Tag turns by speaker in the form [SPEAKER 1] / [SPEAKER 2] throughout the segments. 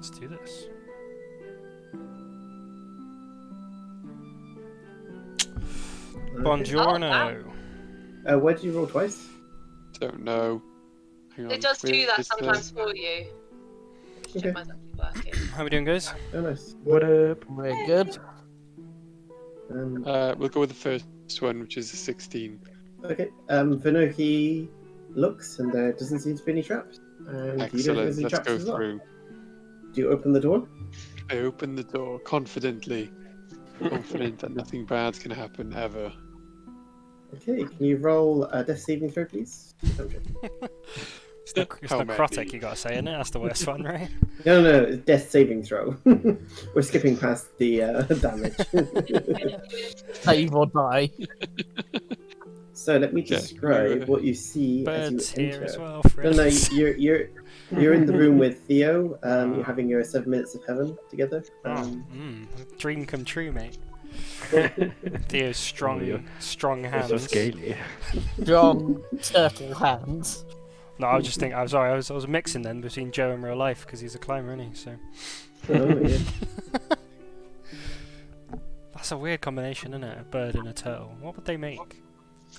[SPEAKER 1] let's do this. Buongiorno.
[SPEAKER 2] Where did you roll twice?
[SPEAKER 3] Don't know. Hang on.
[SPEAKER 4] It does do that
[SPEAKER 3] Where's the-
[SPEAKER 4] sometimes for you.
[SPEAKER 2] Okay.
[SPEAKER 4] Check mine's actually working.
[SPEAKER 1] How we doing, guys?
[SPEAKER 2] Oh, nice.
[SPEAKER 5] What up?
[SPEAKER 6] We're good.
[SPEAKER 3] We'll go with the first one, which is a 16.
[SPEAKER 2] Okay. Vinoki looks, and there doesn't seem to be any traps. And you don't
[SPEAKER 3] Excellent.
[SPEAKER 2] see any
[SPEAKER 3] Let's
[SPEAKER 2] traps
[SPEAKER 3] go
[SPEAKER 2] as well.
[SPEAKER 3] through.
[SPEAKER 2] Do you open the door?
[SPEAKER 3] I open the door confidently, confident that nothing bad's gonna happen ever.
[SPEAKER 2] Okay. Can you roll a death saving throw, please? Okay.
[SPEAKER 1] It's
[SPEAKER 3] How
[SPEAKER 1] necrotic,
[SPEAKER 3] many?
[SPEAKER 1] you gotta say, isn't it? That's the worst one, right?
[SPEAKER 2] No, it's death saving throw. We're skipping past the damage.
[SPEAKER 6] Save or die.
[SPEAKER 2] So let me
[SPEAKER 3] Okay.
[SPEAKER 2] describe what you see
[SPEAKER 1] Birds
[SPEAKER 2] as you
[SPEAKER 1] here
[SPEAKER 2] enter.
[SPEAKER 1] as well,
[SPEAKER 2] No,
[SPEAKER 1] friends.
[SPEAKER 2] you're in the room with Theo. You're having your 7 minutes of heaven together.
[SPEAKER 1] Dream come true, mate. Theo's strong
[SPEAKER 5] It's
[SPEAKER 1] hands.
[SPEAKER 5] so scaly.
[SPEAKER 6] Strong turtle hands.
[SPEAKER 1] No, I was just thinking. I'm sorry. I was mixing then between Joe and real life because he's a climber, isn't he? So
[SPEAKER 2] Oh, yeah.
[SPEAKER 1] that's a weird combination, isn't it? A bird and a turtle. What would they make?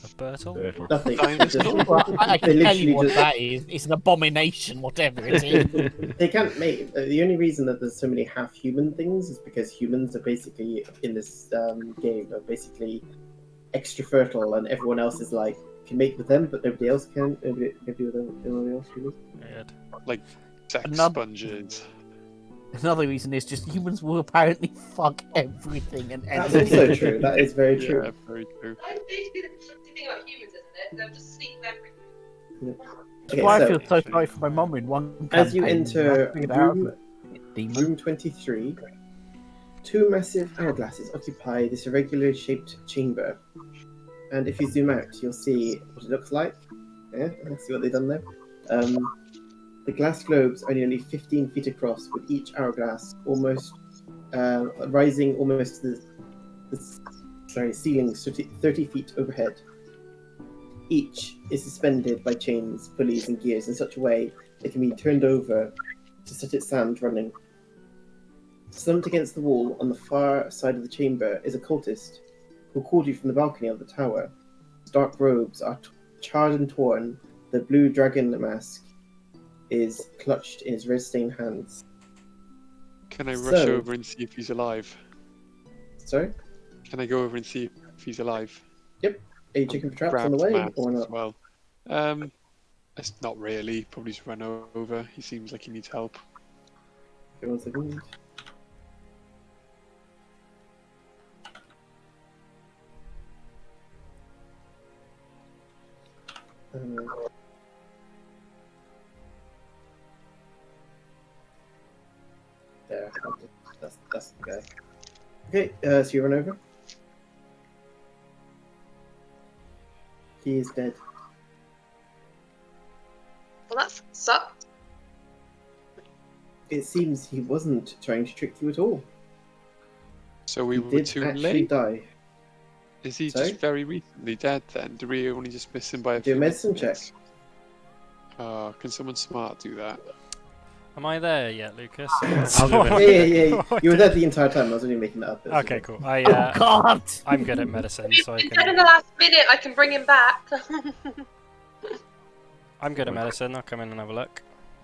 [SPEAKER 1] A Bertle?
[SPEAKER 5] Turtle.
[SPEAKER 2] Nothing.
[SPEAKER 3] Dinosaur.
[SPEAKER 6] Well, I
[SPEAKER 2] They
[SPEAKER 6] can tell you
[SPEAKER 2] literally
[SPEAKER 6] what
[SPEAKER 2] just-
[SPEAKER 6] that is. It's an abomination, whatever it is.
[SPEAKER 2] They can't make. The only reason that there's so many half-human things is because humans are basically in this game are basically extra fertile, and everyone else is like can mate with them, but nobody else can. Nobody with nobody else really.
[SPEAKER 1] Weird.
[SPEAKER 3] Like sex
[SPEAKER 6] Another-
[SPEAKER 3] sponges.
[SPEAKER 6] Another reason is just humans will apparently fuck everything and
[SPEAKER 2] That's
[SPEAKER 6] anything.
[SPEAKER 2] also true. That is very true.
[SPEAKER 3] Yeah, very true.
[SPEAKER 4] That's basically the thing about humans, isn't it? They'll just sleep with everything.
[SPEAKER 2] Okay,
[SPEAKER 6] Why I
[SPEAKER 2] so
[SPEAKER 6] feel so sorry for my mum in one
[SPEAKER 2] as you
[SPEAKER 6] campaign,
[SPEAKER 2] enter
[SPEAKER 6] I figured out
[SPEAKER 2] room
[SPEAKER 6] demon.
[SPEAKER 2] Room 23, two massive hourglasses occupy this irregularly shaped chamber. And if you zoom out, you'll see what it looks like. Yeah, let's see what they've done there. The glass globes are nearly 15 feet across, with each hourglass almost rising almost to the ceiling 30 feet overhead. Each is suspended by chains, pulleys, and gears in such a way it can be turned over to set its stand running. Slumped against the wall on the far side of the chamber is a cultist who called you from the balcony of the tower. His dark robes are charred and torn. The blue dragon mask is clutched in his red-stained hands.
[SPEAKER 3] Can I rush
[SPEAKER 2] So-
[SPEAKER 3] over and see if he's alive?
[SPEAKER 2] Sorry?
[SPEAKER 3] Can I go over and see if he's alive?
[SPEAKER 2] Are you checking for traps on
[SPEAKER 3] Grab
[SPEAKER 2] the way,
[SPEAKER 3] Matt
[SPEAKER 2] or
[SPEAKER 3] as
[SPEAKER 2] not?
[SPEAKER 3] well. It's not really. Probably just run over. He seems like he needs help.
[SPEAKER 2] Okay, 1 second. There, that's the guy. Okay, so you run over. He is dead.
[SPEAKER 4] Well, that sucked.
[SPEAKER 2] It seems he wasn't trying to trick you at all.
[SPEAKER 3] So we
[SPEAKER 2] He
[SPEAKER 3] were
[SPEAKER 2] did
[SPEAKER 3] too
[SPEAKER 2] actually
[SPEAKER 3] late.
[SPEAKER 2] die.
[SPEAKER 3] Is he
[SPEAKER 2] Sorry?
[SPEAKER 3] just very recently dead then? Do we only just miss him by a
[SPEAKER 2] Do a
[SPEAKER 3] few
[SPEAKER 2] medicine
[SPEAKER 3] minutes?
[SPEAKER 2] check.
[SPEAKER 3] Can someone smart do that?
[SPEAKER 1] Am I there yet, Lucas?
[SPEAKER 5] I'll do it.
[SPEAKER 2] Yeah. You were there the entire time. I was only making that up. It's
[SPEAKER 1] Okay, cool.
[SPEAKER 6] Oh God!
[SPEAKER 1] I'm good at medicine, so I
[SPEAKER 4] He's dead in
[SPEAKER 1] can.
[SPEAKER 4] the last minute. I can bring him back.
[SPEAKER 1] I'm good at medicine. I'll come in and have a look.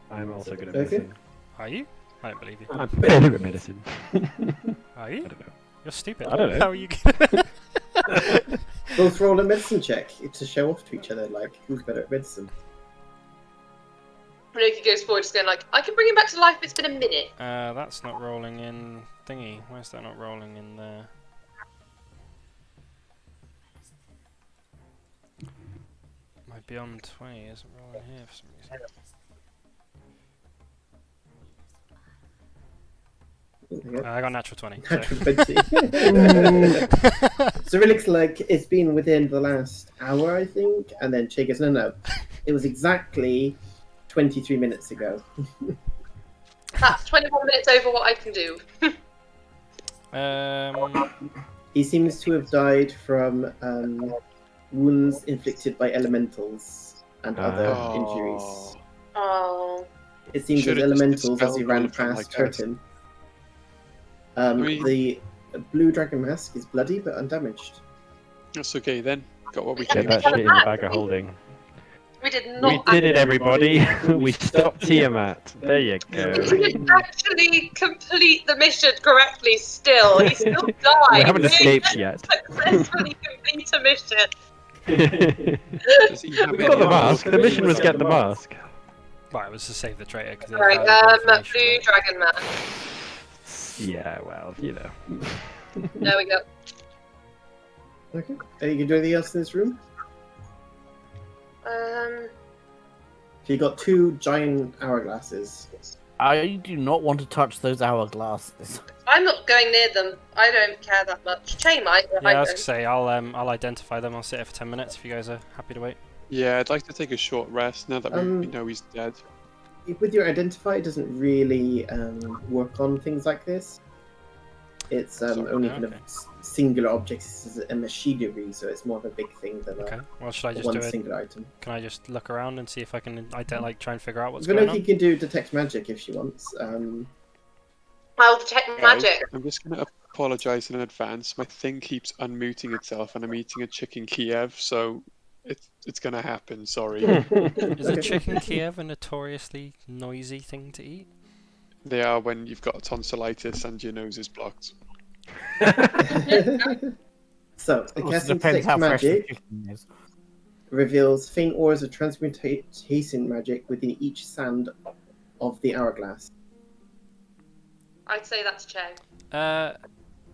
[SPEAKER 5] I'm also good at
[SPEAKER 2] Okay.
[SPEAKER 5] medicine.
[SPEAKER 1] Are you? I don't believe you.
[SPEAKER 5] I'm better at medicine.
[SPEAKER 1] Are
[SPEAKER 5] I
[SPEAKER 1] you?
[SPEAKER 5] don't know.
[SPEAKER 1] You're stupid.
[SPEAKER 5] I don't know.
[SPEAKER 1] How are you good?
[SPEAKER 2] Both roll a medicine check to show off to each other, like who's better at medicine.
[SPEAKER 4] Rhillik goes forward, just going like, I can bring him back to life. It's been a minute.
[SPEAKER 1] That's not rolling in thingy. Why is that not rolling in there? My Beyond 20 isn't rolling here for some reason. I got natural 20. So.
[SPEAKER 2] Natural 20. So Rhillik's like, it's been within the last hour, I think, and then Che goes, no. It was exactly 23 minutes ago.
[SPEAKER 4] That's 21 minutes over what I can do.
[SPEAKER 2] He seems to have died from wounds inflicted by elementals and other injuries.
[SPEAKER 4] Oh.
[SPEAKER 2] It seems
[SPEAKER 3] Should've
[SPEAKER 2] as
[SPEAKER 3] just
[SPEAKER 2] elementals as he
[SPEAKER 3] dispelled
[SPEAKER 2] ran
[SPEAKER 3] all of them,
[SPEAKER 2] past
[SPEAKER 3] I
[SPEAKER 2] hurt
[SPEAKER 3] guess.
[SPEAKER 2] him.
[SPEAKER 3] mean-
[SPEAKER 2] The blue dragon mask is bloody but undamaged.
[SPEAKER 3] That's okay then. Got what we
[SPEAKER 5] Get
[SPEAKER 3] came
[SPEAKER 5] that
[SPEAKER 3] for.
[SPEAKER 5] shit in the bag of holding.
[SPEAKER 4] We did
[SPEAKER 5] We
[SPEAKER 4] not.
[SPEAKER 5] did it, everybody. We stopped Tiamat. There you go.
[SPEAKER 4] We didn't actually complete the mission correctly. Still, he still died.
[SPEAKER 5] We haven't
[SPEAKER 4] We
[SPEAKER 5] escaped
[SPEAKER 4] didn't
[SPEAKER 5] yet.
[SPEAKER 4] successfully complete a mission.
[SPEAKER 3] Does he have
[SPEAKER 5] We
[SPEAKER 3] any
[SPEAKER 5] got the
[SPEAKER 3] other
[SPEAKER 5] mask. The mission was get the mask.
[SPEAKER 1] Right, it was to save the traitor because
[SPEAKER 4] Right, blue dragon man.
[SPEAKER 5] Yeah, well, you know.
[SPEAKER 4] There we go.
[SPEAKER 2] Okay. You can do anything else in this room? So you got 2 giant hourglasses.
[SPEAKER 6] I do not want to touch those hourglasses.
[SPEAKER 4] I'm not going near them. I don't care that much. Chain might, but
[SPEAKER 1] Yeah, I was
[SPEAKER 4] I
[SPEAKER 1] gonna say I'll identify them. I'll sit here for 10 minutes if you guys are happy to wait.
[SPEAKER 3] Yeah, I'd like to take a short rest now that we know he's dead.
[SPEAKER 2] With your identify, it doesn't really work on things like this. It's only kind of
[SPEAKER 1] okay.
[SPEAKER 2] singular objects. This is a machinery, so it's more of a big thing than
[SPEAKER 1] Okay. Well, should I
[SPEAKER 2] a
[SPEAKER 1] just
[SPEAKER 2] one
[SPEAKER 1] do it?
[SPEAKER 2] single item.
[SPEAKER 1] Can I just look around and see if I can like try and figure out what's
[SPEAKER 2] Vanilla
[SPEAKER 1] going on?
[SPEAKER 2] can do detect magic if she wants.
[SPEAKER 4] I'll detect
[SPEAKER 3] Guys,
[SPEAKER 4] magic.
[SPEAKER 3] I'm just going to apologise in advance. My thing keeps unmuting itself and I'm eating a chicken Kiev, so it's going to happen, sorry.
[SPEAKER 1] Is a chicken Kiev a notoriously noisy thing to eat?
[SPEAKER 3] They are when you've got tonsillitis and your nose is blocked.
[SPEAKER 2] So, the
[SPEAKER 6] Also
[SPEAKER 2] casting
[SPEAKER 6] depends
[SPEAKER 2] detect
[SPEAKER 6] how fresh the
[SPEAKER 2] magic
[SPEAKER 6] chicken is.
[SPEAKER 2] reveals faint auras of transmutation magic within each sand of the hourglass.
[SPEAKER 4] I'd say that's Che.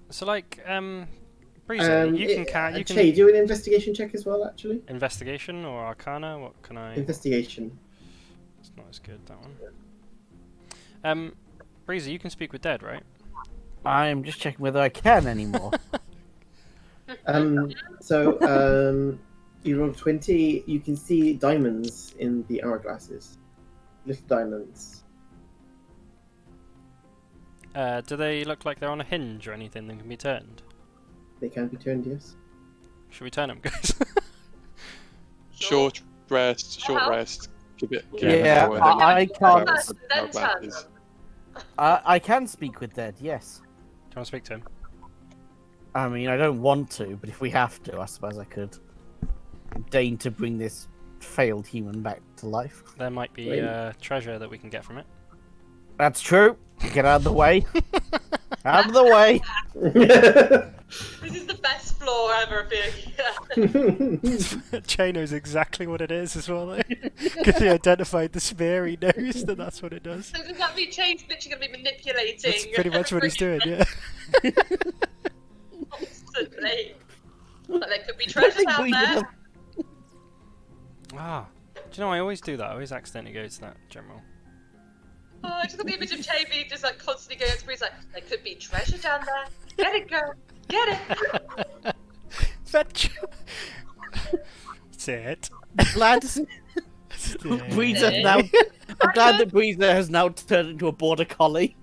[SPEAKER 1] So like Breezer, you
[SPEAKER 2] Che,
[SPEAKER 1] can
[SPEAKER 2] do an investigation check as well, actually.
[SPEAKER 1] investigation or arcana. What can I?
[SPEAKER 2] Investigation.
[SPEAKER 1] It's not as good that one. Breezer, you can speak with dead, right?
[SPEAKER 6] I'm just checking whether I can anymore.
[SPEAKER 2] You rolled 20. You can see diamonds in the hourglasses. Little diamonds.
[SPEAKER 1] Do they look like they're on a hinge or anything that can be turned?
[SPEAKER 2] They can be turned, yes.
[SPEAKER 1] Should we turn them, guys?
[SPEAKER 3] Short rest. Give it an
[SPEAKER 6] Yeah,
[SPEAKER 3] hour,
[SPEAKER 6] I
[SPEAKER 3] then
[SPEAKER 6] can't.
[SPEAKER 4] Then turn them.
[SPEAKER 6] I can speak with dead, yes.
[SPEAKER 1] Do you want to speak to him?
[SPEAKER 6] I mean, I don't want to, but if we have to, I suppose I could deign to bring this failed human back to life.
[SPEAKER 1] There might be
[SPEAKER 2] Wait.
[SPEAKER 1] treasure that we can get from it.
[SPEAKER 6] That's true. Get out of the way. Out of the way.
[SPEAKER 4] This is the best floor ever, Big.
[SPEAKER 1] Che knows exactly what it is as well, because he identified the spear. He knows that that's what it does.
[SPEAKER 4] So does that mean Che's literally going to be manipulating?
[SPEAKER 1] That's pretty much what he's doing, yeah.
[SPEAKER 4] Constantly. But there could be treasures out there.
[SPEAKER 1] Ah, do you know I always do that? I always accidentally go to that general.
[SPEAKER 4] Oh, I just got the image of Che being just like constantly going to Breeze like, there could be treasure down there. Get it, girl. Get it.
[SPEAKER 1] Fetch. That's it.
[SPEAKER 6] Glad to see Breezer now. I'm glad that Breezer has now turned into a border collie.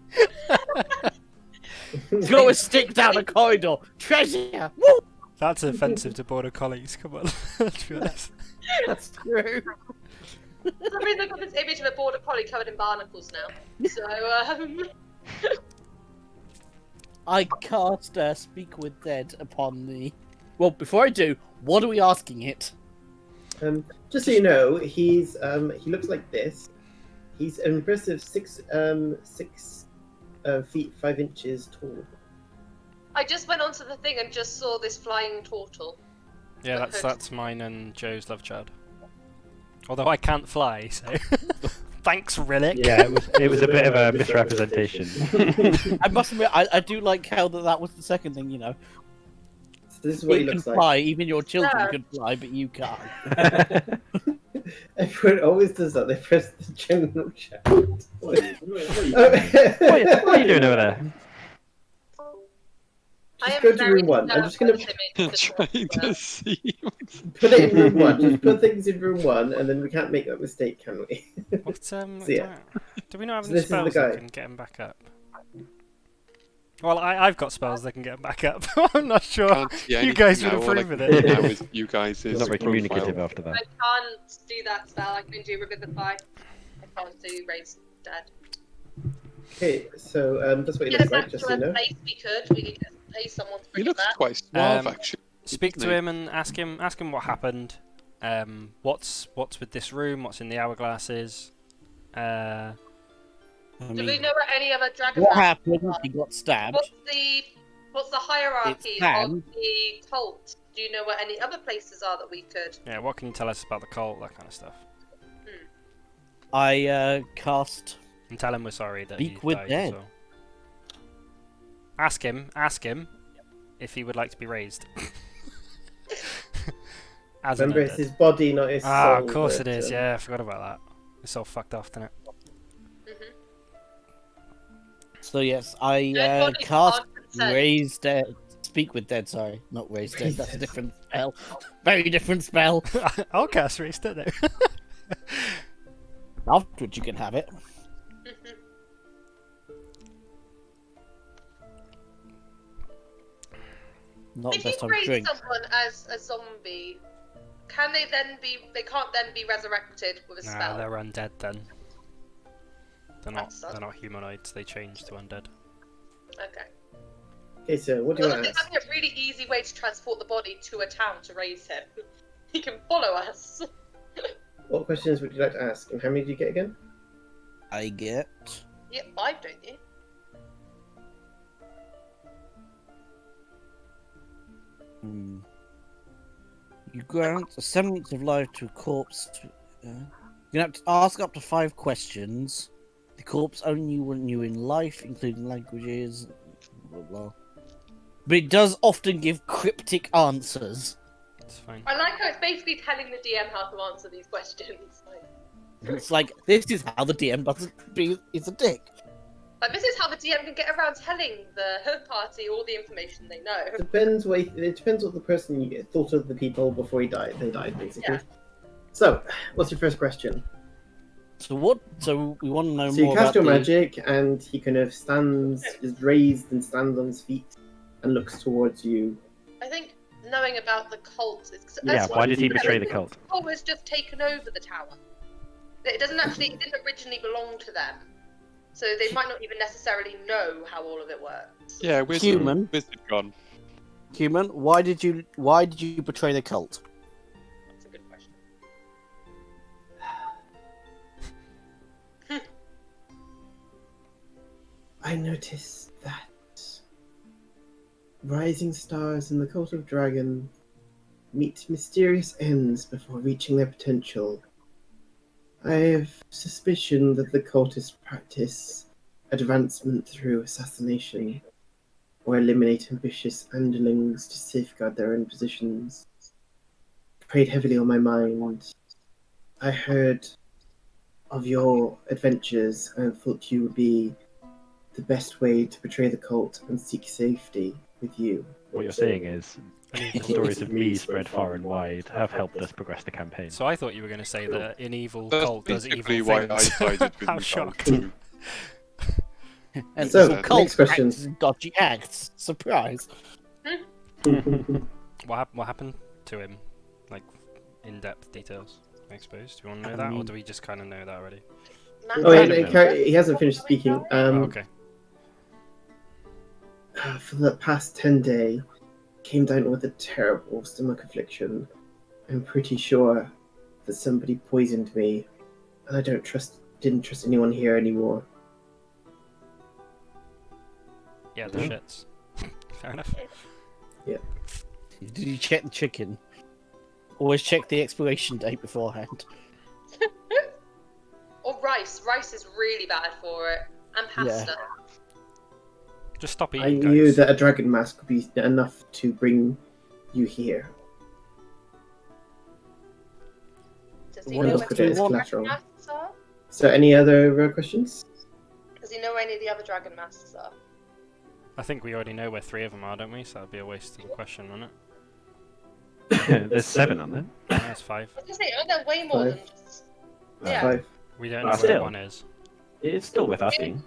[SPEAKER 6] He's got a stick down a corridor. Treasure. Woo!
[SPEAKER 1] That's offensive to border collies. Come on, let's be honest.
[SPEAKER 6] That's true.
[SPEAKER 4] For some reason I've got this image of a border collie covered in barnacles now. So,
[SPEAKER 6] I cast Speak with Dead upon the. Well, before I do, what are we asking it?
[SPEAKER 2] Just so you know, he looks like this. He's an impressive 6 feet 5 inches tall.
[SPEAKER 4] I just went onto the thing and just saw this flying turtle.
[SPEAKER 1] Yeah, that's mine and Joe's love child. Although I can't fly, so thanks, Rhillik.
[SPEAKER 5] Yeah, it was a bit of a misrepresentation.
[SPEAKER 6] I must admit, I do like how that was the second thing, you know.
[SPEAKER 2] So this is what
[SPEAKER 6] You
[SPEAKER 2] he
[SPEAKER 6] can
[SPEAKER 2] looks like.
[SPEAKER 6] fly, even your children
[SPEAKER 4] Yeah.
[SPEAKER 6] can fly, but you can't.
[SPEAKER 2] Everyone always does that. They press the general chat.
[SPEAKER 5] What are you doing over there?
[SPEAKER 2] Just go to room 1. I'm just gonna
[SPEAKER 3] Trying to see.
[SPEAKER 2] put it in room 1. Just put things in room 1, and then we can't make that mistake, can we?
[SPEAKER 1] What,
[SPEAKER 2] yeah.
[SPEAKER 1] do we not have
[SPEAKER 2] So
[SPEAKER 1] any
[SPEAKER 2] this is the
[SPEAKER 1] spells that
[SPEAKER 2] guy.
[SPEAKER 1] can get him back up? Well, I've got spells that can get him back up. I'm not sure.
[SPEAKER 3] Can't see
[SPEAKER 1] You
[SPEAKER 3] anything
[SPEAKER 1] guys
[SPEAKER 3] now.
[SPEAKER 1] would
[SPEAKER 3] All I
[SPEAKER 1] approve of
[SPEAKER 3] can
[SPEAKER 1] it.
[SPEAKER 3] do now is you guys'
[SPEAKER 5] He's not very communicative
[SPEAKER 3] profile.
[SPEAKER 5] after
[SPEAKER 4] I
[SPEAKER 5] that.
[SPEAKER 4] can't do that spell. I can do Revivify. I can't do Raise. dead.
[SPEAKER 2] Okay, so that's what he
[SPEAKER 4] Get
[SPEAKER 2] looks
[SPEAKER 4] him
[SPEAKER 2] like,
[SPEAKER 4] back
[SPEAKER 2] just
[SPEAKER 4] to
[SPEAKER 2] so
[SPEAKER 4] a
[SPEAKER 2] you know.
[SPEAKER 4] place we could pay someone to
[SPEAKER 3] He
[SPEAKER 4] bring him
[SPEAKER 3] looks
[SPEAKER 4] back.
[SPEAKER 3] quite suave, actually.
[SPEAKER 1] Speak
[SPEAKER 3] doesn't
[SPEAKER 1] to
[SPEAKER 3] he?
[SPEAKER 1] him and ask him what happened. What's with this room? What's in the hourglasses?
[SPEAKER 6] I
[SPEAKER 4] Do
[SPEAKER 6] mean,
[SPEAKER 4] we know where any other dragon
[SPEAKER 6] what
[SPEAKER 4] masters
[SPEAKER 6] happened?
[SPEAKER 4] are?
[SPEAKER 6] He got stabbed.
[SPEAKER 4] What's the hierarchy
[SPEAKER 6] It's
[SPEAKER 4] of
[SPEAKER 6] planned.
[SPEAKER 4] the cult? Do you know where any other places are that we could?
[SPEAKER 1] Yeah, what can you tell us about the cult? That kind of stuff.
[SPEAKER 6] I cast.
[SPEAKER 1] And tell him we're sorry that
[SPEAKER 6] Speak
[SPEAKER 1] he
[SPEAKER 6] with
[SPEAKER 1] died.
[SPEAKER 6] dead.
[SPEAKER 1] So. Ask him if he would like to be raised. As an
[SPEAKER 2] Remember, it's
[SPEAKER 1] undead.
[SPEAKER 2] his body, not his soul.
[SPEAKER 1] Ah, of course
[SPEAKER 2] that,
[SPEAKER 1] it is. Yeah, I forgot about that. It's all fucked off, isn't it?
[SPEAKER 6] So yes, I
[SPEAKER 4] Dead body
[SPEAKER 6] cast
[SPEAKER 4] can't consent.
[SPEAKER 6] raise dead. Speak with dead. Sorry, not raise dead.
[SPEAKER 2] Raise
[SPEAKER 6] That's a
[SPEAKER 2] dead.
[SPEAKER 6] different spell. Very different spell.
[SPEAKER 1] I'll cast raised dead now.
[SPEAKER 6] Afterwards, you can have it. Not the
[SPEAKER 4] If you
[SPEAKER 6] best time to
[SPEAKER 4] raise
[SPEAKER 6] drink.
[SPEAKER 4] someone as a zombie, can they then be? They can't then be resurrected with a
[SPEAKER 1] Nah,
[SPEAKER 4] spell.
[SPEAKER 1] they're undead then. They're not.
[SPEAKER 4] That sucks.
[SPEAKER 1] They're not humanoids. They change to undead.
[SPEAKER 4] Okay.
[SPEAKER 2] Okay, so what do you
[SPEAKER 4] Well,
[SPEAKER 2] want
[SPEAKER 4] I
[SPEAKER 2] to
[SPEAKER 4] think
[SPEAKER 2] ask?
[SPEAKER 4] that'd be a really easy way to transport the body to a town to raise him. He can follow us.
[SPEAKER 2] What questions would you like to ask? And how many did you get again?
[SPEAKER 6] I get.
[SPEAKER 4] Yeah, 5, don't you?
[SPEAKER 6] You grant a semblance of life to a corpse. You have to ask up to 5 questions. The corpse only knew what it knew in life, including languages. Blah blah. But it does often give cryptic answers.
[SPEAKER 1] It's fine.
[SPEAKER 4] I like how it's basically telling the DM how to answer these questions.
[SPEAKER 6] It's like this is how the DM doesn't be. It's a dick.
[SPEAKER 4] Like this is how the DM can get around telling the party all the information they know.
[SPEAKER 2] Depends what it depends what the person thought of the people before he died. They died basically.
[SPEAKER 4] Yeah.
[SPEAKER 2] So, what's your first question?
[SPEAKER 6] So what? So we want to know
[SPEAKER 2] So you
[SPEAKER 6] more
[SPEAKER 2] cast
[SPEAKER 6] about
[SPEAKER 2] your
[SPEAKER 6] the...
[SPEAKER 2] magic, and he kind of stands, is raised and stands on his feet, and looks towards you.
[SPEAKER 4] I think knowing about the cult is.
[SPEAKER 5] Yeah, why did he betray the cult?
[SPEAKER 4] The cult has just taken over the tower. It doesn't actually. It didn't originally belong to them, so they might not even necessarily know how all of it works.
[SPEAKER 3] Yeah,
[SPEAKER 6] Human.
[SPEAKER 3] wizard gone.
[SPEAKER 6] Human, why did you betray the cult?
[SPEAKER 4] That's a good question.
[SPEAKER 2] I noticed that rising stars in the cult of dragon meet mysterious ends before reaching their potential. I have suspicion that the cultists practice advancement through assassination, or eliminate ambitious underlings to safeguard their own positions. Preyed heavily on my mind. I heard of your adventures and thought you would be the best way to betray the cult and seek safety with you.
[SPEAKER 5] What you're saying is, the stories of me spread far and wide have helped us progress the campaign.
[SPEAKER 1] So I thought you were going to say that an evil
[SPEAKER 3] That's
[SPEAKER 1] cult does evil
[SPEAKER 3] basically why I
[SPEAKER 1] things.
[SPEAKER 3] sided with
[SPEAKER 1] How
[SPEAKER 3] you
[SPEAKER 1] shocked.
[SPEAKER 3] too.
[SPEAKER 6] And
[SPEAKER 2] So,
[SPEAKER 6] the
[SPEAKER 2] next
[SPEAKER 6] cult
[SPEAKER 2] question.
[SPEAKER 6] practices dodgy acts. Surprise.
[SPEAKER 1] What happened to him? Like, in-depth details, I suppose. Do you want to know that, or
[SPEAKER 6] mean-
[SPEAKER 1] do we just kind of know that already?
[SPEAKER 2] Oh,
[SPEAKER 5] Kind
[SPEAKER 2] yeah,
[SPEAKER 5] of
[SPEAKER 2] he hasn't finished speaking.
[SPEAKER 1] Oh, okay.
[SPEAKER 2] For the past 10 days, came down with a terrible stomach affliction. I'm pretty sure that somebody poisoned me, and I didn't trust anyone here anymore.
[SPEAKER 1] Yeah, the shits. Fair enough.
[SPEAKER 6] Did you check the chicken? Always check the expiration date beforehand.
[SPEAKER 4] Or rice. Rice is really bad for it. And pasta.
[SPEAKER 1] Just stop
[SPEAKER 2] I
[SPEAKER 1] eating,
[SPEAKER 2] knew
[SPEAKER 1] guys.
[SPEAKER 2] that a dragon mask would be enough to bring you here.
[SPEAKER 4] Does he
[SPEAKER 6] What
[SPEAKER 4] know
[SPEAKER 6] else
[SPEAKER 4] where
[SPEAKER 6] could
[SPEAKER 4] the
[SPEAKER 6] it
[SPEAKER 4] other
[SPEAKER 6] want?
[SPEAKER 4] dragon masks are?
[SPEAKER 2] So, any other questions?
[SPEAKER 4] Does he know where any of the other dragon masks are?
[SPEAKER 1] I think we already know where 3 of them are, don't we? So that'd be a waste of a question, wouldn't it?
[SPEAKER 5] There's 7 on there.
[SPEAKER 1] Yeah, it's 5.
[SPEAKER 4] I was gonna say, aren't there way more than just... Yeah.
[SPEAKER 2] 5.
[SPEAKER 1] We don't
[SPEAKER 5] But
[SPEAKER 1] know where
[SPEAKER 5] still.
[SPEAKER 1] 1 is.
[SPEAKER 5] It's still worth asking.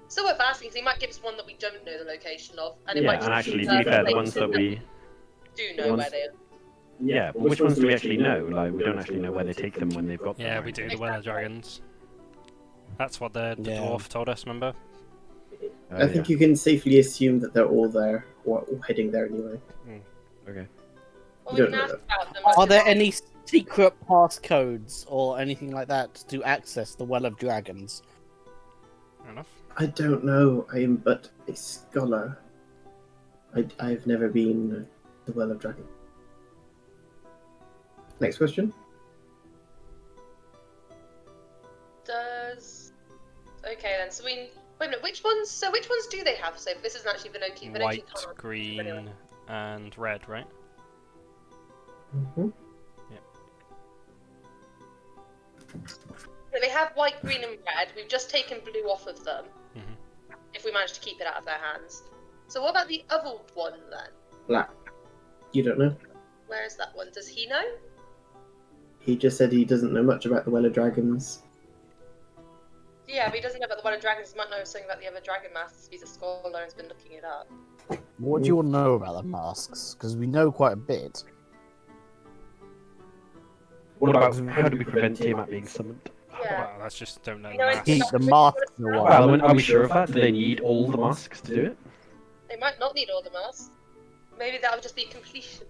[SPEAKER 4] So worth asking, because he might give us one that we don't know the location of. And it
[SPEAKER 5] Yeah,
[SPEAKER 4] might
[SPEAKER 5] and
[SPEAKER 4] just
[SPEAKER 5] actually,
[SPEAKER 4] be
[SPEAKER 5] to be fair, the
[SPEAKER 4] places
[SPEAKER 5] ones that we...
[SPEAKER 4] do
[SPEAKER 5] the
[SPEAKER 4] know
[SPEAKER 5] ones-
[SPEAKER 4] where they are.
[SPEAKER 5] Yeah, but which ones do we actually know? Like, we don't actually know where they take them when they've got them.
[SPEAKER 1] Yeah,
[SPEAKER 5] or
[SPEAKER 1] we do.
[SPEAKER 5] anything.
[SPEAKER 1] The Weather Dragons. That's what the
[SPEAKER 6] Yeah.
[SPEAKER 1] dwarf told us, remember?
[SPEAKER 2] I think you can safely assume that they're all there, or heading there anyway.
[SPEAKER 5] Okay.
[SPEAKER 4] Well,
[SPEAKER 2] You
[SPEAKER 4] we
[SPEAKER 2] don't
[SPEAKER 4] can
[SPEAKER 2] know
[SPEAKER 4] ask about them.
[SPEAKER 6] Are there
[SPEAKER 4] because-
[SPEAKER 6] any secret passcodes or anything like that to access the Well of Dragons?
[SPEAKER 1] Fair enough.
[SPEAKER 2] I don't know. I am but a scholar. I've never been the Well of Dragon. Next question.
[SPEAKER 4] Okay then. So we wait a minute. Which ones? So which ones do they have? So this isn't actually Vinoki. Vinoki
[SPEAKER 1] White,
[SPEAKER 4] can't.
[SPEAKER 1] green,
[SPEAKER 4] anyway.
[SPEAKER 1] and red, right?
[SPEAKER 2] Mm-hmm.
[SPEAKER 4] So they have white, green, and red. We've just taken blue off of them.
[SPEAKER 1] Mhm.
[SPEAKER 4] If we manage to keep it out of their hands. So what about the other one then?
[SPEAKER 2] Black. You don't know?
[SPEAKER 4] Where is that one? Does he know?
[SPEAKER 2] He just said he doesn't know much about the Well of Dragons.
[SPEAKER 4] Yeah, but he doesn't know about the one of dragons. He might know something about the other dragon masks. He's a scholar and has been looking it up.
[SPEAKER 6] What do you want to know about the masks? Because we know quite a bit.
[SPEAKER 5] What about how do we prevent Tiamat being summoned?
[SPEAKER 4] Yeah.
[SPEAKER 1] Well, that's just don't know
[SPEAKER 4] You
[SPEAKER 1] the
[SPEAKER 4] know,
[SPEAKER 1] maths.
[SPEAKER 6] Keep the masks away.
[SPEAKER 5] Well, are we sure of that? Do they need all the masks to do it?
[SPEAKER 4] They might not need all the masks. Maybe that would just be completion.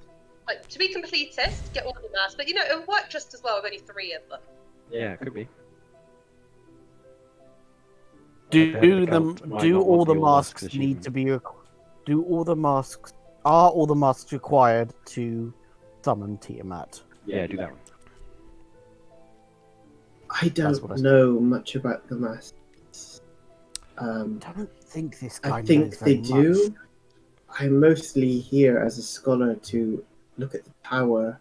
[SPEAKER 4] Like, to be completist, get all the masks. But you know, it'll work just as well with only 3 of them.
[SPEAKER 5] Yeah, it could be.
[SPEAKER 6] Do
[SPEAKER 5] Count
[SPEAKER 6] them?
[SPEAKER 5] might
[SPEAKER 6] Do
[SPEAKER 5] not
[SPEAKER 6] all
[SPEAKER 5] want
[SPEAKER 6] the
[SPEAKER 5] the all
[SPEAKER 6] masks
[SPEAKER 5] masks
[SPEAKER 6] need
[SPEAKER 5] achievement.
[SPEAKER 6] to be? Do all the masks? Are all the masks required to summon Tiamat?
[SPEAKER 5] Yeah, do that one.
[SPEAKER 2] I don't
[SPEAKER 6] what I said.
[SPEAKER 2] know much about the masks.
[SPEAKER 6] I don't think this guy
[SPEAKER 2] I think
[SPEAKER 6] knows
[SPEAKER 2] they
[SPEAKER 6] very much.
[SPEAKER 2] do. I'm mostly here as a scholar to look at the tower.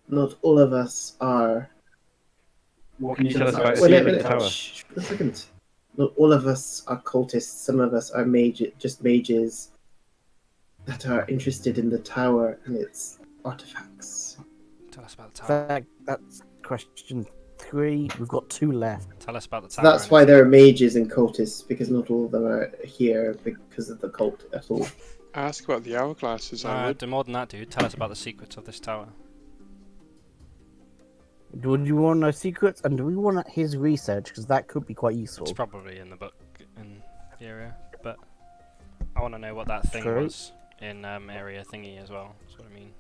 [SPEAKER 2] Not all of us are.
[SPEAKER 5] What can you tell us about a
[SPEAKER 2] Wait a
[SPEAKER 5] secret
[SPEAKER 2] minute.
[SPEAKER 5] tower?
[SPEAKER 2] Shh, a second. Not all of us are cultists. Some of us are just mages that are interested in the tower and its artifacts.
[SPEAKER 1] Tell us about the tower.
[SPEAKER 6] That's question 3. We've got 2 left.
[SPEAKER 1] Tell us about the
[SPEAKER 2] So
[SPEAKER 1] tower.
[SPEAKER 2] that's
[SPEAKER 1] and
[SPEAKER 2] why
[SPEAKER 1] its
[SPEAKER 2] there are
[SPEAKER 1] secrets.
[SPEAKER 2] mages and cultists, because not all of them are here because of the cult at all.
[SPEAKER 3] Ask about the hourglasses, I would.
[SPEAKER 1] Do more than that, dude. Tell us about the secrets of this tower.
[SPEAKER 6] Do you want to know secrets? And do we want his research? Because that could be quite useful.
[SPEAKER 1] It's probably in the book in the area, but I want to know what that thing
[SPEAKER 6] True.
[SPEAKER 1] was in area thingy as well. That's what I mean.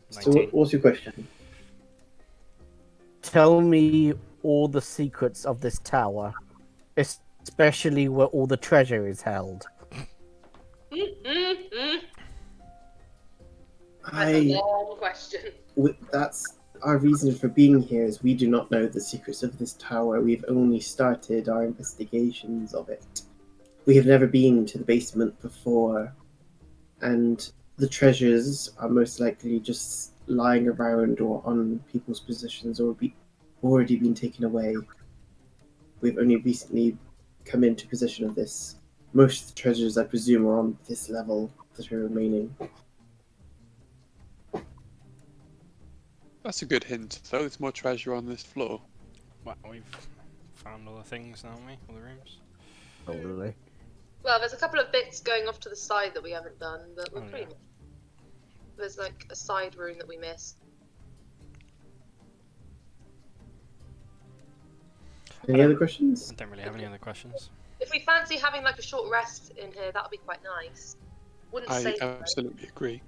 [SPEAKER 2] So
[SPEAKER 1] 19.
[SPEAKER 2] what's your question?
[SPEAKER 6] Tell me all the secrets of this tower, especially where all the treasure is held.
[SPEAKER 4] That's a long question.
[SPEAKER 2] That's our reason for being here, is we do not know the secrets of this tower. We've only started our investigations of it. We have never been to the basement before, and the treasures are most likely just lying around or on people's positions or already been taken away. We've only recently come into possession of this. Most of the treasures, I presume, are on this level that are remaining.
[SPEAKER 3] That's a good hint, though. There's more treasure on this floor.
[SPEAKER 1] Well, we've found all the things, haven't we? All the rooms.
[SPEAKER 6] Probably.
[SPEAKER 4] Well, there's a couple of bits going off to the side that we haven't done, but we're
[SPEAKER 1] Oh,
[SPEAKER 4] pretty
[SPEAKER 1] yeah.
[SPEAKER 4] much. There's like a side room that we missed.
[SPEAKER 2] Any other questions?
[SPEAKER 1] I don't really have any other questions.
[SPEAKER 4] If we fancy having like a short rest in here, that would be quite nice. Wouldn't
[SPEAKER 3] I
[SPEAKER 4] say so.
[SPEAKER 3] absolutely agree.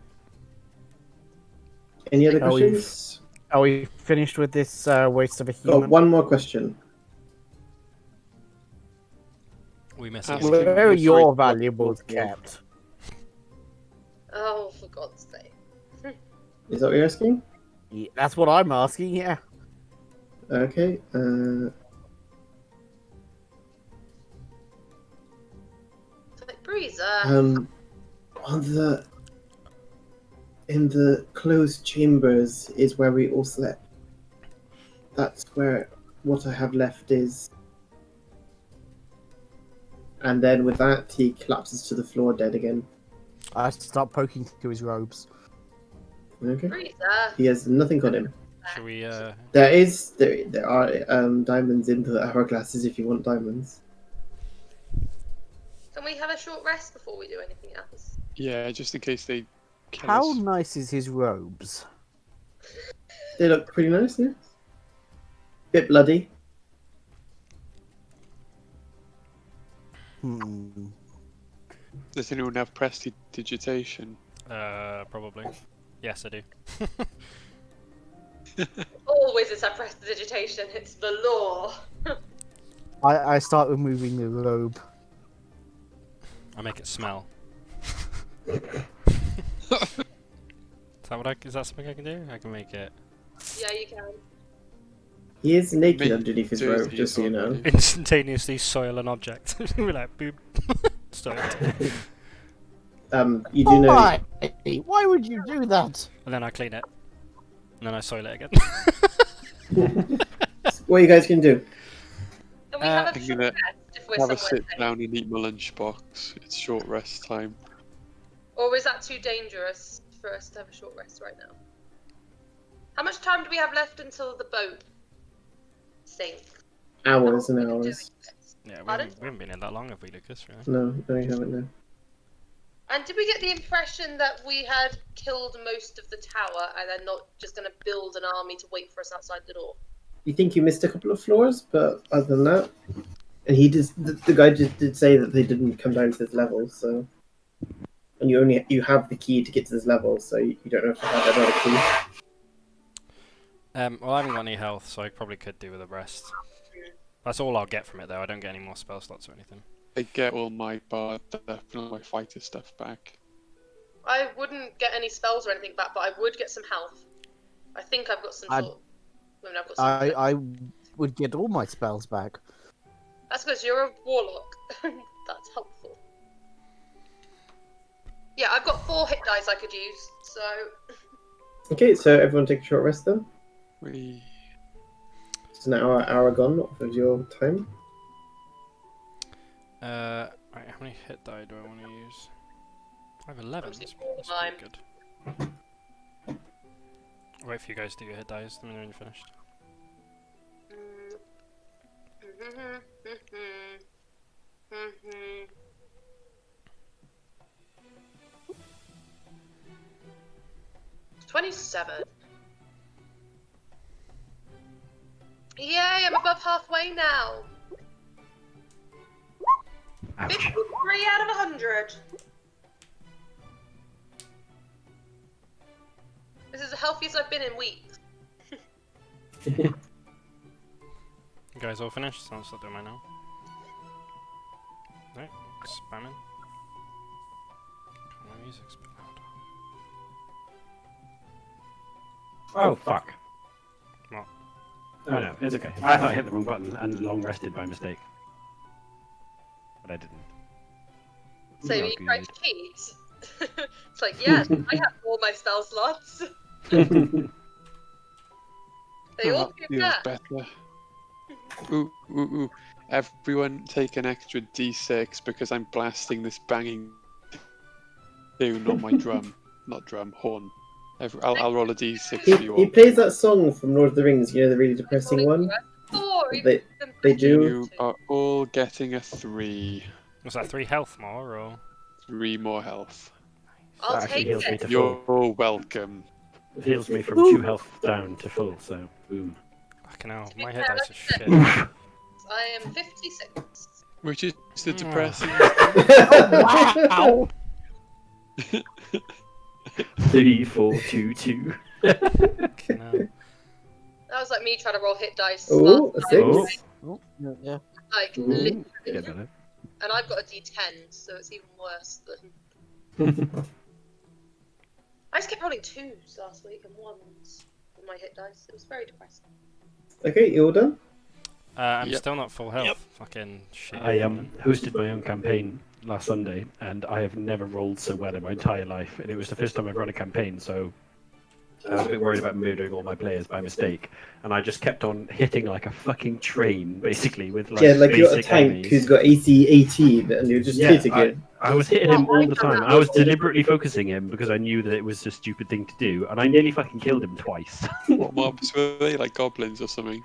[SPEAKER 2] Any other
[SPEAKER 6] Are we-
[SPEAKER 2] questions?
[SPEAKER 6] Are we finished with this waste of a
[SPEAKER 2] Got
[SPEAKER 6] human?
[SPEAKER 2] one more question.
[SPEAKER 1] We miss
[SPEAKER 3] Ask
[SPEAKER 1] it.
[SPEAKER 3] him
[SPEAKER 6] Where are
[SPEAKER 3] which
[SPEAKER 6] your
[SPEAKER 3] way-
[SPEAKER 6] valuables kept?
[SPEAKER 4] Oh, for God's sake.
[SPEAKER 2] Is that what you're asking?
[SPEAKER 6] Yeah, that's what I'm asking, yeah.
[SPEAKER 2] Okay.
[SPEAKER 4] It's like, Breezer.
[SPEAKER 2] In the closed chambers is where we all slept. That's where what I have left is. And then with that, he collapses to the floor, dead again.
[SPEAKER 6] I start poking through his robes.
[SPEAKER 2] Okay.
[SPEAKER 4] Breezer.
[SPEAKER 2] He has nothing on him.
[SPEAKER 1] Should we?
[SPEAKER 2] There are diamonds in the hourglasses if you want diamonds.
[SPEAKER 4] Can we have a short rest before we do anything else?
[SPEAKER 3] Yeah, just in case they kill
[SPEAKER 6] How
[SPEAKER 3] us.
[SPEAKER 6] nice is his robes?
[SPEAKER 2] They look pretty nice, yeah. Bit bloody.
[SPEAKER 3] Does anyone have prestidigitation?
[SPEAKER 1] Probably. Yes, I do.
[SPEAKER 4] All wizards have prestidigitation. It's the law.
[SPEAKER 6] I start removing the robe.
[SPEAKER 1] I make it smell. Is that something I can do? I can make it
[SPEAKER 4] Yeah, you can.
[SPEAKER 2] He is naked
[SPEAKER 3] Me
[SPEAKER 2] underneath his
[SPEAKER 3] too,
[SPEAKER 2] robe,
[SPEAKER 3] he
[SPEAKER 2] just
[SPEAKER 3] is
[SPEAKER 2] so you know.
[SPEAKER 3] already.
[SPEAKER 1] instantaneously soil an object. We're like, boop. Sorry.
[SPEAKER 2] You do know.
[SPEAKER 6] Why? Why would you do that?
[SPEAKER 1] And then I clean it. And then I soil it again.
[SPEAKER 2] What you guys can do?
[SPEAKER 4] Can we have a
[SPEAKER 3] I'm
[SPEAKER 4] short
[SPEAKER 3] gonna
[SPEAKER 4] rest if we're
[SPEAKER 3] Have a
[SPEAKER 4] somewhere
[SPEAKER 3] sit
[SPEAKER 4] safe?
[SPEAKER 3] down and eat my lunchbox. It's short rest time.
[SPEAKER 4] Or is that too dangerous for us to have a short rest right now? How much time do we have left until the boat sinks?
[SPEAKER 2] Hours and
[SPEAKER 4] What are we
[SPEAKER 2] hours.
[SPEAKER 4] doing next?
[SPEAKER 1] Yeah, we
[SPEAKER 4] Pardon?
[SPEAKER 1] haven't been in that long, have we, Lucas? Really?
[SPEAKER 2] No, you haven't. No.
[SPEAKER 4] And did we get the impression that we had killed most of the tower and they're not just going to build an army to wait for us outside the door?
[SPEAKER 2] You think you missed a couple of floors, but other than that, and he just the guy just did say that they didn't come down to this level, so. And you have the key to get to this level, so you don't have to have another key.
[SPEAKER 1] Well, I haven't got any health, so I probably could do with a rest. That's all I'll get from it, though. I don't get any more spell slots or anything.
[SPEAKER 3] I get all my bard stuff and all my fighter stuff back.
[SPEAKER 4] I wouldn't get any spells or anything back, but I would get some health. I think I've got some
[SPEAKER 6] I'd-
[SPEAKER 4] sort. I mean, I've got some.
[SPEAKER 6] I would get all my spells back.
[SPEAKER 4] That's because you're a warlock. That's helpful. Yeah, I've got 4 hit dice I could use, so.
[SPEAKER 2] Okay, so everyone take a short rest then.
[SPEAKER 3] We
[SPEAKER 2] It's an hour gone off of your time.
[SPEAKER 1] Right, how many hit die do I want to use? I have 11.
[SPEAKER 4] I'm
[SPEAKER 1] That's
[SPEAKER 4] all
[SPEAKER 1] pretty good. I'll wait for you guys to do your hit dice, then when you're finished.
[SPEAKER 4] Mm-hmm. 27. Yay, I'm above halfway now.
[SPEAKER 5] Ouch.
[SPEAKER 4] 53 out of 100. This is the healthiest I've been in weeks.
[SPEAKER 1] You guys all finished? So I'll start doing mine now. Right, spamming. My music's a bit loud.
[SPEAKER 5] Oh, fuck.
[SPEAKER 1] What?
[SPEAKER 5] Oh no, it's okay. I thought I hit the wrong button and long rested by mistake. But I didn't.
[SPEAKER 4] So
[SPEAKER 5] Oh,
[SPEAKER 4] you tried
[SPEAKER 5] good.
[SPEAKER 4] to cheat. It's like, yes, I have all my spell slots. They all do
[SPEAKER 3] feels
[SPEAKER 4] that.
[SPEAKER 3] better. Ooh, ooh, ooh. Everyone take an extra d6 because I'm blasting this banging tune on my drum. Not drum, horn. I'll roll a d6 for you
[SPEAKER 2] He
[SPEAKER 3] all.
[SPEAKER 2] plays that song from Lord of the Rings, you know, the really depressing one.
[SPEAKER 4] 4,
[SPEAKER 2] They do.
[SPEAKER 3] You are all getting a 3.
[SPEAKER 1] Was that 3 health more, or...?
[SPEAKER 3] 3 more health.
[SPEAKER 4] I'll
[SPEAKER 5] That actually
[SPEAKER 4] take
[SPEAKER 5] heals me
[SPEAKER 4] it.
[SPEAKER 5] to
[SPEAKER 3] You're
[SPEAKER 5] full.
[SPEAKER 3] all welcome.
[SPEAKER 5] It heals me from 2 health down to full, so boom.
[SPEAKER 1] Fucking hell,
[SPEAKER 4] To be
[SPEAKER 1] my
[SPEAKER 4] fair,
[SPEAKER 1] hit dice are
[SPEAKER 4] that's
[SPEAKER 1] shit.
[SPEAKER 4] I am 56.
[SPEAKER 3] Which is the
[SPEAKER 1] Hmm.
[SPEAKER 3] depressing.
[SPEAKER 6] Wow!
[SPEAKER 5] 3, 4, 2, 2.
[SPEAKER 1] Fucking hell.
[SPEAKER 4] That was like me trying to roll hit dice.
[SPEAKER 2] Oh,
[SPEAKER 4] last
[SPEAKER 2] a
[SPEAKER 4] time,
[SPEAKER 2] 6.
[SPEAKER 6] Oh, yeah.
[SPEAKER 4] Like,
[SPEAKER 5] Ooh,
[SPEAKER 4] literally.
[SPEAKER 5] get better.
[SPEAKER 4] And I've got a d10, so it's even worse than. I just kept rolling 2s last week and 1s with my hit dice. It was very depressing.
[SPEAKER 2] Okay, you all done?
[SPEAKER 1] I'm
[SPEAKER 3] Yep.
[SPEAKER 1] still not full health. Fucking shit.
[SPEAKER 5] I hosted my own campaign last Sunday, and I have never rolled so well in my entire life. And it was the first time I've run a campaign, so I was a bit worried about murdering all my players by mistake. And I just kept on hitting like a fucking train, basically, with like
[SPEAKER 2] Yeah, like you're a
[SPEAKER 5] basic
[SPEAKER 2] tank
[SPEAKER 5] enemies.
[SPEAKER 2] who's got AC 18 and you're just hitting it.
[SPEAKER 5] I was hitting him all the time. I was deliberately focusing him because I knew that it was a stupid thing to do, and I nearly fucking killed him twice.
[SPEAKER 3] What mobs were they? Like goblins or something?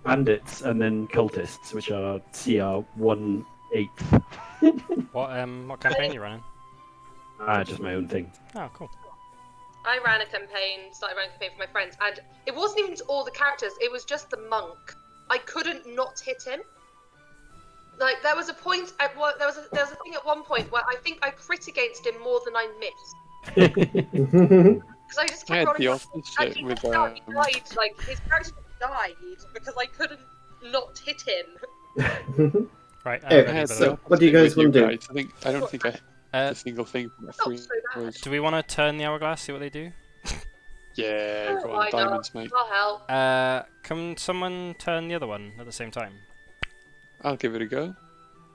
[SPEAKER 5] Bandits and then cultists, which are CR 1/8.
[SPEAKER 1] What campaign are you running?
[SPEAKER 5] Just my own thing.
[SPEAKER 1] Oh, cool.
[SPEAKER 4] I ran a campaign, started running a campaign for my friends, and it wasn't even all the characters, it was just the monk. I couldn't not hit him. Like there was a point at what there was a thing at one point where I think I crit against him more than I missed because I just
[SPEAKER 3] I
[SPEAKER 4] kept
[SPEAKER 3] had the
[SPEAKER 4] rolling. And
[SPEAKER 3] opposite
[SPEAKER 4] he
[SPEAKER 3] with
[SPEAKER 4] died. Like his character died because I couldn't not hit him.
[SPEAKER 1] Right,
[SPEAKER 2] Yeah,
[SPEAKER 1] I'm ready for
[SPEAKER 2] so
[SPEAKER 1] that.
[SPEAKER 2] what do you guys want to do?
[SPEAKER 3] I don't think I
[SPEAKER 1] Uh,
[SPEAKER 3] a single thing from
[SPEAKER 4] Not
[SPEAKER 3] three
[SPEAKER 4] so bad.
[SPEAKER 3] was.
[SPEAKER 1] do we want to turn the hourglass, see what they do?
[SPEAKER 3] Yeah, go
[SPEAKER 4] Why
[SPEAKER 3] on, diamonds,
[SPEAKER 4] not?
[SPEAKER 3] mate.
[SPEAKER 4] I'll help.
[SPEAKER 1] Can someone turn the other one at the same time?
[SPEAKER 3] I'll give it a go.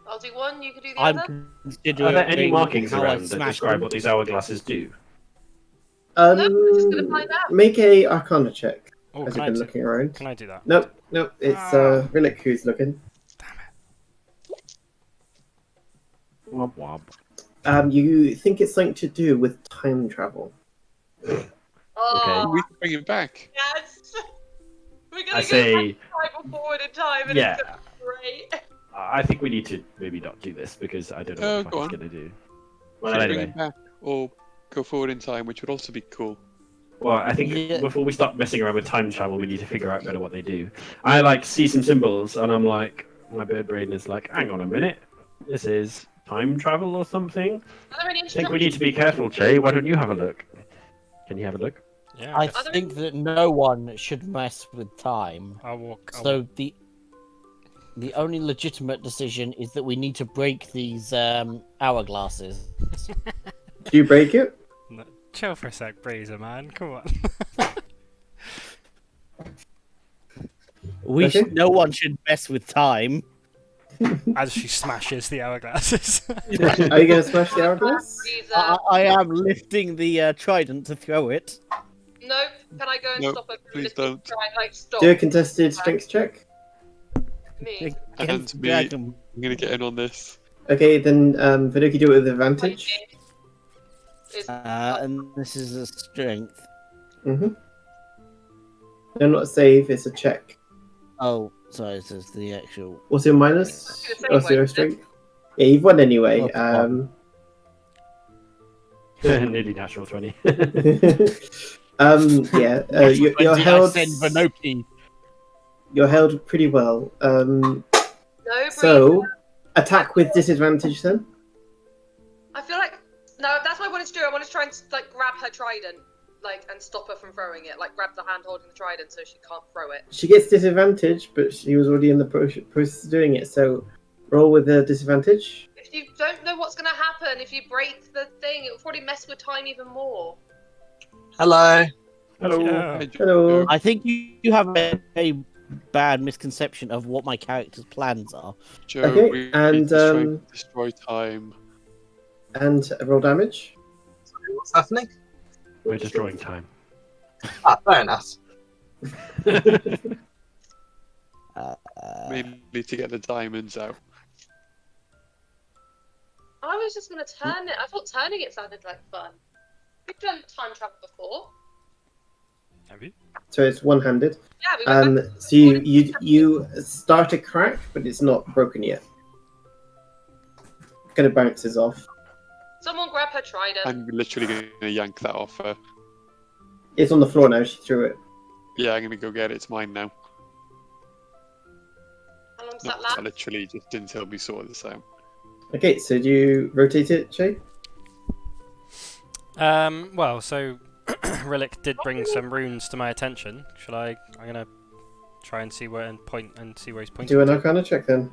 [SPEAKER 4] I'll do one. You can do the
[SPEAKER 6] I'm
[SPEAKER 4] other.
[SPEAKER 6] considering
[SPEAKER 5] Are there any markings
[SPEAKER 6] how I
[SPEAKER 5] around that
[SPEAKER 6] smashed
[SPEAKER 5] describe
[SPEAKER 6] them.
[SPEAKER 5] what these hourglasses do?
[SPEAKER 4] No, we're just gonna find out.
[SPEAKER 2] Make a Arcana check
[SPEAKER 1] Oh,
[SPEAKER 2] as
[SPEAKER 1] can
[SPEAKER 2] you've
[SPEAKER 1] I
[SPEAKER 2] been
[SPEAKER 1] do?
[SPEAKER 2] looking around.
[SPEAKER 1] Can I do that?
[SPEAKER 2] Nope, it's
[SPEAKER 1] Ah.
[SPEAKER 2] Rhillik who's looking.
[SPEAKER 5] Womp womp.
[SPEAKER 2] You think it's something to do with time travel.
[SPEAKER 4] Oh,
[SPEAKER 3] We can bring it back.
[SPEAKER 4] yes. We're gonna
[SPEAKER 5] I
[SPEAKER 4] go
[SPEAKER 5] say,
[SPEAKER 4] back time or forward in time, and
[SPEAKER 5] yeah.
[SPEAKER 4] it's gonna be great.
[SPEAKER 5] I think we need to maybe not do this because I don't know what the
[SPEAKER 3] Go
[SPEAKER 5] fuck it's
[SPEAKER 3] on.
[SPEAKER 5] going to do.
[SPEAKER 3] We
[SPEAKER 5] Well,
[SPEAKER 3] should bring
[SPEAKER 5] anyway.
[SPEAKER 3] it back or go forward in time, which would also be cool.
[SPEAKER 5] Well, I think
[SPEAKER 6] Yeah.
[SPEAKER 5] before we start messing around with time travel, we need to figure out better what they do. I like see some symbols, and I'm like, my bird brain is like, hang on a minute, this is time travel or something.
[SPEAKER 4] Are there any
[SPEAKER 5] I think we need to be careful, Che. Why don't you have a look? Can you have a look?
[SPEAKER 1] Yeah.
[SPEAKER 6] I
[SPEAKER 1] guess.
[SPEAKER 6] think that no one should mess with time.
[SPEAKER 1] I'll walk.
[SPEAKER 6] So the only legitimate decision is that we need to break these hourglasses.
[SPEAKER 2] Do you break it?
[SPEAKER 1] No, chill for a sec, Brazer, man. Come on.
[SPEAKER 2] Okay.
[SPEAKER 6] No one should mess with time.
[SPEAKER 1] As she smashes the hourglasses.
[SPEAKER 2] Are you going to smash the hourglass?
[SPEAKER 4] Please,
[SPEAKER 6] I am lifting the trident to throw it.
[SPEAKER 4] nope. Can I go and
[SPEAKER 3] Nope,
[SPEAKER 4] stop her? from
[SPEAKER 3] please
[SPEAKER 4] lifting-
[SPEAKER 3] don't.
[SPEAKER 4] Try and, like, stop
[SPEAKER 2] Do a contested strength check.
[SPEAKER 4] me.
[SPEAKER 6] Against
[SPEAKER 3] And
[SPEAKER 6] the
[SPEAKER 3] me.
[SPEAKER 6] dragon.
[SPEAKER 3] I'm gonna get in on this.
[SPEAKER 2] Okay, then Vinuki, do it with advantage.
[SPEAKER 4] Is
[SPEAKER 6] And this is a strength.
[SPEAKER 2] Mm-hmm. No, not a save, it's a check.
[SPEAKER 6] Oh, sorry, this is the actual.
[SPEAKER 2] What's your minus?
[SPEAKER 4] It's the same
[SPEAKER 2] Oh, so
[SPEAKER 4] way,
[SPEAKER 2] your
[SPEAKER 4] isn't it?
[SPEAKER 2] strength? Yeah, you've won anyway.
[SPEAKER 6] Oh,
[SPEAKER 5] Nearly natural 20.
[SPEAKER 2] Yeah, you're held.
[SPEAKER 6] I send Vanoki.
[SPEAKER 2] You're held pretty well.
[SPEAKER 4] no,
[SPEAKER 2] So attack with disadvantage then.
[SPEAKER 4] I feel like no. That's what I wanted to do. I wanted to try and like grab her trident, like, and stop her from throwing it. Like grab the hand holding the trident so she can't throw it.
[SPEAKER 2] She gets disadvantage, but she was already in the process of doing it. So roll with a disadvantage.
[SPEAKER 4] If you don't know what's gonna happen, if you break the thing, it will probably mess with time even more.
[SPEAKER 7] Hello.
[SPEAKER 5] Hello.
[SPEAKER 1] Yeah.
[SPEAKER 3] Hey,
[SPEAKER 2] Hello.
[SPEAKER 6] I think you have a bad misconception of what my character's plans are.
[SPEAKER 3] Joe,
[SPEAKER 2] Okay,
[SPEAKER 3] we
[SPEAKER 2] and,
[SPEAKER 3] need to try and destroy time.
[SPEAKER 2] And roll damage.
[SPEAKER 7] What's happening?
[SPEAKER 5] We're destroying time.
[SPEAKER 7] Ah, fair enough.
[SPEAKER 3] Mainly to get the diamonds out.
[SPEAKER 4] I was just gonna turn it. I thought turning it sounded like fun. We've done time travel before.
[SPEAKER 1] Have you?
[SPEAKER 2] So it's one-handed.
[SPEAKER 4] Yeah, we went back.
[SPEAKER 2] So you start a crack, but it's not broken yet. Kind of bounces off.
[SPEAKER 4] Someone grab her trident.
[SPEAKER 3] I'm literally gonna yank that off her.
[SPEAKER 2] It's on the floor now. She threw it.
[SPEAKER 3] Yeah, I'm gonna go get it. It's mine now.
[SPEAKER 4] How long's
[SPEAKER 3] No,
[SPEAKER 4] that last?
[SPEAKER 3] I literally just didn't tell me sort this out.
[SPEAKER 2] Okay, so do you rotate it, Shay?
[SPEAKER 1] Well, so Rhillik did bring some runes to my attention. Shall I? I'm gonna try and see where and point and see where he's pointing.
[SPEAKER 2] Do an
[SPEAKER 1] to.
[SPEAKER 2] Arcana check then.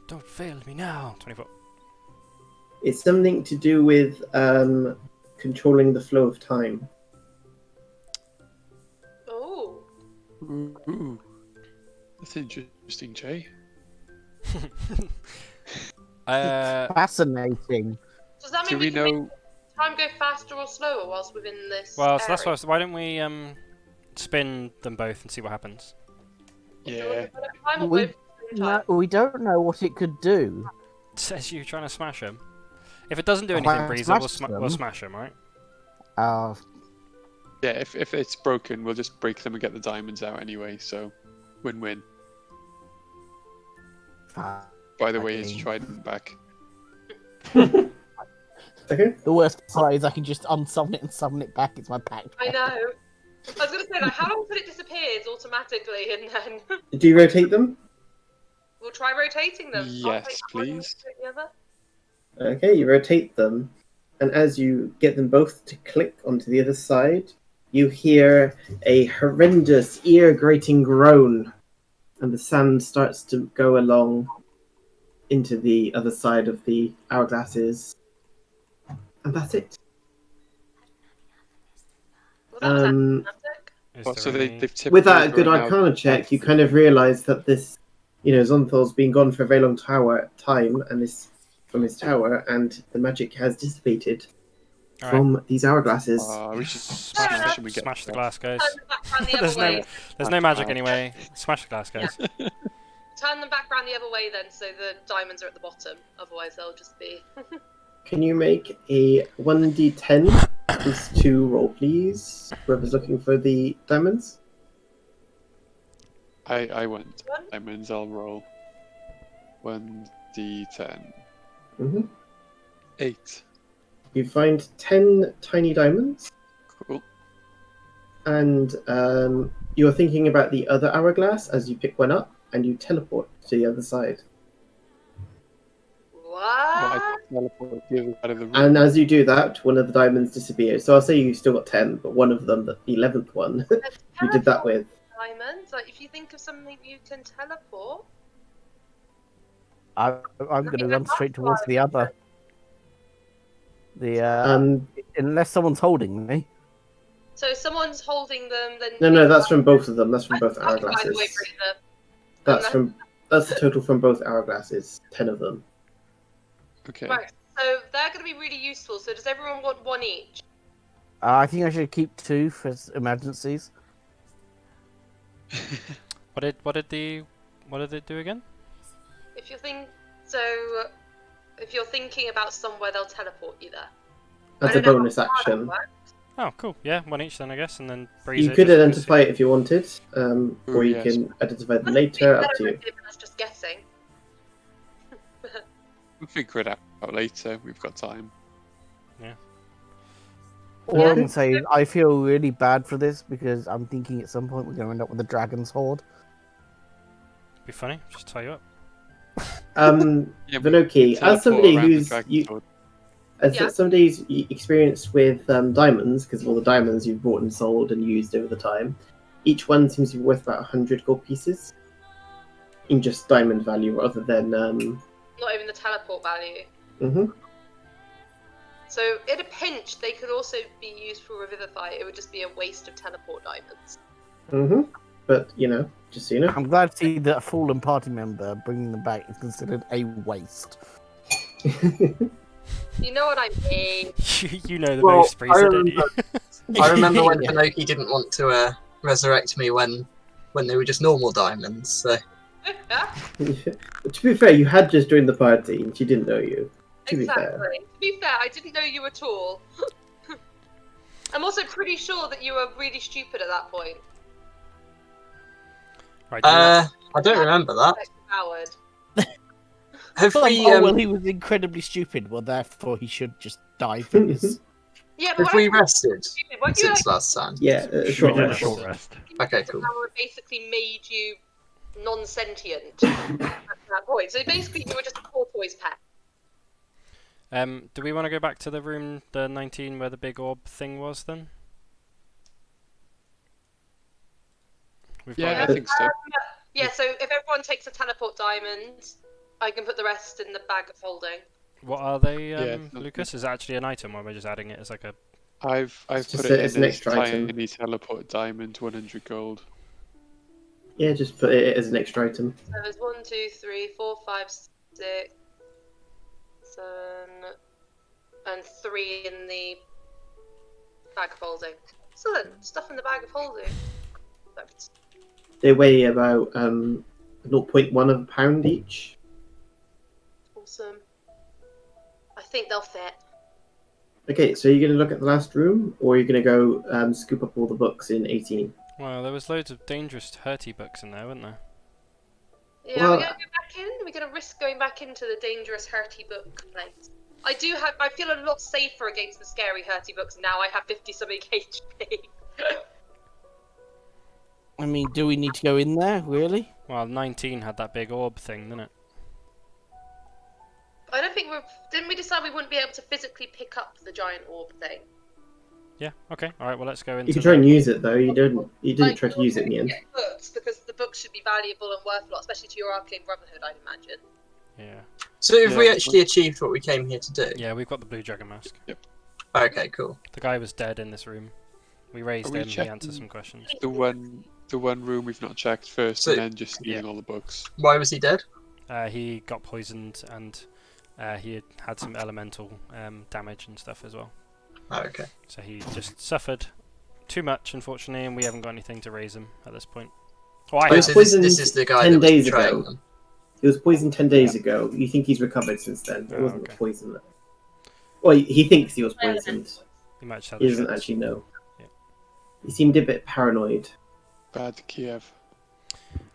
[SPEAKER 1] Don't fail me now. 24.
[SPEAKER 2] It's something to do with controlling the flow of time.
[SPEAKER 4] Oh.
[SPEAKER 3] Ooh. That's interesting, Jay.
[SPEAKER 6] Fascinating.
[SPEAKER 4] Does that mean
[SPEAKER 3] Do we
[SPEAKER 4] can make
[SPEAKER 3] know?
[SPEAKER 4] time go faster or slower whilst within this?
[SPEAKER 1] Well, so that's
[SPEAKER 4] area?
[SPEAKER 1] why don't we spin them both and see what happens?
[SPEAKER 3] Yeah.
[SPEAKER 4] Time or
[SPEAKER 6] We-
[SPEAKER 4] both at the same time?
[SPEAKER 6] We don't know what it could do.
[SPEAKER 1] It says you trying to smash him. If it doesn't do
[SPEAKER 6] If I
[SPEAKER 1] anything, Breezer, we'll,
[SPEAKER 6] smash
[SPEAKER 1] we'll
[SPEAKER 6] them-
[SPEAKER 1] smash him, right?
[SPEAKER 3] Yeah, if it's broken, we'll just break them and get the diamonds out anyway, so win-win. By the way, it's
[SPEAKER 6] Okay.
[SPEAKER 3] trident back.
[SPEAKER 2] Okay.
[SPEAKER 6] The worst part is I can just unsummon it and summon it back. It's my pack.
[SPEAKER 4] I know. I was going to say, like, how long till it disappears automatically, and then
[SPEAKER 2] Do you rotate them?
[SPEAKER 4] we'll try rotating them. I'll
[SPEAKER 3] Yes,
[SPEAKER 4] take one and
[SPEAKER 3] please.
[SPEAKER 4] take the other.
[SPEAKER 2] Okay, you rotate them, and as you get them both to click onto the other side, you hear a horrendous, ear-grating groan, and the sand starts to go along into the other side of the hourglasses. And that's it.
[SPEAKER 4] Well, that was anticlimactic.
[SPEAKER 1] Is
[SPEAKER 3] Well,
[SPEAKER 1] there
[SPEAKER 3] so
[SPEAKER 1] any...
[SPEAKER 3] they've tipped
[SPEAKER 2] With that
[SPEAKER 3] over
[SPEAKER 2] good
[SPEAKER 3] and now-
[SPEAKER 2] Arcana check, you kind of realise that this, Zonthal's been gone for a very long time, and is from his tower, and the magic has dissipated
[SPEAKER 1] Alright.
[SPEAKER 2] from these hourglasses.
[SPEAKER 3] We should
[SPEAKER 1] Smash,
[SPEAKER 4] enough.
[SPEAKER 3] should we get
[SPEAKER 1] smash the
[SPEAKER 3] stuff?
[SPEAKER 1] glass, guys.
[SPEAKER 4] Turn them back round the
[SPEAKER 1] There's
[SPEAKER 4] other
[SPEAKER 1] no,
[SPEAKER 4] way.
[SPEAKER 1] there's no magic anyway. Smash the glass, guys.
[SPEAKER 4] Turn them back round the other way then, so the diamonds are at the bottom. Otherwise, they'll just be.
[SPEAKER 2] Can you make a 1d10 plus 2 roll, please? Whoever's looking for the diamonds.
[SPEAKER 3] I went.
[SPEAKER 4] One.
[SPEAKER 3] Diamonds, I'll roll. 1d10.
[SPEAKER 2] Mm-hmm.
[SPEAKER 3] 8.
[SPEAKER 2] You find 10 tiny diamonds,
[SPEAKER 3] Cool.
[SPEAKER 2] and you are thinking about the other hourglass as you pick one up, and you teleport to the other side.
[SPEAKER 3] Well,
[SPEAKER 4] What?
[SPEAKER 3] I teleported the other side of the room.
[SPEAKER 2] And as you do that, one of the diamonds disappears. So I'll say you've still got 10, but one of them, the 11th one, you did that with.
[SPEAKER 4] Diamonds. Like, if you think of something you can teleport.
[SPEAKER 6] I'm going to run straight towards the other. Unless someone's holding me.
[SPEAKER 4] So if someone's holding them, then.
[SPEAKER 2] No, that's from both of them. That's from both
[SPEAKER 4] By the way,
[SPEAKER 2] hourglasses.
[SPEAKER 4] Breather.
[SPEAKER 2] That's the total from both hourglasses. 10 of them.
[SPEAKER 3] Okay.
[SPEAKER 4] Right. So they're going to be really useful. So does everyone want one each?
[SPEAKER 6] I think I should keep 2 for emergencies.
[SPEAKER 1] What did it do again?
[SPEAKER 4] If you're thinking about somewhere, they'll teleport you there.
[SPEAKER 2] That's
[SPEAKER 4] I
[SPEAKER 2] a
[SPEAKER 4] don't know
[SPEAKER 2] bonus
[SPEAKER 4] how far that
[SPEAKER 2] action.
[SPEAKER 4] works.
[SPEAKER 1] Oh, cool. Yeah, one each then, I guess, and then breeze
[SPEAKER 2] You
[SPEAKER 1] it
[SPEAKER 2] could
[SPEAKER 1] just
[SPEAKER 2] identify it if you wanted, or you
[SPEAKER 3] yes.
[SPEAKER 2] can identify them
[SPEAKER 4] That's
[SPEAKER 2] later, up
[SPEAKER 4] better
[SPEAKER 2] to you.
[SPEAKER 4] than us just guessing.
[SPEAKER 3] We'll figure it out later. We've got time.
[SPEAKER 6] All I'm going to say is I feel really bad for this because I'm thinking at some point we're going to end up with a dragon's horde.
[SPEAKER 1] Be funny. Just tie you up.
[SPEAKER 3] Yeah, we
[SPEAKER 2] Vinoki,
[SPEAKER 3] teleport
[SPEAKER 2] as somebody
[SPEAKER 3] around the
[SPEAKER 2] who's
[SPEAKER 3] dragon sword.
[SPEAKER 4] Yeah.
[SPEAKER 2] somebody who's experienced with diamonds, because of all the diamonds you've bought and sold and used over the time, each one seems to be worth about 100 gold pieces in just diamond value, rather than.
[SPEAKER 4] Not even the teleport value.
[SPEAKER 2] Mhm.
[SPEAKER 4] So in a pinch, they could also be used for Revivify. It would just be a waste of teleport diamonds.
[SPEAKER 2] But just so you know.
[SPEAKER 6] I'm glad to see that a fallen party member bringing them back is considered a waste.
[SPEAKER 4] You know what I mean?
[SPEAKER 1] you know the
[SPEAKER 7] Well,
[SPEAKER 1] most, Breezer, don't you?
[SPEAKER 7] I remember when
[SPEAKER 6] Yeah.
[SPEAKER 7] Vinoki didn't want to resurrect me when they were just normal diamonds. So
[SPEAKER 2] To be fair, you had just joined the party and she didn't know you. To be fair.
[SPEAKER 4] Exactly. To be fair, I didn't know you at all. I'm also pretty sure that you were really stupid at that point.
[SPEAKER 1] Right, do you want-
[SPEAKER 7] I don't remember that.
[SPEAKER 4] Like a coward.
[SPEAKER 7] Have we
[SPEAKER 6] well, he was incredibly stupid. Well, therefore, he should just die for this.
[SPEAKER 4] Yeah, but
[SPEAKER 7] have we rested
[SPEAKER 4] stupid. Weren't you
[SPEAKER 7] since last time?
[SPEAKER 2] Yeah, a
[SPEAKER 5] We
[SPEAKER 2] short
[SPEAKER 5] did a
[SPEAKER 2] rest.
[SPEAKER 5] short rest.
[SPEAKER 7] Okay, cool.
[SPEAKER 4] Power basically made you non-sentient at that point. So basically, you were just a tortoise pet.
[SPEAKER 1] do we want to go back to the room, the 19, where the big orb thing was then? We've
[SPEAKER 3] Yeah, I
[SPEAKER 1] got
[SPEAKER 3] think so.
[SPEAKER 4] Yeah, so if everyone takes a teleport diamond, I can put the rest in the bag of holding.
[SPEAKER 1] What are they,
[SPEAKER 3] Yeah,
[SPEAKER 1] Lucas? Is it actually an item, or am I just adding it as like a...
[SPEAKER 3] I've
[SPEAKER 2] It's
[SPEAKER 3] put
[SPEAKER 2] just
[SPEAKER 3] it
[SPEAKER 2] it's
[SPEAKER 3] in
[SPEAKER 2] an
[SPEAKER 3] as
[SPEAKER 2] extra item.
[SPEAKER 3] tiny teleport diamond, 100 gold.
[SPEAKER 2] Yeah, just put it as an extra item.
[SPEAKER 4] So there's 1, 2, 3, 4, 5, 6, 7, and 3 in the bag of holding. Excellent. Stuff in the bag of holding. Perfect.
[SPEAKER 2] They weigh about 0.1 of a pound each.
[SPEAKER 4] Awesome. I think they'll fit.
[SPEAKER 2] Okay, so you're going to look at the last room, or you're going to go scoop up all the books in 18?
[SPEAKER 1] Well, there was loads of dangerous, hurty books in there, weren't there?
[SPEAKER 4] Yeah,
[SPEAKER 2] Well-
[SPEAKER 4] we're going to go back in. We're going to risk going back into the dangerous, hurty book place. I feel a lot safer against the scary hurty books now. I have 50 something HP.
[SPEAKER 6] I mean, do we need to go in there, really?
[SPEAKER 1] Well, 19 had that big orb thing, didn't it?
[SPEAKER 4] I don't think didn't we decide we wouldn't be able to physically pick up the giant orb thing?
[SPEAKER 1] Yeah. Okay. All right. Well, let's go into.
[SPEAKER 2] You can try and use it though. You didn't try to use it in the end.
[SPEAKER 4] Get books, because the books should be valuable and worth a lot, especially to your Arcane Brotherhood, I'd imagine.
[SPEAKER 1] Yeah.
[SPEAKER 7] So have we
[SPEAKER 3] Yeah.
[SPEAKER 7] actually achieved what we came here to do?
[SPEAKER 1] Yeah, we've got the blue dragon mask.
[SPEAKER 7] Okay, cool.
[SPEAKER 1] The guy was dead in this room. We raised
[SPEAKER 3] we
[SPEAKER 1] him. He
[SPEAKER 3] checking-
[SPEAKER 1] answered some questions.
[SPEAKER 3] The one room we've not checked first,
[SPEAKER 7] So-
[SPEAKER 3] and then just stealing all the books.
[SPEAKER 7] Why was he dead?
[SPEAKER 1] He got poisoned and he had some elemental damage and stuff as well.
[SPEAKER 7] Oh, okay.
[SPEAKER 1] So he just suffered too much, unfortunately, and we haven't got anything to raise him at this point. Oh, I
[SPEAKER 7] Oh,
[SPEAKER 1] have.
[SPEAKER 7] so
[SPEAKER 2] poisoned
[SPEAKER 7] this is the guy
[SPEAKER 2] 10
[SPEAKER 7] that was
[SPEAKER 2] days
[SPEAKER 7] betraying
[SPEAKER 2] ago.
[SPEAKER 7] them.
[SPEAKER 2] He was poisoned 10 days ago. You think he's recovered since then? It
[SPEAKER 1] Oh,
[SPEAKER 2] wasn't
[SPEAKER 1] okay.
[SPEAKER 2] poison. Well, he thinks he was poisoned.
[SPEAKER 1] He might just have
[SPEAKER 2] He
[SPEAKER 1] the
[SPEAKER 2] doesn't
[SPEAKER 1] shits.
[SPEAKER 2] actually know.
[SPEAKER 1] Yeah.
[SPEAKER 2] He seemed a bit paranoid.
[SPEAKER 3] Bad Kiev.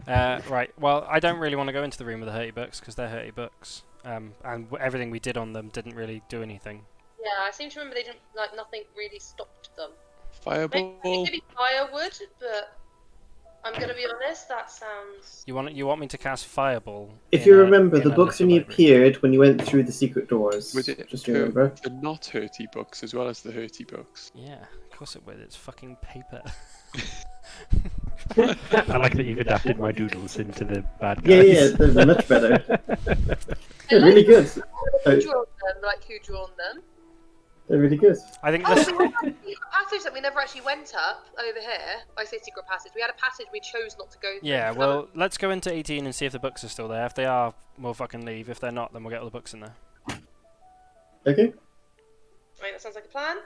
[SPEAKER 1] Right. Well, I don't really want to go into the room with the hurty books because they're hurty books. And everything we did on them didn't really do anything.
[SPEAKER 4] Yeah, I seem to remember they didn't nothing really stopped them.
[SPEAKER 3] Fireball.
[SPEAKER 4] Maybe firewood, but I'm gonna be honest, that sounds.
[SPEAKER 1] You want me to cast fireball?
[SPEAKER 2] If
[SPEAKER 1] in
[SPEAKER 2] you
[SPEAKER 1] a-
[SPEAKER 2] remember,
[SPEAKER 1] in
[SPEAKER 2] the
[SPEAKER 1] a
[SPEAKER 2] books
[SPEAKER 1] little
[SPEAKER 2] only
[SPEAKER 1] library?
[SPEAKER 2] appeared when you went through the secret doors.
[SPEAKER 3] Was it
[SPEAKER 2] Just remember.
[SPEAKER 3] the not hurty books as well as the hurty books?
[SPEAKER 1] Yeah, of course it would. It's fucking paper.
[SPEAKER 5] I like that you've adapted my doodles into the bad
[SPEAKER 2] Yeah,
[SPEAKER 5] guys.
[SPEAKER 2] yeah, they're much better. They're really good.
[SPEAKER 4] Who drawn them? Like who drawn them?
[SPEAKER 2] They're really good.
[SPEAKER 1] I think
[SPEAKER 4] Oh,
[SPEAKER 1] this.
[SPEAKER 4] we had a secret passage that we never actually went up over here. I say secret passage. We had a passage we chose not to go through.
[SPEAKER 1] Yeah, well, let's go into 18 and see if the books are still there. If they are, we'll fucking leave. If they're not, then we'll get all the books in there.
[SPEAKER 2] Okay.
[SPEAKER 4] Right, that sounds like a plan.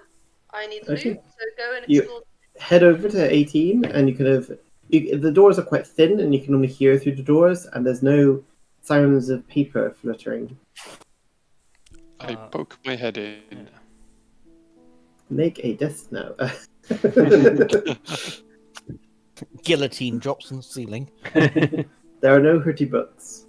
[SPEAKER 4] I need the
[SPEAKER 2] Okay.
[SPEAKER 4] loot, so go and
[SPEAKER 2] You-
[SPEAKER 4] explore.
[SPEAKER 2] Head over to 18, and you kind of. The doors are quite thin, and you can only hear through the doors, and there's no sounds of paper fluttering.
[SPEAKER 3] I
[SPEAKER 1] Uh,
[SPEAKER 3] poke my head in.
[SPEAKER 1] yeah.
[SPEAKER 2] Make a death now.
[SPEAKER 6] Guillotine drops on the ceiling.
[SPEAKER 2] There are no hurty books.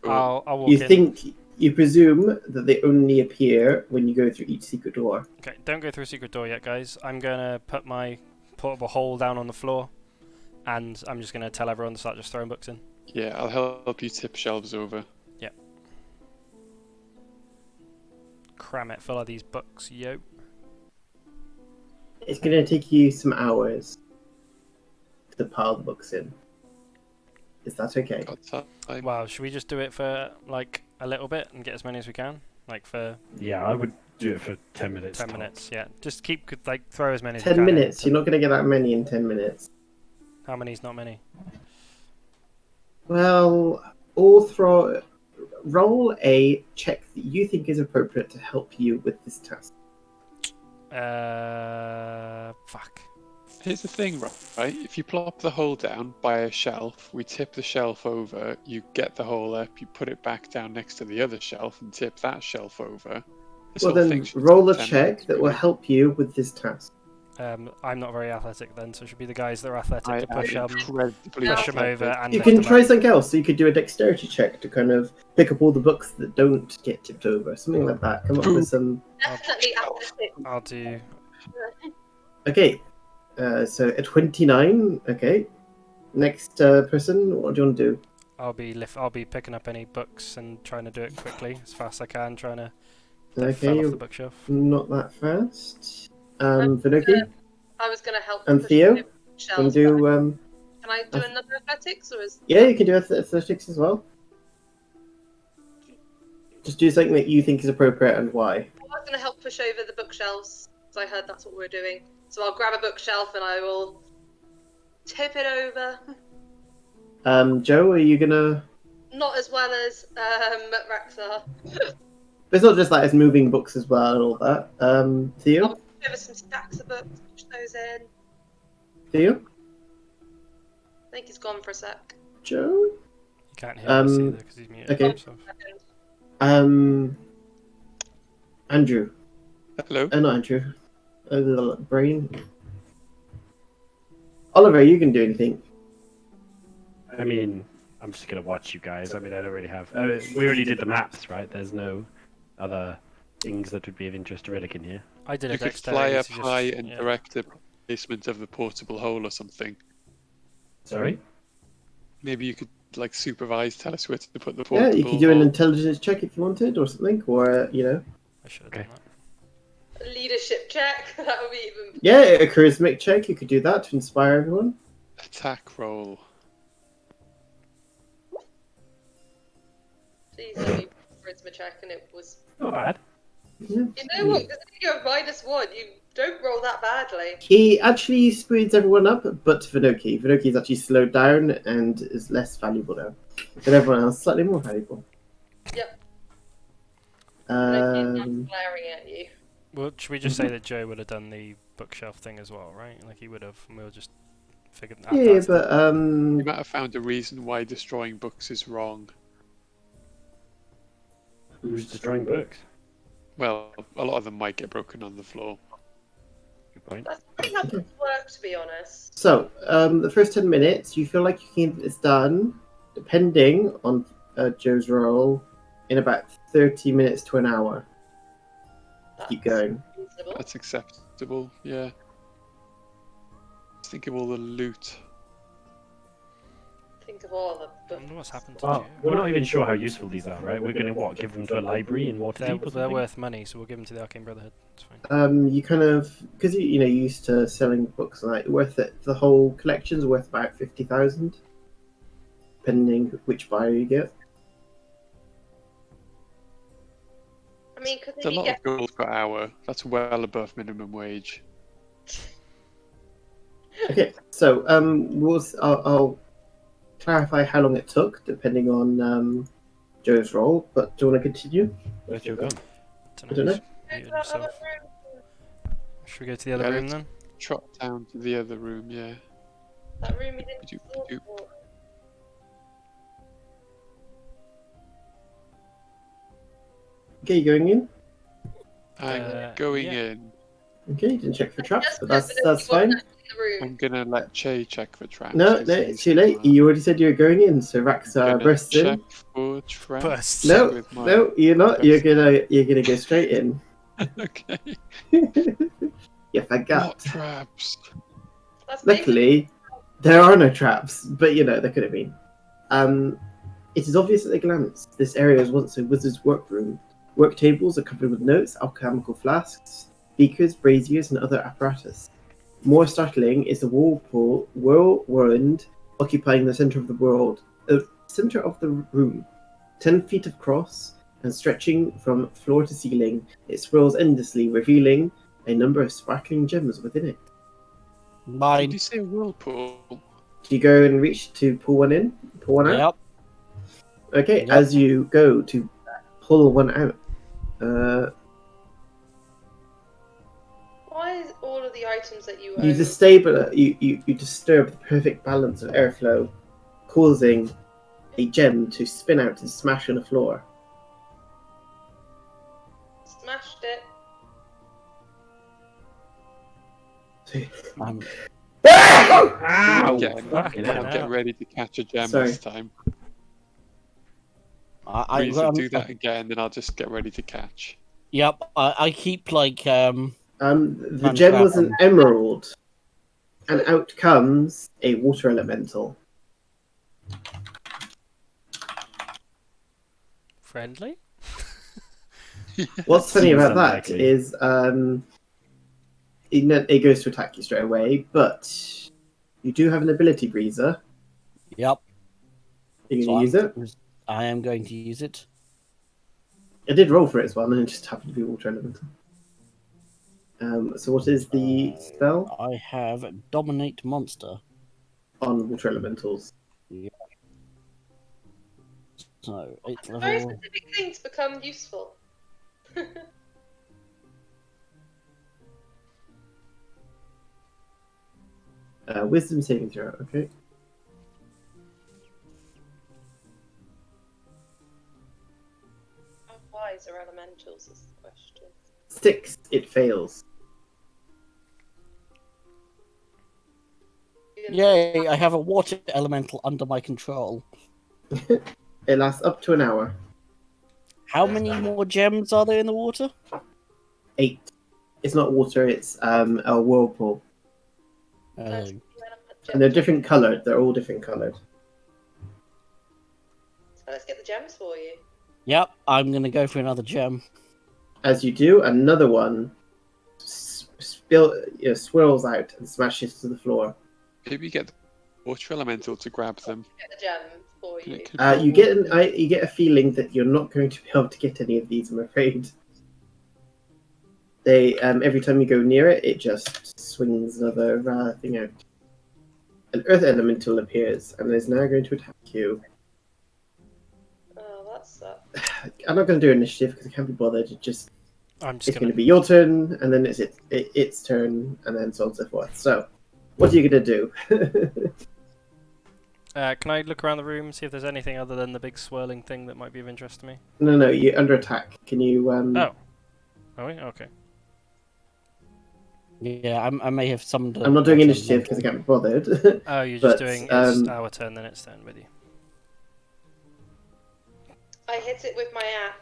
[SPEAKER 1] I'll walk
[SPEAKER 2] You
[SPEAKER 1] in.
[SPEAKER 2] you presume that they only appear when you go through each secret door.
[SPEAKER 1] Okay, don't go through a secret door yet, guys. I'm gonna put my portable hole down on the floor, and I'm just gonna tell everyone to start just throwing books in.
[SPEAKER 3] Yeah, I'll help you tip shelves over.
[SPEAKER 1] Cram it full of these books, yo.
[SPEAKER 2] It's going to take you some hours to pile the books in. Is that okay?
[SPEAKER 3] Got time.
[SPEAKER 1] Wow, should we just do it for like a little bit and get as many as we can? Like for
[SPEAKER 5] Yeah, I would do it for 10 minutes.
[SPEAKER 1] 10
[SPEAKER 5] tops.
[SPEAKER 1] minutes, yeah. Just keep like throw as many as
[SPEAKER 2] 10
[SPEAKER 1] you can. in.
[SPEAKER 2] minutes. You're not going to get that many in 10 minutes.
[SPEAKER 1] How many's not many?
[SPEAKER 2] Well, roll a check that you think is appropriate to help you with this task.
[SPEAKER 1] Fuck.
[SPEAKER 3] Here's the thing, right? If you plop the hole down by a shelf, we tip the shelf over, you get the hole up, you put it back down next to the other shelf and tip that shelf over. This
[SPEAKER 2] Well,
[SPEAKER 3] whole
[SPEAKER 2] then
[SPEAKER 3] thing should
[SPEAKER 2] roll a
[SPEAKER 3] take 10
[SPEAKER 2] check
[SPEAKER 3] minutes,
[SPEAKER 2] that will
[SPEAKER 3] really.
[SPEAKER 2] help you with this task.
[SPEAKER 1] I'm not very athletic then, so it should be the guys that are athletic
[SPEAKER 3] I
[SPEAKER 1] to push
[SPEAKER 3] am
[SPEAKER 1] them
[SPEAKER 3] incredibly
[SPEAKER 1] push them over
[SPEAKER 3] athletic.
[SPEAKER 1] and
[SPEAKER 2] You
[SPEAKER 1] lift
[SPEAKER 2] can
[SPEAKER 1] them
[SPEAKER 2] try
[SPEAKER 1] up.
[SPEAKER 2] something else. So you could do a dexterity check to kind of pick up all the books that don't get tipped over. Something like that. Come up with some.
[SPEAKER 4] Definitely athletic.
[SPEAKER 1] I'll do.
[SPEAKER 2] Okay. So at 29. Okay. Next person. What do you want to do?
[SPEAKER 1] I'll be picking up any books and trying to do it quickly as fast as I can, trying to
[SPEAKER 2] Okay.
[SPEAKER 1] fell off
[SPEAKER 2] You're
[SPEAKER 1] the bookshelf.
[SPEAKER 2] not that fast. Vinoki
[SPEAKER 4] I was gonna help.
[SPEAKER 2] and
[SPEAKER 4] push
[SPEAKER 2] Theo.
[SPEAKER 4] the
[SPEAKER 2] You can
[SPEAKER 4] shelves
[SPEAKER 2] do.
[SPEAKER 4] back. Can I do another athletics, or is?
[SPEAKER 2] Yeah, you can do athletics as well. Just do something that you think is appropriate and why.
[SPEAKER 4] I was gonna help push over the bookshelves, so I heard that's what we're doing. So I'll grab a bookshelf and I will tip it over.
[SPEAKER 2] Joe, are you gonna?
[SPEAKER 4] Not as well as Rexar.
[SPEAKER 2] It's not just that; it's moving books as well and all that. Theo,
[SPEAKER 4] I'll push over some stacks of books, push those in.
[SPEAKER 2] Theo,
[SPEAKER 4] I think he's gone for a sec.
[SPEAKER 2] Joe.
[SPEAKER 1] You can't hear us
[SPEAKER 2] Um,
[SPEAKER 1] either because he's muted
[SPEAKER 2] okay.
[SPEAKER 1] himself.
[SPEAKER 2] Andrew.
[SPEAKER 3] Hello?
[SPEAKER 2] Not Andrew. The brain. Oliver, you can do anything.
[SPEAKER 5] I mean, I'm just gonna watch you guys. I mean, I don't really have. We already did the maps, right? There's no other things that would be of interest to Rhillik in here.
[SPEAKER 1] I did a
[SPEAKER 3] You could fly
[SPEAKER 1] dexterity
[SPEAKER 3] up
[SPEAKER 1] to just,
[SPEAKER 3] high and
[SPEAKER 1] yeah.
[SPEAKER 3] direct the placement of the portable hole or something.
[SPEAKER 5] Sorry?
[SPEAKER 3] Maybe you could like supervise, tell us where to put the
[SPEAKER 2] Yeah,
[SPEAKER 3] portable
[SPEAKER 2] you could do an
[SPEAKER 3] hole.
[SPEAKER 2] intelligence check if you wanted, or something, or
[SPEAKER 1] I should have
[SPEAKER 5] Okay.
[SPEAKER 1] done that.
[SPEAKER 4] A leadership check. That would be even.
[SPEAKER 2] yeah, a charismatic check. You could do that to inspire everyone.
[SPEAKER 3] Attack roll.
[SPEAKER 4] Please let me charisma check, and it was.
[SPEAKER 5] Not bad.
[SPEAKER 2] Yeah.
[SPEAKER 4] You know what? Because if you have -1, you don't roll that badly.
[SPEAKER 2] He actually speeds everyone up, but Vinoki. Vinoki is actually slowed down and is less valuable now. But everyone else slightly more valuable.
[SPEAKER 4] Yep.
[SPEAKER 2] Um,
[SPEAKER 4] Glaring at you.
[SPEAKER 1] Well, should we just say that Joe would have done the bookshelf thing as well, right? Like he would have, and we'll just figure that out.
[SPEAKER 2] yeah, but
[SPEAKER 3] You might have found a reason why destroying books is wrong.
[SPEAKER 5] Who's destroying books?
[SPEAKER 3] Well, a lot of them might get broken on the floor.
[SPEAKER 5] Good point.
[SPEAKER 4] That's probably how books work, to be honest.
[SPEAKER 2] so the first 10 minutes, you feel like you can get this done, depending on Joe's roll, in about 30 minutes to an hour. Keep going.
[SPEAKER 4] Reasonable.
[SPEAKER 3] That's acceptable, yeah. Let's think of all the loot.
[SPEAKER 4] Think of all the
[SPEAKER 1] I
[SPEAKER 4] books.
[SPEAKER 1] wonder what's happened to
[SPEAKER 5] Well,
[SPEAKER 1] Joe.
[SPEAKER 5] we're not even sure how useful these are, right? We're going to, what, give them to a library in
[SPEAKER 1] They're,
[SPEAKER 5] Waterdeep or
[SPEAKER 1] they're
[SPEAKER 5] something?
[SPEAKER 1] worth money, so we'll give them to the Arcane Brotherhood. It's fine.
[SPEAKER 2] You kind of, because you're used to selling books, like worth it. The whole collection's worth about 50,000, depending which buyer you get.
[SPEAKER 4] I mean, because
[SPEAKER 3] It's
[SPEAKER 4] if
[SPEAKER 3] a
[SPEAKER 4] you
[SPEAKER 3] lot
[SPEAKER 4] get
[SPEAKER 3] of gold per hour. That's well above minimum wage.
[SPEAKER 2] Okay, so I'll clarify how long it took, depending on Joe's role. But do you want to continue?
[SPEAKER 5] Where's Joe gone?
[SPEAKER 2] I don't know.
[SPEAKER 1] Muted
[SPEAKER 4] that other
[SPEAKER 1] himself.
[SPEAKER 4] room,
[SPEAKER 1] Should we go to the other
[SPEAKER 3] Yeah,
[SPEAKER 1] room
[SPEAKER 3] let's-
[SPEAKER 1] then?
[SPEAKER 3] Trot down to the other room, yeah.
[SPEAKER 4] that room we didn't
[SPEAKER 3] Doop,
[SPEAKER 4] talk
[SPEAKER 3] doop.
[SPEAKER 4] for.
[SPEAKER 2] Okay, you going in?
[SPEAKER 3] I'm going
[SPEAKER 1] yeah.
[SPEAKER 3] in.
[SPEAKER 2] Okay, you didn't check for traps, but
[SPEAKER 4] Just
[SPEAKER 2] that's
[SPEAKER 4] you wasn't
[SPEAKER 2] fine.
[SPEAKER 4] actually in the room.
[SPEAKER 3] I'm gonna let Che check for traps.
[SPEAKER 2] No,
[SPEAKER 3] 'cause
[SPEAKER 2] it's
[SPEAKER 3] he's
[SPEAKER 2] too late.
[SPEAKER 3] smart.
[SPEAKER 2] You already said you were going in, so Rax
[SPEAKER 3] Gonna
[SPEAKER 2] bursts
[SPEAKER 3] check
[SPEAKER 2] in.
[SPEAKER 3] for traps.
[SPEAKER 1] Bursts.
[SPEAKER 2] No,
[SPEAKER 3] with my-
[SPEAKER 2] no, you're not. You're gonna go straight in.
[SPEAKER 3] Okay.
[SPEAKER 2] You forgot.
[SPEAKER 3] What traps?
[SPEAKER 4] That's basically
[SPEAKER 2] Luckily, there are no traps, but there could have been. It is obvious at a glance this area was once a wizard's workroom. Work tables are covered with notes, alchemical flasks, beakers, braziers, and other apparatus. More startling is the whirlwind occupying the center of the room. 10 feet across and stretching from floor to ceiling, it swirls endlessly, revealing a number of sparkling gems within it.
[SPEAKER 3] Did
[SPEAKER 6] Mine.
[SPEAKER 3] you say a whirlpool?
[SPEAKER 2] Do you go and reach to pull one in? Pull one out?
[SPEAKER 6] Yep.
[SPEAKER 2] Okay,
[SPEAKER 6] Yep.
[SPEAKER 2] as you go to pull one out,
[SPEAKER 4] why is all of the items that you
[SPEAKER 2] you
[SPEAKER 4] own?
[SPEAKER 2] you disturb the perfect balance of airflow, causing a gem to spin out and smash on the floor.
[SPEAKER 4] Smashed it.
[SPEAKER 6] I'm
[SPEAKER 5] Ow!
[SPEAKER 3] Again,
[SPEAKER 5] Fucking hell.
[SPEAKER 3] get ready to catch a gem
[SPEAKER 2] Sorry.
[SPEAKER 3] this time.
[SPEAKER 6] I,
[SPEAKER 3] Please do that again, then I'll just get ready to catch.
[SPEAKER 6] Yep. I keep like
[SPEAKER 2] The
[SPEAKER 6] Man's
[SPEAKER 2] gem was an
[SPEAKER 6] weapon.
[SPEAKER 2] emerald, and out comes a water elemental.
[SPEAKER 1] Friendly?
[SPEAKER 2] What's funny
[SPEAKER 5] Seems
[SPEAKER 2] about that
[SPEAKER 5] unlikely.
[SPEAKER 2] is it goes to attack you straight away, but you do have an ability breezer.
[SPEAKER 6] Yep.
[SPEAKER 2] You
[SPEAKER 6] So
[SPEAKER 2] gonna use it?
[SPEAKER 6] I am going to use it.
[SPEAKER 2] I did roll for it as well, and it just happened to be water elemental. So what is the spell
[SPEAKER 6] I have dominate monster.
[SPEAKER 2] on water elementals?
[SPEAKER 6] So 8th
[SPEAKER 4] Very
[SPEAKER 6] level.
[SPEAKER 4] specific things become useful.
[SPEAKER 2] Wisdom saving throw. Okay.
[SPEAKER 4] How wise are elementals is the question.
[SPEAKER 2] 6. It fails.
[SPEAKER 6] Yay! I have a water elemental under my control.
[SPEAKER 2] It lasts up to an hour.
[SPEAKER 6] How many more gems are there in the water?
[SPEAKER 2] 8. It's not water, it's a whirlpool.
[SPEAKER 6] Oh.
[SPEAKER 2] And they're different coloured. They're all different coloured.
[SPEAKER 4] So let's get the gems for you.
[SPEAKER 6] Yep, I'm gonna go for another gem.
[SPEAKER 2] As you do, another one swirls out and smashes to the floor.
[SPEAKER 3] Maybe get the water elemental to grab them.
[SPEAKER 4] Get the gem for
[SPEAKER 3] Can
[SPEAKER 4] you.
[SPEAKER 3] it- can it
[SPEAKER 2] You
[SPEAKER 3] be-
[SPEAKER 2] get a feeling that you're not going to be able to get any of these. I'm afraid. They every time you go near it, it just swings another thing out. An earth elemental appears and is now going to attack you.
[SPEAKER 4] Oh, that sucks.
[SPEAKER 2] I'm not going to do initiative because I can't be bothered.
[SPEAKER 1] I'm just
[SPEAKER 2] It's going
[SPEAKER 1] gonna.
[SPEAKER 2] to be your turn, and then it's its turn, and then so on and so forth. So, what are you going to do?
[SPEAKER 1] Can I look around the room, see if there's anything other than the big swirling thing that might be of interest to me?
[SPEAKER 2] No, you're under attack. Can you?
[SPEAKER 1] Oh. Are we? Okay.
[SPEAKER 6] Yeah, I may have summoned.
[SPEAKER 2] I'm not doing
[SPEAKER 6] water
[SPEAKER 2] initiative because I
[SPEAKER 6] elemental.
[SPEAKER 2] can't be bothered.
[SPEAKER 1] Oh, you're just
[SPEAKER 2] But,
[SPEAKER 1] doing it's our turn, then it's turn with you.
[SPEAKER 4] I hit it with my axe.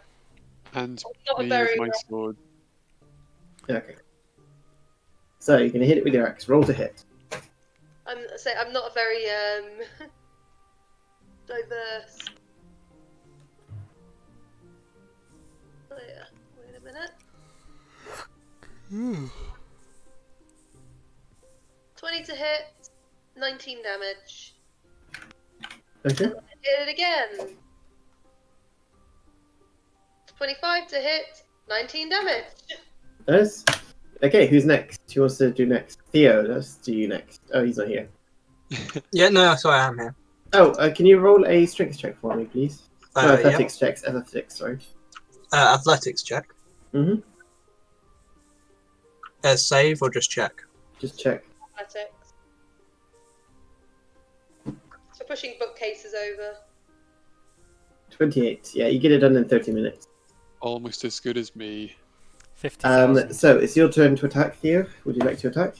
[SPEAKER 3] And
[SPEAKER 4] Not a
[SPEAKER 3] me
[SPEAKER 4] very
[SPEAKER 3] with my sword.
[SPEAKER 2] Okay. So you're going to hit it with your axe. Roll to hit.
[SPEAKER 4] I'm not a very diverse player. Wait a minute. 20 to hit, 19 damage.
[SPEAKER 2] Okay.
[SPEAKER 4] Hit it again. 25 to hit, 19 damage.
[SPEAKER 2] Nice. Okay, who's next? Who wants to do next? Theo, let's do you next. Oh, he's not here.
[SPEAKER 7] Yeah, no, sorry, I'm here.
[SPEAKER 2] Oh, can you roll a strength check for me, please? No,
[SPEAKER 7] Yep.
[SPEAKER 2] athletics, sorry.
[SPEAKER 7] Athletics check.
[SPEAKER 2] Mm-hmm.
[SPEAKER 7] Save or just check?
[SPEAKER 2] Just check.
[SPEAKER 4] Athletics. So pushing bookcases over.
[SPEAKER 2] 28. Yeah, you get it done in 30 minutes.
[SPEAKER 3] Almost as good as me.
[SPEAKER 1] 50,000.
[SPEAKER 2] So it's your turn to attack, Theo. Would you like to attack?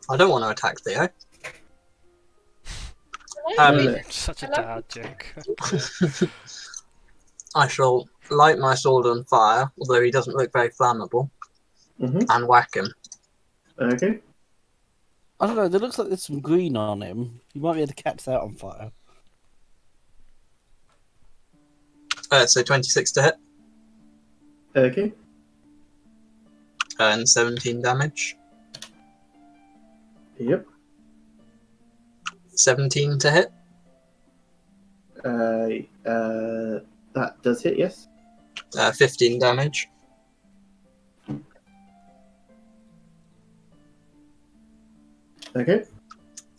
[SPEAKER 7] I don't want to attack Theo.
[SPEAKER 2] No.
[SPEAKER 1] Such a
[SPEAKER 4] I
[SPEAKER 1] dad
[SPEAKER 4] love
[SPEAKER 1] joke.
[SPEAKER 7] I shall light my sword on fire, although he doesn't look very flammable,
[SPEAKER 2] Mm-hmm.
[SPEAKER 7] and whack him.
[SPEAKER 2] Okay.
[SPEAKER 6] I don't know. There looks like there's some green on him. You might be able to catch that on fire.
[SPEAKER 7] So 26 to hit,
[SPEAKER 2] Okay.
[SPEAKER 7] and 17 damage.
[SPEAKER 2] Yep.
[SPEAKER 7] 17 to hit,
[SPEAKER 2] That does hit, yes.
[SPEAKER 7] 15 damage.
[SPEAKER 2] Okay.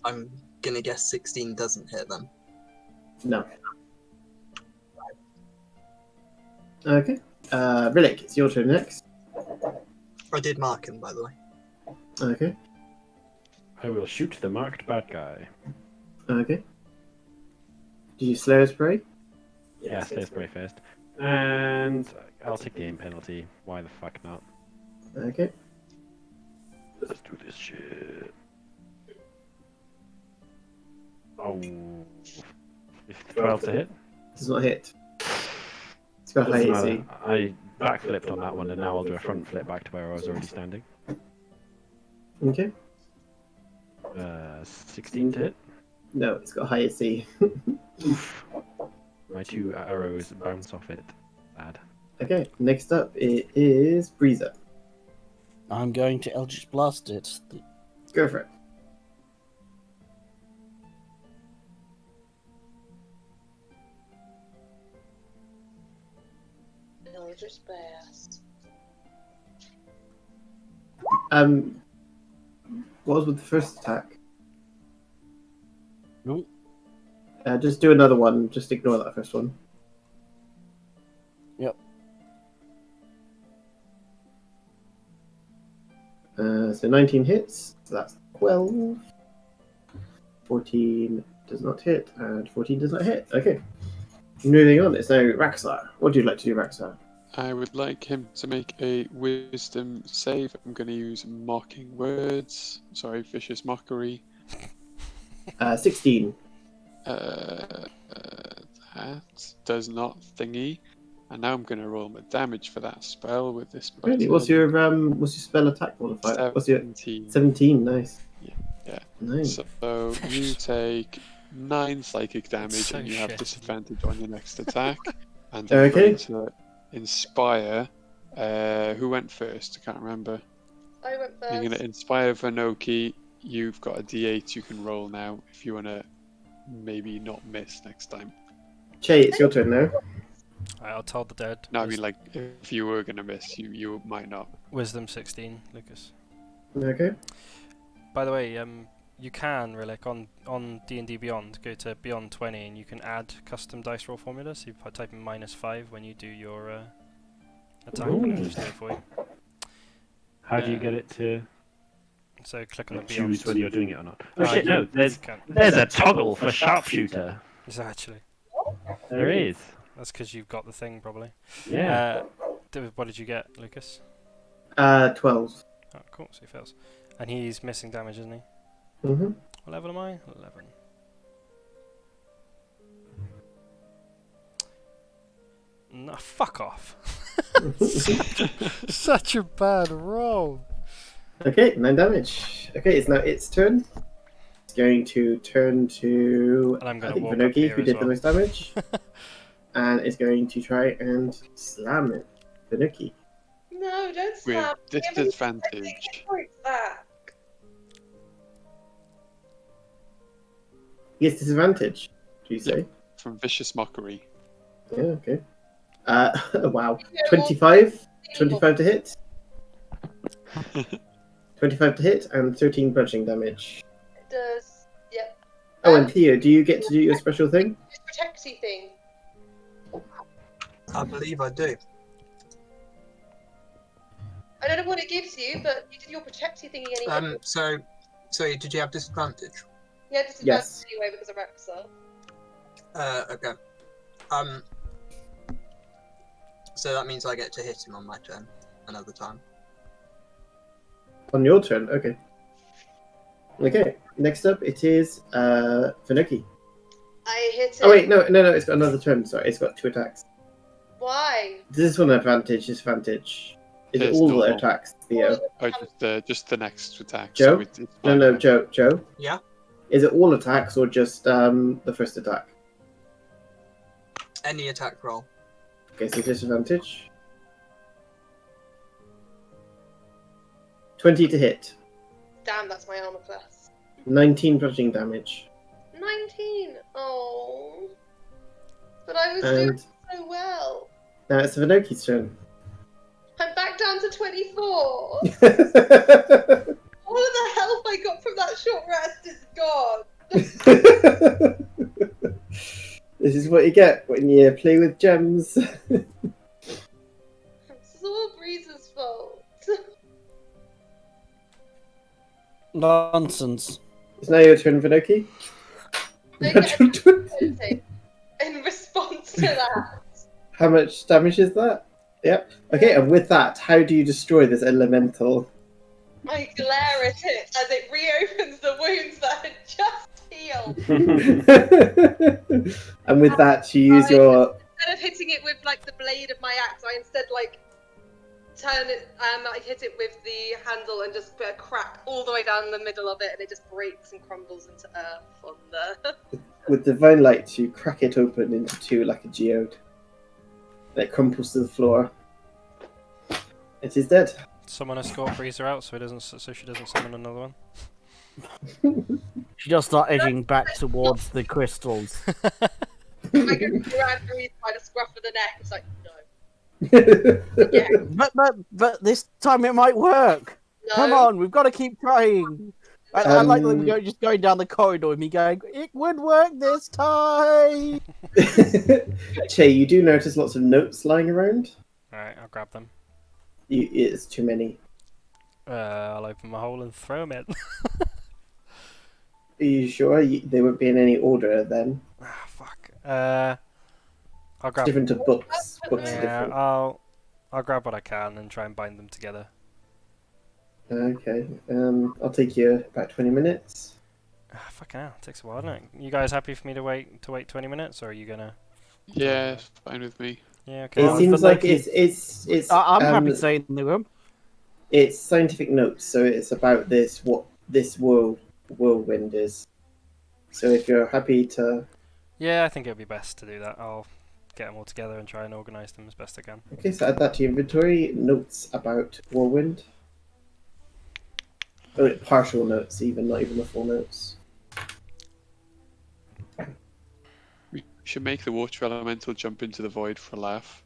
[SPEAKER 7] I'm gonna guess 16 doesn't hit them.
[SPEAKER 2] No. Okay. Rhillik, it's your turn next.
[SPEAKER 7] I did mark him, by the way.
[SPEAKER 2] Okay.
[SPEAKER 5] I will shoot the marked bad guy.
[SPEAKER 2] Okay. Did you Slayer Spray?
[SPEAKER 5] Yeah, stay spray first. And I'll take the aim penalty. Why the fuck not?
[SPEAKER 2] Okay.
[SPEAKER 5] Let's do this shit. Oh. 12 to hit?
[SPEAKER 2] Does not hit. It's got high
[SPEAKER 5] Doesn't
[SPEAKER 2] AC.
[SPEAKER 5] matter. I backflipped on that one, and now I'll do a front flip back to where I was already standing.
[SPEAKER 2] Okay.
[SPEAKER 5] 16 to hit.
[SPEAKER 2] No, it's got high AC.
[SPEAKER 5] My 2 arrows bounce off it. Bad.
[SPEAKER 2] Okay. Next up, it is Breezer.
[SPEAKER 6] I'm going to Eldritch Blast it.
[SPEAKER 2] Go for it.
[SPEAKER 4] Eldritch Blast.
[SPEAKER 2] What was with the first attack?
[SPEAKER 6] Nope.
[SPEAKER 2] Just do another one. Just ignore that first one.
[SPEAKER 6] Yep.
[SPEAKER 2] So 19 hits. So that's 12. 14 does not hit, and 14 does not hit. Okay. Moving on, it's now Raxar. What would you like to do, Raxar?
[SPEAKER 3] I would like him to make a wisdom save. I'm going to use mocking words. Sorry, vicious mockery.
[SPEAKER 2] 16.
[SPEAKER 3] That does not thingy. And now I'm going to roll my damage for that spell with this
[SPEAKER 2] Really?
[SPEAKER 3] button.
[SPEAKER 2] What's your spell attack modifier? What's your
[SPEAKER 3] 17.
[SPEAKER 2] 17? Nice.
[SPEAKER 3] Yeah.
[SPEAKER 2] Nice.
[SPEAKER 3] So you take 9 psychic damage
[SPEAKER 1] so
[SPEAKER 3] and you have
[SPEAKER 1] shit.
[SPEAKER 3] disadvantage on your next attack. And I'm
[SPEAKER 2] Okay.
[SPEAKER 3] going to inspire. Who went first? I can't remember.
[SPEAKER 4] I went
[SPEAKER 3] I'm going to
[SPEAKER 4] first.
[SPEAKER 3] inspire Vanoki. You've got a d8 you can roll now if you want to maybe not miss next time.
[SPEAKER 2] Che, it's your turn now.
[SPEAKER 1] I'll tell the dead.
[SPEAKER 3] No, I mean, like, if you were going to miss, you might not.
[SPEAKER 1] Wisdom 16, Lucas.
[SPEAKER 2] Okay.
[SPEAKER 1] By the way, you can, Rhillik, on D&D Beyond, go to Beyond 20 and you can add custom dice roll formulas. So you type in -5 when you do your attack, and it'll just do it for you.
[SPEAKER 5] How do you get it to
[SPEAKER 1] So click on the Beyond.
[SPEAKER 5] choose whether you're doing it or not? Oh
[SPEAKER 1] Ah,
[SPEAKER 5] shit,
[SPEAKER 1] you-
[SPEAKER 5] no,
[SPEAKER 1] you can.
[SPEAKER 5] there's a toggle for sharpshooter.
[SPEAKER 1] Is that actually?
[SPEAKER 5] There is.
[SPEAKER 1] That's because you've got the thing, probably.
[SPEAKER 5] Yeah.
[SPEAKER 1] What did you get, Lucas?
[SPEAKER 2] 12.
[SPEAKER 1] Oh, cool, so he fails. And he's missing damage, isn't he?
[SPEAKER 2] Mm-hmm.
[SPEAKER 1] What level am I? 11. No, fuck off. Such a bad roll.
[SPEAKER 2] Okay, 9 damage. Okay, it's now its turn. It's going to turn to
[SPEAKER 1] And I'm
[SPEAKER 2] I
[SPEAKER 1] gonna
[SPEAKER 2] think
[SPEAKER 1] walk up
[SPEAKER 2] Vanoki,
[SPEAKER 1] here
[SPEAKER 2] who
[SPEAKER 1] as
[SPEAKER 2] did
[SPEAKER 1] well.
[SPEAKER 2] the most damage, and it's going to try and slam it. Vanoki.
[SPEAKER 4] No, don't
[SPEAKER 3] With
[SPEAKER 4] slam.
[SPEAKER 3] disadvantage.
[SPEAKER 4] That.
[SPEAKER 2] He gets disadvantage, do you say?
[SPEAKER 3] From Vicious Mockery.
[SPEAKER 2] Yeah, okay. Wow. 25? 25 to hit? 25 to hit and 13 bludgeoning damage.
[SPEAKER 4] It does. Yep.
[SPEAKER 2] Oh, and Theo, do you get to do your special thing?
[SPEAKER 4] This protecty thing.
[SPEAKER 7] I believe I do.
[SPEAKER 4] I don't know what it gives you, but you did your protecty thingy anyway.
[SPEAKER 7] So did you have disadvantage?
[SPEAKER 4] Yeah, disadvantage
[SPEAKER 2] Yes.
[SPEAKER 4] anyway because of Rexa.
[SPEAKER 7] Okay. So that means I get to hit him on my turn another time.
[SPEAKER 2] On your turn, okay. Okay, next up it is Vanoki.
[SPEAKER 4] I hit it.
[SPEAKER 2] Oh wait, no, it's got another turn, sorry, it's got 2 attacks.
[SPEAKER 4] Why?
[SPEAKER 2] Does this one advantage, disadvantage? Is it
[SPEAKER 3] It's
[SPEAKER 2] all the
[SPEAKER 3] normal.
[SPEAKER 2] attacks, Theo?
[SPEAKER 3] Oh, just the next attack.
[SPEAKER 2] Joe?
[SPEAKER 3] So it's
[SPEAKER 2] No,
[SPEAKER 3] fine
[SPEAKER 2] no,
[SPEAKER 3] now.
[SPEAKER 2] Joe.
[SPEAKER 7] Yeah.
[SPEAKER 2] Is it all attacks or just the first attack?
[SPEAKER 7] Any attack roll.
[SPEAKER 2] Okay, so disadvantage. 20 to hit.
[SPEAKER 4] Damn, that's my armor class.
[SPEAKER 2] 19 bludgeoning damage.
[SPEAKER 4] 19. Oh. But I was doing
[SPEAKER 2] And
[SPEAKER 4] so well.
[SPEAKER 2] now it's Vanoki's turn.
[SPEAKER 4] I'm back down to 24. All of the health I got from that short rest is gone.
[SPEAKER 2] This is what you get when you play with gems.
[SPEAKER 4] It's all Breeze's fault.
[SPEAKER 6] Nonsense.
[SPEAKER 2] It's now your turn, Vanoki.
[SPEAKER 4] They get a in response to that.
[SPEAKER 2] How much damage is that? Yep. Okay, and with that, how do you destroy this elemental?
[SPEAKER 4] I glare at it as it reopens the wounds that had just healed.
[SPEAKER 2] And with that, you use your.
[SPEAKER 4] Instead of hitting it with like the blade of my axe, I instead like turn it and I hit it with the handle and just put a crack all the way down the middle of it, and it just breaks and crumbles into earth on the.
[SPEAKER 2] With divine light, you crack it open into 2 like a geode. And it crumples to the floor. It is dead.
[SPEAKER 1] Someone escort Freezer out so she doesn't summon another one.
[SPEAKER 6] She just start edging back towards the crystals.
[SPEAKER 4] I go around Breeze by the scruff of the neck. It's like no. Yeah.
[SPEAKER 6] But this time it might work.
[SPEAKER 4] No.
[SPEAKER 6] Come on, we've got to keep trying. I like them
[SPEAKER 2] Um,
[SPEAKER 6] just going down the corridor with me going, it would work this time.
[SPEAKER 2] Che, you do notice lots of notes lying around.
[SPEAKER 1] Alright, I'll grab them.
[SPEAKER 2] It's too many.
[SPEAKER 1] I'll open my hole and throw them in.
[SPEAKER 2] Are you sure? They won't be in any order then.
[SPEAKER 1] Ah, fuck. I'll
[SPEAKER 2] It's
[SPEAKER 1] grab.
[SPEAKER 2] different to books. Books are
[SPEAKER 1] Yeah,
[SPEAKER 2] different.
[SPEAKER 1] I'll grab what I can and try and bind them together.
[SPEAKER 2] Okay. I'll take you about 20 minutes.
[SPEAKER 1] Ah, fucking hell, it takes a while, doesn't it? You guys happy for me to wait 20 minutes, or are you gonna?
[SPEAKER 3] Yeah, it's fine with me.
[SPEAKER 1] Yeah, okay.
[SPEAKER 2] It
[SPEAKER 6] Well,
[SPEAKER 2] seems
[SPEAKER 6] for
[SPEAKER 2] like
[SPEAKER 6] Loki-
[SPEAKER 2] it's
[SPEAKER 6] I'm happy to stay in the room.
[SPEAKER 2] it's scientific notes, so it's about this what this whirlwind is. So if you're happy to,
[SPEAKER 1] Yeah, I think it would be best to do that. I'll get them all together and try and organise them as best I can.
[SPEAKER 2] okay, so add that to your inventory. Notes about whirlwind. Oh, partial notes, even not even the full notes.
[SPEAKER 3] We should make the water elemental jump into the void for a laugh.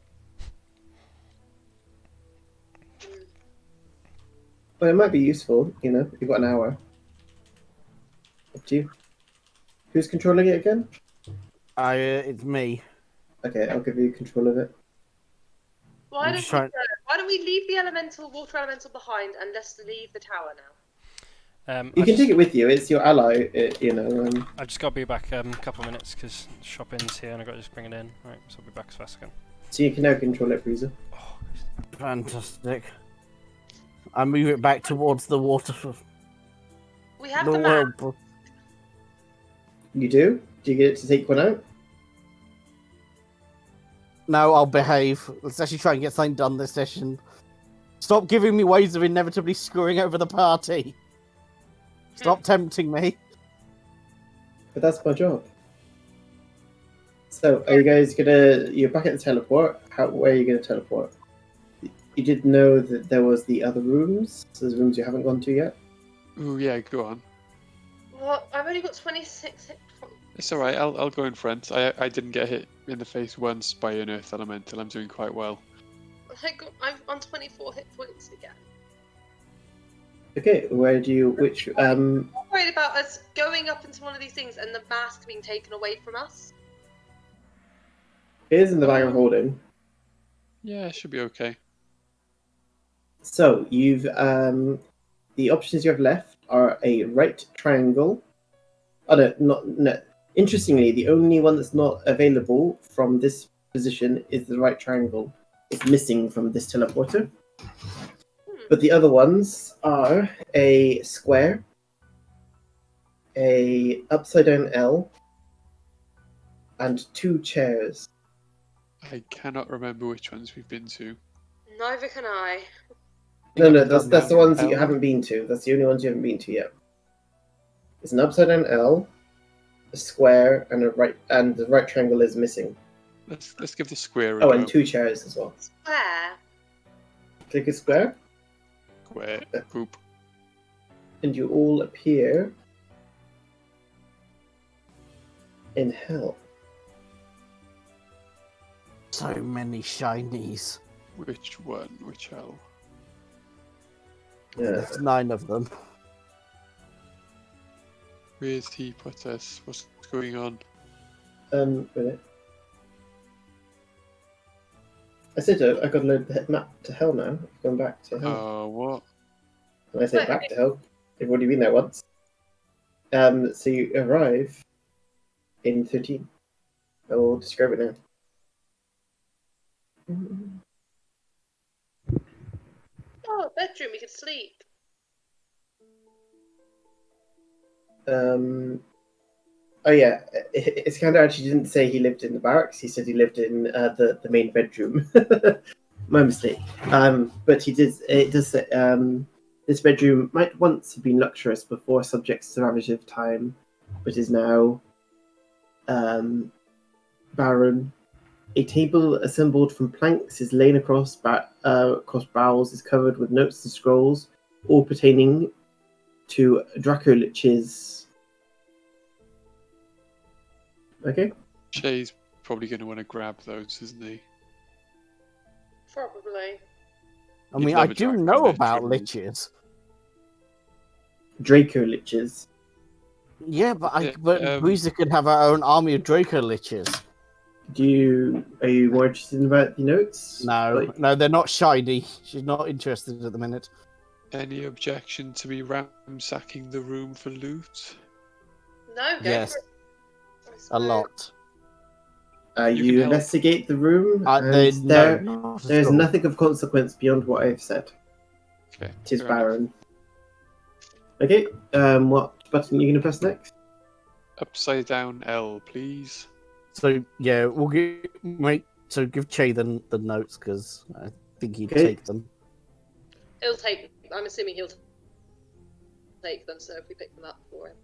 [SPEAKER 2] But it might be useful, you know. You've got an hour. Up to you. Who's controlling it again?
[SPEAKER 6] It's me.
[SPEAKER 2] Okay, I'll give you control of it.
[SPEAKER 4] Why
[SPEAKER 6] I'm
[SPEAKER 4] don't
[SPEAKER 6] just
[SPEAKER 4] we
[SPEAKER 6] trying-
[SPEAKER 4] why don't we leave the water elemental behind and let's leave the tower now?
[SPEAKER 2] You can take it with you. It's your ally, you know.
[SPEAKER 1] I've just got to be back a couple of minutes because shopping's here and I've got to just bring it in. Right, so I'll be back as fast as I can.
[SPEAKER 2] So you can now control it, Bruiser.
[SPEAKER 1] Oh,
[SPEAKER 6] Fantastic. I move it back towards the water.
[SPEAKER 4] We have
[SPEAKER 6] The
[SPEAKER 4] the map.
[SPEAKER 6] world.
[SPEAKER 2] You do? Do you get it to take one out?
[SPEAKER 6] No, I'll behave. Let's actually try and get something done this session. Stop giving me ways of inevitably screwing over the party. Stop tempting me.
[SPEAKER 2] But that's my job. So, are you guys gonna? You're back at the teleport. Where are you gonna teleport? You did know that there was the other rooms. So there's rooms you haven't gone to yet.
[SPEAKER 3] Ooh, yeah, go on.
[SPEAKER 4] Well, I've only got 26 hit points.
[SPEAKER 3] It's alright, I'll go in front. I didn't get hit in the face once by an earth elemental. I'm doing quite well.
[SPEAKER 4] I'm on 24 hit points again.
[SPEAKER 2] Okay, where do you? Which?
[SPEAKER 4] I'm worried about us going up into one of these things and the mask being taken away from us.
[SPEAKER 2] It is in the bag of holding.
[SPEAKER 3] Yeah, it should be okay.
[SPEAKER 2] So you've the options you have left are a right triangle. Oh no. Interestingly, the only one that's not available from this position is the right triangle. It's missing from this teleporter. But the other ones are a square, a upside down L, and 2 chairs.
[SPEAKER 3] I cannot remember which ones we've been to.
[SPEAKER 4] Neither can I.
[SPEAKER 2] No, that's the ones that you
[SPEAKER 6] L.
[SPEAKER 2] haven't been to. That's the only ones you haven't been to yet. It's an upside down L, a square, and the right triangle is missing.
[SPEAKER 3] Let's give the square a
[SPEAKER 2] Oh,
[SPEAKER 3] go.
[SPEAKER 2] and 2 chairs as well.
[SPEAKER 4] Where?
[SPEAKER 2] Click a square,
[SPEAKER 3] Square. Poop.
[SPEAKER 2] and you all appear in hell.
[SPEAKER 6] So many shinies.
[SPEAKER 3] Which one? Which L?
[SPEAKER 2] Yeah.
[SPEAKER 6] There's 9 of them.
[SPEAKER 3] Where's he put us? What's going on?
[SPEAKER 2] Minute. I said I got to load the map to hell now. I'm going back to hell.
[SPEAKER 3] Oh, what?
[SPEAKER 2] And I say back to hell. They've already been there once. So you arrive in 13. I will describe it now.
[SPEAKER 4] Oh, bedroom. We could sleep.
[SPEAKER 2] Oh yeah, Iskander actually didn't say he lived in the barracks. He said he lived in the main bedroom. My mistake. But he did. It does say this bedroom might once have been luxurious before subject to the ravages of time, but is now barren. A table assembled from planks is laid across barrels, is covered with notes and scrolls, all pertaining to Dracolich's. Okay.
[SPEAKER 3] Shay's probably going to want to grab those, isn't he?
[SPEAKER 4] Probably.
[SPEAKER 6] I
[SPEAKER 3] You'd
[SPEAKER 6] mean,
[SPEAKER 3] love
[SPEAKER 6] I
[SPEAKER 3] a
[SPEAKER 6] do
[SPEAKER 3] dragon
[SPEAKER 6] know
[SPEAKER 3] lich,
[SPEAKER 6] about
[SPEAKER 3] wouldn't you?
[SPEAKER 6] liches.
[SPEAKER 2] Dracoliches.
[SPEAKER 6] Yeah, but
[SPEAKER 3] Yeah,
[SPEAKER 6] Breezer could have our own army of Draco liches.
[SPEAKER 2] Are you more interested in about the notes?
[SPEAKER 6] No,
[SPEAKER 2] Like,
[SPEAKER 6] no, they're not shiny. She's not interested at the minute.
[SPEAKER 3] Any objection to me ransacking the room for loot?
[SPEAKER 4] No, go
[SPEAKER 6] Yes,
[SPEAKER 4] for it. I
[SPEAKER 6] a
[SPEAKER 4] suppose.
[SPEAKER 6] lot.
[SPEAKER 3] You
[SPEAKER 2] you
[SPEAKER 3] can help.
[SPEAKER 2] investigate the room, and
[SPEAKER 6] No, not at
[SPEAKER 2] there's
[SPEAKER 6] all.
[SPEAKER 2] nothing of consequence beyond what I've said.
[SPEAKER 3] Okay.
[SPEAKER 2] It is
[SPEAKER 3] fair enough.
[SPEAKER 2] barren. Okay. What button are you going to press next?
[SPEAKER 3] Upside down L, please.
[SPEAKER 6] So yeah, we'll make So give Che the notes because I think he'd
[SPEAKER 2] Okay.
[SPEAKER 6] take them.
[SPEAKER 4] He'll take. I'm assuming he'll take them. So if we pick them up for him.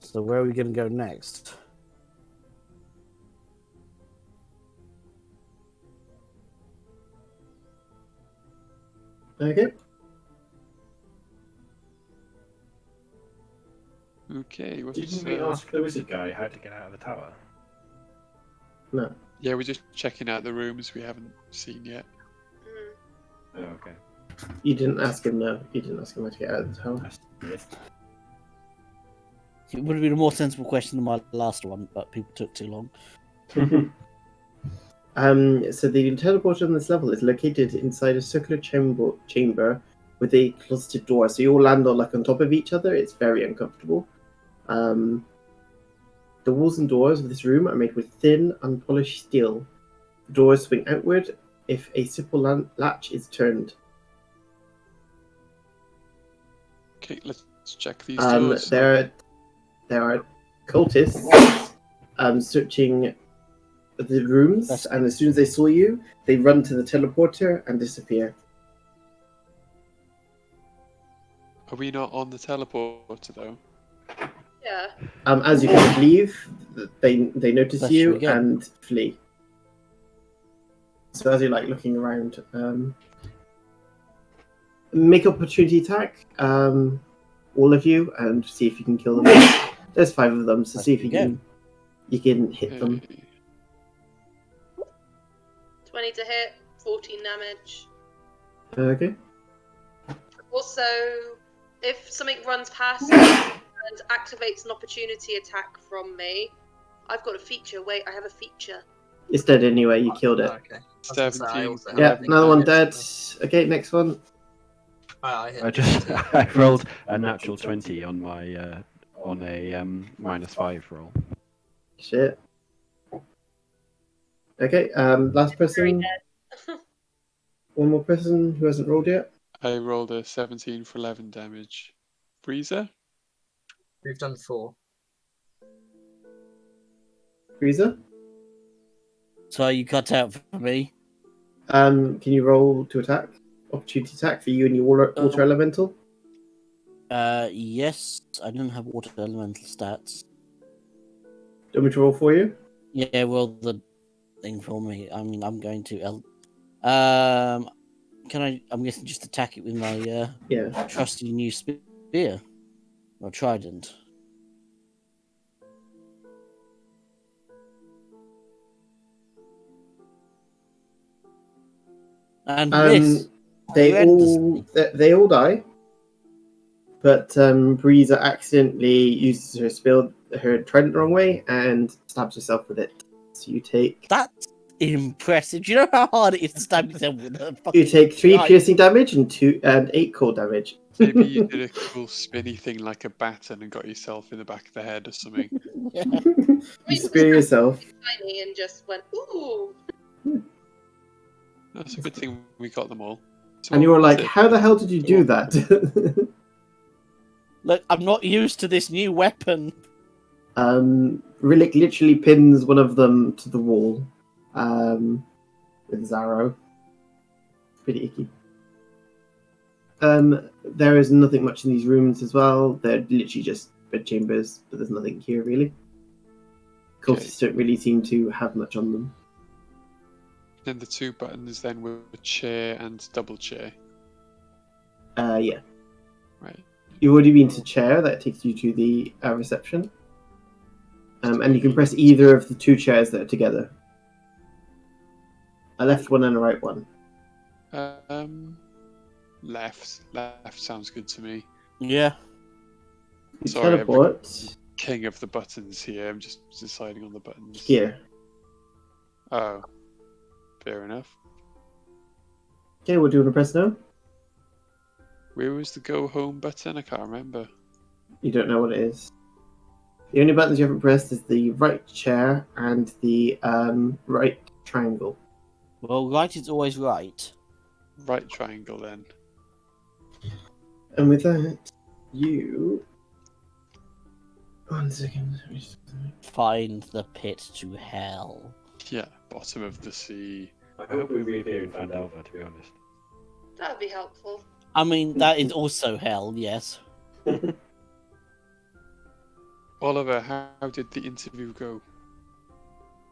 [SPEAKER 6] So where are we going to go next?
[SPEAKER 2] Okay.
[SPEAKER 3] Okay, what's
[SPEAKER 5] Didn't we ask the wizard guy how to get out of the tower?
[SPEAKER 2] No.
[SPEAKER 3] Yeah, we're just checking out the rooms we haven't seen yet.
[SPEAKER 4] Mm.
[SPEAKER 5] Oh, okay.
[SPEAKER 2] You didn't ask him, no. You didn't ask him how to get out of the tower.
[SPEAKER 5] Yes.
[SPEAKER 6] It would have been a more sensible question than my last one, but people took too long.
[SPEAKER 2] So the teleporter on this level is located inside a circular chamber with a closeted door. So you all land on top of each other. It's very uncomfortable. The walls and doors of this room are made with thin, unpolished steel. The doors swing outward if a simple latch is turned.
[SPEAKER 3] Okay, let's check these doors.
[SPEAKER 2] There are cultists searching the rooms, and as soon as they saw you, they run to the teleporter and disappear.
[SPEAKER 3] Are we not on the teleporter though?
[SPEAKER 4] Yeah.
[SPEAKER 2] As you kind of leave, they notice
[SPEAKER 6] There
[SPEAKER 2] you
[SPEAKER 6] we go.
[SPEAKER 2] and flee. So as you're looking around, make opportunity attack, all of you, and see if you can kill them. There's 5 of them, so see if you can hit them.
[SPEAKER 4] 20 to hit, 14 damage.
[SPEAKER 2] Okay.
[SPEAKER 4] Also, if something runs past me and activates an opportunity attack from me, I've got a feature. Wait, I have a feature.
[SPEAKER 2] It's dead anyway. You killed it.
[SPEAKER 7] Okay. I was gonna say, I
[SPEAKER 3] 17.
[SPEAKER 7] also have
[SPEAKER 2] Yeah,
[SPEAKER 7] a
[SPEAKER 2] another one
[SPEAKER 7] feature.
[SPEAKER 2] dead. Okay, next one.
[SPEAKER 7] I hit
[SPEAKER 5] I just I rolled a natural 20 on my on a -5 roll.
[SPEAKER 2] Shit. Okay, last
[SPEAKER 4] Very
[SPEAKER 2] person.
[SPEAKER 4] dead.
[SPEAKER 2] One more person who hasn't rolled yet.
[SPEAKER 3] I rolled a 17 for 11 damage. Freezer?
[SPEAKER 7] We've done 4.
[SPEAKER 2] Freezer.
[SPEAKER 6] So you cut out for me.
[SPEAKER 2] Can you roll to attack? Opportunity attack for you and your water elemental.
[SPEAKER 6] Yes, I don't have water elemental stats.
[SPEAKER 2] Do you want me to roll for you?
[SPEAKER 6] Yeah, well, the thing for me. I mean, I'm going to. Can I? I'm guessing just attack it with my
[SPEAKER 2] Yeah.
[SPEAKER 6] trusty new spear or trident. And miss.
[SPEAKER 2] They
[SPEAKER 6] horrendously.
[SPEAKER 2] they all die, but Breeza accidentally uses her trident the wrong way and stabs herself with it. So you take
[SPEAKER 6] That's impressive. Do you know how hard it is to stab yourself with a
[SPEAKER 2] you
[SPEAKER 6] fucking
[SPEAKER 2] take 3
[SPEAKER 6] knife?
[SPEAKER 2] piercing damage and 8 cold damage.
[SPEAKER 3] Maybe you did a cool spinny thing like a baton and got yourself in the back of the head or something.
[SPEAKER 6] Yeah.
[SPEAKER 2] You spear yourself.
[SPEAKER 4] Tiny and just went, ooh.
[SPEAKER 3] That's a good thing we got them all. So
[SPEAKER 2] And you
[SPEAKER 3] what
[SPEAKER 2] were
[SPEAKER 3] was
[SPEAKER 2] like,
[SPEAKER 3] it?
[SPEAKER 2] how the hell did you do that?
[SPEAKER 6] Look, I'm not used to this new weapon.
[SPEAKER 2] Rhillik literally pins one of them to the wall with his arrow. Pretty icky. There is nothing much in these rooms as well. They're literally just bed chambers, but there's nothing here really. Cultists don't really seem to have much on them.
[SPEAKER 3] Then the 2 buttons then were chair and double chair.
[SPEAKER 2] Yeah.
[SPEAKER 3] Right.
[SPEAKER 2] You've already been to chair, that takes you to the reception. And you can press either of the 2 chairs that are together. A left one and a right one.
[SPEAKER 3] Left. Left sounds good to me.
[SPEAKER 6] Yeah.
[SPEAKER 2] You
[SPEAKER 3] Sorry,
[SPEAKER 2] teleport
[SPEAKER 3] King of the buttons here. I'm just deciding on the buttons.
[SPEAKER 2] here.
[SPEAKER 3] Oh. Fair enough.
[SPEAKER 2] Okay, what do you want to press now?
[SPEAKER 3] Where was the go home button? I can't remember.
[SPEAKER 2] You don't know what it is. The only buttons you haven't pressed is the right chair and the right triangle.
[SPEAKER 6] Well, right is always right.
[SPEAKER 3] Right triangle then.
[SPEAKER 2] And with that, you. 1 second.
[SPEAKER 6] Find the pit to hell.
[SPEAKER 3] Yeah, bottom of the sea.
[SPEAKER 5] I hope we reappear in Vandelver, to be honest.
[SPEAKER 4] That would be helpful.
[SPEAKER 6] I mean, that is also hell, yes.
[SPEAKER 3] Oliver, how did the interview go?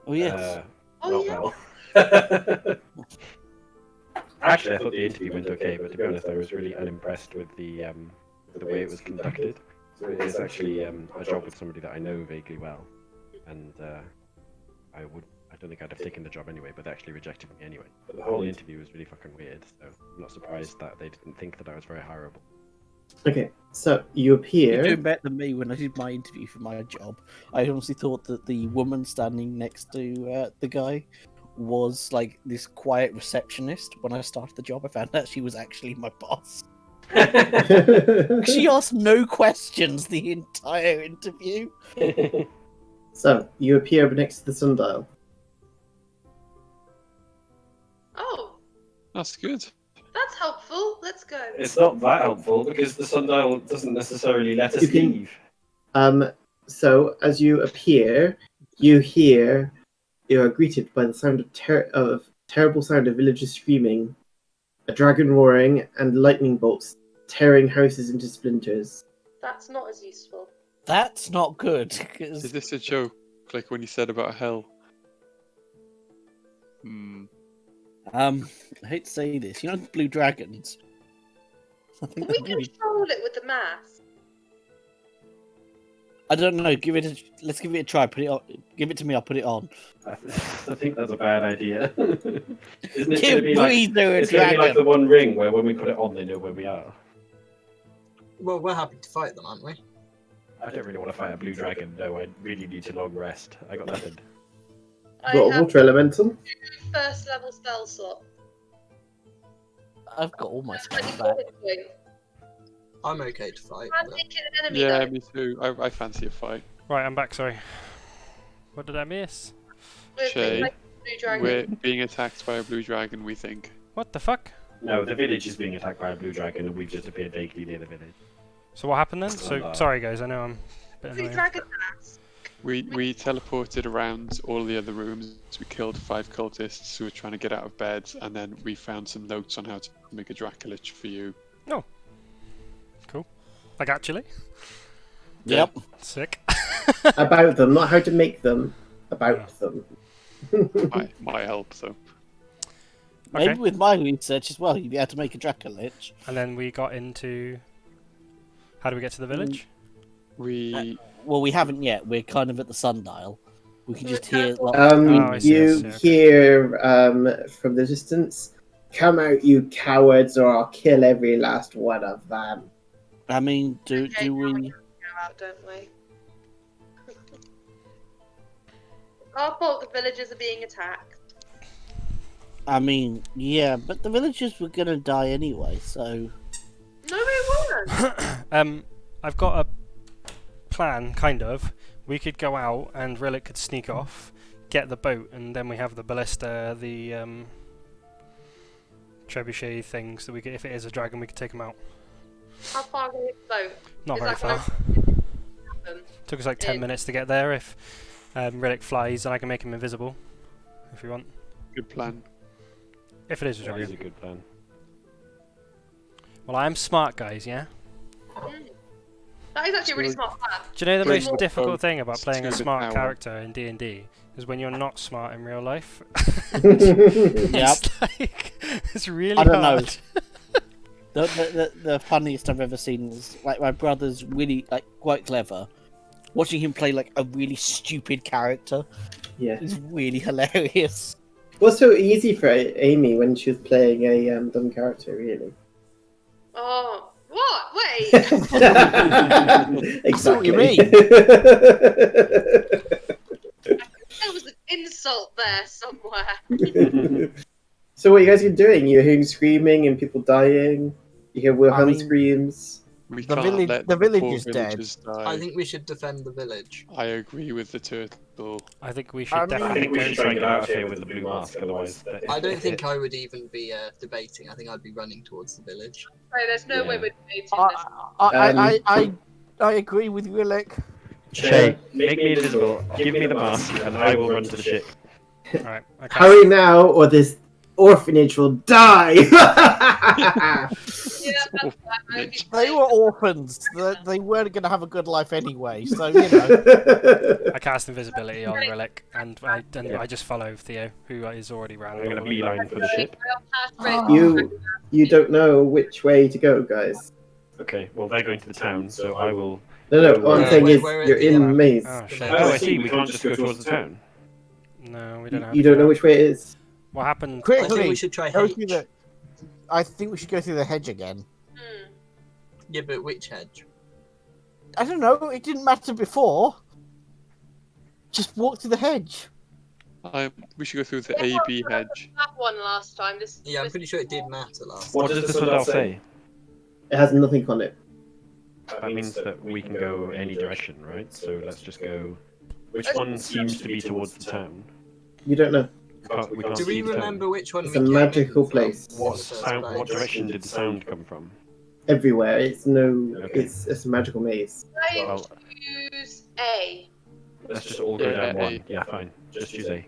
[SPEAKER 6] Oh, yes.
[SPEAKER 4] Oh,
[SPEAKER 5] Not
[SPEAKER 4] yeah.
[SPEAKER 5] well. Actually, I thought the interview went okay, but to be honest, I was really unimpressed with the way it was conducted. So it is actually a job with somebody that I know vaguely well, and I don't think I'd have taken the job anyway, but they actually rejected me anyway. But the whole interview was really fucking weird, so I'm not surprised that they didn't think that I was very hireable.
[SPEAKER 2] Okay, so you
[SPEAKER 6] You're
[SPEAKER 2] appear.
[SPEAKER 6] doing better than me when I did my interview for my job. I honestly thought that the woman standing next to the guy was like this quiet receptionist. When I started the job, I found out she was actually my boss. She asked no questions the entire interview.
[SPEAKER 2] So you appear next to the sundial.
[SPEAKER 4] Oh,
[SPEAKER 3] That's good.
[SPEAKER 4] that's helpful. Let's go.
[SPEAKER 5] It's not that helpful because the sundial doesn't necessarily let us
[SPEAKER 2] You can-
[SPEAKER 5] leave.
[SPEAKER 2] So as you appear, you are greeted by the sound of terrible sound of villagers screaming, a dragon roaring, and lightning bolts tearing houses into splinters.
[SPEAKER 4] That's not as useful.
[SPEAKER 6] That's not good.
[SPEAKER 3] Is
[SPEAKER 6] 'Cause
[SPEAKER 3] this a joke, like when you said about hell? Hmm.
[SPEAKER 6] I hate to say this, you know, blue dragons. I think
[SPEAKER 4] Can we
[SPEAKER 6] they're really-
[SPEAKER 4] control it with the mask?
[SPEAKER 6] I don't know. Let's give it a try. Put it on. Give it to me. I'll put it on.
[SPEAKER 5] I think that's a bad idea. Isn't it going
[SPEAKER 6] Give
[SPEAKER 5] to be like?
[SPEAKER 6] me the
[SPEAKER 5] It's going to be like the
[SPEAKER 6] dragon.
[SPEAKER 5] One Ring, where when we put it on, they know where we are.
[SPEAKER 7] Well, we're happy to fight them, aren't we?
[SPEAKER 5] I don't really want to fight a blue dragon. No, I really need a long rest. I got nothing.
[SPEAKER 4] I
[SPEAKER 2] Got a
[SPEAKER 4] have
[SPEAKER 2] water elemental.
[SPEAKER 4] 2 first level spell slot.
[SPEAKER 6] I've got all my spells back.
[SPEAKER 4] 24 hit point.
[SPEAKER 7] I'm okay to fight.
[SPEAKER 4] I'm
[SPEAKER 7] but-
[SPEAKER 4] making an enemy
[SPEAKER 3] Yeah,
[SPEAKER 4] though.
[SPEAKER 3] me too. I fancy a fight.
[SPEAKER 1] Right, I'm back. Sorry. What did I miss?
[SPEAKER 4] We're
[SPEAKER 3] Shay,
[SPEAKER 4] like blue dragon.
[SPEAKER 3] We're being attacked by a blue dragon, we think.
[SPEAKER 1] What the fuck?
[SPEAKER 5] No, the village is being attacked by a blue dragon, and we've just appeared vaguely near the village.
[SPEAKER 1] So what happened then? So
[SPEAKER 5] Sundial.
[SPEAKER 1] sorry guys, I know I'm a bit
[SPEAKER 4] Blue
[SPEAKER 1] annoying.
[SPEAKER 4] dragon mask.
[SPEAKER 3] We teleported around all the other rooms. We killed 5 cultists who were trying to get out of bed, and then we found some notes on how to make a Dracolich for you.
[SPEAKER 1] Like actually,
[SPEAKER 6] Yep.
[SPEAKER 1] sick.
[SPEAKER 2] About them, not how to make them. About them.
[SPEAKER 3] Might help, so.
[SPEAKER 1] Okay.
[SPEAKER 6] Maybe with my research as well, you'd be able to make a Dracolich.
[SPEAKER 1] And then we got into. How do we get to the village?
[SPEAKER 3] We
[SPEAKER 6] Well, we haven't yet. We're kind of at the sundial. We can just hear. Like,
[SPEAKER 1] Oh, I see, I
[SPEAKER 2] You
[SPEAKER 1] see, okay.
[SPEAKER 2] hear from the distance, "Come out, you cowards, or I'll kill every last one of them."
[SPEAKER 6] I mean, do
[SPEAKER 4] Okay,
[SPEAKER 6] we?
[SPEAKER 4] Go out, don't we? Our fault. The villagers are being attacked.
[SPEAKER 6] I mean, yeah, but the villagers were gonna die anyway, so.
[SPEAKER 4] No, we weren't.
[SPEAKER 1] I've got a plan, kind of. We could go out and Rhillik could sneak off, get the boat, and then we have the ballista, the trebuchet things that we could, if it is a dragon, we could take them out.
[SPEAKER 4] How far away is the boat?
[SPEAKER 1] Not
[SPEAKER 4] Is
[SPEAKER 1] very
[SPEAKER 4] that gonna
[SPEAKER 1] far.
[SPEAKER 4] happen?
[SPEAKER 1] Took us like 10
[SPEAKER 4] in-
[SPEAKER 1] minutes to get there. If Rhillik flies, and I can make him invisible, if you want.
[SPEAKER 3] good plan.
[SPEAKER 1] If it is a
[SPEAKER 5] That is
[SPEAKER 1] dragon.
[SPEAKER 5] a good plan.
[SPEAKER 1] Well, I'm smart, guys. Yeah.
[SPEAKER 4] Mm. That is actually a really smart plan.
[SPEAKER 1] Do you know the
[SPEAKER 3] Bring
[SPEAKER 1] most
[SPEAKER 3] more
[SPEAKER 1] difficult
[SPEAKER 3] boat
[SPEAKER 1] thing about playing a
[SPEAKER 3] to the
[SPEAKER 1] smart
[SPEAKER 3] tower.
[SPEAKER 1] character in D&D is when you're not smart in real life.
[SPEAKER 6] Yep.
[SPEAKER 1] It's like it's really
[SPEAKER 6] I don't know.
[SPEAKER 1] hard.
[SPEAKER 6] The funniest I've ever seen is like my brother's really like quite clever. Watching him play like a really stupid character
[SPEAKER 2] Yeah.
[SPEAKER 6] is really hilarious.
[SPEAKER 2] It was so easy for Amy when she was playing a dumb character, really.
[SPEAKER 4] Oh, what? Wait.
[SPEAKER 2] Exactly.
[SPEAKER 6] what you
[SPEAKER 4] There was an insult there somewhere.
[SPEAKER 2] So what you guys are doing? You're hearing screaming and people dying. You hear Wilhelm
[SPEAKER 6] I mean-
[SPEAKER 2] screams.
[SPEAKER 3] We
[SPEAKER 6] The
[SPEAKER 3] can't
[SPEAKER 6] village-
[SPEAKER 3] let
[SPEAKER 6] the village
[SPEAKER 3] poor
[SPEAKER 6] is dead.
[SPEAKER 3] villagers die.
[SPEAKER 7] I think we should defend the village.
[SPEAKER 3] I agree with the turtle.
[SPEAKER 1] I think we
[SPEAKER 6] I
[SPEAKER 1] should
[SPEAKER 6] mean-
[SPEAKER 5] I
[SPEAKER 1] definitely
[SPEAKER 5] think we
[SPEAKER 1] go
[SPEAKER 5] should try and
[SPEAKER 1] to.
[SPEAKER 5] get out of here with the blue mask, otherwise.
[SPEAKER 7] I don't think I would even be debating. I think I'd be running towards the village.
[SPEAKER 4] Sorry, there's no way
[SPEAKER 5] Yeah.
[SPEAKER 4] we're debating this.
[SPEAKER 6] I agree with Rhillik.
[SPEAKER 5] Shay, make me invisible, give me the mask, and I will run to the ship.
[SPEAKER 1] Alright, okay.
[SPEAKER 2] Hurry now, or this orphanage will die!
[SPEAKER 4] Yeah, that's fine.
[SPEAKER 6] They were orphans. They weren't going to have a good life anyway, so, you know.
[SPEAKER 1] I cast invisibility on Rhillik, and I just follow Theo, who is already
[SPEAKER 5] I'm
[SPEAKER 1] ran.
[SPEAKER 5] going to beeline for the ship.
[SPEAKER 2] You don't know which way to go, guys.
[SPEAKER 5] Okay, well, they're going to the town, so I will...
[SPEAKER 2] No, what I'm saying
[SPEAKER 7] Wait,
[SPEAKER 2] is,
[SPEAKER 7] we're at
[SPEAKER 2] you're
[SPEAKER 7] the,
[SPEAKER 2] in maze.
[SPEAKER 1] Oh shit.
[SPEAKER 5] Oh, I see, we can't just go towards the town.
[SPEAKER 1] No, we don't know. how
[SPEAKER 2] You
[SPEAKER 1] to
[SPEAKER 2] don't
[SPEAKER 1] do
[SPEAKER 2] know
[SPEAKER 1] that.
[SPEAKER 2] which way it is.
[SPEAKER 1] What happened?
[SPEAKER 7] I think
[SPEAKER 6] Quickly,
[SPEAKER 7] we should try
[SPEAKER 6] go
[SPEAKER 7] H.
[SPEAKER 6] through the... I think we should go through the hedge again.
[SPEAKER 4] Hmm.
[SPEAKER 7] Yeah, but which hedge?
[SPEAKER 6] I don't know, it didn't matter before. Just walk through the hedge.
[SPEAKER 3] We should go through the AB hedge.
[SPEAKER 4] That one last time.
[SPEAKER 7] Yeah, I'm pretty sure it did matter last.
[SPEAKER 5] What does the sundial say?
[SPEAKER 2] It has nothing on it.
[SPEAKER 5] That means that we can go any direction, right? So let's just go... Which one seems to be towards the town?
[SPEAKER 2] You don't know.
[SPEAKER 5] We can't
[SPEAKER 7] Do
[SPEAKER 5] see
[SPEAKER 7] we
[SPEAKER 5] the town.
[SPEAKER 7] remember which one
[SPEAKER 2] It's
[SPEAKER 7] we
[SPEAKER 2] a
[SPEAKER 7] came
[SPEAKER 2] magical
[SPEAKER 7] in from
[SPEAKER 2] place.
[SPEAKER 7] in
[SPEAKER 5] What,
[SPEAKER 7] the first
[SPEAKER 5] sound,
[SPEAKER 7] place?
[SPEAKER 5] what direction did the sound come from?
[SPEAKER 2] Everywhere. It's
[SPEAKER 5] Okay.
[SPEAKER 2] it's a magical maze.
[SPEAKER 4] I
[SPEAKER 5] Well-
[SPEAKER 4] choose A.
[SPEAKER 5] Let's just all go
[SPEAKER 3] Yeah,
[SPEAKER 5] down
[SPEAKER 3] A.
[SPEAKER 5] one. Yeah, fine. Just use A.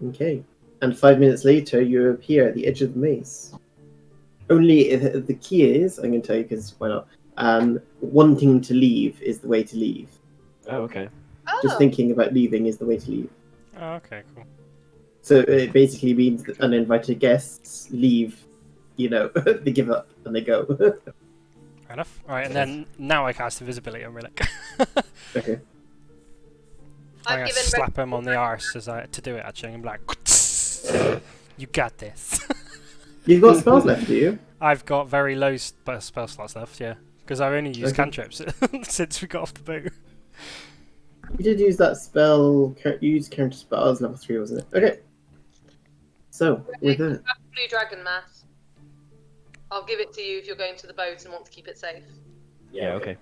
[SPEAKER 2] Okay. And 5 minutes later, you appear at the edge of the maze. Only the key is, I'm going to tell you because why not? Wanting to leave is the way to leave.
[SPEAKER 5] Oh, okay.
[SPEAKER 4] Oh.
[SPEAKER 2] Just thinking about leaving is the way to leave.
[SPEAKER 1] Oh, okay, cool.
[SPEAKER 2] So it basically means that uninvited guests leave, they give up and they go.
[SPEAKER 1] Fair enough. Alright, and then now I cast invisibility on Rhillik.
[SPEAKER 2] Okay.
[SPEAKER 1] I'm
[SPEAKER 4] I've
[SPEAKER 1] gonna
[SPEAKER 4] given
[SPEAKER 1] slap him on the arse to do it actually. I'm like, you got this.
[SPEAKER 2] You've got spells left, do you?
[SPEAKER 1] I've got very low spell slots left, yeah. Because I've only used
[SPEAKER 2] Okay.
[SPEAKER 1] cantrips since we got off the boat.
[SPEAKER 2] You did use that spell, use counter spell, as level 3, wasn't it? Okay. So, with that.
[SPEAKER 4] Blue Dragon Mass. I'll give it to you if you're going to the boat and want to keep it safe.
[SPEAKER 5] Yeah, okay.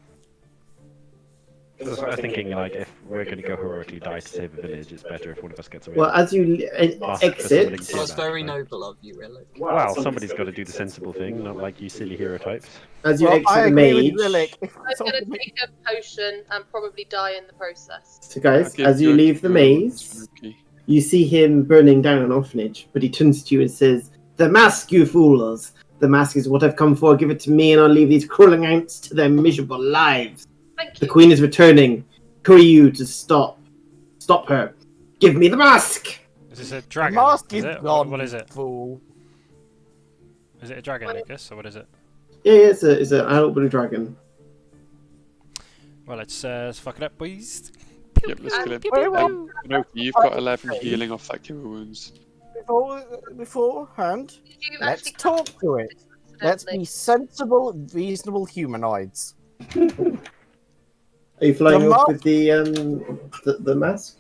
[SPEAKER 5] That's what I was thinking, like, if we're going to go heroically die to save a village, it's better if one of us gets away.
[SPEAKER 2] Well, as you
[SPEAKER 5] Ask for
[SPEAKER 2] exit,
[SPEAKER 5] somebody to-
[SPEAKER 7] That's very noble of you, really.
[SPEAKER 5] Well, somebody's got to do the sensible thing, not like you silly hero types.
[SPEAKER 2] as you
[SPEAKER 6] Well,
[SPEAKER 2] exit
[SPEAKER 6] I
[SPEAKER 2] the
[SPEAKER 6] agree
[SPEAKER 2] mage,
[SPEAKER 6] with Rhillik.
[SPEAKER 4] I'm going to take a potion and probably die in the process.
[SPEAKER 2] so guys,
[SPEAKER 3] I'll give
[SPEAKER 2] as you
[SPEAKER 3] a
[SPEAKER 2] leave the
[SPEAKER 3] go,
[SPEAKER 2] maze,
[SPEAKER 3] Smokey.
[SPEAKER 2] you see him burning down an orphanage, but he turns to you and says, "The mask, you fools! The mask is what I've come for. Give it to me, and I'll leave these crawling ants to their miserable lives.
[SPEAKER 4] Thank
[SPEAKER 2] The
[SPEAKER 4] you.
[SPEAKER 2] queen is returning. Who are you to stop her? Give me the mask!"
[SPEAKER 1] Is this a
[SPEAKER 6] The
[SPEAKER 1] dragon?
[SPEAKER 6] mask
[SPEAKER 1] is
[SPEAKER 6] is
[SPEAKER 1] it?
[SPEAKER 6] gone,
[SPEAKER 1] What is it?
[SPEAKER 6] fool.
[SPEAKER 1] Is it a dragon, Lucas, or what is it?
[SPEAKER 2] Yeah, it's an adult blue dragon.
[SPEAKER 1] Well, let's fuck it up, boys.
[SPEAKER 3] Yep, let's kill him.
[SPEAKER 6] Very well.
[SPEAKER 3] Smokey, you've got 11 healing off that killer wounds.
[SPEAKER 6] Beforehand,
[SPEAKER 4] Did you
[SPEAKER 6] let's
[SPEAKER 4] actually
[SPEAKER 6] talk to it. Let's
[SPEAKER 4] accidentally?
[SPEAKER 6] be sensible, reasonable humanoids.
[SPEAKER 2] Are you flying
[SPEAKER 6] The
[SPEAKER 2] off
[SPEAKER 6] mask-
[SPEAKER 2] with the mask?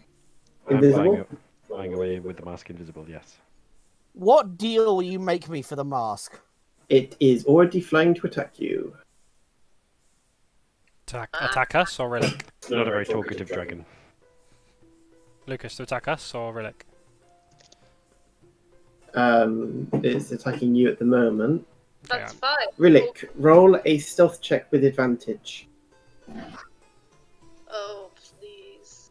[SPEAKER 5] I'm
[SPEAKER 2] Invisible?
[SPEAKER 5] flying away with the mask invisible, yes.
[SPEAKER 6] What deal will you make me for the mask?
[SPEAKER 2] It is already flying to attack you.
[SPEAKER 1] Attack us or Rhillik?
[SPEAKER 5] It's not a very talkative dragon.
[SPEAKER 1] Lucas, to attack us or Rhillik?
[SPEAKER 2] It's attacking you at the moment.
[SPEAKER 4] That's fine.
[SPEAKER 2] Rhillik, roll a stealth check with advantage.
[SPEAKER 4] Oh, please.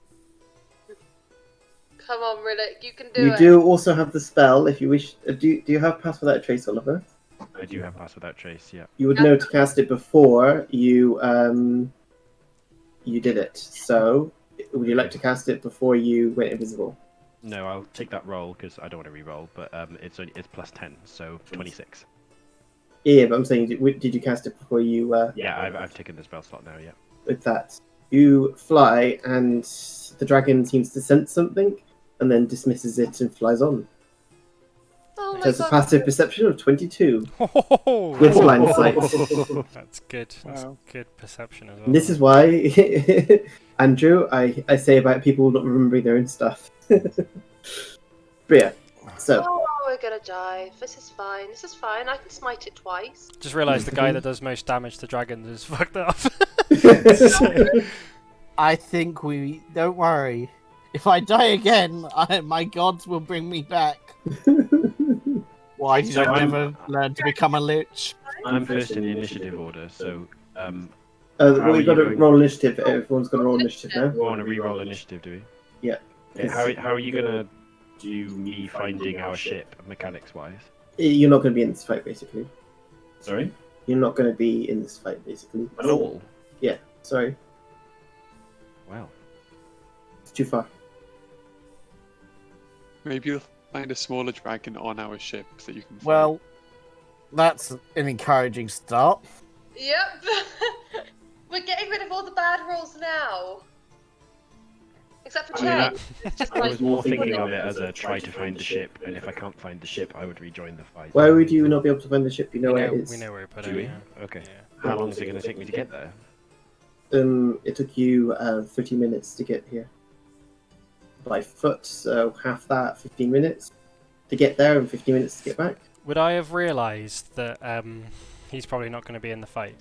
[SPEAKER 4] Come on, Rhillik, you can do
[SPEAKER 2] You
[SPEAKER 4] it.
[SPEAKER 2] do also have the spell if you wish. Do you have Pass Without Trace, Oliver?
[SPEAKER 5] I do have Pass Without Trace, yeah.
[SPEAKER 2] You would know to cast it before you did it. So, would you like to cast it before you went invisible?
[SPEAKER 5] No, I'll take that roll because I don't want to re-roll, but it's plus 10, so 26.
[SPEAKER 2] Yeah, but I'm saying, did you cast it before you?
[SPEAKER 5] Yeah, I've taken the spell slot now, yeah.
[SPEAKER 2] With that, you fly, and the dragon seems to sense something, and then dismisses it and flies on.
[SPEAKER 4] Oh
[SPEAKER 2] It
[SPEAKER 4] my
[SPEAKER 2] has a
[SPEAKER 4] god.
[SPEAKER 2] passive perception of 22
[SPEAKER 1] With
[SPEAKER 2] with blind sight.
[SPEAKER 1] That's good. That's
[SPEAKER 3] Wow.
[SPEAKER 1] good perception as well.
[SPEAKER 2] And this is why, Andrew, I say about people not remembering their own stuff. But yeah, so
[SPEAKER 4] Oh, we're gonna dive. This is fine. This is fine. I can smite it twice.
[SPEAKER 1] Just realised the guy that does most damage to dragons is fucked up.
[SPEAKER 6] I think we... Don't worry. If I die again, my gods will bring me back. Why did
[SPEAKER 5] So
[SPEAKER 6] I
[SPEAKER 5] I'm-
[SPEAKER 6] never learn to become a lich?
[SPEAKER 5] I'm first in the initiative order, so
[SPEAKER 2] Well,
[SPEAKER 5] How are
[SPEAKER 2] we've got
[SPEAKER 5] you
[SPEAKER 2] to
[SPEAKER 5] going-
[SPEAKER 2] roll initiative. Everyone's got to roll initiative now.
[SPEAKER 5] we want to re-roll initiative, do we?
[SPEAKER 2] Yeah.
[SPEAKER 5] Okay, how are you gonna do me finding our ship mechanics-wise?
[SPEAKER 2] You're not going to be in this fight, basically.
[SPEAKER 5] Sorry?
[SPEAKER 2] You're not going to be in this fight, basically.
[SPEAKER 5] At all?
[SPEAKER 2] Yeah, sorry.
[SPEAKER 5] Wow.
[SPEAKER 2] It's too far.
[SPEAKER 3] Maybe you'll find a smaller dragon on our ship that you can fight.
[SPEAKER 6] Well, that's an encouraging start.
[SPEAKER 4] Yep. We're getting rid of all the bad rolls now. Except for
[SPEAKER 5] I mean,
[SPEAKER 4] Chang. It's just
[SPEAKER 5] I
[SPEAKER 4] like,
[SPEAKER 5] was more thinking of it as a try to find the ship, and if I can't find the ship, I would rejoin the fight.
[SPEAKER 2] Why would you not be able to find the ship? You know
[SPEAKER 1] we
[SPEAKER 2] where
[SPEAKER 1] know,
[SPEAKER 2] it is.
[SPEAKER 1] we know where we put
[SPEAKER 5] Do
[SPEAKER 1] it.
[SPEAKER 5] we?
[SPEAKER 1] Yeah.
[SPEAKER 5] Okay.
[SPEAKER 1] Yeah.
[SPEAKER 5] How long is it going to take me to get there?
[SPEAKER 2] It took you 30 minutes to get here. By foot, so half that, 15 minutes to get there and 15 minutes to get back.
[SPEAKER 1] Would I have realised that he's probably not going to be in the fight?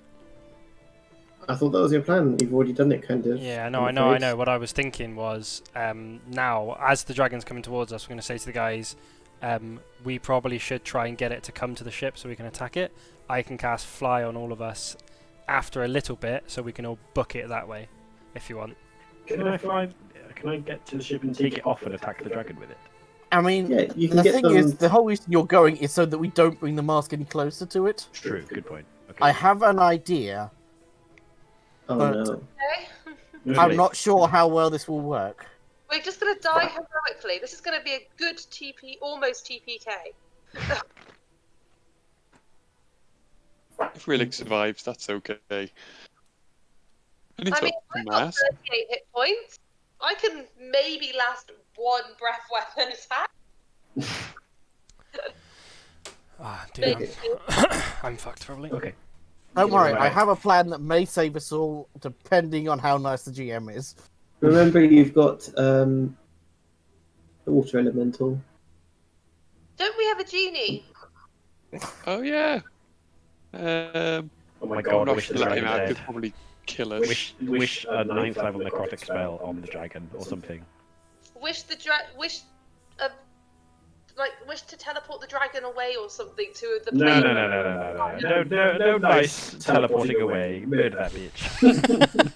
[SPEAKER 2] I thought that was your plan. You've already done it, kind of.
[SPEAKER 1] Yeah,
[SPEAKER 2] I'm
[SPEAKER 1] no, I know.
[SPEAKER 2] afraid.
[SPEAKER 1] What I was thinking was, now, as the dragon's coming towards us, we're going to say to the guys, we probably should try and get it to come to the ship so we can attack it. I can cast Fly on all of us after a little bit, so we can all book it that way, if you want.
[SPEAKER 5] Can I fly? Can I get to the ship and take it off and attack the dragon with it?
[SPEAKER 6] I mean,
[SPEAKER 2] Yeah, you can
[SPEAKER 6] the
[SPEAKER 2] get
[SPEAKER 6] thing
[SPEAKER 2] them.
[SPEAKER 6] is, the whole reason you're going is so that we don't bring the mask any closer to it.
[SPEAKER 5] True. Good point. Okay.
[SPEAKER 6] I have an idea.
[SPEAKER 2] Oh
[SPEAKER 6] but-
[SPEAKER 2] no.
[SPEAKER 4] okay.
[SPEAKER 6] I'm not sure how well this will work.
[SPEAKER 4] We're just gonna die heroically. This is gonna be a good TP, almost TPK.
[SPEAKER 3] If Rhillik survives, that's okay. I need
[SPEAKER 4] I
[SPEAKER 3] to
[SPEAKER 4] mean,
[SPEAKER 3] open
[SPEAKER 4] I've
[SPEAKER 3] the
[SPEAKER 4] got
[SPEAKER 3] mask.
[SPEAKER 4] 38 hit points. I can maybe last one breath weapon attack.
[SPEAKER 1] Ah, dude,
[SPEAKER 4] Maybe.
[SPEAKER 1] I'm fucked probably.
[SPEAKER 5] Okay.
[SPEAKER 6] Don't worry, I
[SPEAKER 5] Right.
[SPEAKER 6] have a plan that may save us all, depending on how nice the GM is.
[SPEAKER 2] Remember, you've got the water elemental.
[SPEAKER 4] Don't we have a genie?
[SPEAKER 3] Oh yeah.
[SPEAKER 5] Oh my
[SPEAKER 3] I'm
[SPEAKER 5] god!
[SPEAKER 3] not
[SPEAKER 5] Wish the
[SPEAKER 3] gonna let him
[SPEAKER 5] dragon
[SPEAKER 3] out.
[SPEAKER 5] dead.
[SPEAKER 3] Could probably kill us.
[SPEAKER 5] Wish a 9th level necrotic spell on the dragon or something.
[SPEAKER 4] Wish to teleport the dragon away or something to the
[SPEAKER 5] No,
[SPEAKER 4] plane.
[SPEAKER 5] no, nice teleporting away. Murder that bitch.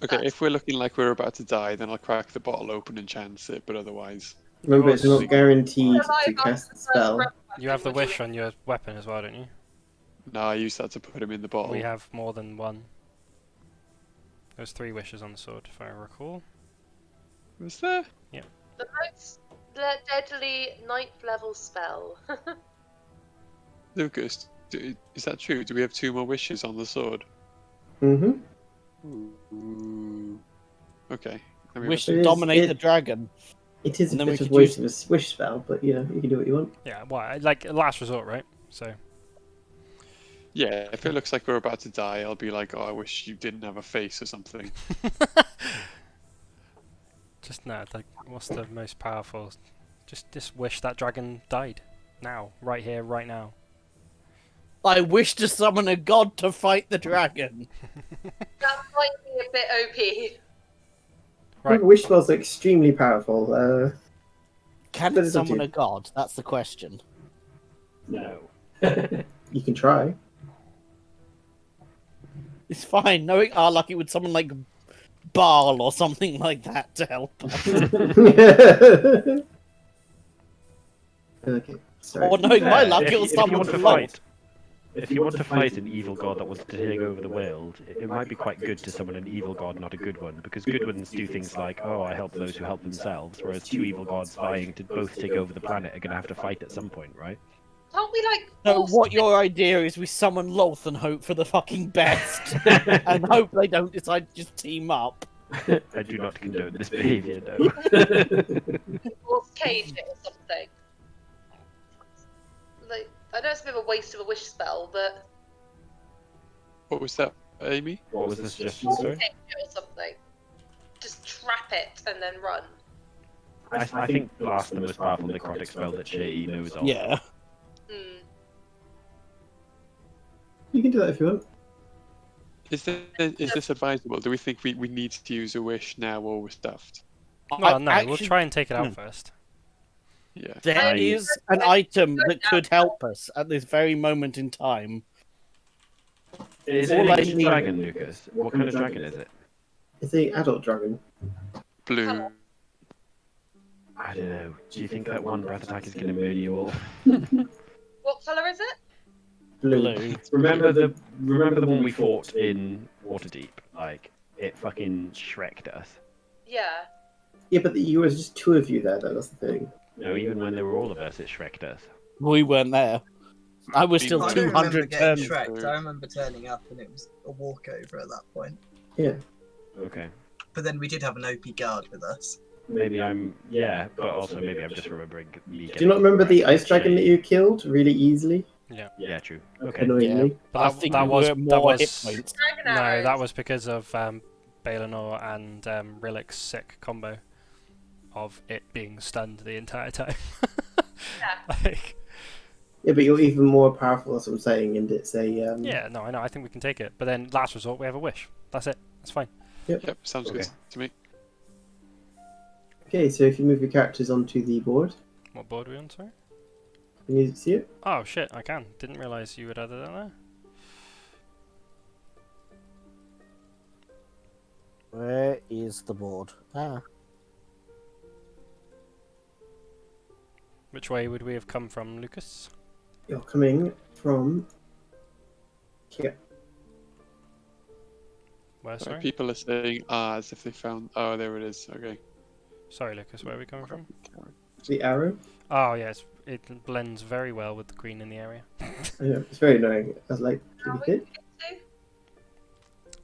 [SPEAKER 3] Okay, if we're looking like we're about to die, then I'll crack the bottle open and chance it. But otherwise,
[SPEAKER 2] Remember, it's not guaranteed
[SPEAKER 4] Survive
[SPEAKER 2] to
[SPEAKER 4] after
[SPEAKER 2] cast the
[SPEAKER 4] first
[SPEAKER 2] spell.
[SPEAKER 4] breath
[SPEAKER 1] You have the
[SPEAKER 4] weapon, would
[SPEAKER 1] wish on your weapon as well, don't you?
[SPEAKER 3] no, I use that to put him in the bottle.
[SPEAKER 1] We have more than one. There's 3 wishes on the sword, if I recall.
[SPEAKER 3] Was there?
[SPEAKER 4] The most deadly 9th level spell.
[SPEAKER 3] Lucas, is that true? Do we have 2 more wishes on the sword?
[SPEAKER 2] Mm-hmm.
[SPEAKER 3] Ooh. Okay. Let me
[SPEAKER 6] Wish
[SPEAKER 2] It
[SPEAKER 6] to
[SPEAKER 2] is-
[SPEAKER 6] dominate
[SPEAKER 2] it-
[SPEAKER 6] the dragon.
[SPEAKER 2] It is a
[SPEAKER 6] And then we
[SPEAKER 2] bit of
[SPEAKER 6] could
[SPEAKER 2] a waste
[SPEAKER 6] use-
[SPEAKER 2] of a wish spell, but you know, you can do what you want.
[SPEAKER 1] Yeah, well, like last resort, right? So
[SPEAKER 3] Yeah, if it looks like we're about to die, I'll be like, oh, I wish you didn't have a face or something.
[SPEAKER 1] just no, like what's the most powerful? Just wish that dragon died now, right here, right now.
[SPEAKER 6] I wish to summon a god to fight the dragon.
[SPEAKER 4] That might be a bit OP.
[SPEAKER 1] Right.
[SPEAKER 2] Wish spells are extremely powerful.
[SPEAKER 6] Can
[SPEAKER 2] But
[SPEAKER 6] it
[SPEAKER 2] it's up to
[SPEAKER 6] summon
[SPEAKER 2] you.
[SPEAKER 6] a god? That's the question.
[SPEAKER 5] No.
[SPEAKER 2] You can try.
[SPEAKER 6] It's fine, knowing our luck, it would summon like Baal or something like that to help us.
[SPEAKER 2] Okay. Sorry.
[SPEAKER 6] Or knowing my
[SPEAKER 5] Yeah,
[SPEAKER 6] luck,
[SPEAKER 5] if
[SPEAKER 6] it'll
[SPEAKER 5] you
[SPEAKER 6] summon
[SPEAKER 5] want to
[SPEAKER 6] Lord.
[SPEAKER 5] fight, if you want to fight an evil god that wants to take over the world, it might be quite good to summon an evil god, not a good one, because good ones do things like, oh, I help those who help themselves, whereas 2 evil gods vying to both take over the planet are going to have to fight at some point, right?
[SPEAKER 4] Can't we like
[SPEAKER 6] So
[SPEAKER 4] force
[SPEAKER 6] what your idea is we summon Loth and hope for the fucking best. And hope they don't decide to just team up.
[SPEAKER 5] I do not condone this behaviour, no.
[SPEAKER 4] force cage it or something? Like, I know it's a bit of a waste of a wish spell, but
[SPEAKER 3] What was that, Amy?
[SPEAKER 5] What was the suggestion,
[SPEAKER 4] force
[SPEAKER 5] sorry?
[SPEAKER 4] cage it or something. Just trap it and then run.
[SPEAKER 5] I think Blast the most powerful necrotic spell that Shay knows of.
[SPEAKER 6] Yeah.
[SPEAKER 4] Hmm.
[SPEAKER 2] You can do that if you want.
[SPEAKER 3] Is this advisable? Do we think we need to use a wish now or we're stuffed?
[SPEAKER 1] Well, no, we'll
[SPEAKER 6] Actually,
[SPEAKER 1] try and take it out
[SPEAKER 6] no.
[SPEAKER 1] first.
[SPEAKER 3] Yeah.
[SPEAKER 6] There
[SPEAKER 4] I-
[SPEAKER 6] is an item that could help us at this very moment in time.
[SPEAKER 5] Is it
[SPEAKER 6] All
[SPEAKER 5] an
[SPEAKER 6] I
[SPEAKER 5] ancient
[SPEAKER 6] need-
[SPEAKER 5] dragon, Lucas? What kind of dragon is it?
[SPEAKER 2] It's a adult dragon.
[SPEAKER 3] Blue.
[SPEAKER 5] I don't know. Do you think that one breath attack is going to murder you all?
[SPEAKER 4] What colour is it?
[SPEAKER 6] Blue.
[SPEAKER 5] Remember the one we fought in Waterdeep? Like, it fucking shreked us.
[SPEAKER 4] Yeah.
[SPEAKER 2] Yeah, but you was just two of you there, though. That's the thing.
[SPEAKER 5] No, even when there were all of us, it shreked us.
[SPEAKER 6] We weren't there. I was still
[SPEAKER 3] I
[SPEAKER 7] I don't remember
[SPEAKER 6] 200
[SPEAKER 7] getting
[SPEAKER 6] turns.
[SPEAKER 7] Shrek. I remember turning up and it was a walkover at that point.
[SPEAKER 2] Yeah.
[SPEAKER 5] Okay.
[SPEAKER 7] But then we did have an OP guard with us.
[SPEAKER 5] Maybe I'm... Yeah, but also maybe I'm just remembering me
[SPEAKER 2] Do you not remember the ice dragon that you killed really easily?
[SPEAKER 5] Yeah, true. Okay.
[SPEAKER 2] Annoyingly.
[SPEAKER 1] But
[SPEAKER 6] I
[SPEAKER 1] that,
[SPEAKER 6] think
[SPEAKER 1] that
[SPEAKER 6] we
[SPEAKER 1] was
[SPEAKER 6] were
[SPEAKER 1] that
[SPEAKER 6] more hit
[SPEAKER 1] was
[SPEAKER 6] points.
[SPEAKER 4] Dragon
[SPEAKER 1] no,
[SPEAKER 4] arrows.
[SPEAKER 1] that was because of Balinor and Rhillik's sick combo of it being stunned the entire time.
[SPEAKER 4] Yeah.
[SPEAKER 1] Like,
[SPEAKER 2] Yeah, but you're even more powerful, that's what I'm saying, and it's a...
[SPEAKER 1] yeah, no, I know. I think we can take it. But then last resort, we have a wish. That's it. That's fine.
[SPEAKER 3] Yep, sounds good
[SPEAKER 5] Okay.
[SPEAKER 3] to me.
[SPEAKER 2] Okay, so if you move your characters onto the board,
[SPEAKER 1] What board are we on, sorry?
[SPEAKER 2] can you see it?
[SPEAKER 1] Oh shit, I can. Didn't realise you had added that there.
[SPEAKER 6] Where is the board? Ah.
[SPEAKER 1] Which way would we have come from, Lucas?
[SPEAKER 2] You're coming from here.
[SPEAKER 1] Where,
[SPEAKER 3] Sorry,
[SPEAKER 1] sorry?
[SPEAKER 3] people are saying as if they found. Oh, there it is. Okay.
[SPEAKER 1] Sorry, Lucas, where are we coming from?
[SPEAKER 2] The arrow.
[SPEAKER 1] Oh, yes, it blends very well with the green in the area.
[SPEAKER 2] I know, it's very annoying. I was like,
[SPEAKER 4] Are
[SPEAKER 2] did
[SPEAKER 4] we
[SPEAKER 2] you hit?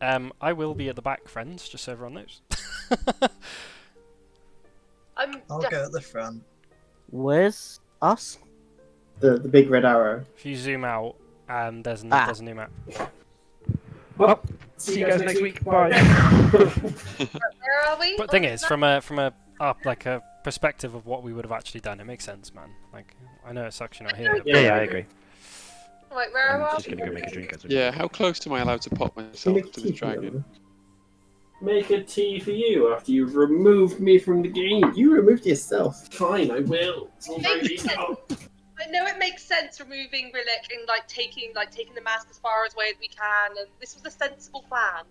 [SPEAKER 4] to?
[SPEAKER 1] I will be at the back, friends, just so everyone knows.
[SPEAKER 4] I'm
[SPEAKER 7] I'll go at the front.
[SPEAKER 6] Where's us?
[SPEAKER 2] The big red arrow.
[SPEAKER 1] If you zoom out, there's a new map.
[SPEAKER 5] Well, see you guys next week. Bye.
[SPEAKER 4] Where are we?
[SPEAKER 1] But
[SPEAKER 4] On
[SPEAKER 1] thing
[SPEAKER 4] the
[SPEAKER 1] is,
[SPEAKER 4] map?
[SPEAKER 1] from a perspective of what we would have actually done, it makes sense, man. Like, I know it sucks you're not here.
[SPEAKER 5] Yeah, I agree.
[SPEAKER 4] Right, where
[SPEAKER 5] I'm
[SPEAKER 4] are
[SPEAKER 5] just
[SPEAKER 4] we?
[SPEAKER 5] gonna go make a drink. as a-
[SPEAKER 3] Yeah, how close am I allowed to pop
[SPEAKER 2] Can you
[SPEAKER 3] myself
[SPEAKER 2] make
[SPEAKER 3] to this
[SPEAKER 2] tea for me,
[SPEAKER 3] dragon?
[SPEAKER 2] Oliver?
[SPEAKER 8] Make a tea for you after you've removed me from the game.
[SPEAKER 2] You removed yourself.
[SPEAKER 8] Fine, I will. It's all very
[SPEAKER 4] Makes sense.
[SPEAKER 8] detailed.
[SPEAKER 4] I know it makes sense removing Rhillik and taking the mask as far away as we can, and this was a sensible plan.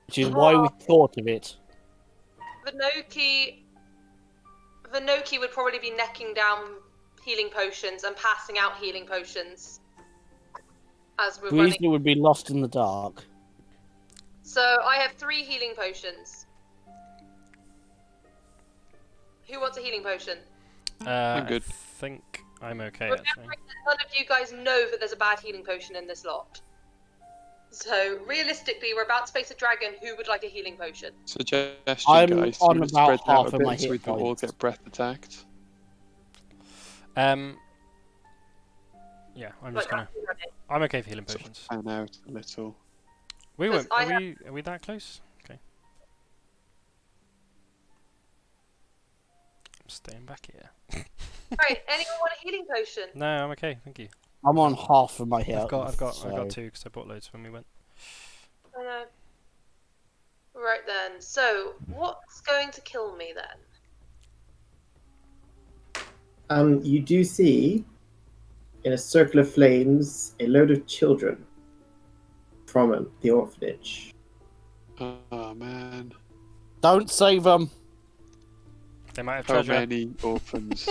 [SPEAKER 6] Which is why we thought of it.
[SPEAKER 4] Vanoki would probably be necking down healing potions and passing out healing potions as we're running.
[SPEAKER 6] Weasley would be lost in the dark.
[SPEAKER 4] So I have 3 healing potions. Who wants a healing potion?
[SPEAKER 3] I'm good.
[SPEAKER 1] I think I'm okay,
[SPEAKER 4] Remember
[SPEAKER 1] actually.
[SPEAKER 4] that none of you guys know that there's a bad healing potion in this lot. So realistically, we're about to face a dragon. Who would like a healing potion?
[SPEAKER 3] Suggestion,
[SPEAKER 6] I'm
[SPEAKER 3] guys.
[SPEAKER 6] on
[SPEAKER 3] Should we
[SPEAKER 6] about
[SPEAKER 3] spread out
[SPEAKER 6] half
[SPEAKER 3] a
[SPEAKER 6] of my
[SPEAKER 3] bit so we
[SPEAKER 6] hit
[SPEAKER 3] can all
[SPEAKER 6] points.
[SPEAKER 3] get breath attacked?
[SPEAKER 1] Yeah, I'm just
[SPEAKER 4] Right,
[SPEAKER 1] gonna. I'm okay for healing
[SPEAKER 3] Sort of
[SPEAKER 1] potions.
[SPEAKER 3] fan out a little.
[SPEAKER 1] We
[SPEAKER 4] Because
[SPEAKER 1] won't.
[SPEAKER 4] I
[SPEAKER 1] Are we that close? Okay. I'm staying back here.
[SPEAKER 4] Right, anyone want a healing potion?
[SPEAKER 1] No, I'm okay. Thank you.
[SPEAKER 6] I'm on half of my hit.
[SPEAKER 1] I've got
[SPEAKER 6] so-
[SPEAKER 1] 2 because I bought loads when we went.
[SPEAKER 4] I know. Right then. So, what's going to kill me then?
[SPEAKER 2] You do see, in a circle of flames, a load of children from the orphanage.
[SPEAKER 3] Oh man,
[SPEAKER 6] Don't save them.
[SPEAKER 1] They might have
[SPEAKER 3] how
[SPEAKER 1] treasure.
[SPEAKER 3] many orphans?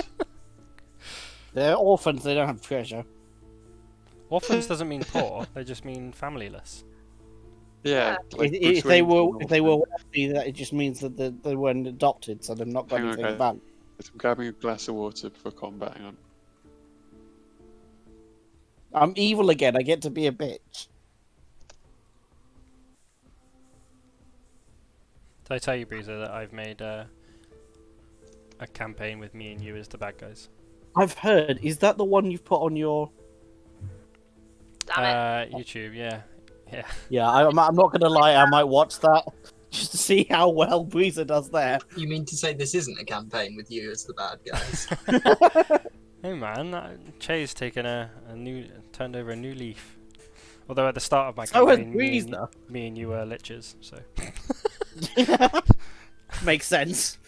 [SPEAKER 6] They're orphans. They don't have treasure.
[SPEAKER 1] Orphans doesn't mean poor. They just mean familyless.
[SPEAKER 3] Yeah, like
[SPEAKER 6] If
[SPEAKER 3] Bruce
[SPEAKER 6] they
[SPEAKER 3] Wayne's
[SPEAKER 6] were
[SPEAKER 3] an
[SPEAKER 6] if they were
[SPEAKER 3] orphan.
[SPEAKER 6] wealthy, that it just means that they weren't adopted, so they've not got
[SPEAKER 3] Hang on,
[SPEAKER 6] anything
[SPEAKER 3] guys.
[SPEAKER 6] back.
[SPEAKER 3] I'm grabbing a glass of water before combat. Hang on.
[SPEAKER 6] I'm evil again. I get to be a bitch.
[SPEAKER 1] Did I tell you, Breezer, that I've made a campaign with me and you as the bad guys?
[SPEAKER 6] I've heard. Is that the one you've put on your?
[SPEAKER 4] Damn it.
[SPEAKER 1] YouTube, yeah. Yeah.
[SPEAKER 6] Yeah, I'm not gonna lie. I might watch that just to see how well Breezer does there.
[SPEAKER 7] You mean to say this isn't a campaign with you as the bad guys?
[SPEAKER 1] Hey man, Che's taken turned over a new leaf. Although at the start of my
[SPEAKER 6] So has
[SPEAKER 1] campaign,
[SPEAKER 6] Breezer.
[SPEAKER 1] me and you were lichers, so.
[SPEAKER 6] Makes sense.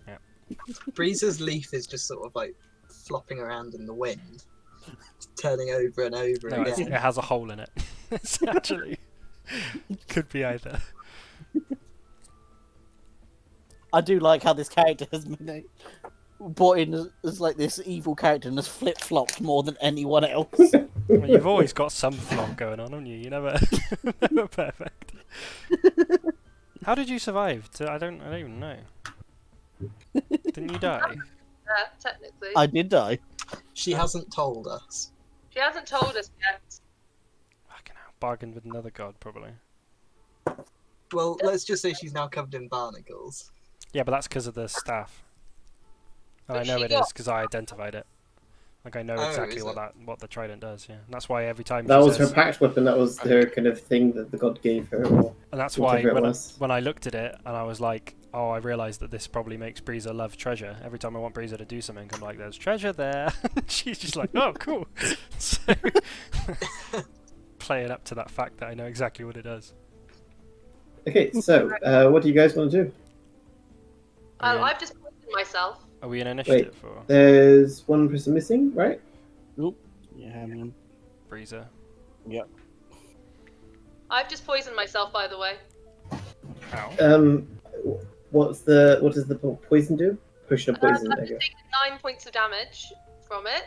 [SPEAKER 7] Breezer's leaf is just sort of like flopping around in the wind, turning over and over
[SPEAKER 1] No, it
[SPEAKER 7] again.
[SPEAKER 1] has a hole in it. It's actually could be either.
[SPEAKER 6] I do like how this character has been brought in as like this evil character and has flip-flopped more than anyone else.
[SPEAKER 1] Well, you've always got some flop going on, haven't you? You're never, never perfect. How did you survive? I don't even know. Didn't you die?
[SPEAKER 4] Technically.
[SPEAKER 6] I did die.
[SPEAKER 7] She hasn't told us.
[SPEAKER 4] She hasn't told us yet.
[SPEAKER 1] Fucking hell, bargained with another god, probably.
[SPEAKER 7] Well, let's just say she's now covered in barnacles.
[SPEAKER 1] Yeah, but that's because of the staff. And I
[SPEAKER 4] But
[SPEAKER 1] know
[SPEAKER 4] she
[SPEAKER 1] it
[SPEAKER 4] got-
[SPEAKER 1] is because I identified it. Like I know
[SPEAKER 7] Oh,
[SPEAKER 1] exactly
[SPEAKER 7] is
[SPEAKER 1] what the trident does. Yeah, and that's why every time
[SPEAKER 2] That
[SPEAKER 1] she
[SPEAKER 2] was her
[SPEAKER 1] says,
[SPEAKER 2] pact weapon. That was her kind of thing that the god gave her. Or
[SPEAKER 1] and that's why
[SPEAKER 2] whatever it was.
[SPEAKER 1] when I looked at it and I was like, oh, I realised that this probably makes Breezer love treasure. Every time I want Breezer to do something, I'm like, there's treasure there. She's just like, oh, cool. So playing up to that fact that I know exactly what it does.
[SPEAKER 2] Okay, so what do you guys want to do?
[SPEAKER 4] I've just poisoned myself.
[SPEAKER 1] Are we in initiative or
[SPEAKER 2] There's one person missing, right?
[SPEAKER 6] Yeah, I mean,
[SPEAKER 1] Breezer?
[SPEAKER 4] I've just poisoned myself, by the way.
[SPEAKER 1] Ow.
[SPEAKER 2] What does the poison do? Potion of poison.
[SPEAKER 4] I've
[SPEAKER 2] There you
[SPEAKER 4] just taken 9 points of damage from it.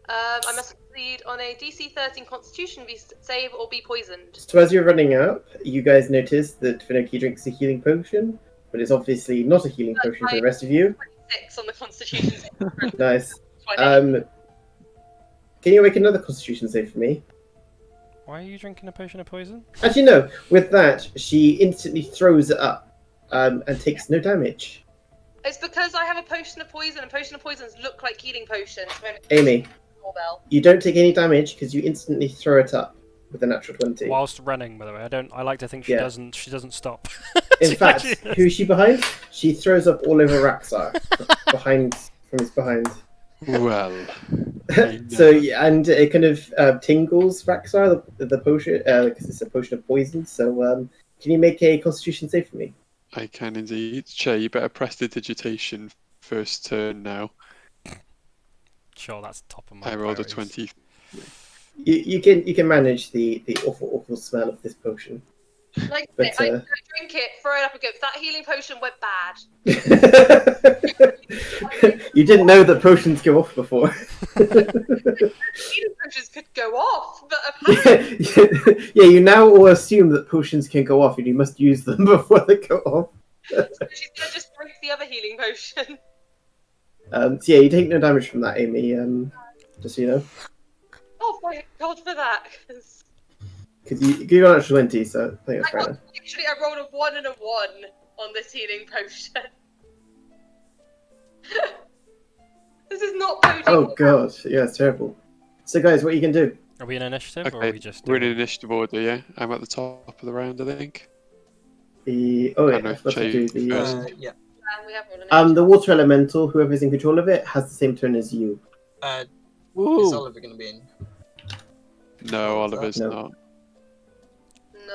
[SPEAKER 4] I must succeed on a DC 13 Constitution save or be poisoned.
[SPEAKER 2] So as you're running out, you guys notice that Finoki drinks a healing potion, but it's obviously not a healing potion for the rest of you.
[SPEAKER 4] 6 on the Constitution save.
[SPEAKER 2] Nice.
[SPEAKER 4] 20.
[SPEAKER 2] Can you make another Constitution save for me?
[SPEAKER 1] Why are you drinking a potion of poison?
[SPEAKER 2] Actually, no. With that, she instantly throws it up and takes no damage.
[SPEAKER 4] It's because I have a potion of poison, and potion of poisons look like healing potions.
[SPEAKER 2] Amy,
[SPEAKER 4] Doorbell.
[SPEAKER 2] you don't take any damage because you instantly throw it up with a natural 20.
[SPEAKER 1] Whilst running, by the way, I like to think she
[SPEAKER 2] Yeah.
[SPEAKER 1] doesn't. She doesn't stop.
[SPEAKER 2] In
[SPEAKER 1] She
[SPEAKER 2] fact,
[SPEAKER 1] actually-
[SPEAKER 2] who's she behind? She throws up all over Raxar from his behind.
[SPEAKER 3] Well,
[SPEAKER 2] So yeah, and it kind of tingles Raxar, the potion, because it's a potion of poison. So can you make a Constitution save for me?
[SPEAKER 3] I can indeed. Che, you better press the digitation first turn now.
[SPEAKER 1] Sure, that's top of my.
[SPEAKER 3] I rolled a
[SPEAKER 1] priorities.
[SPEAKER 3] 20.
[SPEAKER 2] You can manage the awful smell of this potion.
[SPEAKER 4] Like,
[SPEAKER 2] But,
[SPEAKER 4] I drink it, throw it up and go, that healing potion went bad.
[SPEAKER 2] You didn't know that potions go off before.
[SPEAKER 4] Healing potions could go off, but apparently
[SPEAKER 2] Yeah, you now all assume that potions can go off and you must use them before they go off.
[SPEAKER 4] she's gonna just drink the other healing potion.
[SPEAKER 2] So yeah, you take no damage from that, Amy, just so you know.
[SPEAKER 4] Oh, thank God for that. 'Cause
[SPEAKER 2] Because you got an extra 20, so I think that's fair enough.
[SPEAKER 4] literally, I rolled a 1 and a 1 on this healing potion. This is not potion.
[SPEAKER 2] Oh god, yeah, it's terrible. So guys, what are you going to do?
[SPEAKER 1] Are we in initiative or are
[SPEAKER 3] Okay,
[SPEAKER 1] we just?
[SPEAKER 3] we're in
[SPEAKER 1] doing-
[SPEAKER 3] initiative order, yeah? I'm at the top of the round, I think.
[SPEAKER 2] Oh
[SPEAKER 3] I
[SPEAKER 2] yeah,
[SPEAKER 3] don't know
[SPEAKER 2] I
[SPEAKER 3] if
[SPEAKER 2] forgot to
[SPEAKER 3] Jay
[SPEAKER 2] do the...
[SPEAKER 3] first.
[SPEAKER 7] Yeah.
[SPEAKER 4] We have rolled an
[SPEAKER 2] the water elemental, whoever's in control of it, has the same turn as you.
[SPEAKER 7] Is
[SPEAKER 6] Woo!
[SPEAKER 7] Oliver going to be in?
[SPEAKER 3] No,
[SPEAKER 7] Oh, is that-
[SPEAKER 3] Oliver's
[SPEAKER 2] No.
[SPEAKER 3] not.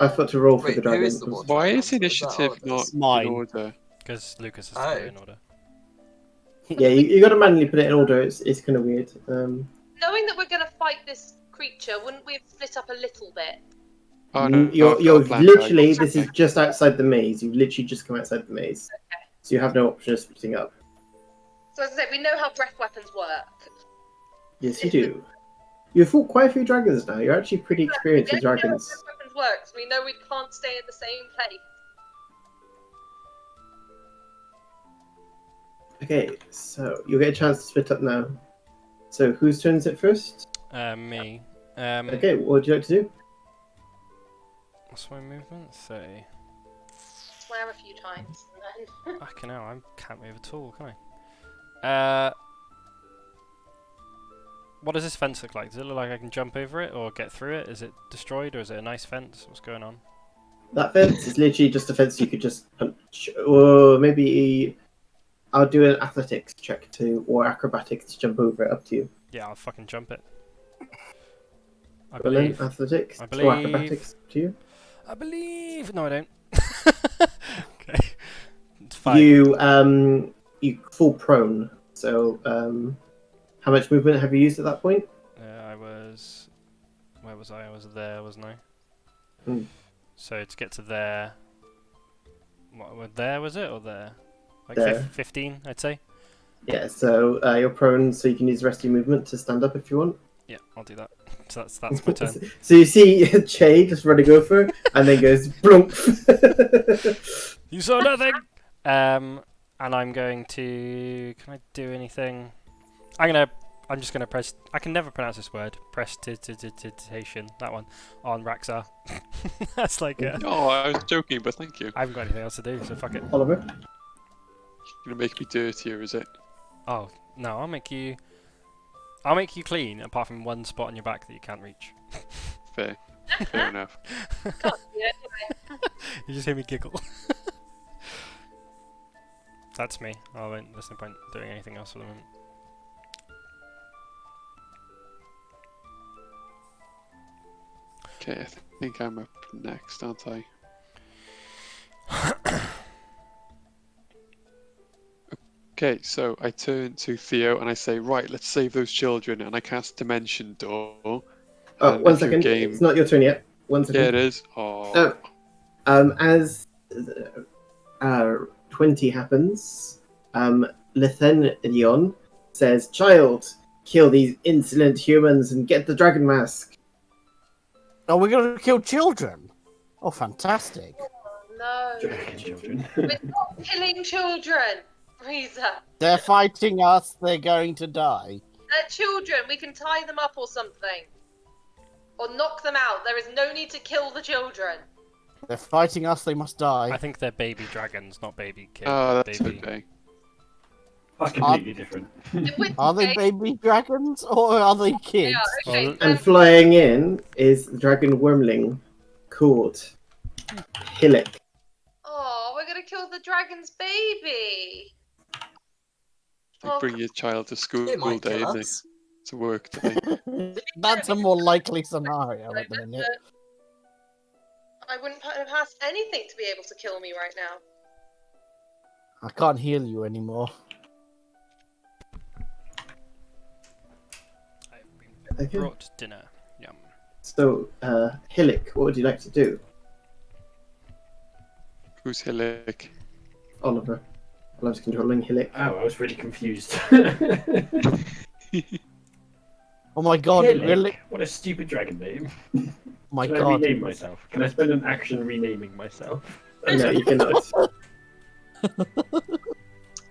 [SPEAKER 2] I forgot to roll for
[SPEAKER 7] Wait,
[SPEAKER 2] the
[SPEAKER 7] who
[SPEAKER 2] dragon.
[SPEAKER 7] is the water
[SPEAKER 3] Why is
[SPEAKER 7] elemental? Is that
[SPEAKER 3] initiative not
[SPEAKER 7] Oliver's?
[SPEAKER 6] Mine.
[SPEAKER 3] in order?
[SPEAKER 1] Because Lucas has
[SPEAKER 7] Oh.
[SPEAKER 1] put it in order.
[SPEAKER 2] Yeah, you got to manually put it in order. It's kind of weird.
[SPEAKER 4] Knowing that we're going to fight this creature, wouldn't we have split up a little bit?
[SPEAKER 3] Oh no,
[SPEAKER 2] you're
[SPEAKER 3] I've got a plan,
[SPEAKER 2] literally,
[SPEAKER 3] guys.
[SPEAKER 2] this is just outside the maze. You've literally just come outside the maze. So you have no option of splitting up.
[SPEAKER 4] So as I said, we know how breath weapons work.
[SPEAKER 2] Yes, you do. You've fought quite a few dragons now. You're actually pretty experienced
[SPEAKER 4] We
[SPEAKER 2] with
[SPEAKER 4] know how
[SPEAKER 2] dragons.
[SPEAKER 4] breath weapons works. We know we can't stay in the same place.
[SPEAKER 2] Okay, so you'll get a chance to split up now. So whose turn is it first?
[SPEAKER 1] Me.
[SPEAKER 2] Okay, what would you like to do?
[SPEAKER 1] What's my movement? Say.
[SPEAKER 4] Swear a few times. And then...
[SPEAKER 1] Fucking hell, I can't move at all, can I? What does this fence look like? Does it look like I can jump over it or get through it? Is it destroyed or is it a nice fence? What's going on?
[SPEAKER 2] That fence is literally just a fence you could just punch, or maybe I'll do an athletics check or acrobatics to jump over it. Up to you.
[SPEAKER 1] Yeah, I'll fucking jump it. I
[SPEAKER 2] Well, then,
[SPEAKER 1] believe.
[SPEAKER 2] athletics
[SPEAKER 1] I
[SPEAKER 2] or
[SPEAKER 1] believe.
[SPEAKER 2] acrobatics to you.
[SPEAKER 1] I believe. No, I don't. Okay. It's fine.
[SPEAKER 2] You fall prone. So how much movement have you used at that point?
[SPEAKER 1] I was. Where was I? I was there, wasn't I?
[SPEAKER 2] Hmm.
[SPEAKER 1] So to get to there. What, there was it or there? Like
[SPEAKER 2] There.
[SPEAKER 1] 15, I'd say.
[SPEAKER 2] Yeah. So you're prone, so you can use the rest of your movement to stand up if you want.
[SPEAKER 1] Yeah, I'll do that. So that's my turn.
[SPEAKER 2] So you see Che just running over, and then goes blump.
[SPEAKER 1] You saw nothing. And I'm going to. Can I do anything? I'm just gonna press. I can never pronounce this word. Prestidigitation. That one on Raxar. That's like.
[SPEAKER 3] Oh, I was joking, but thank you.
[SPEAKER 1] I haven't got anything else to do, so fuck it.
[SPEAKER 2] Oliver.
[SPEAKER 3] You're gonna make me dirtier, is it?
[SPEAKER 1] Oh no, I'll make you clean, apart from one spot on your back that you can't reach.
[SPEAKER 3] Fair. Fair enough.
[SPEAKER 4] Can't see it anyway.
[SPEAKER 1] You just hear me giggle. That's me. There's no point doing anything else for the moment.
[SPEAKER 3] Okay, I think I'm up next, aren't I? Okay, so I turn to Theo and I say, right, let's save those children, and I cast Dimension Door.
[SPEAKER 2] Oh,
[SPEAKER 3] And
[SPEAKER 2] one
[SPEAKER 3] if your
[SPEAKER 2] second.
[SPEAKER 3] game-
[SPEAKER 2] It's not your turn yet. 1 second.
[SPEAKER 3] Yeah, it is. Oh.
[SPEAKER 2] As 20 happens, Lithenion says, "Child, kill these insolent humans and get the dragon mask."
[SPEAKER 6] Oh, we're gonna kill children. Oh, fantastic!
[SPEAKER 4] No.
[SPEAKER 5] Dragon children.
[SPEAKER 4] We're not killing children, Reza.
[SPEAKER 6] They're fighting us. They're going to die.
[SPEAKER 4] They're children. We can tie them up or something. Or knock them out. There is no need to kill the children.
[SPEAKER 6] They're fighting us. They must
[SPEAKER 1] I
[SPEAKER 6] die.
[SPEAKER 1] think they're baby dragons, not baby kids.
[SPEAKER 3] Oh, that's
[SPEAKER 1] baby.
[SPEAKER 3] okay.
[SPEAKER 5] That's completely different.
[SPEAKER 6] Are they baby dragons or are they kids?
[SPEAKER 4] Yeah, okay.
[SPEAKER 1] Well,
[SPEAKER 2] And flying in is the dragon wormling called Rhillik.
[SPEAKER 4] Oh, we're gonna kill the dragon's baby.
[SPEAKER 3] They bring your child to school
[SPEAKER 7] It might
[SPEAKER 3] day,
[SPEAKER 7] kill
[SPEAKER 3] and they
[SPEAKER 7] us.
[SPEAKER 3] to work today.
[SPEAKER 6] That's a more likely scenario at the minute.
[SPEAKER 4] I wouldn't put it past anything to be able to kill me right now.
[SPEAKER 6] I can't heal you anymore.
[SPEAKER 1] I've been
[SPEAKER 2] Okay.
[SPEAKER 1] brought dinner. Yum.
[SPEAKER 2] So, Rhillik, what would you like to do?
[SPEAKER 3] Who's Rhillik?
[SPEAKER 2] Oliver. Oliver's controlling Rhillik.
[SPEAKER 5] Oh, I was really confused.
[SPEAKER 6] Oh my god,
[SPEAKER 5] Rhillik?
[SPEAKER 6] really?
[SPEAKER 5] What a stupid dragon name.
[SPEAKER 6] Oh my
[SPEAKER 5] Can I
[SPEAKER 6] god.
[SPEAKER 5] rename myself? Can I spend an action renaming myself?
[SPEAKER 2] No, you cannot.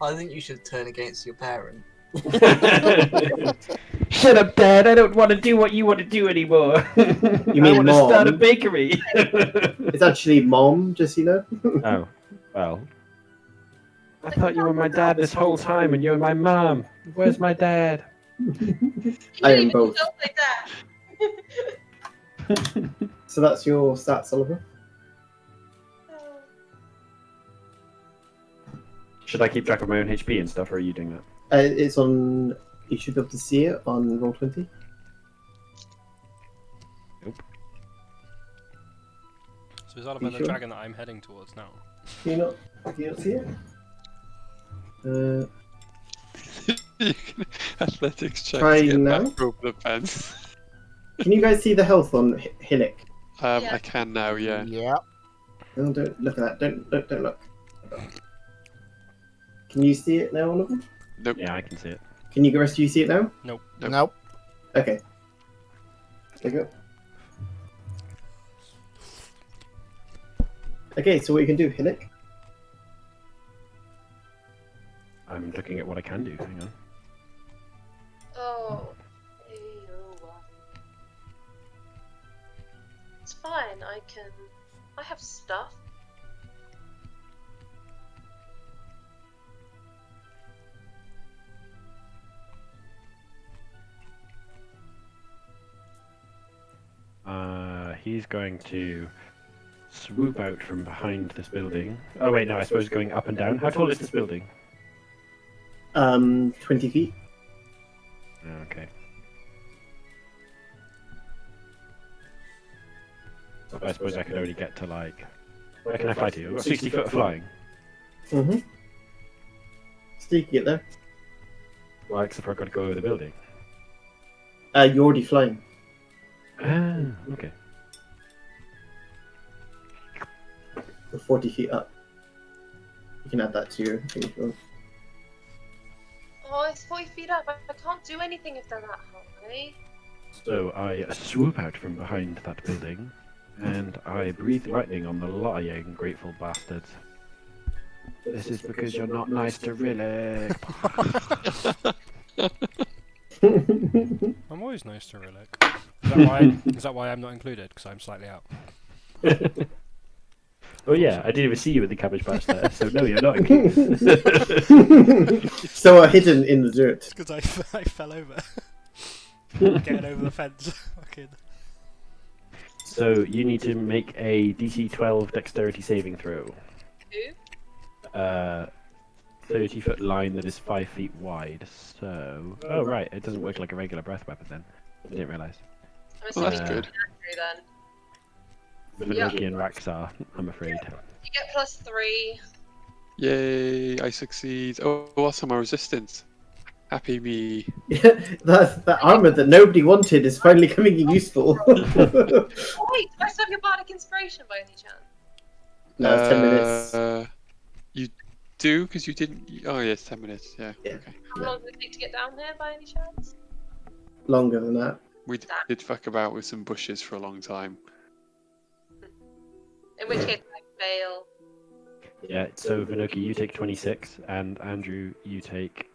[SPEAKER 7] I think you should turn against your parent.
[SPEAKER 5] Shut up, Dad! I don't want to do what you want to do anymore.
[SPEAKER 2] You mean
[SPEAKER 5] I want to start a
[SPEAKER 2] Mom?
[SPEAKER 5] bakery.
[SPEAKER 2] It's actually Mom, just so you know.
[SPEAKER 5] Oh, well. I thought you were my dad this whole time, and you're my mom. Where's my dad?
[SPEAKER 2] I am
[SPEAKER 4] Even
[SPEAKER 2] both.
[SPEAKER 4] tell my dad.
[SPEAKER 2] So that's your stats, Oliver.
[SPEAKER 5] Should I keep track of my own HP and stuff, or are you doing that?
[SPEAKER 2] It's on. You should be able to see it on Roll20.
[SPEAKER 1] So is Oliver
[SPEAKER 2] You
[SPEAKER 1] the
[SPEAKER 2] sure?
[SPEAKER 1] dragon that I'm heading towards now?
[SPEAKER 2] Can you not see it?
[SPEAKER 3] You can athletics check
[SPEAKER 2] Try
[SPEAKER 3] to get
[SPEAKER 2] now.
[SPEAKER 3] back over the fence.
[SPEAKER 2] Can you guys see the health on Rhillik?
[SPEAKER 4] Yeah.
[SPEAKER 3] I can now, yeah.
[SPEAKER 6] Yeah.
[SPEAKER 2] No, don't look at that. Don't look. Can you see it now, Oliver?
[SPEAKER 3] Nope.
[SPEAKER 5] Yeah, I can see it.
[SPEAKER 2] Can you rest of you see it now?
[SPEAKER 3] Nope.
[SPEAKER 6] Nope.
[SPEAKER 2] Okay. There you go. Okay, so what you can do, Rhillik?
[SPEAKER 5] I'm looking at what I can do. Hang on.
[SPEAKER 4] Oh. Ew. It's fine, I have stuff.
[SPEAKER 5] He's going to swoop out from behind this building. Oh wait, no, I suppose going up and down. How tall is this building?
[SPEAKER 2] 20 feet.
[SPEAKER 5] Okay. So I suppose I could only get to like. Where can I fly to? I've got 60 foot of flying.
[SPEAKER 2] Mm-hmm. So you can get there.
[SPEAKER 5] Well, except for I've got to go over the building.
[SPEAKER 2] You're already flying.
[SPEAKER 5] Ah, okay.
[SPEAKER 2] We're 40 feet up. You can add that to your thing if you want.
[SPEAKER 4] Oh, it's 40 feet up. I can't do anything if they're that high.
[SPEAKER 5] So I swoop out from behind that building, and I breathe lightning on the lot of you ungrateful bastards. This is because you're not nice to Rhillik.
[SPEAKER 1] I'm always nice to Rhillik. Is that why I'm not included? Because I'm slightly out.
[SPEAKER 5] Oh yeah, I didn't even see you with the cabbage patch there, so no, you're not included.
[SPEAKER 2] So hidden in the dirt.
[SPEAKER 1] It's because I fell over. Getting over the fence. Fucking.
[SPEAKER 5] So you need to make a DC 12 dexterity saving throw.
[SPEAKER 4] Who?
[SPEAKER 5] 30-foot line that is 5 feet wide. So, oh right, it doesn't work like a regular breath weapon then. I didn't realise.
[SPEAKER 4] I'm assuming
[SPEAKER 3] that's good.
[SPEAKER 4] then.
[SPEAKER 5] Vinoki and Raxar, I'm afraid.
[SPEAKER 4] You get +3.
[SPEAKER 3] Yay, I succeed. Oh, also my resistance. Happy me.
[SPEAKER 2] Yeah, that armor that nobody wanted is finally coming in useful.
[SPEAKER 4] Oh, wait, do I still have your bardic inspiration by any chance?
[SPEAKER 2] No, it's 10 minutes.
[SPEAKER 3] You do, because you didn't. Oh, yes, 10 minutes. Yeah.
[SPEAKER 2] Yeah.
[SPEAKER 3] Okay.
[SPEAKER 4] How long does it take to get down here by any chance?
[SPEAKER 2] Longer than that.
[SPEAKER 3] We did fuck about with some bushes for a long time.
[SPEAKER 4] In which case I fail.
[SPEAKER 5] Yeah, so Vinoki, you take 26, and Andrew, you take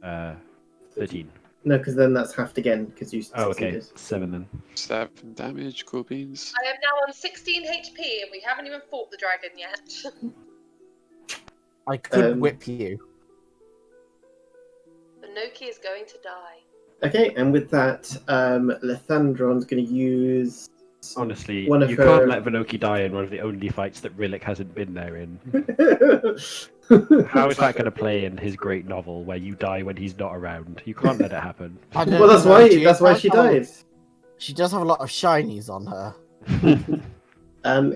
[SPEAKER 5] 13.
[SPEAKER 2] No, because then that's halved again, because you
[SPEAKER 5] Oh, okay,
[SPEAKER 2] succeeded.
[SPEAKER 5] 7 then.
[SPEAKER 3] 7 damage, cool beans.
[SPEAKER 4] I am now on 16 HP and we haven't even fought the dragon yet.
[SPEAKER 6] I could
[SPEAKER 2] Um,
[SPEAKER 6] whip you.
[SPEAKER 4] Vinoki is going to die.
[SPEAKER 2] Okay, and with that, Lethandron's going to use...
[SPEAKER 5] Honestly,
[SPEAKER 2] One of
[SPEAKER 5] you
[SPEAKER 2] her-
[SPEAKER 5] can't let Vinoki die in one of the only fights that Rhillik hasn't been there in. How is that going to play in his great novel where you die when he's not around? You can't let it happen.
[SPEAKER 6] I don't
[SPEAKER 2] Well, that's
[SPEAKER 6] know,
[SPEAKER 2] why.
[SPEAKER 6] she
[SPEAKER 2] That's why
[SPEAKER 6] does
[SPEAKER 2] she
[SPEAKER 6] have a-
[SPEAKER 2] died.
[SPEAKER 6] She does have a lot of shinies on her.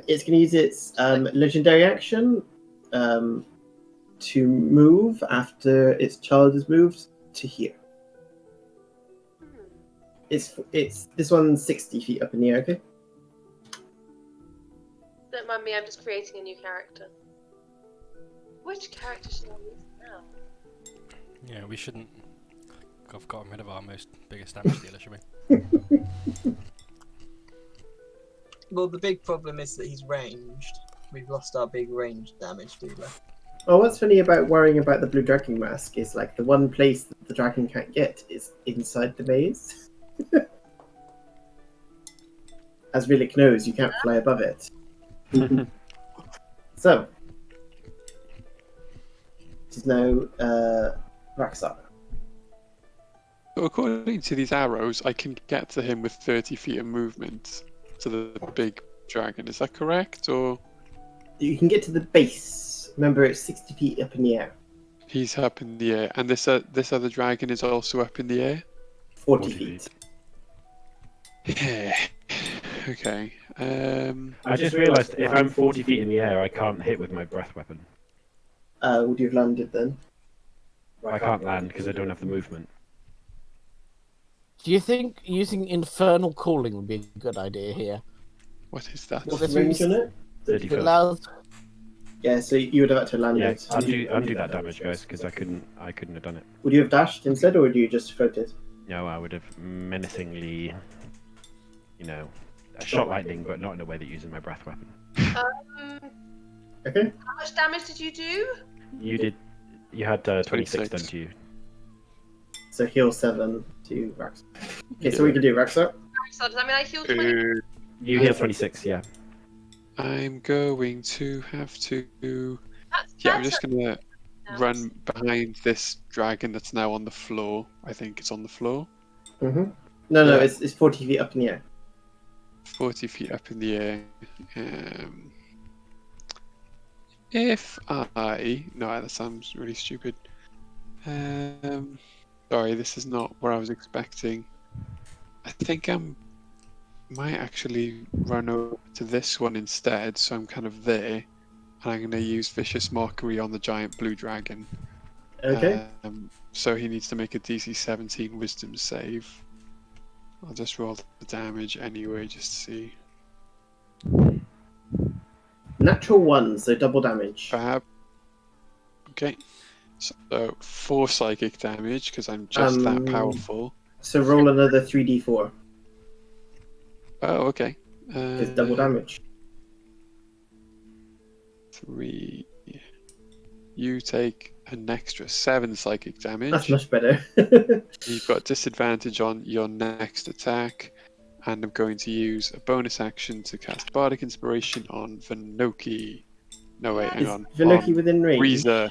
[SPEAKER 2] It's going to use its legendary action to move after its child is moved to here. It's this one's 60 feet up in the air. Okay.
[SPEAKER 4] Don't mind me, I'm just creating a new character. Which character should I use now?
[SPEAKER 1] Yeah, we shouldn't have gotten rid of our biggest damage dealer, should we?
[SPEAKER 7] Well, the big problem is that he's ranged. We've lost our big range damage dealer.
[SPEAKER 2] Oh, what's funny about worrying about the blue dragon mask is like the one place that the dragon can't get is inside the maze. As Rhillik knows, you can't fly above it. So, it is now Raxar.
[SPEAKER 3] So according to these arrows, I can get to him with 30 feet of movement to the big dragon. Is that correct, or
[SPEAKER 2] You can get to the base. Remember, it's 60 feet up in the air.
[SPEAKER 3] he's up in the air? And this other dragon is also up in the air.
[SPEAKER 2] 40 feet.
[SPEAKER 3] Yeah. Okay.
[SPEAKER 5] I just realised if I'm 40 feet in the air, I can't hit with my breath weapon.
[SPEAKER 2] Would you have landed then?
[SPEAKER 5] I can't land because I don't have the movement.
[SPEAKER 6] Do you think using infernal calling would be a good idea here?
[SPEAKER 3] What is that?
[SPEAKER 2] What's
[SPEAKER 6] Let's
[SPEAKER 2] the range
[SPEAKER 6] use-
[SPEAKER 2] on it?
[SPEAKER 5] 30
[SPEAKER 6] It
[SPEAKER 5] foot.
[SPEAKER 6] allows
[SPEAKER 2] Yeah, so you would have had to land
[SPEAKER 5] Yeah,
[SPEAKER 2] it.
[SPEAKER 5] undo that damage, guys, because I couldn't have done it.
[SPEAKER 2] Would you have dashed instead, or would you just floated?
[SPEAKER 5] No, I would have menacingly, shot lightning, but not in a way that uses my breath weapon.
[SPEAKER 2] Okay.
[SPEAKER 4] How much damage did you do?
[SPEAKER 5] You had 26
[SPEAKER 3] 26.
[SPEAKER 5] done to you.
[SPEAKER 2] So heal 7 to Raxar. Okay, so we can do Raxar.
[SPEAKER 4] So does that mean I healed 20?
[SPEAKER 5] You heal 26, yeah.
[SPEAKER 3] I'm going to have to.
[SPEAKER 4] That's
[SPEAKER 3] Yeah, I'm
[SPEAKER 4] better.
[SPEAKER 3] just gonna
[SPEAKER 4] now.
[SPEAKER 3] run behind this dragon that's now on the floor. I think it's on the floor.
[SPEAKER 2] Mm-hmm. No,
[SPEAKER 3] Yeah.
[SPEAKER 2] it's 40 feet up in the air.
[SPEAKER 3] 40 feet up in the air. If I... No, that sounds really stupid. Sorry, this is not what I was expecting. I think might actually run over to this one instead, so I'm kind of there. And I'm going to use Vicious Mockery on the giant blue dragon.
[SPEAKER 2] Okay.
[SPEAKER 3] So he needs to make a DC 17 Wisdom save. I'll just roll the damage anyway, just to see.
[SPEAKER 2] Natural 1, so double damage.
[SPEAKER 3] Fab. Okay. So 4 psychic damage, because I'm just that powerful.
[SPEAKER 2] So roll another 3d4.
[SPEAKER 3] Oh, okay.
[SPEAKER 2] It's double damage.
[SPEAKER 3] 3. You take an extra 7 psychic damage.
[SPEAKER 2] That's much better.
[SPEAKER 3] You've got disadvantage on your next attack, and I'm going to use a bonus action to cast Bardic Inspiration on Vinoki. No, wait, hang
[SPEAKER 2] Is
[SPEAKER 3] on.
[SPEAKER 2] Vinoki within range?
[SPEAKER 3] Breezer.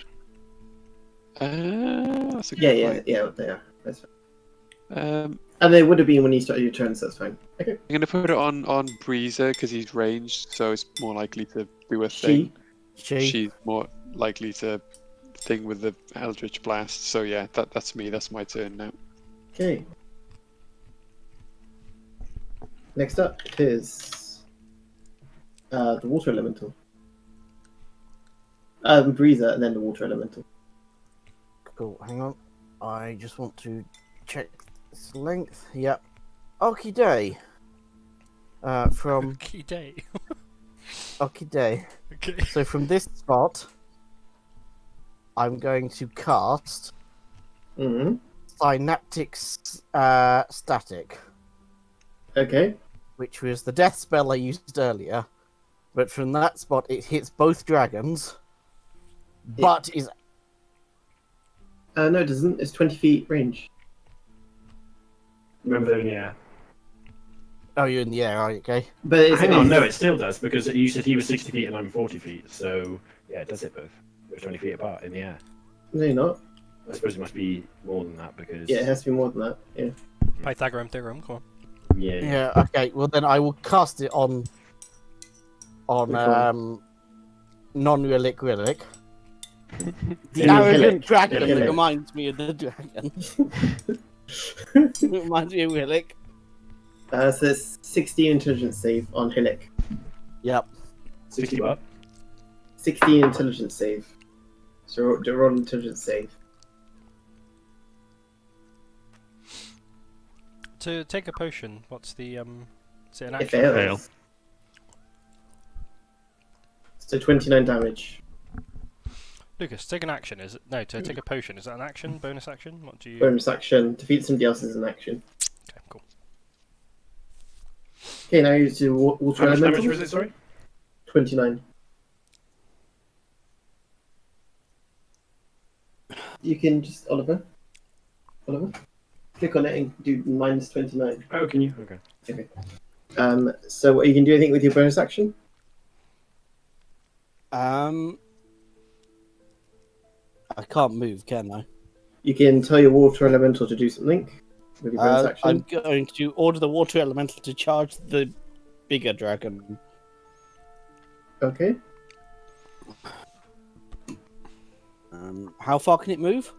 [SPEAKER 3] That's a good
[SPEAKER 2] Yeah,
[SPEAKER 3] point.
[SPEAKER 2] they are. That's fine.
[SPEAKER 3] Um,
[SPEAKER 2] And they would have been when you started your turn, so that's fine. Okay.
[SPEAKER 3] I'm going to put it on Breezer because he's ranged, so it's more likely to do a thing. She's more likely to thing with the Eldritch Blast. So yeah, that's me. That's my turn now.
[SPEAKER 2] Okay. Next up is the water elemental. Breezer, and then the water elemental.
[SPEAKER 6] Cool. Hang on. I just want to check its length. Yep. Okie day. From
[SPEAKER 1] Key day.
[SPEAKER 6] Okie day.
[SPEAKER 1] Okay.
[SPEAKER 6] So from this spot, I'm going to cast
[SPEAKER 2] Mm-hmm.
[SPEAKER 6] Synaptic Static,
[SPEAKER 2] Okay.
[SPEAKER 6] which was the death spell I used earlier. But from that spot, it hits both dragons, but is...
[SPEAKER 2] No, it doesn't. It's 20 feet range.
[SPEAKER 5] Remember they're in the air.
[SPEAKER 6] Oh, you're in the air, are you? Okay.
[SPEAKER 2] But it's,
[SPEAKER 5] Hang on, no, it still does, because you said he was 60 feet and I'm 40 feet, so yeah, it does hit both. We're 20 feet apart in the air.
[SPEAKER 2] No, you're not.
[SPEAKER 5] I suppose it must be more than that, because...
[SPEAKER 2] Yeah, it has to be more than that. Yeah.
[SPEAKER 1] Pythagorean theorem, come on.
[SPEAKER 5] Yeah.
[SPEAKER 6] Yeah, okay. Well, then I will cast it on non-Rhillik Rhillik. The
[SPEAKER 5] Yeah,
[SPEAKER 6] arrogant
[SPEAKER 2] Rhillik.
[SPEAKER 6] dragon
[SPEAKER 2] Rhillik.
[SPEAKER 6] reminds me of the dragon. It reminds me of Rhillik.
[SPEAKER 2] So it's 16 intelligence save on Rhillik.
[SPEAKER 6] Yep.
[SPEAKER 5] 60 what?
[SPEAKER 2] 16 intelligence save. So roll intelligence save.
[SPEAKER 1] To take a potion, what's the is it an
[SPEAKER 2] It
[SPEAKER 1] action?
[SPEAKER 2] fails.
[SPEAKER 5] Fail.
[SPEAKER 2] So 29 damage.
[SPEAKER 1] Lucas, take an action. Is it no? To take a potion, is that an action? Bonus action? What do you?
[SPEAKER 2] Bonus action. Defeat somebody else is an action.
[SPEAKER 1] Okay, cool.
[SPEAKER 2] Okay, now you do water
[SPEAKER 5] How much
[SPEAKER 2] elemental.
[SPEAKER 5] damage was it, sorry?
[SPEAKER 2] 29. You can just Oliver, click on it and do minus 29.
[SPEAKER 5] Oh, can you? Okay.
[SPEAKER 2] So you can do anything with your bonus action?
[SPEAKER 6] I can't move, can I?
[SPEAKER 2] You can tell your water elemental to do something with your bonus action.
[SPEAKER 6] I'm going to order the water elemental to charge the bigger dragon.
[SPEAKER 2] Okay.
[SPEAKER 6] How far can it move?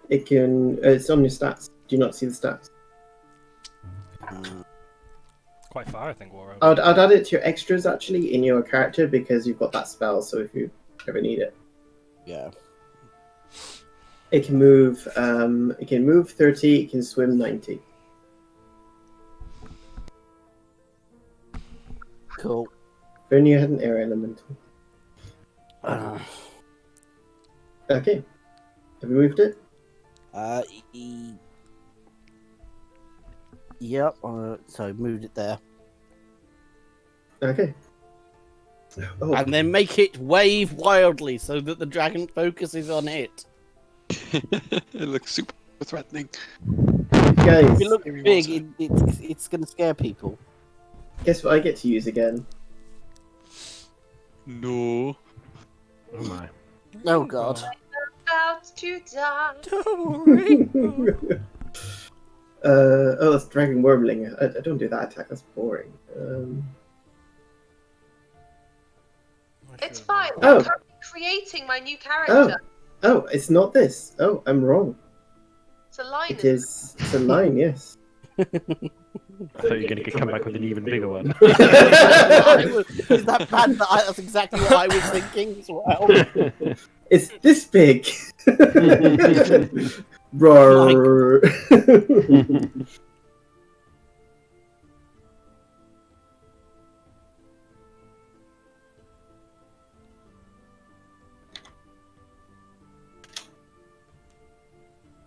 [SPEAKER 2] It can. It's on your stats. Do you not see the stats?
[SPEAKER 1] Quite far, I think. War.
[SPEAKER 2] I'd add it to your extras actually in your character because you've got that spell. So if you ever need it,
[SPEAKER 6] Yeah.
[SPEAKER 2] it can move. It can move 30. It can swim 90.
[SPEAKER 6] Cool.
[SPEAKER 2] If only you had an air elemental. Okay. Have you moved it?
[SPEAKER 6] Yep. So moved it there,
[SPEAKER 2] Okay. Oh,
[SPEAKER 6] and then make it wave wildly so that the dragon focuses on it.
[SPEAKER 3] It looks super threatening.
[SPEAKER 2] guys,
[SPEAKER 6] If it looks
[SPEAKER 3] Maybe
[SPEAKER 6] big, it's going to scare people.
[SPEAKER 2] guess what I get to use again?
[SPEAKER 3] No.
[SPEAKER 5] Oh my.
[SPEAKER 6] Oh God.
[SPEAKER 4] About to die.
[SPEAKER 1] Don't worry.
[SPEAKER 2] Oh, that's Dragon Wormling. I don't do that attack. That's boring.
[SPEAKER 4] It's fine.
[SPEAKER 2] Oh.
[SPEAKER 4] I'm currently creating my new character.
[SPEAKER 2] Oh, it's not this. Oh, I'm wrong.
[SPEAKER 4] It's a line.
[SPEAKER 2] It is. It's a line. Yes.
[SPEAKER 5] I thought you were going to come back with an even bigger one.
[SPEAKER 6] Is that bad? That's exactly what I was thinking as well.
[SPEAKER 2] It's this big. Roar.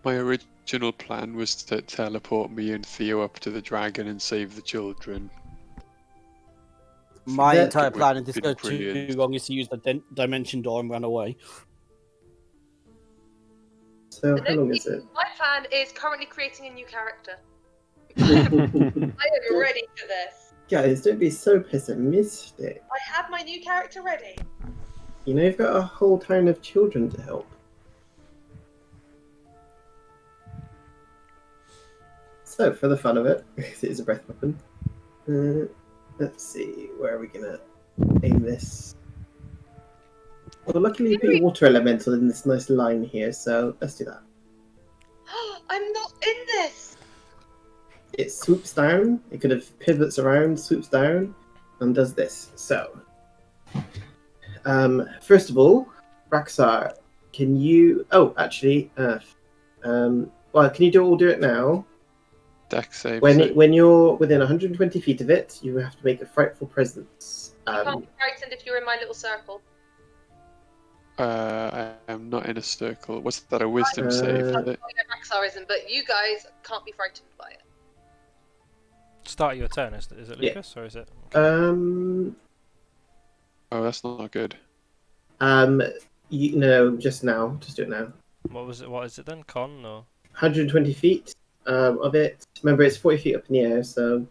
[SPEAKER 3] My original plan was to teleport me and Theo up to the dragon and save the children.
[SPEAKER 6] My
[SPEAKER 2] That
[SPEAKER 6] entire
[SPEAKER 3] would
[SPEAKER 6] plan,
[SPEAKER 3] have
[SPEAKER 6] if this
[SPEAKER 3] been
[SPEAKER 6] goes too
[SPEAKER 3] brilliant.
[SPEAKER 6] long, is to use the dimension door and run away.
[SPEAKER 2] So how long is it?
[SPEAKER 4] My plan is currently creating a new character. I am ready for this.
[SPEAKER 2] Guys, don't be so pessimistic.
[SPEAKER 4] I have my new character ready.
[SPEAKER 2] You know, you've got a whole town of children to help. So, for the fun of it, because it is a breath weapon, let's see, where are we gonna aim this? Well, luckily you put your water elemental in this nice line here, so let's do that.
[SPEAKER 4] I'm not in this.
[SPEAKER 2] It swoops down, it kind of pivots around, swoops down, and does this. So, first of all, Raxar, can you... Oh, actually, well, can you do it now?
[SPEAKER 3] Dex save.
[SPEAKER 2] When you're within 120 feet of it, you have to make a frightful presence.
[SPEAKER 4] You can't be frightened if you're in my little circle.
[SPEAKER 3] I am not in a circle. What's that? A wisdom save? Is it?
[SPEAKER 4] Maxar isn't, but you guys can't be frightened by it.
[SPEAKER 1] Start of your turn, is it
[SPEAKER 2] Yeah.
[SPEAKER 1] Lucas, or is it?
[SPEAKER 3] Oh, that's not good.
[SPEAKER 2] Just now. Just do it now.
[SPEAKER 1] What was it? What is it then? Con or?
[SPEAKER 2] 120 feet of it. Remember, it's 40 feet up in the air, so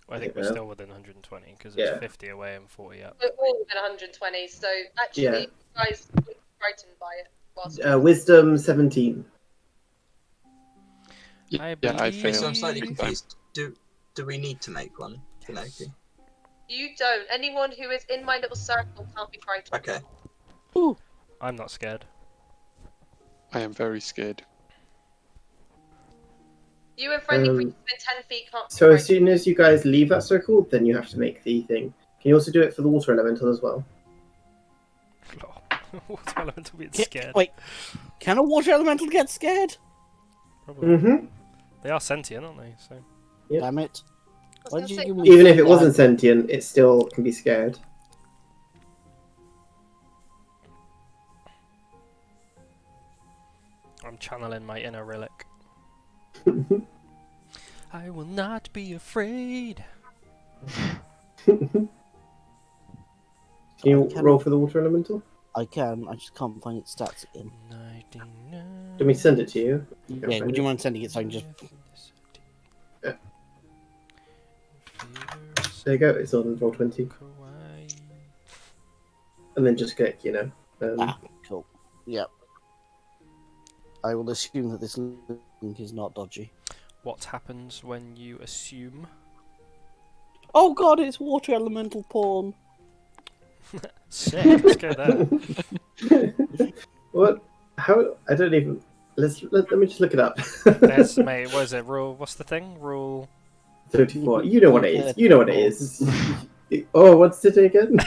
[SPEAKER 1] I think we're still within 120 because
[SPEAKER 2] Yeah.
[SPEAKER 1] it's 50 away and 40 up.
[SPEAKER 4] We're all within 120, so actually,
[SPEAKER 2] Yeah.
[SPEAKER 4] you guys won't be frightened by it. Whilst
[SPEAKER 2] wisdom 17.
[SPEAKER 1] I
[SPEAKER 3] Yeah, I
[SPEAKER 1] believe-
[SPEAKER 7] Okay, so I'm
[SPEAKER 3] failed.
[SPEAKER 7] slightly confused. Do we need to make one, Finoki?
[SPEAKER 4] you don't. Anyone who is in my little circle can't be frightened.
[SPEAKER 7] Okay.
[SPEAKER 1] I'm not scared.
[SPEAKER 3] I am very scared.
[SPEAKER 4] You and friendly
[SPEAKER 2] Um,
[SPEAKER 4] creatures within 10 feet can't be
[SPEAKER 2] So as
[SPEAKER 4] frightened.
[SPEAKER 2] soon as you guys leave that circle, then you have to make the thing. Can you also do it for the water elemental as well?
[SPEAKER 1] Water elemental being
[SPEAKER 6] Ca-
[SPEAKER 1] scared.
[SPEAKER 6] Wait, can a water elemental get scared?
[SPEAKER 1] Probably.
[SPEAKER 2] Mm-hmm.
[SPEAKER 1] They are sentient, aren't they? So.
[SPEAKER 2] Yep.
[SPEAKER 6] Damn it.
[SPEAKER 4] I was
[SPEAKER 6] Why
[SPEAKER 4] gonna
[SPEAKER 6] did you
[SPEAKER 4] say,
[SPEAKER 6] give me
[SPEAKER 2] Even if it
[SPEAKER 6] that?
[SPEAKER 2] wasn't sentient, it still can be scared.
[SPEAKER 1] I'm channeling my inner Rhillik. I will not be afraid.
[SPEAKER 2] Can you
[SPEAKER 6] Can-
[SPEAKER 2] roll for the water elemental?
[SPEAKER 6] I can, I just can't find its stats again.
[SPEAKER 1] 99.
[SPEAKER 2] Let me send it to you.
[SPEAKER 6] Yeah, would you mind sending it so I can just...
[SPEAKER 2] Yeah. There you go, it's on roll 20. And then just click,
[SPEAKER 6] Cool. Yep. I will assume that this link is not dodgy.
[SPEAKER 1] What happens when you assume?
[SPEAKER 6] Oh god, it's water elemental porn!
[SPEAKER 1] Sick, let's go there.
[SPEAKER 2] What? How? I don't even. Let me just look it up.
[SPEAKER 1] There's, mate, what is it? What's the thing? Rule
[SPEAKER 2] 34. You know what it is. You know what it is. Oh, what's it again?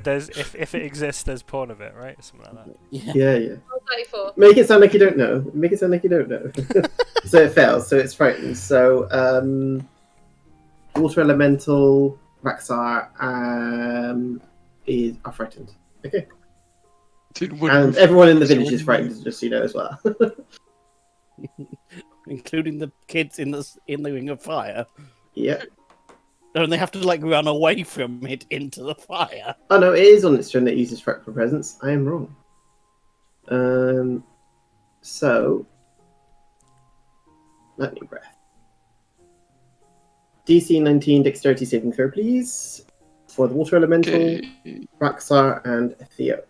[SPEAKER 1] there's if it exists, there's porn of it, right? Something like that.
[SPEAKER 6] Yeah.
[SPEAKER 2] Yeah.
[SPEAKER 4] Rule 34.
[SPEAKER 2] Make it sound like you don't know. Make it sound like you don't know. So it fails. So it's frightened. So water elemental, Raxar, are frightened. Okay.
[SPEAKER 3] Dude,
[SPEAKER 2] And everyone in the village is frightened, just so you know as well.
[SPEAKER 6] Including the kids in the ring of fire.
[SPEAKER 2] Yeah.
[SPEAKER 6] And they have to like run away from it into the fire.
[SPEAKER 2] Oh no, it is on its turn that uses frightful presence. I am wrong. So lightning breath. DC 19 dexterity saving throw, please. For the water elemental,
[SPEAKER 3] Okay.
[SPEAKER 2] Raxar, and Theo.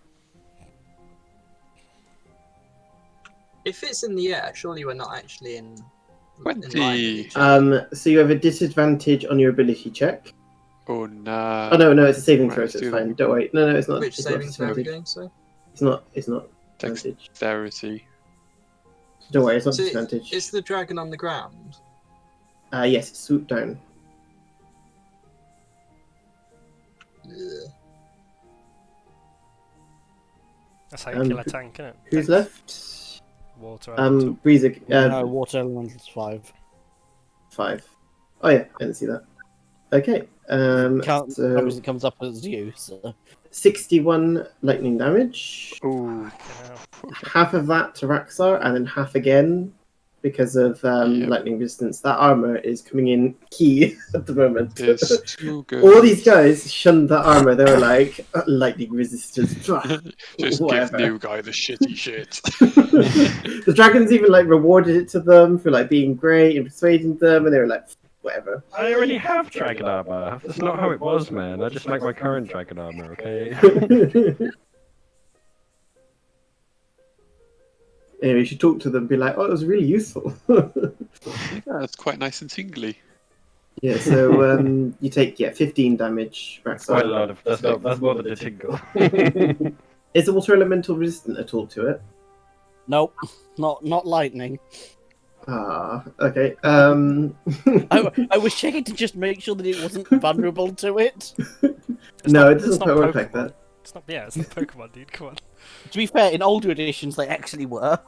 [SPEAKER 7] If it's in the air, surely we're not actually in in line with
[SPEAKER 3] 20.
[SPEAKER 7] each other.
[SPEAKER 2] So you have a disadvantage on your ability check.
[SPEAKER 3] Oh no.
[SPEAKER 2] Oh no, it's a saving
[SPEAKER 3] right,
[SPEAKER 2] throw,
[SPEAKER 3] let's
[SPEAKER 2] so it's
[SPEAKER 3] do that.
[SPEAKER 2] fine. Don't worry. No, it's not.
[SPEAKER 7] Which
[SPEAKER 2] It's not
[SPEAKER 7] saving throw are we
[SPEAKER 2] disadvantage.
[SPEAKER 7] going, so?
[SPEAKER 2] It's not advantage.
[SPEAKER 3] Dexterity.
[SPEAKER 2] Don't worry, it's not
[SPEAKER 7] So
[SPEAKER 2] disadvantage.
[SPEAKER 7] is the dragon on the ground?
[SPEAKER 2] Yes, it's swoop down.
[SPEAKER 7] Yeah.
[SPEAKER 1] That's how you kill a
[SPEAKER 2] who-
[SPEAKER 1] tank, innit?
[SPEAKER 2] Who's
[SPEAKER 1] Dex,
[SPEAKER 2] left?
[SPEAKER 1] Water elemental.
[SPEAKER 2] Breezer.
[SPEAKER 6] No, water elemental's 5.
[SPEAKER 2] 5. Oh yeah, I didn't see that. Okay.
[SPEAKER 6] Can't,
[SPEAKER 2] So
[SPEAKER 6] obviously it comes up as you, so.
[SPEAKER 2] 61 lightning damage.
[SPEAKER 3] Ooh.
[SPEAKER 1] Fucking hell.
[SPEAKER 2] Half of that to Raxar, and then half again because of
[SPEAKER 3] Yep.
[SPEAKER 2] lightning resistance. That armor is coming in key at the moment.
[SPEAKER 3] It's too good.
[SPEAKER 2] All these guys shunned that armor. They were like, lightning resistance.
[SPEAKER 3] Just
[SPEAKER 2] whatever.
[SPEAKER 3] give new guy the shitty shit.
[SPEAKER 2] The dragons even like rewarded it to them for like being great and persuading them, and they were like, whatever.
[SPEAKER 5] I already have dragon armor. That's not how it was, man. I just like my current dragon armor, okay?
[SPEAKER 2] Anyway, you should talk to them, be like, oh, it was really useful.
[SPEAKER 3] Yeah, it's quite nice and tingly.
[SPEAKER 2] Yeah, so you take 15 damage.
[SPEAKER 5] Quite a
[SPEAKER 2] Raxar.
[SPEAKER 5] lot of. That's more than a tingle.
[SPEAKER 2] Is the water elemental resistant at all to it?
[SPEAKER 6] Nope, not lightning.
[SPEAKER 2] Ah, okay.
[SPEAKER 6] I was checking to just make sure that it wasn't vulnerable to it.
[SPEAKER 2] No, it
[SPEAKER 1] it's
[SPEAKER 2] doesn't
[SPEAKER 1] not
[SPEAKER 2] quite work like
[SPEAKER 1] Pokemon.
[SPEAKER 2] that.
[SPEAKER 1] It's not. Yeah, it's not Pokemon, dude. Come on.
[SPEAKER 6] To be fair, in older editions they actually were.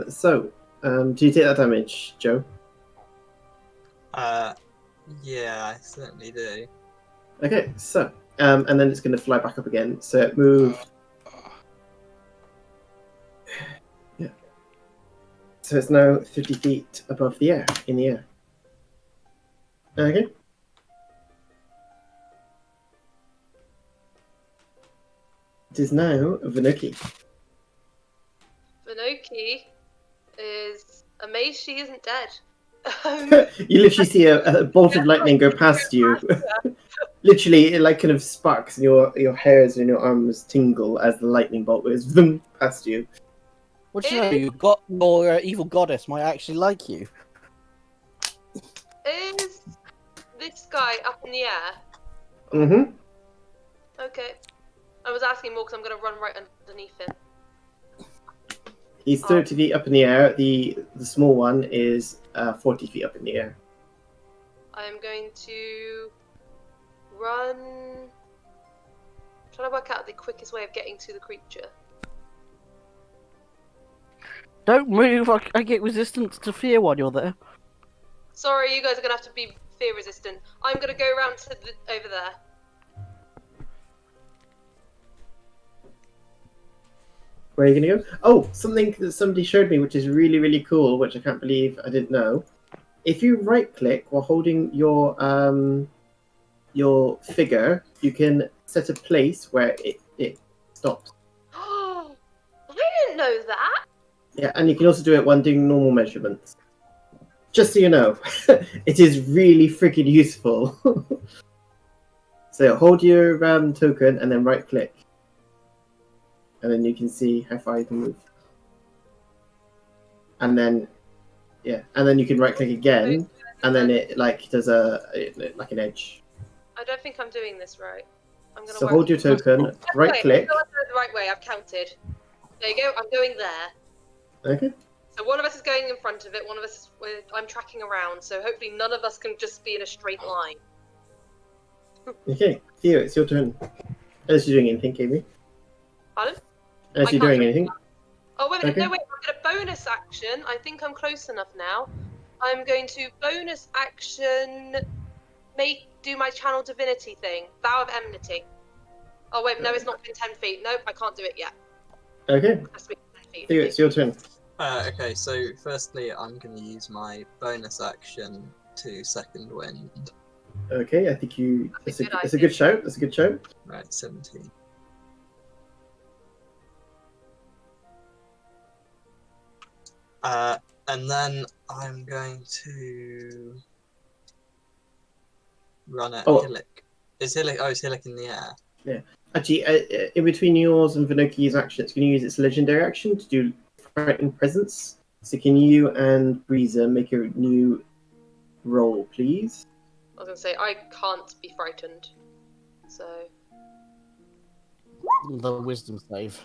[SPEAKER 2] So, do you take that damage, Joe?
[SPEAKER 7] Yeah, I certainly do.
[SPEAKER 2] Okay, so, and then it's going to fly back up again. So it moved. Yeah. So it's now 50 feet above the air, in the air. Okay. It is now Vanuki.
[SPEAKER 4] Vinoki is amazed she isn't dead.
[SPEAKER 2] You literally see a bolt of lightning go past you. Literally, it like kind of sparks, and your hairs and your arms tingle as the lightning bolt goes vroom past you.
[SPEAKER 6] What do you know? You got your evil goddess might actually like you.
[SPEAKER 4] Is this guy up in the air?
[SPEAKER 2] Mm-hmm.
[SPEAKER 4] Okay. I was asking more because I'm going to run right underneath him.
[SPEAKER 2] He's 30 feet up in the air. The small one is 40 feet up in the air.
[SPEAKER 4] I am going to run. Trying to work out the quickest way of getting to the creature.
[SPEAKER 6] Don't move. I get resistance to fear while you're there.
[SPEAKER 4] Sorry, you guys are going to have to be fear resistant. I'm going to go around to over there.
[SPEAKER 2] Where are you going to go? Oh, something that somebody showed me, which is really, really cool, which I can't believe I didn't know. If you right-click while holding your figure, you can set a place where it stops.
[SPEAKER 4] I didn't know that.
[SPEAKER 2] Yeah, and you can also do it when doing normal measurements. Just so you know, it is really freaking useful. So hold your token and then right-click. And then you can see how far you can move. And then, yeah, and then you can right-click again, and then it like does like an edge.
[SPEAKER 4] I don't think I'm doing this right. I'm going to
[SPEAKER 2] So hold your token, right-click.
[SPEAKER 4] The right way. I've counted. There you go. I'm going there.
[SPEAKER 2] Okay.
[SPEAKER 4] So one of us is going in front of it. One of us is. I'm tracking around. So hopefully none of us can just be in a straight line.
[SPEAKER 2] Okay, Theo, it's your turn. Unless you're doing anything, Amy.
[SPEAKER 4] Pardon?
[SPEAKER 2] Unless you're doing anything.
[SPEAKER 4] Oh wait a minute,
[SPEAKER 2] Okay.
[SPEAKER 4] no wait, I'm going to bonus action. I think I'm close enough now. I'm going to bonus action do my channel divinity thing. Vow of enmity. Oh wait, no, it's not been 10 feet. Nope, I can't do it yet.
[SPEAKER 2] Okay,
[SPEAKER 4] It has to be 10 feet.
[SPEAKER 2] Theo, it's your turn.
[SPEAKER 7] Okay, so firstly, I'm going to use my bonus action to second wind.
[SPEAKER 2] Okay, I think you. It's a
[SPEAKER 4] Good
[SPEAKER 2] good shout. That's a good shout.
[SPEAKER 7] Right, 17. And then I'm going to run at
[SPEAKER 2] Oh.
[SPEAKER 7] Rhillik. Is Rhillik? Oh, is Rhillik in the air?
[SPEAKER 2] Actually, in between yours and Vanuki's actions, can you use its legendary action to do frightening presence So can you and Breezer make a new roll, please?
[SPEAKER 4] I was gonna say I can't be frightened, so
[SPEAKER 6] The wisdom save.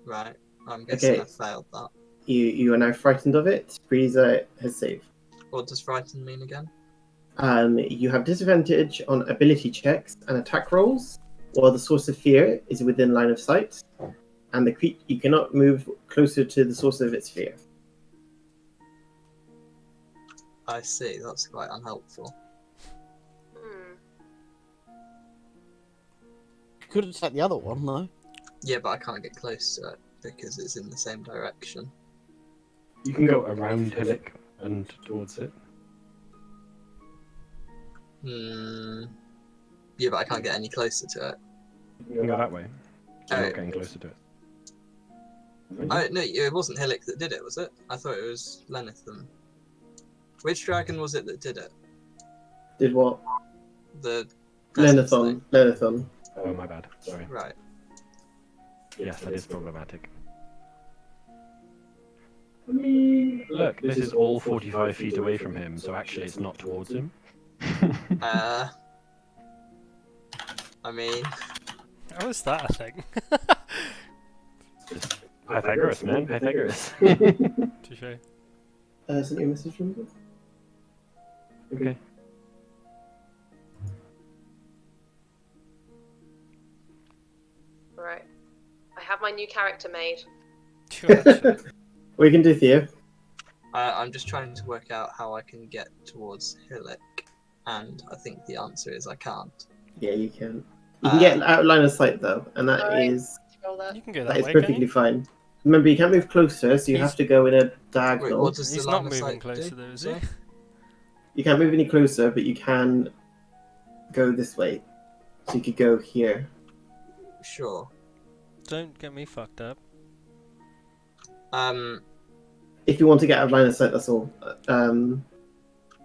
[SPEAKER 7] Right. I'm guessing
[SPEAKER 2] Okay.
[SPEAKER 7] I failed that.
[SPEAKER 2] You are now frightened of it. Breezer has saved.
[SPEAKER 7] What does frightened mean again?
[SPEAKER 2] You have disadvantage on ability checks and attack rolls, while the source of fear is within line of sight, and you cannot move closer to the source of its fear.
[SPEAKER 7] I see. That's quite unhelpful.
[SPEAKER 6] Could attack the other one, though.
[SPEAKER 7] Yeah, but I can't get close to it because it's in the same direction.
[SPEAKER 5] You can go around Rhillik and towards it.
[SPEAKER 7] Yeah, but I can't get any closer to it.
[SPEAKER 5] You can go that way. You're
[SPEAKER 7] Oh.
[SPEAKER 5] not getting closer to it.
[SPEAKER 7] Oh, no, it wasn't Rhillik that did it, was it? I thought it was Lenitham. Which dragon was it that did it?
[SPEAKER 2] Did what?
[SPEAKER 7] The presence thing.
[SPEAKER 2] Lenathon.
[SPEAKER 5] Oh, my bad. Sorry.
[SPEAKER 7] Right.
[SPEAKER 5] Yes, that is problematic. I mean, look, this is all 45 feet away from him, so actually it's not towards him.
[SPEAKER 7] I mean,
[SPEAKER 1] How is that a thing?
[SPEAKER 5] Just Pythagoras, man, Pythagoras.
[SPEAKER 1] Touché.
[SPEAKER 2] Sent you a message from them?
[SPEAKER 5] Okay.
[SPEAKER 4] right. I have my new character made.
[SPEAKER 2] What you can do, Theo?
[SPEAKER 7] I'm just trying to work out how I can get towards Rhillik, and I think the answer is I can't.
[SPEAKER 2] Yeah, you can. You can get out of line of sight though, and that
[SPEAKER 4] Alright.
[SPEAKER 2] is
[SPEAKER 4] Roll that.
[SPEAKER 1] You can go
[SPEAKER 2] that
[SPEAKER 1] that
[SPEAKER 2] is
[SPEAKER 1] way, can't
[SPEAKER 2] perfectly
[SPEAKER 1] you?
[SPEAKER 2] fine. Remember, you can't move closer, so you
[SPEAKER 1] He's-
[SPEAKER 2] have to go in a
[SPEAKER 7] Wait,
[SPEAKER 2] diagonal.
[SPEAKER 7] what does
[SPEAKER 1] He's
[SPEAKER 7] the
[SPEAKER 1] not
[SPEAKER 7] line of
[SPEAKER 1] moving
[SPEAKER 7] sight
[SPEAKER 1] closer
[SPEAKER 7] do?
[SPEAKER 1] though, is he?
[SPEAKER 7] Sorry?
[SPEAKER 2] You can't move any closer, but you can go this way. So you could go here.
[SPEAKER 7] Sure.
[SPEAKER 1] Don't get me fucked up.
[SPEAKER 2] If you want to get out of line of sight, that's all. Because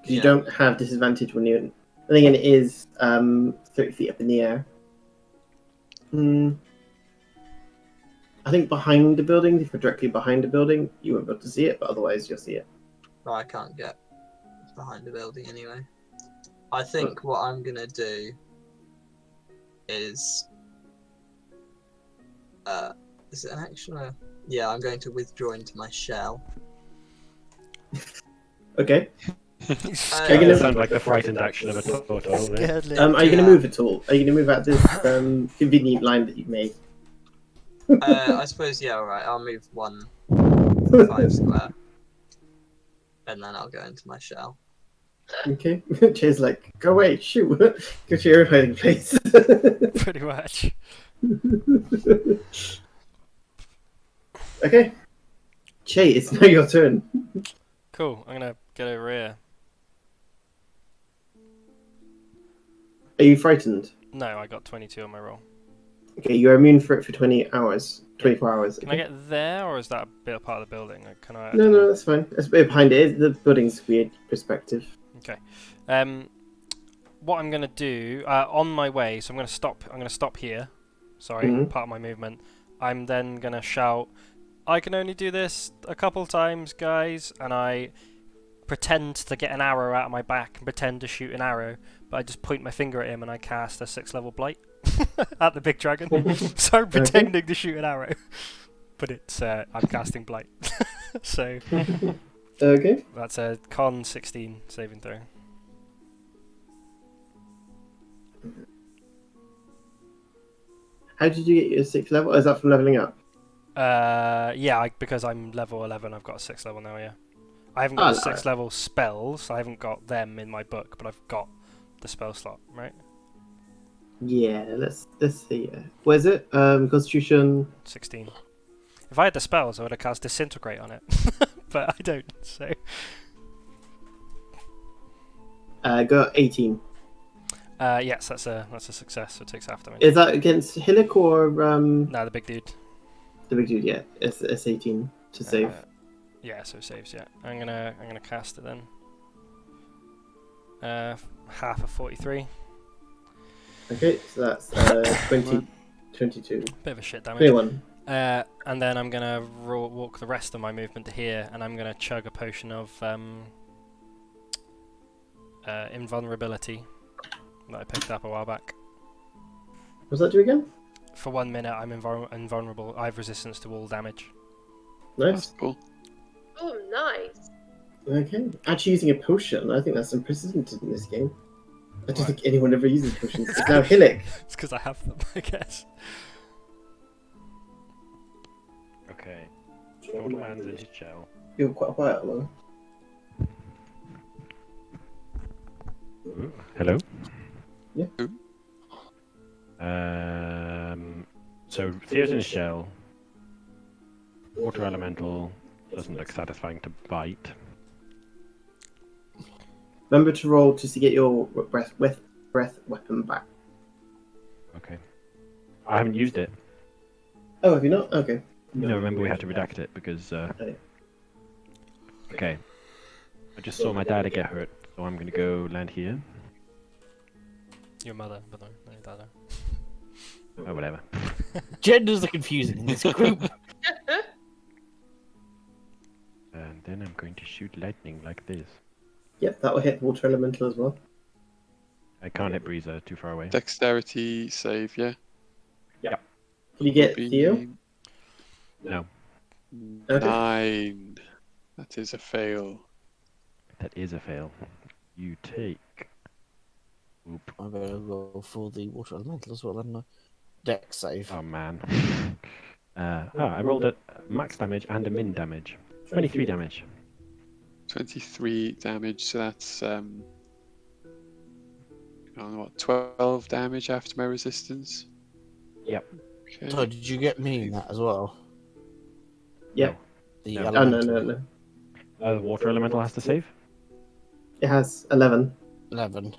[SPEAKER 2] you
[SPEAKER 7] Yeah.
[SPEAKER 2] don't have disadvantage when you. I think it is 30 feet up in the air. I think behind the building, if you're directly behind the building, you won't be able to see it, but otherwise you'll see it.
[SPEAKER 7] Well, I can't get behind the building anyway. I think what I'm gonna do is it an action or... Yeah, I'm going to withdraw into my shell.
[SPEAKER 2] Okay.
[SPEAKER 1] He's
[SPEAKER 7] Uh,
[SPEAKER 2] Are you
[SPEAKER 5] That
[SPEAKER 2] gonna-
[SPEAKER 5] sounds like the frightened action of a turtle. doesn't it?
[SPEAKER 1] scared little
[SPEAKER 2] Are you going
[SPEAKER 7] Yeah.
[SPEAKER 2] to move at all? Are you going to move out this convenient line that you've made?
[SPEAKER 7] I suppose, yeah, alright, I'll move 1 5 square. And then I'll go into my shell.
[SPEAKER 2] Okay. Jay's like, go away, shoot. Go to your own hiding place.
[SPEAKER 1] Pretty much.
[SPEAKER 2] Okay. Jay, it's now your turn.
[SPEAKER 1] Cool. I'm gonna get over here.
[SPEAKER 2] Are you frightened?
[SPEAKER 1] No, I got 22 on my roll.
[SPEAKER 2] Okay, you're immune for it for 20 hours. 24 hours.
[SPEAKER 1] Can I get there, or is that a bit of part of the building? Like, can I?
[SPEAKER 2] No, that's fine. That's a bit behind it. The building's weird perspective.
[SPEAKER 1] Okay. What I'm gonna do on my way, so I'm gonna stop. I'm gonna stop here. Sorry,
[SPEAKER 2] Mhm.
[SPEAKER 1] part of my movement. I'm then gonna shout, "I can only do this a couple times, guys," and I pretend to get an arrow out of my back and pretend to shoot an arrow, but I just point my finger at him and I cast a 6th level blight at the big dragon. So I'm pretending to shoot an arrow, but it's I'm casting blight. So
[SPEAKER 2] Okay.
[SPEAKER 1] that's a con 16 saving throw.
[SPEAKER 2] How did you get your 6th level? Is that from leveling up?
[SPEAKER 1] Yeah, because I'm level 11, I've got a 6th level now. Yeah, I haven't got
[SPEAKER 2] Oh,
[SPEAKER 1] the 6th level spells. I haven't got them in my book, but I've got the spell slot. Right,
[SPEAKER 2] Yeah, let's see. What is it? Constitution.
[SPEAKER 1] 16. If I had the spells, I would have cast disintegrate on it, but I don't. So
[SPEAKER 2] Got 18.
[SPEAKER 1] yes, that's a success. So it takes half damage.
[SPEAKER 2] Is that against Rhillik or
[SPEAKER 1] No, the big dude.
[SPEAKER 2] the big dude? Yeah, it's 18 to save.
[SPEAKER 1] Yeah, so it saves. Yeah, I'm gonna cast it then. Half of 43.
[SPEAKER 2] Okay, so that's 20, 22,
[SPEAKER 1] Bit of a shit damage.
[SPEAKER 2] 21.
[SPEAKER 1] And then I'm gonna walk the rest of my movement to here, and I'm gonna chug a potion of invulnerability that I picked up a while back.
[SPEAKER 2] What's that do again?
[SPEAKER 1] For 1 minute, I'm invulnerable. I have resistance to all damage.
[SPEAKER 2] Nice.
[SPEAKER 3] That's cool.
[SPEAKER 4] Oh, nice.
[SPEAKER 2] Okay. Actually using a potion, I think that's unprecedented in this game. I don't
[SPEAKER 1] Right.
[SPEAKER 2] think anyone ever uses potions. It's now Rhillik.
[SPEAKER 1] It's because I have them, I guess.
[SPEAKER 5] Okay. Total man's in his shell.
[SPEAKER 2] You're quite quiet, though.
[SPEAKER 5] Ooh, hello?
[SPEAKER 2] Yeah.
[SPEAKER 5] So Theo's in his shell. Water elemental doesn't look satisfying to bite.
[SPEAKER 2] Remember to roll just to get your breath weapon back.
[SPEAKER 5] Okay. I haven't used it.
[SPEAKER 2] Oh, have you not? Okay.
[SPEAKER 5] No, remember we have to redact it because.
[SPEAKER 2] yeah.
[SPEAKER 5] Okay. I just saw my dad get hurt, so I'm gonna go land here.
[SPEAKER 1] Your mother, but no, dada.
[SPEAKER 5] Oh, whatever.
[SPEAKER 6] Genders are confusing in this group.
[SPEAKER 5] And then I'm going to shoot lightning like this.
[SPEAKER 2] Yep, that will hit the water elemental as well.
[SPEAKER 5] I can't hit Breezer, too far away.
[SPEAKER 3] Dexterity save, yeah.
[SPEAKER 2] Can you get
[SPEAKER 3] Be
[SPEAKER 2] Theo?
[SPEAKER 5] No,
[SPEAKER 2] Okay.
[SPEAKER 3] 9. That is a fail.
[SPEAKER 5] that is a fail. You take. Oop.
[SPEAKER 6] I better go for the water elemental as well, then. Dex save.
[SPEAKER 5] Oh man. I rolled a max damage and a min damage. 23 damage.
[SPEAKER 3] 23 damage, so that's I don't know what, 12 damage after my resistance.
[SPEAKER 5] Yep.
[SPEAKER 3] Okay.
[SPEAKER 6] So did you get me in that as well?
[SPEAKER 2] Yep.
[SPEAKER 6] The
[SPEAKER 5] No.
[SPEAKER 2] Oh, no,
[SPEAKER 6] elemental.
[SPEAKER 2] no, no.
[SPEAKER 5] The water elemental has to save.
[SPEAKER 2] It has 11.
[SPEAKER 6] 11.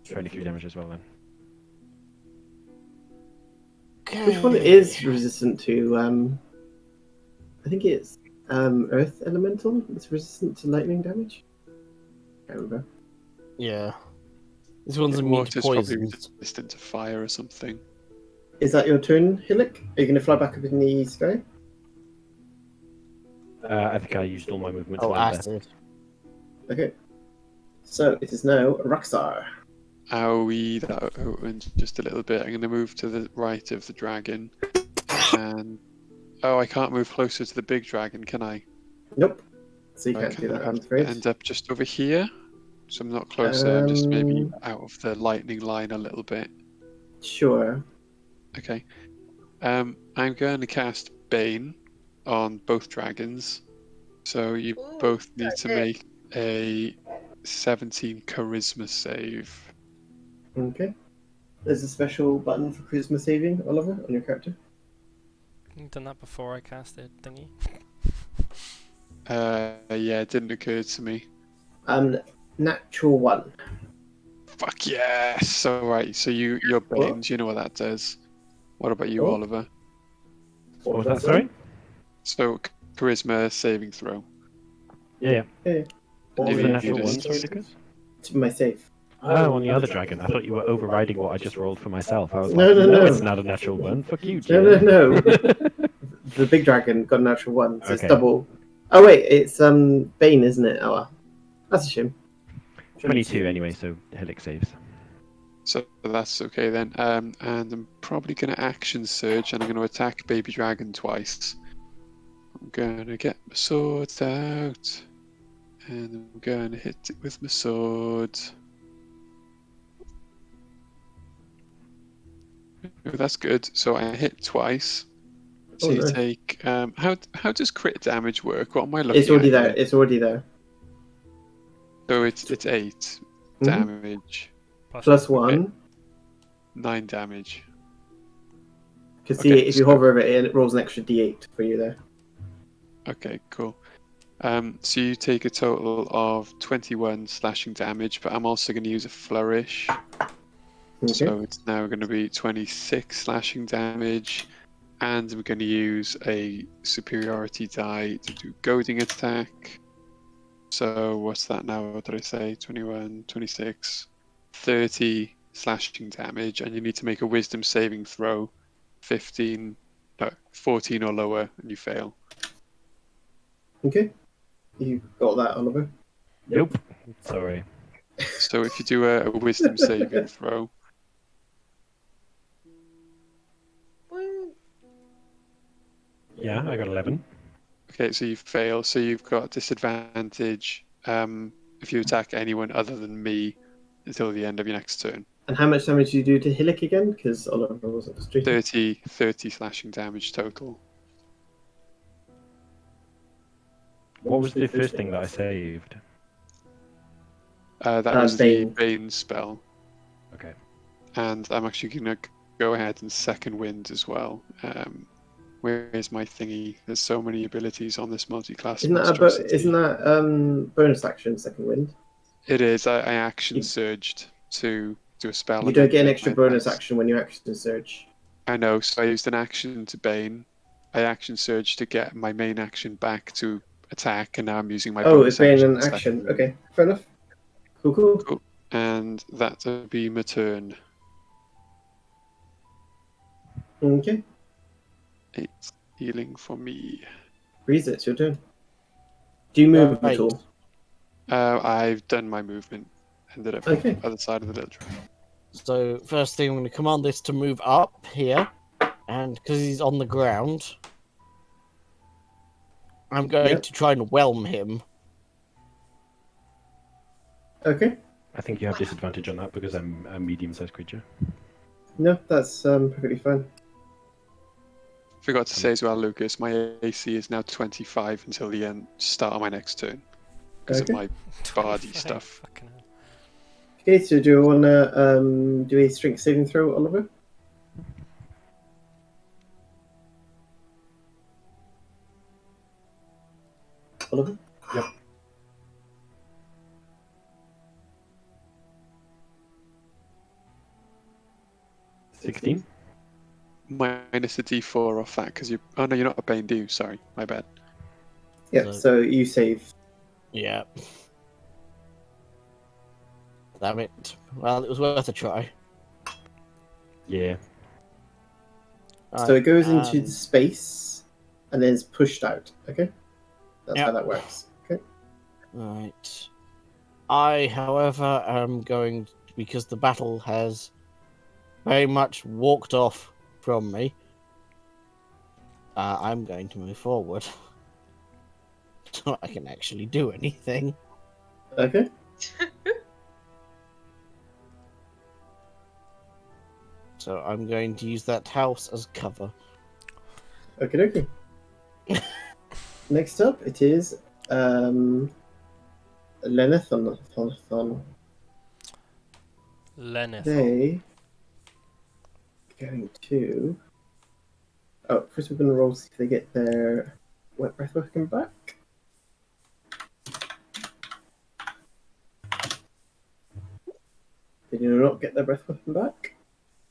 [SPEAKER 5] 23 damage as well then.
[SPEAKER 6] Okay.
[SPEAKER 2] Which one is resistant to, I think it's, Earth Elemental? It's resistant to lightning damage? Can't remember.
[SPEAKER 6] Yeah. This one's
[SPEAKER 3] Yeah,
[SPEAKER 6] immune
[SPEAKER 3] water's
[SPEAKER 6] to
[SPEAKER 3] probably
[SPEAKER 6] poisons.
[SPEAKER 3] resistant to fire or something.
[SPEAKER 2] Is that your turn, Rhillik? Are you going to fly back up in the sky?
[SPEAKER 5] I think I used all my movement to
[SPEAKER 6] Oh,
[SPEAKER 5] land there.
[SPEAKER 6] acid.
[SPEAKER 2] Okay. So, it is now Rockstar.
[SPEAKER 3] Owie, that opened just a little bit. I'm going to move to the right of the dragon. And oh, I can't move closer to the big dragon, can I?
[SPEAKER 2] Nope. So you
[SPEAKER 3] I
[SPEAKER 2] can't do
[SPEAKER 3] kind of
[SPEAKER 2] that, I'm
[SPEAKER 3] have to
[SPEAKER 2] afraid.
[SPEAKER 3] end up just over here. So I'm not closer, I'm just maybe
[SPEAKER 2] Um,
[SPEAKER 3] out of the lightning line a little bit.
[SPEAKER 2] Sure.
[SPEAKER 3] Okay. I'm going to cast Bane on both dragons. So you
[SPEAKER 4] Ooh,
[SPEAKER 3] both need to
[SPEAKER 4] okay.
[SPEAKER 3] make a 17 charisma save.
[SPEAKER 2] Okay. There's a special button for charisma saving, Oliver, on your character.
[SPEAKER 1] You've done that before I cast it, thingy.
[SPEAKER 3] Yeah, it didn't occur to me.
[SPEAKER 2] Natural 1.
[SPEAKER 3] Fuck yes! Alright, so you're Banes, you know what that does. What about you,
[SPEAKER 2] Oh.
[SPEAKER 3] Oliver?
[SPEAKER 5] What was that, sorry?
[SPEAKER 3] So, charisma saving throw.
[SPEAKER 5] Yeah.
[SPEAKER 2] Okay.
[SPEAKER 5] What
[SPEAKER 3] You
[SPEAKER 5] was the
[SPEAKER 3] need
[SPEAKER 5] natural
[SPEAKER 3] to
[SPEAKER 5] one,
[SPEAKER 3] just-
[SPEAKER 5] sorry, Lucas?
[SPEAKER 2] To my save.
[SPEAKER 5] Oh, on the other dragon. I thought you were overriding what I just rolled for myself. I was
[SPEAKER 2] No,
[SPEAKER 5] like,
[SPEAKER 2] no,
[SPEAKER 5] no,
[SPEAKER 2] no.
[SPEAKER 5] it's not a natural one. Fuck you,
[SPEAKER 2] No,
[SPEAKER 5] Jim.
[SPEAKER 2] no, no. The big dragon got a natural 1, so it's
[SPEAKER 5] Okay.
[SPEAKER 2] double. Oh wait, it's Bane, isn't it? Oh, that's a shame.
[SPEAKER 5] 22 anyway, so Rhillik saves.
[SPEAKER 3] So that's okay then. And I'm probably going to action surge and I'm going to attack Baby Dragon twice. I'm going to get my sword out. And I'm going to hit it with my sword. Oh, that's good. So I hit twice. So
[SPEAKER 2] Oh,
[SPEAKER 3] you
[SPEAKER 2] nice.
[SPEAKER 3] take how does crit damage work? What am I looking
[SPEAKER 2] It's already
[SPEAKER 3] at
[SPEAKER 2] there.
[SPEAKER 3] here?
[SPEAKER 2] It's already there.
[SPEAKER 3] So it's 8
[SPEAKER 2] Mhm.
[SPEAKER 3] damage,
[SPEAKER 2] Plus 1.
[SPEAKER 3] 9 damage.
[SPEAKER 2] Because
[SPEAKER 3] Okay,
[SPEAKER 2] see, if you
[SPEAKER 3] so-
[SPEAKER 2] hover over it, it rolls an extra d8 for you there.
[SPEAKER 3] Okay, cool. So you take a total of 21 slashing damage, but I'm also going to use a flourish.
[SPEAKER 2] Okay.
[SPEAKER 3] So it's now going to be 26 slashing damage, and I'm going to use a superiority die to do goading attack. So what's that now? What did I say? 21, 26, 30 slashing damage, and you need to make a wisdom saving throw. 15 No, 14 or lower, and you fail.
[SPEAKER 2] Okay. You got that, Oliver.
[SPEAKER 5] Nope. Sorry.
[SPEAKER 3] So if you do a wisdom saving throw,
[SPEAKER 4] Woo.
[SPEAKER 5] Yeah, I got 11.
[SPEAKER 3] okay, so you fail. So you've got disadvantage if you attack anyone other than me until the end of your next turn.
[SPEAKER 2] And how much damage do you do to Rhillik again? Because Oliver wasn't street.
[SPEAKER 3] 30 slashing damage total.
[SPEAKER 5] What was the first thing that I saved?
[SPEAKER 3] That was the
[SPEAKER 2] Bane.
[SPEAKER 3] Bane spell.
[SPEAKER 5] Okay.
[SPEAKER 3] And I'm actually going to go ahead and second wind as well. Where is my thingy? There's so many abilities on this multi-class
[SPEAKER 2] Isn't that
[SPEAKER 3] monstrosity.
[SPEAKER 2] isn't that bonus action second wind?
[SPEAKER 3] It is. I action
[SPEAKER 2] You-
[SPEAKER 3] surged to do a spell.
[SPEAKER 2] You
[SPEAKER 3] and
[SPEAKER 2] don't
[SPEAKER 3] then
[SPEAKER 2] get an
[SPEAKER 3] make
[SPEAKER 2] extra
[SPEAKER 3] my
[SPEAKER 2] bonus
[SPEAKER 3] attacks.
[SPEAKER 2] action when you action surge.
[SPEAKER 3] I know, so I used an action to Bane. I action surge to get my main action back to attack, and now I'm using my
[SPEAKER 2] Oh, it's
[SPEAKER 3] bonus
[SPEAKER 2] been
[SPEAKER 3] action.
[SPEAKER 2] an
[SPEAKER 3] to second
[SPEAKER 2] action.
[SPEAKER 3] wind.
[SPEAKER 2] Okay, fair enough. Cool.
[SPEAKER 3] Cool. And that'll be my turn.
[SPEAKER 2] Okay.
[SPEAKER 3] 8 healing for me.
[SPEAKER 2] Breeze, it's your turn. Do you move
[SPEAKER 6] Right.
[SPEAKER 2] at all?
[SPEAKER 3] I've done my movement. Ended up
[SPEAKER 2] Okay.
[SPEAKER 3] on the other side of the little tree.
[SPEAKER 6] So first thing I'm going to command this to move up here, and because he's on the ground, I'm going
[SPEAKER 2] Yep.
[SPEAKER 6] to try and whelm him.
[SPEAKER 2] Okay.
[SPEAKER 5] I think you have disadvantage on that because I'm a medium-sized creature.
[SPEAKER 2] No, that's perfectly fine.
[SPEAKER 3] Forgot to say as well, Lucas, my AC is now 25 until the start of my next turn. Because
[SPEAKER 2] Okay.
[SPEAKER 3] of my bardy
[SPEAKER 1] 25,
[SPEAKER 3] stuff.
[SPEAKER 1] fucking hell.
[SPEAKER 2] Okay, so do you want to do a strength saving throw, Oliver? Oliver?
[SPEAKER 5] Yep. $16.
[SPEAKER 3] Minus a d4 off that because you. Oh no, you're not a Bane, do you? Sorry, my bad.
[SPEAKER 2] Yep, so you save.
[SPEAKER 6] Yeah. Damn it. Well, it was worth a try.
[SPEAKER 5] Yeah.
[SPEAKER 2] So it goes into
[SPEAKER 6] and-
[SPEAKER 2] the space and then it's pushed out. Okay? That's how
[SPEAKER 6] Yep.
[SPEAKER 2] that works. Okay.
[SPEAKER 6] Right. I, however, am going, because the battle has very much walked off from me, I'm going to move forward. So I can actually do anything.
[SPEAKER 2] Okay.
[SPEAKER 6] So I'm going to use that house as cover.
[SPEAKER 2] Okay. Next up, it is Lenethon.
[SPEAKER 1] Lenith.
[SPEAKER 2] They going to. Oh, first we're going to roll see if they get their wet breath weapon back. They do not get their breath weapon back.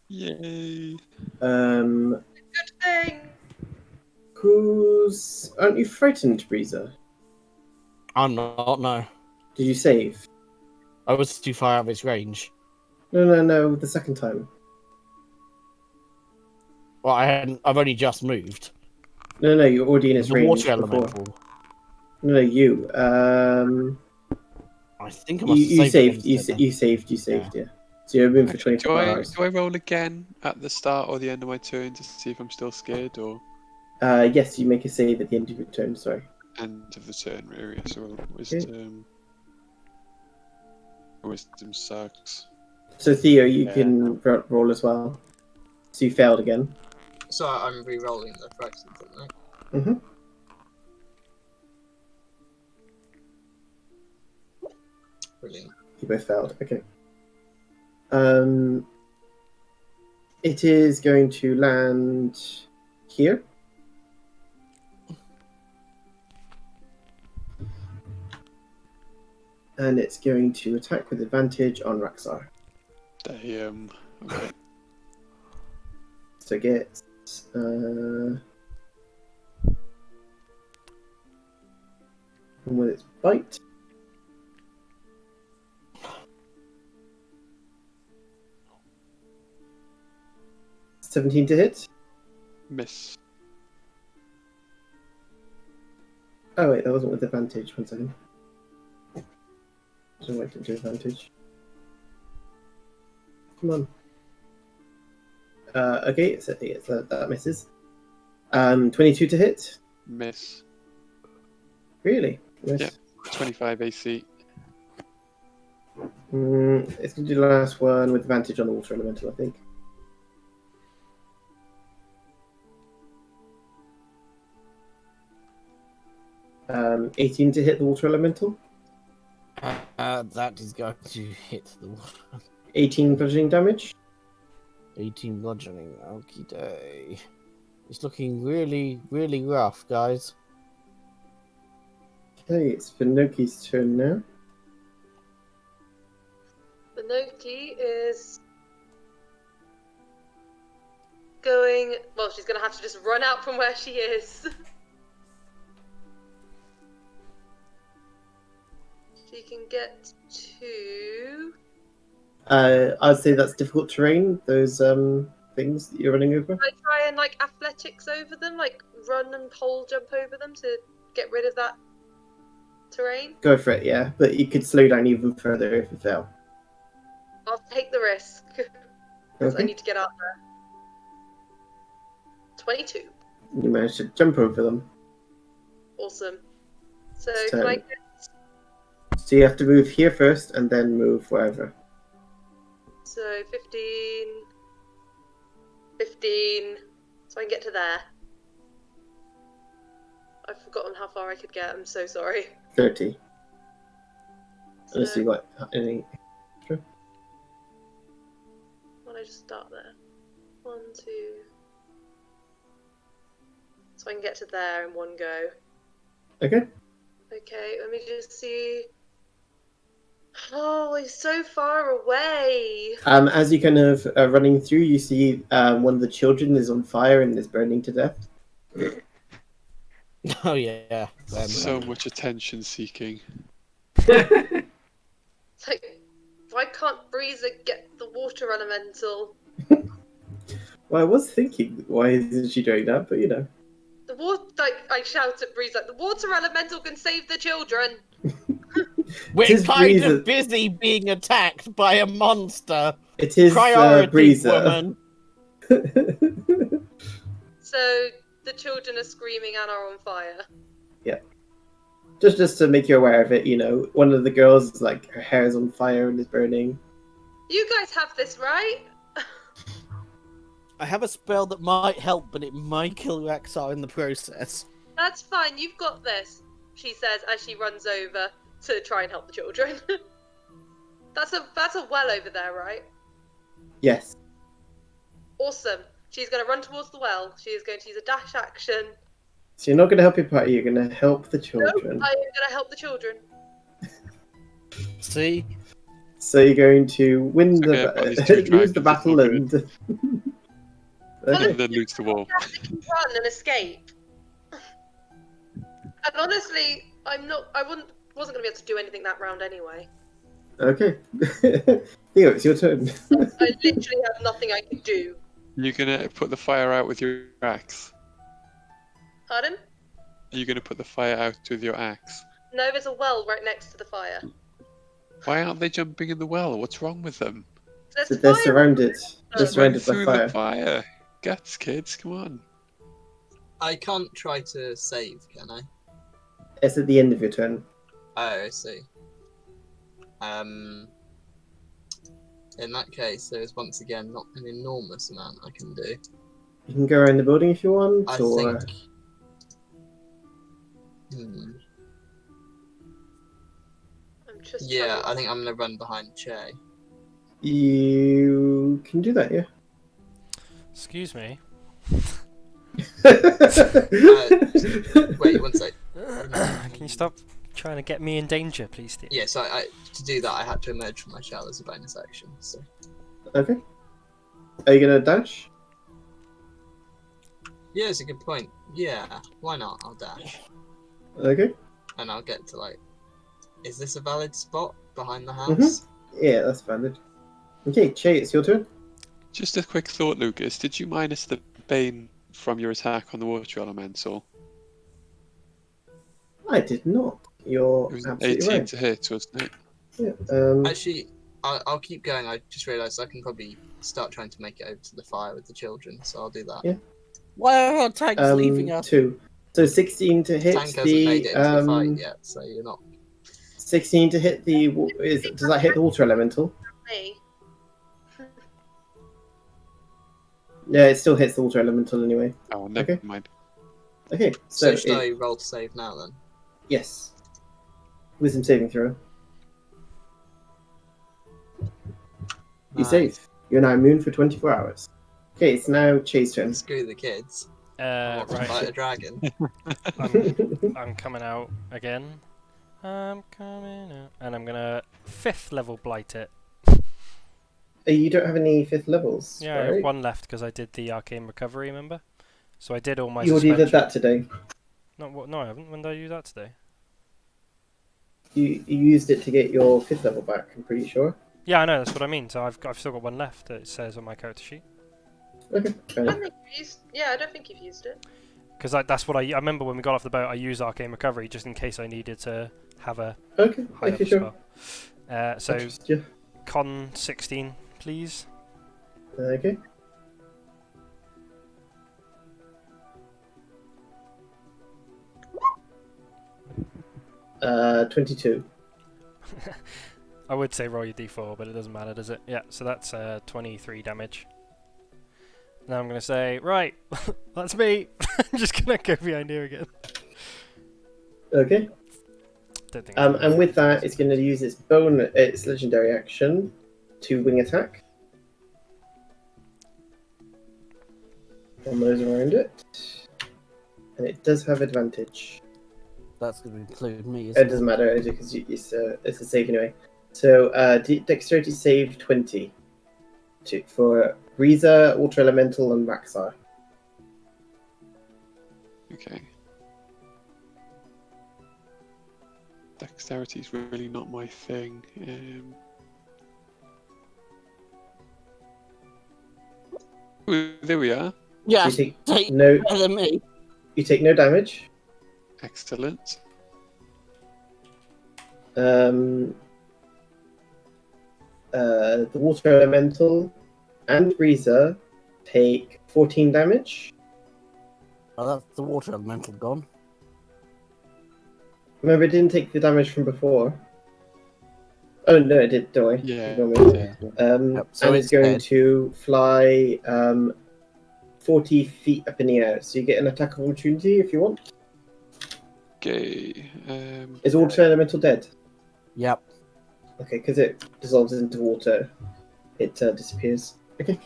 [SPEAKER 3] Yay!
[SPEAKER 2] Um,
[SPEAKER 4] Good thing.
[SPEAKER 2] aren't you frightened, Breezer?
[SPEAKER 6] I'm not, no.
[SPEAKER 2] Did you save?
[SPEAKER 6] I was too far out of its range.
[SPEAKER 2] No, the second time.
[SPEAKER 6] Well, I've only just moved.
[SPEAKER 2] No, you're already in its
[SPEAKER 6] The
[SPEAKER 2] range
[SPEAKER 6] water
[SPEAKER 2] before.
[SPEAKER 6] elemental.
[SPEAKER 2] No, you.
[SPEAKER 6] I think I must
[SPEAKER 2] You
[SPEAKER 6] have saved.
[SPEAKER 2] saved. You saved. Yeah. So you're moving for
[SPEAKER 3] Actually,
[SPEAKER 2] 24 hours.
[SPEAKER 3] do I roll again at the start or the end of my turn to see if I'm still scared or
[SPEAKER 2] Yes, you make a save at the end of your turn. Sorry.
[SPEAKER 3] end of the turn area? So wisdom. Wisdom sucks.
[SPEAKER 2] So Theo, you
[SPEAKER 3] Yeah.
[SPEAKER 2] can roll as well. So you failed again.
[SPEAKER 7] So I'm re-rolling the frightened thing, right?
[SPEAKER 2] Mm-hmm.
[SPEAKER 7] Brilliant.
[SPEAKER 2] You both failed. Okay. It is going to land here. And it's going to attack with advantage on Raxar.
[SPEAKER 3] Damn. Okay.
[SPEAKER 2] So it gets and with its bite. $17 to hit.
[SPEAKER 3] Miss.
[SPEAKER 2] Oh wait, that wasn't with advantage. 1 second. Just wait into advantage. Come on. Okay, so yes, that misses. 22 to hit.
[SPEAKER 3] Miss.
[SPEAKER 2] Really? Yes.
[SPEAKER 3] Yeah. 25 AC.
[SPEAKER 2] It's gonna do the last one with advantage on the water elemental, I think. Um, 18 to hit the water elemental.
[SPEAKER 6] That is going to hit the water.
[SPEAKER 2] 18 bludgeoning damage.
[SPEAKER 6] 18 bludgeoning. Okie day. It's looking really, really rough, guys.
[SPEAKER 2] Okay, it's Finoki's turn now.
[SPEAKER 4] Binoki is going. Well, she's going to have to just run out from where she is. She can get to.
[SPEAKER 2] I'd say that's difficult terrain. Those things that you're running over.
[SPEAKER 4] I try and like athletics over them, like run and pole jump over them to get rid of that terrain.
[SPEAKER 2] Go for it, yeah. But you could slow down even further if you fail.
[SPEAKER 4] I'll take the risk because I
[SPEAKER 2] Okay.
[SPEAKER 4] need to get out there. 22.
[SPEAKER 2] You managed to jump over them.
[SPEAKER 4] Awesome. So
[SPEAKER 2] So-
[SPEAKER 4] can I get
[SPEAKER 2] So you have to move here first and then move wherever.
[SPEAKER 4] so 15, so I can get to there. I've forgotten how far I could get. I'm so sorry.
[SPEAKER 2] 30.
[SPEAKER 4] So,
[SPEAKER 2] Unless you got any.
[SPEAKER 4] why don't I just start there? 1, 2. So I can get to there in one go.
[SPEAKER 2] Okay.
[SPEAKER 4] Okay, let me just see. Oh, he's so far away.
[SPEAKER 2] As you kind of running through, you see one of the children is on fire and is burning to death.
[SPEAKER 6] Oh yeah.
[SPEAKER 3] So much attention seeking.
[SPEAKER 4] It's like, why can't Breezer get the water elemental?
[SPEAKER 2] Well, I was thinking, why isn't she doing that? But you know.
[SPEAKER 4] The water, like, I shout at Breezer, like, the water elemental can save the children.
[SPEAKER 6] We're
[SPEAKER 2] Tis
[SPEAKER 6] kind
[SPEAKER 2] Breezer.
[SPEAKER 6] of busy being attacked by a monster.
[SPEAKER 2] It is
[SPEAKER 6] Priority,
[SPEAKER 2] Breezer.
[SPEAKER 6] woman.
[SPEAKER 4] So the children are screaming and are on fire.
[SPEAKER 2] just to make you aware of it, you know, one of the girls is like her hair is on fire and is burning.
[SPEAKER 4] You guys have this, right?
[SPEAKER 6] I have a spell that might help, but it might kill Raxar in the process.
[SPEAKER 4] That's fine, you've got this, she says as she runs over to try and help the children. That's a well over there, right?
[SPEAKER 2] Yes.
[SPEAKER 4] Awesome. She's going to run towards the well. She is going to use a dash action.
[SPEAKER 2] So you're not going to help your party, you're going to help the
[SPEAKER 4] No,
[SPEAKER 2] children.
[SPEAKER 4] I am going to help the children.
[SPEAKER 6] See?
[SPEAKER 2] So you're going to win
[SPEAKER 3] Okay, I've got these two
[SPEAKER 2] lose the
[SPEAKER 3] dragons,
[SPEAKER 2] battle
[SPEAKER 3] it's not
[SPEAKER 2] and.
[SPEAKER 4] Well,
[SPEAKER 2] Okay.
[SPEAKER 3] And then loots the wall.
[SPEAKER 4] They can run and escape. And honestly, wasn't going to be able to do anything that round anyway.
[SPEAKER 2] Okay. Theo, it's your turn.
[SPEAKER 4] I literally have nothing I can do.
[SPEAKER 3] You're gonna put the fire out with your axe.
[SPEAKER 4] Pardon?
[SPEAKER 3] Are you gonna put the fire out with your axe?
[SPEAKER 4] No, there's a well right next to the fire.
[SPEAKER 3] Why aren't they jumping in the well? What's wrong with them?
[SPEAKER 4] There's
[SPEAKER 2] So they're
[SPEAKER 4] fire.
[SPEAKER 2] surrounded. They're
[SPEAKER 3] Just
[SPEAKER 2] surrounded
[SPEAKER 3] run
[SPEAKER 2] by
[SPEAKER 3] through
[SPEAKER 2] fire.
[SPEAKER 3] the fire. Guts, kids, come on.
[SPEAKER 7] I can't try to save, can I?
[SPEAKER 2] It's at the end of your turn.
[SPEAKER 7] Oh, I see. In that case, there's once again not an enormous amount I can do.
[SPEAKER 2] You can go around the building if you want,
[SPEAKER 7] I
[SPEAKER 2] or
[SPEAKER 7] think.
[SPEAKER 4] I'm just
[SPEAKER 7] Yeah,
[SPEAKER 4] trying to-
[SPEAKER 7] I think I'm gonna run behind Che.
[SPEAKER 2] you can do that, yeah.
[SPEAKER 1] Excuse me.
[SPEAKER 7] Wait, one sec.
[SPEAKER 1] Can you stop trying to get me in danger, please, dear?
[SPEAKER 7] Yeah, so to do that, I had to emerge from my shell as a bonus action. So
[SPEAKER 2] Okay. Are you gonna dash?
[SPEAKER 7] yeah, it's a good point. Yeah, why not? I'll dash,
[SPEAKER 2] Okay.
[SPEAKER 7] and I'll get to like. Is this a valid spot behind the house?
[SPEAKER 2] Yeah, that's valid. Okay, Che, it's your turn.
[SPEAKER 3] Just a quick thought, Lucas. Did you minus the bane from your attack on the water elemental?
[SPEAKER 2] I did not. You're
[SPEAKER 3] It was
[SPEAKER 2] absolutely
[SPEAKER 3] 18
[SPEAKER 2] right.
[SPEAKER 3] to hit, wasn't it?
[SPEAKER 2] Yeah.
[SPEAKER 7] Actually, I'll keep going. I just realised I can probably start trying to make it over to the fire with the children, so I'll do that.
[SPEAKER 2] Yeah.
[SPEAKER 6] Why are our tanks leaving us?
[SPEAKER 2] 2. So 16 to hit
[SPEAKER 7] Tank hasn't made
[SPEAKER 2] the
[SPEAKER 7] it into the fight yet, so you're not.
[SPEAKER 2] 16 to hit the does that hit the water elemental?
[SPEAKER 4] Me.
[SPEAKER 2] Yeah, it still hits the water elemental anyway.
[SPEAKER 3] Oh, never
[SPEAKER 2] Okay.
[SPEAKER 3] mind.
[SPEAKER 2] Okay,
[SPEAKER 7] So,
[SPEAKER 2] so
[SPEAKER 7] should I roll to save now then?
[SPEAKER 2] yes. Wisdom saving throw. You
[SPEAKER 7] Nice.
[SPEAKER 2] save. You're now immune for 24 hours. Okay, it's now Che's turn.
[SPEAKER 7] Screw the kids. I want to
[SPEAKER 1] Right.
[SPEAKER 7] fight a dragon.
[SPEAKER 1] I'm coming out again. I'm coming out. And I'm gonna 5th level blight it.
[SPEAKER 2] You don't have any 5th levels.
[SPEAKER 1] Yeah, I have
[SPEAKER 2] right?
[SPEAKER 1] 1 left because I did the arcane recovery, remember? So I did all my
[SPEAKER 2] You already did
[SPEAKER 1] suspension.
[SPEAKER 2] that today.
[SPEAKER 1] No, I haven't. When did I do that today?
[SPEAKER 2] You used it to get your 5th level back, I'm pretty sure.
[SPEAKER 1] Yeah, I know, that's what I mean. So I've still got 1 left, it says on my character sheet.
[SPEAKER 2] Okay, fair
[SPEAKER 4] I
[SPEAKER 2] enough.
[SPEAKER 4] don't think you've used. Yeah, I don't think you've used it.
[SPEAKER 1] Because that's what I remember when we got off the boat, I used arcane recovery just in case I needed to have a
[SPEAKER 2] Okay,
[SPEAKER 1] high level
[SPEAKER 2] sure.
[SPEAKER 1] spell. So,
[SPEAKER 2] Trust you.
[SPEAKER 1] con 16, please.
[SPEAKER 2] Okay. Uh, 22.
[SPEAKER 1] I would say roll your d4, but it doesn't matter, does it? Yeah, so that's 23 damage. Now I'm going to say, right, that's me. I'm just going to go behind here again.
[SPEAKER 2] Okay.
[SPEAKER 1] Don't think
[SPEAKER 2] And with that, it's going to use its legendary action to wing attack on those around it, and it does have advantage.
[SPEAKER 6] That's going to include me.
[SPEAKER 2] It doesn't matter because it's a save anyway. So dexterity save 20 for Reza, Water Elemental, and Raxar.
[SPEAKER 3] Okay. Dexterity's really not my thing. Ooh, there we are.
[SPEAKER 6] Yeah,
[SPEAKER 2] You take
[SPEAKER 6] take
[SPEAKER 2] no.
[SPEAKER 6] better than me.
[SPEAKER 2] You take no damage.
[SPEAKER 3] Excellent.
[SPEAKER 2] The Water Elemental and Reza take 14 damage.
[SPEAKER 6] Oh, that's the water elemental gone.
[SPEAKER 2] Remember, it didn't take the damage from before. Oh no, it did. Don't worry.
[SPEAKER 3] Yeah.
[SPEAKER 2] Ignore me.
[SPEAKER 3] yeah.
[SPEAKER 6] Yep, so
[SPEAKER 2] And
[SPEAKER 6] it's
[SPEAKER 2] it's going
[SPEAKER 6] dead.
[SPEAKER 2] to fly 40 feet up in the air. So you get an attack of opportunity if you want.
[SPEAKER 3] Okay.
[SPEAKER 2] Is Water Elemental dead?
[SPEAKER 6] Yep.
[SPEAKER 2] Okay, because it dissolves into water, it disappears. Okay.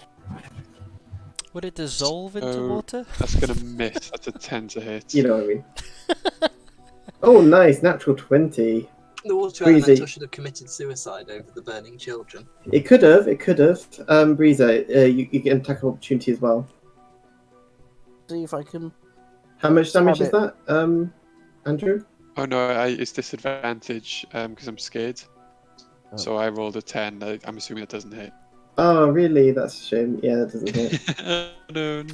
[SPEAKER 1] Would it dissolve into
[SPEAKER 3] So-
[SPEAKER 1] water?
[SPEAKER 3] That's gonna miss. That's a 10 to hit.
[SPEAKER 2] You know what I mean. Oh, nice. Natural 20.
[SPEAKER 7] The water
[SPEAKER 2] Breezy.
[SPEAKER 7] elemental should have committed suicide over the burning children.
[SPEAKER 2] It could have. Breeza, you get an attack of opportunity as well.
[SPEAKER 6] See if I can.
[SPEAKER 2] How much damage
[SPEAKER 6] Stab
[SPEAKER 2] is that, Andrew?
[SPEAKER 3] Oh no, it's disadvantage because I'm scared.
[SPEAKER 6] Oh.
[SPEAKER 3] So I rolled a 10. I'm assuming that doesn't hit.
[SPEAKER 2] Oh, really? That's a shame. Yeah, that doesn't hit.
[SPEAKER 3] Oh, no.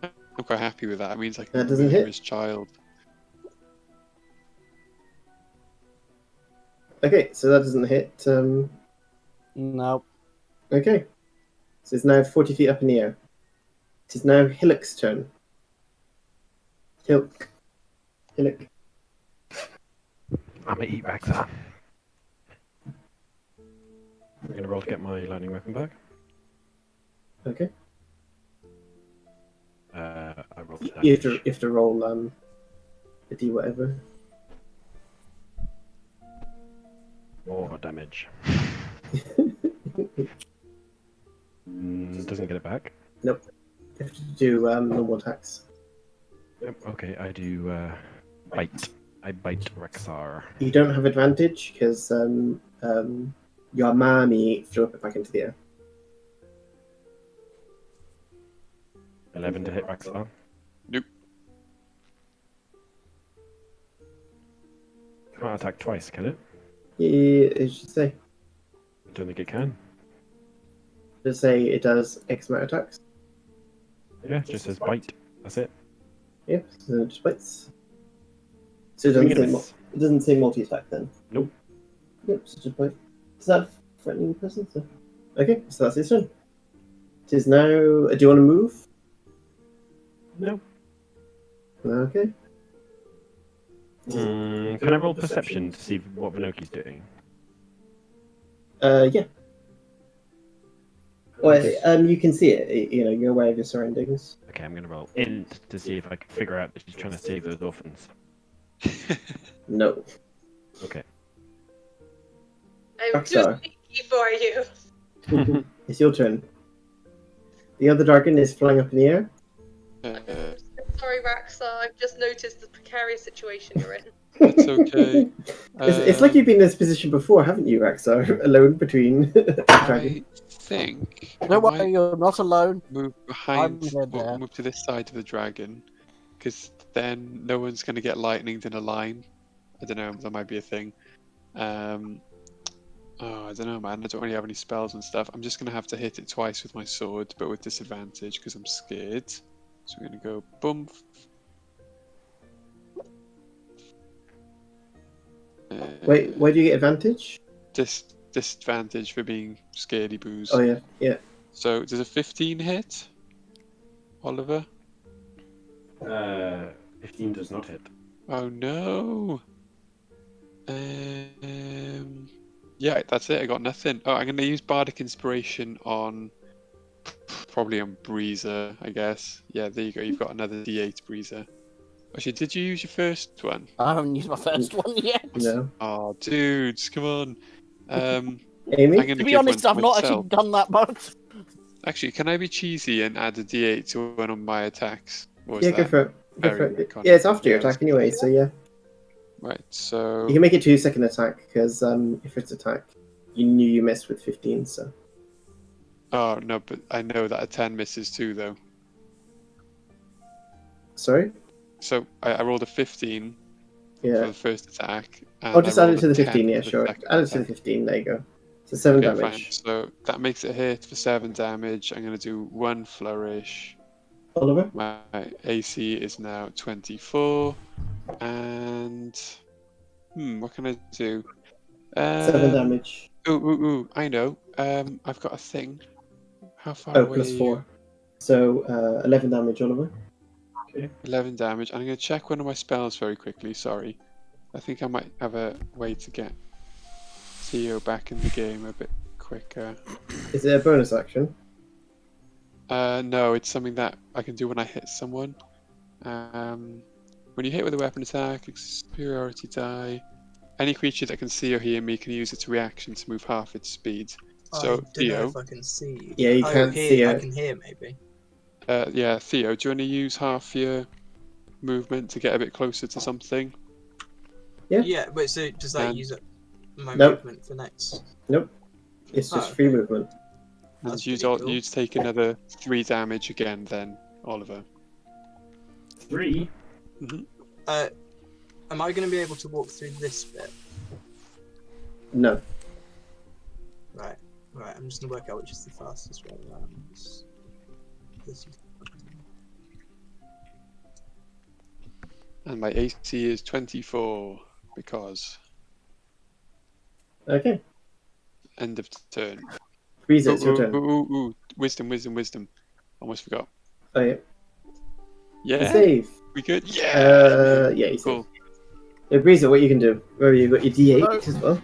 [SPEAKER 3] I'm quite happy with that. It means I can
[SPEAKER 2] That doesn't
[SPEAKER 3] murder
[SPEAKER 2] hit.
[SPEAKER 3] his child.
[SPEAKER 2] Okay, so that doesn't hit.
[SPEAKER 6] No.
[SPEAKER 2] Okay. So it's now 40 feet up in the air. It is now Rhillik's turn. Rhillik.
[SPEAKER 5] I'm gonna eat Raxar. I'm gonna roll to get my lightning weapon back.
[SPEAKER 2] Okay.
[SPEAKER 5] I rolled damage.
[SPEAKER 2] You have to roll a D whatever.
[SPEAKER 5] More damage. Doesn't get it back.
[SPEAKER 2] You have to do normal attacks.
[SPEAKER 5] Yep, okay, I do bite. I bite Rexar.
[SPEAKER 2] You don't have advantage because your mommy threw it back into the air.
[SPEAKER 5] 11 to hit Rexar.
[SPEAKER 3] Nope.
[SPEAKER 5] Can't attack twice, can it?
[SPEAKER 2] Yeah, it should say.
[SPEAKER 5] I don't think it can.
[SPEAKER 2] Just say it does X amount of attacks.
[SPEAKER 5] Yeah, it just says bite. That's it.
[SPEAKER 2] Yep, so just bites. So it
[SPEAKER 5] Swing
[SPEAKER 2] doesn't
[SPEAKER 5] and
[SPEAKER 2] say,
[SPEAKER 5] miss.
[SPEAKER 2] it doesn't say multi-attack then?
[SPEAKER 5] Nope.
[SPEAKER 2] Yep, so just bite. Is that threatening presence? Okay, so that's his turn. It is now... do you want to move?
[SPEAKER 5] No.
[SPEAKER 2] Okay.
[SPEAKER 5] Can I roll perception to see what Vinoki's doing?
[SPEAKER 2] Yeah. Well, you can see it. You know, you're aware of your surroundings.
[SPEAKER 5] Okay, I'm gonna roll int to see if I can figure out that she's trying to save those orphans.
[SPEAKER 2] No.
[SPEAKER 5] Okay.
[SPEAKER 4] I'm too
[SPEAKER 2] Rockstar.
[SPEAKER 4] sneaky for you.
[SPEAKER 2] It's your turn. The other dragon is flying up in the air.
[SPEAKER 4] Sorry, Raxar. I've just noticed the precarious situation you're in.
[SPEAKER 3] It's okay.
[SPEAKER 2] It's like you've been in this position before, haven't you, Raxar? Alone between dragons.
[SPEAKER 3] I think I
[SPEAKER 6] Don't
[SPEAKER 3] might
[SPEAKER 6] worry, you're not alone.
[SPEAKER 3] move behind,
[SPEAKER 6] here,
[SPEAKER 3] or
[SPEAKER 6] Dad.
[SPEAKER 3] move to this side of the dragon, because then no one's going to get lightninged in a line. I don't know, that might be a thing. Oh, I don't know, man. I don't really have any spells and stuff. I'm just going to have to hit it twice with my sword, but with disadvantage because I'm scared. So we're going to go boom.
[SPEAKER 2] Wait, why do you get advantage?
[SPEAKER 3] Disadvantage for being scaredy boos.
[SPEAKER 2] Oh, yeah, yeah.
[SPEAKER 3] So does a 15 hit, Oliver?
[SPEAKER 5] 15 does not hit.
[SPEAKER 3] Oh no. Yeah, that's it. I got nothing. Oh, I'm gonna use Bardic Inspiration on probably on Breezer, I guess. Yeah, there you go. You've got another D8 Breezer. Actually, did you use your first one?
[SPEAKER 6] I haven't used my first one yet.
[SPEAKER 2] No.
[SPEAKER 3] Oh, dudes, come on.
[SPEAKER 2] Amy?
[SPEAKER 3] I'm gonna
[SPEAKER 6] To be
[SPEAKER 3] give
[SPEAKER 6] honest,
[SPEAKER 3] one
[SPEAKER 6] I've
[SPEAKER 3] to
[SPEAKER 6] not
[SPEAKER 3] myself.
[SPEAKER 6] actually done that much.
[SPEAKER 3] Actually, can I be cheesy and add a D8 to one of my attacks? Or is
[SPEAKER 2] Yeah, go
[SPEAKER 3] that
[SPEAKER 2] for it. Go for
[SPEAKER 3] very
[SPEAKER 2] it.
[SPEAKER 3] iconic?
[SPEAKER 2] Yeah, it's after your
[SPEAKER 3] Yeah,
[SPEAKER 2] attack anyway, so yeah.
[SPEAKER 3] Right, so
[SPEAKER 2] You can make it 2-second attack, because if it's attack, you knew you missed with 15, so...
[SPEAKER 3] oh no, but I know that a 10 misses too, though.
[SPEAKER 2] Sorry?
[SPEAKER 3] So I rolled a 15 for
[SPEAKER 2] Yeah.
[SPEAKER 3] the first attack. And
[SPEAKER 2] Oh, just
[SPEAKER 3] I
[SPEAKER 2] add
[SPEAKER 3] rolled
[SPEAKER 2] it to the
[SPEAKER 3] a 10
[SPEAKER 2] 15, yeah,
[SPEAKER 3] for the
[SPEAKER 2] sure.
[SPEAKER 3] second
[SPEAKER 2] Add it to the
[SPEAKER 3] attack.
[SPEAKER 2] 15, there you go. So 7
[SPEAKER 3] Okay, fine.
[SPEAKER 2] damage.
[SPEAKER 3] So that makes it a hit for 7 damage. I'm going to do 1 flourish.
[SPEAKER 2] Oliver?
[SPEAKER 3] My AC is now 24. And what can I do?
[SPEAKER 2] 7 damage.
[SPEAKER 3] I know. I've got a thing. How far
[SPEAKER 2] Oh,
[SPEAKER 3] away
[SPEAKER 2] plus
[SPEAKER 3] are
[SPEAKER 2] 4.
[SPEAKER 3] you?
[SPEAKER 2] So, 11 damage, Oliver.
[SPEAKER 3] 11 damage. I'm going to check one of my spells very quickly. Sorry. I think I might have a way to get Theo back in the game a bit quicker.
[SPEAKER 2] Is it a bonus action?
[SPEAKER 3] No, it's something that I can do when I hit someone. When you hit with a weapon attack, superiority die. Any creature that can see or hear me can use its reaction to move half its speed. So,
[SPEAKER 7] I don't know
[SPEAKER 3] Theo,
[SPEAKER 7] if I can see.
[SPEAKER 2] Yeah, you can't see
[SPEAKER 7] I
[SPEAKER 2] it.
[SPEAKER 7] can hear maybe.
[SPEAKER 3] yeah, Theo, do you want to use half your movement to get a bit closer to something?
[SPEAKER 2] Yeah.
[SPEAKER 7] Yeah, but so does that
[SPEAKER 3] Um,
[SPEAKER 7] use up my
[SPEAKER 2] Nope.
[SPEAKER 7] movement for next?
[SPEAKER 2] Nope. It's just
[SPEAKER 7] Oh,
[SPEAKER 2] free
[SPEAKER 7] okay.
[SPEAKER 2] movement.
[SPEAKER 7] That's
[SPEAKER 3] You'd,
[SPEAKER 7] pretty cool.
[SPEAKER 3] you'd take another 3 damage again then, Oliver.
[SPEAKER 5] 3?
[SPEAKER 7] Am I going to be able to walk through this bit?
[SPEAKER 2] No.
[SPEAKER 7] Right. I'm just going to work out which is the fastest way around. This is...
[SPEAKER 3] And my AC is 24, because
[SPEAKER 2] Okay.
[SPEAKER 3] end of turn.
[SPEAKER 2] Breeze, it's your turn.
[SPEAKER 3] Ooh. Wisdom. Almost forgot.
[SPEAKER 2] Oh, yeah.
[SPEAKER 3] Yeah,
[SPEAKER 2] Save.
[SPEAKER 3] we good? Yeah!
[SPEAKER 2] Yeah, you
[SPEAKER 3] Cool.
[SPEAKER 2] save. Breeze, what you can do? Where you got your D8 as well?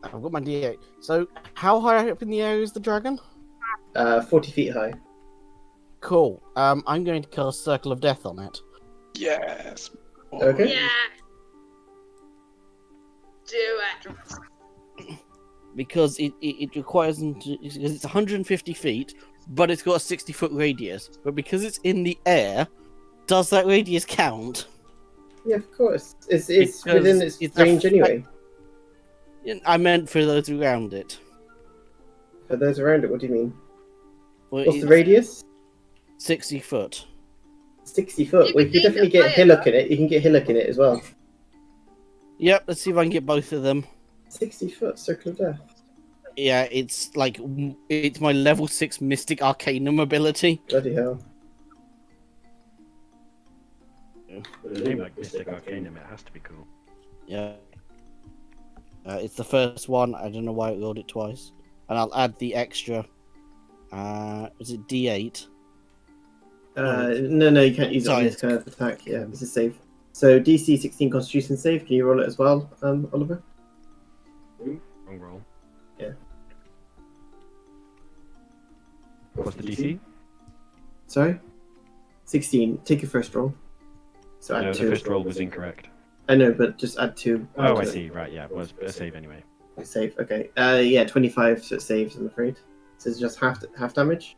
[SPEAKER 6] I've got my D8. So, how high up in the air is the dragon?
[SPEAKER 2] 40 feet high.
[SPEAKER 6] Cool. I'm going to cast Circle of Death on it.
[SPEAKER 3] Yes!
[SPEAKER 2] Okay.
[SPEAKER 4] Yeah. Do it.
[SPEAKER 6] Because it requires them to... Because it's 150 feet, but it's got a 60-foot radius. But because it's in the air, does that radius count?
[SPEAKER 2] Yeah, of course. It's
[SPEAKER 6] Because
[SPEAKER 2] within its
[SPEAKER 6] it's a
[SPEAKER 2] range anyway.
[SPEAKER 6] I meant for those around it.
[SPEAKER 2] For those around it, what do you mean?
[SPEAKER 6] Well,
[SPEAKER 2] What's the
[SPEAKER 6] it's
[SPEAKER 2] radius?
[SPEAKER 6] 60 foot.
[SPEAKER 2] 60 foot.
[SPEAKER 4] You
[SPEAKER 2] Well,
[SPEAKER 4] can
[SPEAKER 2] you can
[SPEAKER 4] aim
[SPEAKER 2] definitely
[SPEAKER 4] it
[SPEAKER 2] get
[SPEAKER 4] higher,
[SPEAKER 2] Rhillik in it. You can get Rhillik in it as well.
[SPEAKER 6] Yep, let's see if I can get both of them.
[SPEAKER 2] 60 foot, Circle of Death.
[SPEAKER 6] Yeah, it's like... It's my level 6 Mystic Arcanum ability.
[SPEAKER 2] Bloody hell.
[SPEAKER 5] With a name like Mystic Arcanum, it has to be cool.
[SPEAKER 6] Yeah. It's the first one. I don't know why it rolled it twice. And I'll add the extra. Is it D8?
[SPEAKER 2] No, you can't use it on
[SPEAKER 6] Sorry.
[SPEAKER 2] this kind of attack. Yeah, this is safe. So DC 16 Constitution save. Can you roll it as well, Oliver?
[SPEAKER 5] Wrong roll.
[SPEAKER 2] Yeah.
[SPEAKER 5] What's the DC?
[SPEAKER 2] Sorry? 16. Take your first roll. So add
[SPEAKER 5] No,
[SPEAKER 2] 2.
[SPEAKER 5] the first roll was incorrect.
[SPEAKER 2] I know, but just add 2.
[SPEAKER 5] Oh, I see. Right, yeah, it was a save anyway.
[SPEAKER 2] Save. Okay. Yeah, 25. So it saves. I'm afraid. So it's just half damage.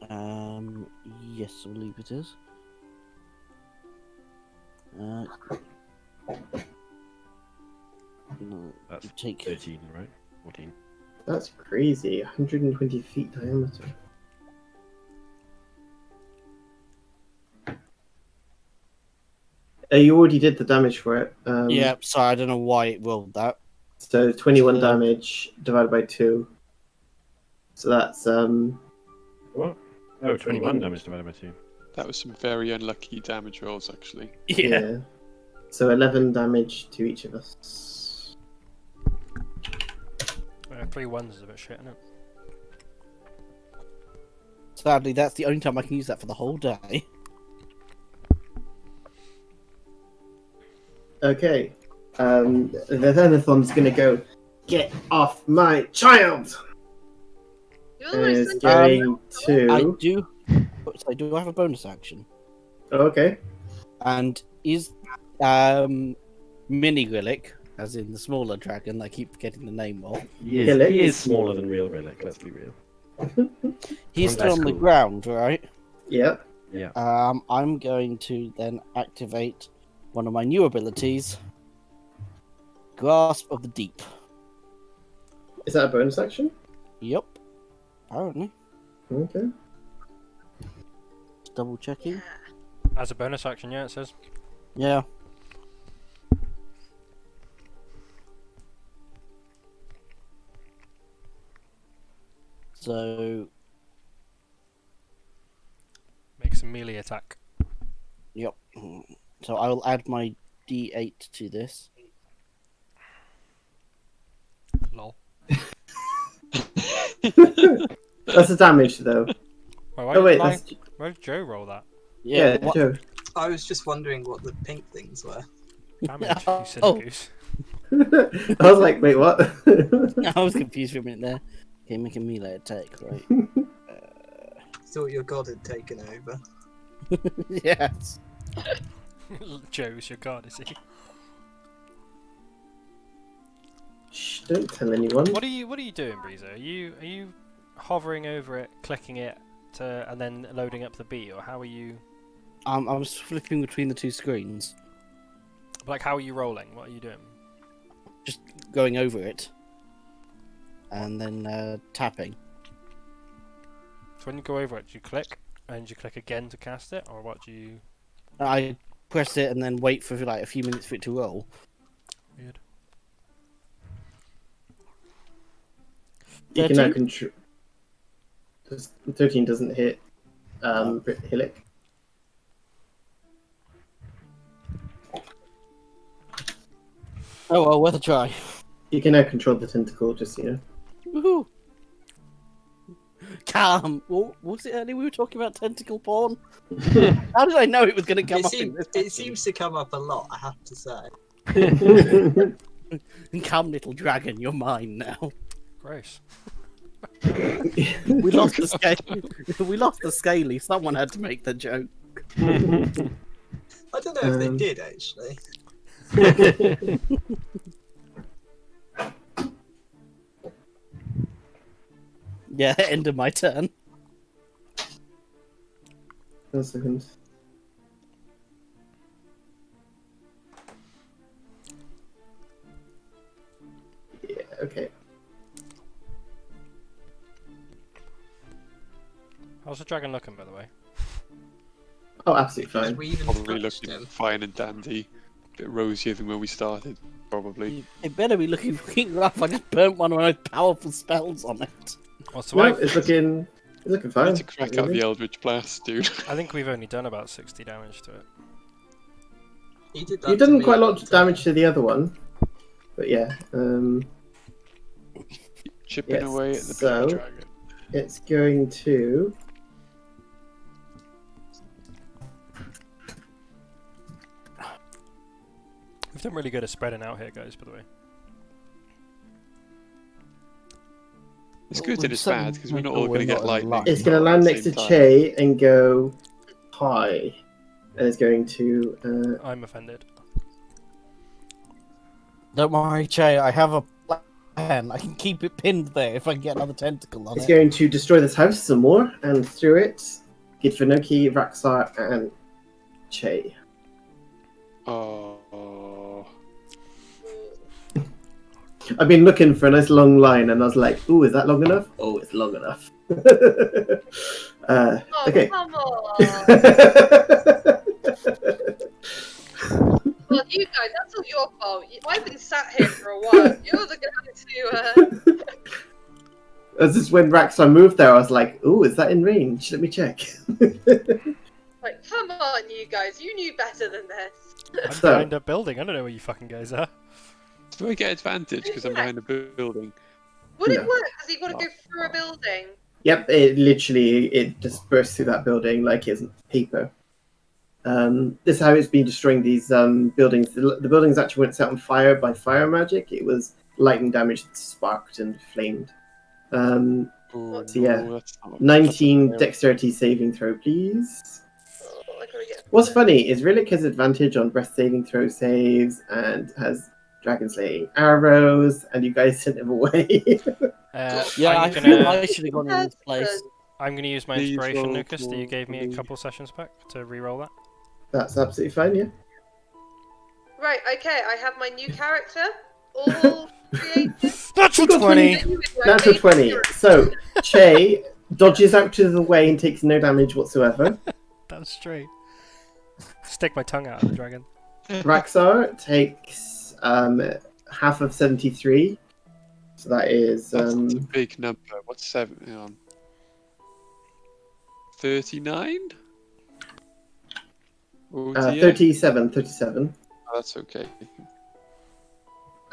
[SPEAKER 6] Yes, I believe it is. No,
[SPEAKER 5] That's
[SPEAKER 6] you take
[SPEAKER 5] 13, right? 14.
[SPEAKER 2] That's crazy. 120 feet diameter. You already did the damage for it.
[SPEAKER 6] Yeah, sorry, I don't know why it rolled that.
[SPEAKER 2] So 21
[SPEAKER 6] Yeah.
[SPEAKER 2] damage divided by 2. So that's
[SPEAKER 5] What? Oh, 21 damage divided by 2.
[SPEAKER 3] That was some very unlucky damage rolls, actually.
[SPEAKER 2] yeah. So 11 damage to each of us.
[SPEAKER 1] 3 1s is a bit shit, isn't it?
[SPEAKER 6] Sadly, that's the only time I can use that for the whole day.
[SPEAKER 2] Okay. The Venathon's gonna go. Get off my child!
[SPEAKER 4] You
[SPEAKER 2] And
[SPEAKER 4] almost
[SPEAKER 2] it's
[SPEAKER 4] said
[SPEAKER 2] going
[SPEAKER 6] I
[SPEAKER 2] to.
[SPEAKER 6] do. So I do have a bonus action.
[SPEAKER 2] Oh, okay.
[SPEAKER 6] And is Mini Rhillik, as in the smaller dragon, I keep forgetting the name of.
[SPEAKER 5] He
[SPEAKER 2] Rhillik?
[SPEAKER 5] is smaller than real Rhillik, let's be real.
[SPEAKER 6] He's
[SPEAKER 5] Oh,
[SPEAKER 6] still
[SPEAKER 5] that's
[SPEAKER 6] on the
[SPEAKER 5] cool.
[SPEAKER 6] ground, right?
[SPEAKER 2] Yep.
[SPEAKER 5] Yeah.
[SPEAKER 6] I'm going to then activate one of my new abilities, Grasp of the Deep.
[SPEAKER 2] Is that a bonus action?
[SPEAKER 6] Yep. Apparently.
[SPEAKER 2] Okay.
[SPEAKER 6] Just double checking.
[SPEAKER 1] As a bonus action, yeah, it says.
[SPEAKER 6] Yeah. So,
[SPEAKER 1] Makes a melee attack.
[SPEAKER 6] yep. So I will add my D8 to this.
[SPEAKER 1] Lol.
[SPEAKER 2] That's the damage, though. Oh, wait, that's.
[SPEAKER 1] Why did Joe roll that?
[SPEAKER 2] Yeah,
[SPEAKER 6] what-
[SPEAKER 2] Joe.
[SPEAKER 7] I was just wondering what the pink things were.
[SPEAKER 1] Damage, you silly
[SPEAKER 6] Oh.
[SPEAKER 1] goose.
[SPEAKER 2] I was like, wait, what?
[SPEAKER 6] I was confused for a minute there. Okay, make a melee attack, right?
[SPEAKER 7] Thought your god had taken over.
[SPEAKER 6] Yes.
[SPEAKER 1] Joe's your god, is he?
[SPEAKER 2] Shh, don't tell anyone.
[SPEAKER 1] What are you doing, Breezer? Are you hovering over it, clicking it and then loading up the beat, or how are you?
[SPEAKER 6] I was flipping between the two screens,
[SPEAKER 1] Like, how are you rolling? What are you doing?
[SPEAKER 6] just going over it, and then tapping.
[SPEAKER 1] So when you go over it, do you click and you click again to cast it, or what do you?
[SPEAKER 6] I press it and then wait for like a few minutes for it to roll.
[SPEAKER 1] Weird.
[SPEAKER 2] You can now
[SPEAKER 6] 13?
[SPEAKER 2] control. 13 doesn't hit Rhillik.
[SPEAKER 6] Oh well, worth a try.
[SPEAKER 2] You can now control the tentacle, just you know.
[SPEAKER 6] Woohoo! Calm. What was it earlier? We were talking about tentacle porn. How did I know it was going to come up?
[SPEAKER 7] It seems to come up a lot, I have to say.
[SPEAKER 6] Come, little dragon, you're mine now.
[SPEAKER 1] Gross.
[SPEAKER 6] We lost the scale. We lost the scaly. Someone had to make the joke.
[SPEAKER 7] I don't know if they
[SPEAKER 2] Um,
[SPEAKER 7] did, actually.
[SPEAKER 6] Yeah, end of my turn.
[SPEAKER 2] 1 second. Yeah, okay.
[SPEAKER 1] How's the dragon looking, by the way?
[SPEAKER 2] Oh, absolutely
[SPEAKER 7] Because
[SPEAKER 2] fine.
[SPEAKER 7] we even
[SPEAKER 3] Probably
[SPEAKER 7] touched
[SPEAKER 3] looking
[SPEAKER 7] him.
[SPEAKER 3] fine and dandy. Bit rosier than when we started, probably.
[SPEAKER 6] It better be looking fucking rough. I just burnt one of my most powerful spells on it.
[SPEAKER 1] Well, so
[SPEAKER 2] No,
[SPEAKER 1] I've-
[SPEAKER 2] it's looking
[SPEAKER 3] I
[SPEAKER 2] fine.
[SPEAKER 3] need to crack out the Eldritch Blast, dude.
[SPEAKER 1] I think we've only done about 60 damage to it.
[SPEAKER 7] You did that
[SPEAKER 2] You've
[SPEAKER 7] to
[SPEAKER 2] done
[SPEAKER 7] me
[SPEAKER 2] quite a lot
[SPEAKER 7] one
[SPEAKER 2] of
[SPEAKER 7] time.
[SPEAKER 2] damage to the other one. But yeah,
[SPEAKER 3] Chipping
[SPEAKER 2] yes,
[SPEAKER 3] away at the
[SPEAKER 2] so-
[SPEAKER 3] baby dragon.
[SPEAKER 2] it's going to.
[SPEAKER 1] We've done really good at spreading out here, guys. By the way.
[SPEAKER 3] It's
[SPEAKER 6] Well,
[SPEAKER 3] good and
[SPEAKER 6] we've
[SPEAKER 3] it's bad because we're
[SPEAKER 6] suddenly-
[SPEAKER 3] not all
[SPEAKER 6] oh,
[SPEAKER 3] going
[SPEAKER 6] we're
[SPEAKER 3] to get
[SPEAKER 6] not in
[SPEAKER 3] lightning.
[SPEAKER 6] line.
[SPEAKER 2] It's going to
[SPEAKER 3] all at
[SPEAKER 2] land
[SPEAKER 3] the
[SPEAKER 2] next to
[SPEAKER 3] same time.
[SPEAKER 2] Che and go high. And it's going to.
[SPEAKER 1] I'm offended.
[SPEAKER 6] Don't worry, Che. I have a plan. I can keep it pinned there if I can get another tentacle on
[SPEAKER 2] It's
[SPEAKER 6] it.
[SPEAKER 2] going to destroy this house some more, and through it, get Vinoki, Raxar, and Che.
[SPEAKER 3] Oh.
[SPEAKER 2] I've been looking for a nice long line, and I was like, "Ooh, is that long enough? Oh, it's long enough."
[SPEAKER 4] Oh,
[SPEAKER 2] Okay.
[SPEAKER 4] come on. Well, you guys, that's all your fault. I've been sat here for a while. You're the guy to.
[SPEAKER 2] This is when Raxar moved there. I was like, "Ooh, is that in range? Let me check."
[SPEAKER 4] Like, come on, you guys. You knew better than this.
[SPEAKER 1] I'm
[SPEAKER 2] So-
[SPEAKER 1] behind a building. I don't know where you fucking guys are.
[SPEAKER 3] Do I get advantage because I'm behind a building?
[SPEAKER 4] Would it
[SPEAKER 2] No.
[SPEAKER 4] work? Because you've got to go through a building.
[SPEAKER 2] Yep, it just burst through that building like it's paper. This is how it's been destroying these buildings. The buildings actually went set on fire by fire magic. It was lightning damage that sparked and flamed.
[SPEAKER 3] Oh,
[SPEAKER 2] So yeah,
[SPEAKER 3] no, that's not,
[SPEAKER 2] 19
[SPEAKER 3] that's not
[SPEAKER 2] dexterity saving throw, please.
[SPEAKER 4] Oh, I gotta get.
[SPEAKER 2] What's funny is Rhillik has advantage on breath saving throw saves and has dragon slaying arrows, and you guys sent him away.
[SPEAKER 6] Yeah, I
[SPEAKER 1] I'm
[SPEAKER 6] feel
[SPEAKER 1] gonna,
[SPEAKER 6] I should have gone in this place.
[SPEAKER 1] I'm gonna use my
[SPEAKER 3] Please
[SPEAKER 1] inspiration,
[SPEAKER 3] roll
[SPEAKER 1] Lucas, that you
[SPEAKER 3] for
[SPEAKER 1] gave me a
[SPEAKER 3] me.
[SPEAKER 1] couple sessions back to re-roll that.
[SPEAKER 2] That's absolutely fine, yeah.
[SPEAKER 4] Right, okay, I have my new character all created.
[SPEAKER 1] Natural
[SPEAKER 2] Got
[SPEAKER 1] 20!
[SPEAKER 2] Natural 20. So, Che dodges out to the way and takes no damage whatsoever.
[SPEAKER 1] That was straight. Stick my tongue out at the dragon.
[SPEAKER 2] Raxar takes half of 73. So that is
[SPEAKER 3] That's a big number. What's 7? Hang on. 39? Oh, dear.
[SPEAKER 2] 37.
[SPEAKER 3] Oh, that's okay.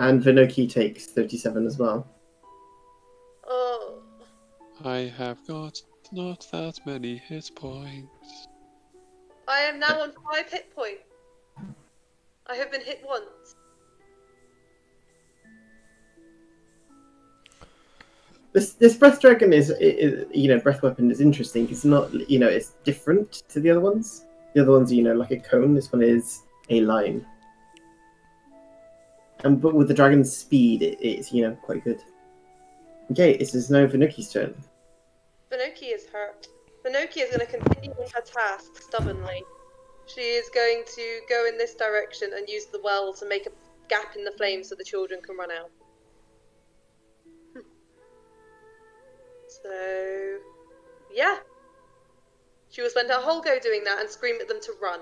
[SPEAKER 2] And Vinoki takes 37 as well.
[SPEAKER 4] Oh,
[SPEAKER 3] I have got not that many hit points.
[SPEAKER 4] I am now on 5 hit points. I have been hit once.
[SPEAKER 2] This breath dragon is breath weapon is interesting. It's not it's different to the other ones. The other ones are like a cone. This one is a line. But with the dragon's speed, it's quite good. Okay, it is now Vinoki's turn.
[SPEAKER 4] Vinoki is hurt. Vinoki is going to continue with her task stubbornly. She is going to go in this direction and use the well to make a gap in the flames so the children can run out. So, yeah. She will spend her whole go doing that and scream at them to run.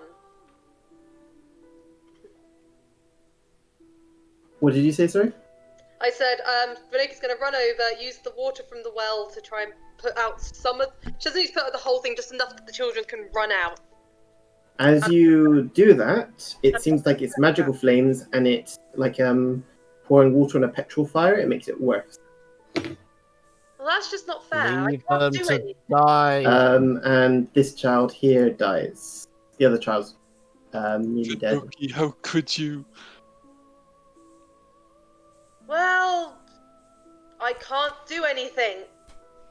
[SPEAKER 2] What did you say, sorry?
[SPEAKER 4] I said, Vinoki's going to run over, use the water from the well to try and put out some of... She doesn't need to put out the whole thing, just enough that the children can run out.
[SPEAKER 2] As you do that, it seems like it's magical flames, and it's like pouring water on a petrol fire. It makes it worse.
[SPEAKER 4] Well, that's just not fair.
[SPEAKER 6] Leave
[SPEAKER 4] I can't
[SPEAKER 6] them
[SPEAKER 4] do
[SPEAKER 6] to
[SPEAKER 4] anything.
[SPEAKER 6] die.
[SPEAKER 2] And this child here dies. The other child's nearly dead.
[SPEAKER 3] Vinoki, how could you?
[SPEAKER 4] Well, I can't do anything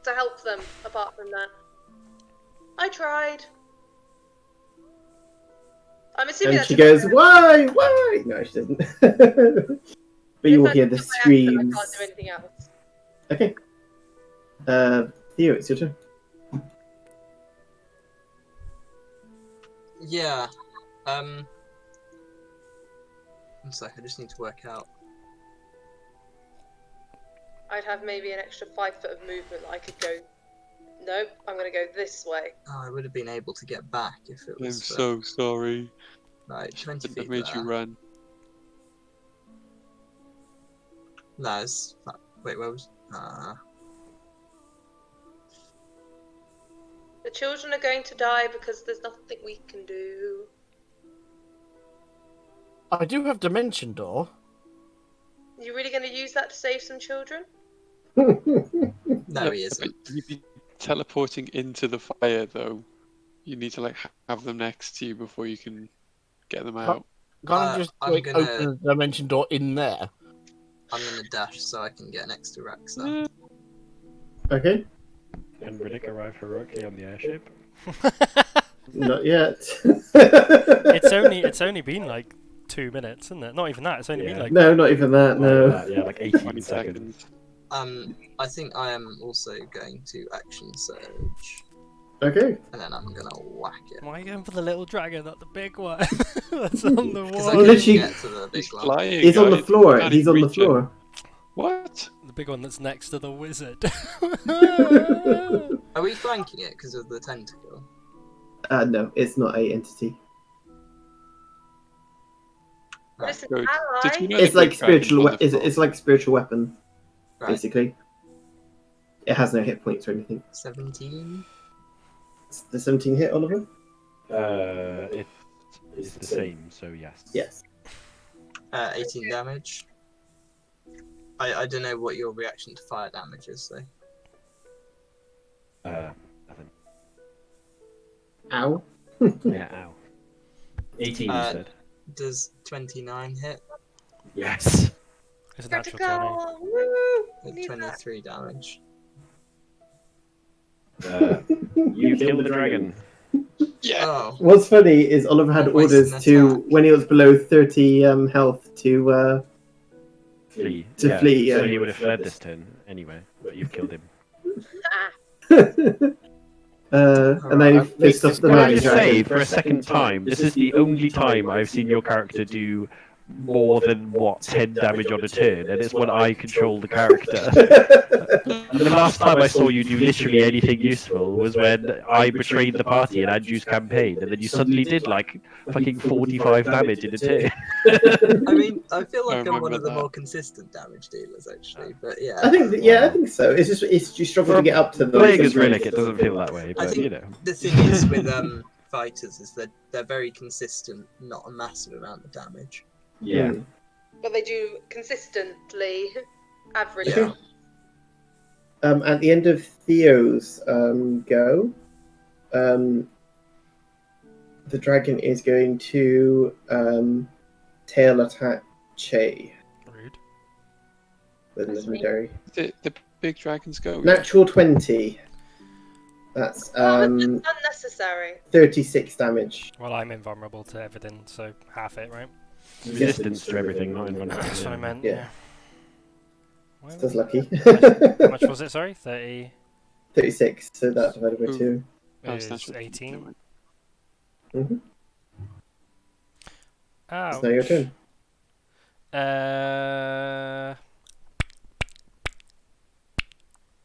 [SPEAKER 4] to help them apart from that. I tried. I'm assuming
[SPEAKER 2] And
[SPEAKER 4] that's
[SPEAKER 2] she goes, "Why? Why?" No, she doesn't. But you will hear the screams.
[SPEAKER 4] I can't do anything else.
[SPEAKER 2] Okay. Theo, it's your turn.
[SPEAKER 7] Yeah. One sec, I just need to work out.
[SPEAKER 4] I'd have maybe an extra 5 foot of movement that I could go. Nope, I'm gonna go this way.
[SPEAKER 7] Oh, I would have been able to get back if it
[SPEAKER 3] I'm
[SPEAKER 7] was.
[SPEAKER 3] so sorry.
[SPEAKER 7] Right, 20
[SPEAKER 3] Shouldn't have
[SPEAKER 7] feet
[SPEAKER 3] made
[SPEAKER 7] there.
[SPEAKER 3] you run.
[SPEAKER 7] No, it's... Wait, where was...
[SPEAKER 4] The children are going to die because there's nothing we can do.
[SPEAKER 6] I do have Dimension Door.
[SPEAKER 4] You really going to use that to save some children?
[SPEAKER 7] No, he
[SPEAKER 3] But
[SPEAKER 7] isn't.
[SPEAKER 3] you'd be teleporting into the fire, though. You need to like have them next to you before you can get them out.
[SPEAKER 6] Can't I just
[SPEAKER 7] I'm
[SPEAKER 6] like,
[SPEAKER 7] gonna-
[SPEAKER 6] open the Dimension Door in there?
[SPEAKER 7] I'm gonna dash so I can get next to Rex. So.
[SPEAKER 3] Yeah.
[SPEAKER 2] Okay,
[SPEAKER 5] And Rhillik arrived heroically on the airship.
[SPEAKER 2] not yet.
[SPEAKER 1] It's only been like 2 minutes, isn't it? Not even that. It's only been
[SPEAKER 5] Yeah.
[SPEAKER 1] like
[SPEAKER 2] No, not even that. No.
[SPEAKER 5] Yeah, like 18
[SPEAKER 3] 20
[SPEAKER 5] seconds.
[SPEAKER 3] seconds.
[SPEAKER 7] I think I am also going to action surge,
[SPEAKER 2] Okay.
[SPEAKER 7] and then I'm gonna whack it.
[SPEAKER 1] Why are you going for the little dragon, not the big one? That's on the
[SPEAKER 7] Because I
[SPEAKER 1] wall.
[SPEAKER 7] can
[SPEAKER 2] Literally-
[SPEAKER 7] get to the big
[SPEAKER 3] He's
[SPEAKER 7] one.
[SPEAKER 3] flying.
[SPEAKER 2] He's on the
[SPEAKER 3] guys.
[SPEAKER 2] floor.
[SPEAKER 3] Can't
[SPEAKER 2] He's
[SPEAKER 3] even
[SPEAKER 2] on the
[SPEAKER 3] reach it.
[SPEAKER 2] floor.
[SPEAKER 3] What?
[SPEAKER 1] The big one that's next to the wizard.
[SPEAKER 7] Are we flanking it because of the tentacle?
[SPEAKER 2] No, it's not a entity.
[SPEAKER 7] Right.
[SPEAKER 4] Listen,
[SPEAKER 3] Good.
[SPEAKER 4] ally.
[SPEAKER 3] Did you know
[SPEAKER 2] It's
[SPEAKER 3] the
[SPEAKER 2] like
[SPEAKER 3] big dragon
[SPEAKER 2] spiritual.
[SPEAKER 3] was a
[SPEAKER 2] It's
[SPEAKER 3] frog?
[SPEAKER 2] like spiritual weapon,
[SPEAKER 7] Right.
[SPEAKER 2] basically. It has no hit points or anything.
[SPEAKER 7] 17.
[SPEAKER 2] It's the 17 hit, Oliver.
[SPEAKER 5] It's the same, so yes.
[SPEAKER 2] Yes.
[SPEAKER 7] 18 damage. I don't know what your reaction to fire damage is, though.
[SPEAKER 5] Nothing.
[SPEAKER 2] Ow.
[SPEAKER 5] Yeah, ow. 18 you said.
[SPEAKER 7] Does 29 hit?
[SPEAKER 5] Yes.
[SPEAKER 1] It's a natural 20.
[SPEAKER 4] Critical. Woo! We
[SPEAKER 7] With
[SPEAKER 4] need that.
[SPEAKER 7] 23 damage.
[SPEAKER 5] You killed the dragon.
[SPEAKER 3] Yeah.
[SPEAKER 7] Oh,
[SPEAKER 2] What's funny is Oliver had
[SPEAKER 7] Wasting
[SPEAKER 2] orders
[SPEAKER 7] attack.
[SPEAKER 2] to, when he was below 30 health, to
[SPEAKER 5] Flee.
[SPEAKER 2] To flee,
[SPEAKER 5] So
[SPEAKER 2] yeah.
[SPEAKER 5] he would have fled this turn anyway, but you've killed him.
[SPEAKER 2] and then he
[SPEAKER 6] Alright,
[SPEAKER 2] pissed off
[SPEAKER 6] this
[SPEAKER 2] the
[SPEAKER 5] Can I
[SPEAKER 6] guy
[SPEAKER 2] magic
[SPEAKER 5] just say,
[SPEAKER 2] dragon.
[SPEAKER 5] for a second time, this is the only time I've seen your character do more than, 10 damage on a turn, and it's when I control the character. And the last time I saw you do literally anything useful was when I betrayed the party in Andrew's campaign, and then you suddenly did like fucking 45 damage in a turn.
[SPEAKER 7] I mean, I feel
[SPEAKER 3] I
[SPEAKER 7] like I'm one
[SPEAKER 3] remember
[SPEAKER 7] of the
[SPEAKER 3] that.
[SPEAKER 7] more consistent damage dealers, actually. But yeah,
[SPEAKER 2] I think, I think so. It's just you struggle to get up to the.
[SPEAKER 5] Playing as Rhillik, it doesn't feel that way,
[SPEAKER 7] I
[SPEAKER 5] but
[SPEAKER 7] think
[SPEAKER 5] you know.
[SPEAKER 7] the thing is with fighters is that they're very consistent, not a massive amount of damage.
[SPEAKER 5] Yeah.
[SPEAKER 4] But they do consistently average.
[SPEAKER 7] Yeah.
[SPEAKER 2] At the end of Theo's go, the dragon is going to tail attack Che
[SPEAKER 1] Rude.
[SPEAKER 2] with
[SPEAKER 4] That's
[SPEAKER 2] legendary.
[SPEAKER 3] The big dragons go.
[SPEAKER 2] Natural 20. That's
[SPEAKER 4] Oh, that's unnecessary.
[SPEAKER 2] 36 damage.
[SPEAKER 1] Well, I'm invulnerable to everything, so half it, right?
[SPEAKER 5] Resistance to everything, not invulnerable.
[SPEAKER 1] That's what I meant.
[SPEAKER 2] Yeah.
[SPEAKER 1] Yeah. Where
[SPEAKER 2] That's
[SPEAKER 1] was
[SPEAKER 2] lucky.
[SPEAKER 1] it? How much was it? Sorry, 30.
[SPEAKER 2] 36, so that divided by
[SPEAKER 3] Ooh.
[SPEAKER 2] 2.
[SPEAKER 3] That's
[SPEAKER 1] Is
[SPEAKER 3] natural
[SPEAKER 1] 18.
[SPEAKER 2] Mm-hmm.
[SPEAKER 1] Ouch.
[SPEAKER 2] It's now your turn.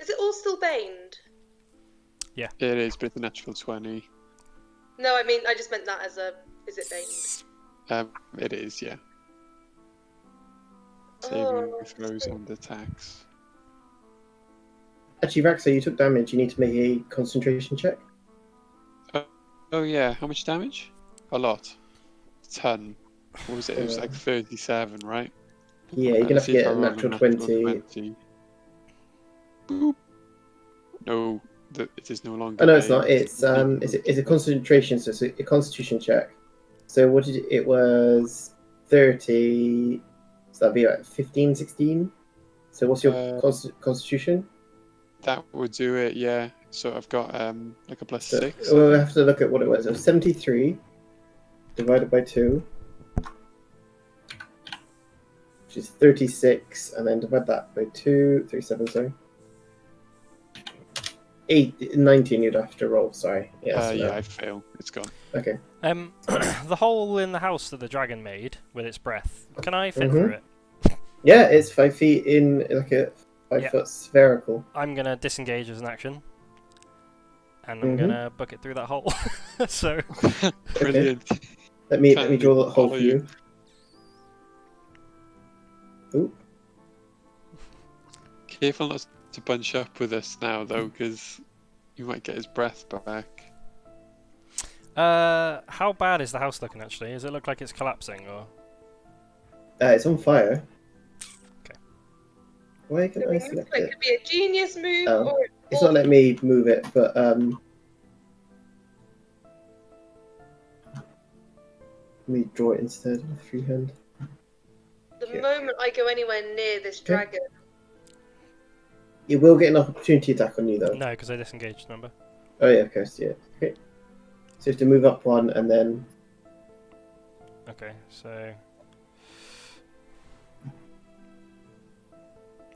[SPEAKER 4] Is it all still baned?
[SPEAKER 3] It is, but it's a natural 20.
[SPEAKER 4] No, I mean, I just meant that as a. Is it baned?
[SPEAKER 3] It is, yeah. Saving
[SPEAKER 4] Oh,
[SPEAKER 3] throws and attacks.
[SPEAKER 2] Actually, Raxa, you took damage. You need to make a concentration check.
[SPEAKER 3] Oh yeah, how much damage? A lot. 10. What was it? It was like 37, right?
[SPEAKER 2] Yeah, you're
[SPEAKER 3] Let's
[SPEAKER 2] gonna have to
[SPEAKER 3] see if
[SPEAKER 2] get
[SPEAKER 3] I
[SPEAKER 2] a
[SPEAKER 3] roll
[SPEAKER 2] natural 20.
[SPEAKER 3] Boop. No, it is no longer.
[SPEAKER 2] Oh no, it's
[SPEAKER 3] a-
[SPEAKER 2] not. It's it's a concentration, so it's a constitution check. So what did it was 30. So that'd be like 15, 16. So what's your constitution?
[SPEAKER 3] That would do it, yeah. So I've got like a plus
[SPEAKER 2] So
[SPEAKER 3] 6.
[SPEAKER 2] we'll have to look at what it was. It was 73 divided by 2, which is 36, and then divide that by 2, 37, sorry. 19 you'd have to roll, sorry. Yes,
[SPEAKER 3] Yeah,
[SPEAKER 2] no.
[SPEAKER 3] I fail. It's gone.
[SPEAKER 2] Okay.
[SPEAKER 1] The hole in the house that the dragon made with its breath. Can I fit
[SPEAKER 2] Mhm.
[SPEAKER 1] through it?
[SPEAKER 2] Yeah, it's 5 feet in like a 5-foot spherical.
[SPEAKER 1] I'm gonna disengage as an action, and I'm
[SPEAKER 2] Mhm.
[SPEAKER 1] gonna book it through that hole. So
[SPEAKER 3] Brilliant.
[SPEAKER 2] Let me
[SPEAKER 3] Can't
[SPEAKER 2] draw the hole
[SPEAKER 3] follow
[SPEAKER 2] for
[SPEAKER 3] you.
[SPEAKER 2] you. Ooh.
[SPEAKER 3] Careful not to bunch up with us now, though, because you might get his breath back.
[SPEAKER 1] how bad is the house looking? Actually, does it look like it's collapsing or?
[SPEAKER 2] It's on fire.
[SPEAKER 1] Okay.
[SPEAKER 2] Why can't I
[SPEAKER 4] It
[SPEAKER 2] select
[SPEAKER 4] could
[SPEAKER 2] it?
[SPEAKER 4] be a genius move,
[SPEAKER 2] Oh,
[SPEAKER 4] or
[SPEAKER 2] It's not letting me move it, but let me draw it instead with freehand.
[SPEAKER 4] the
[SPEAKER 2] Okay.
[SPEAKER 4] moment I go anywhere near this
[SPEAKER 2] Okay.
[SPEAKER 4] dragon.
[SPEAKER 2] It will get an opportunity attack on you though.
[SPEAKER 1] No, because I disengaged. Remember?
[SPEAKER 2] Oh yeah, of course, yeah. Okay. So you have to move up one and then
[SPEAKER 1] Okay, so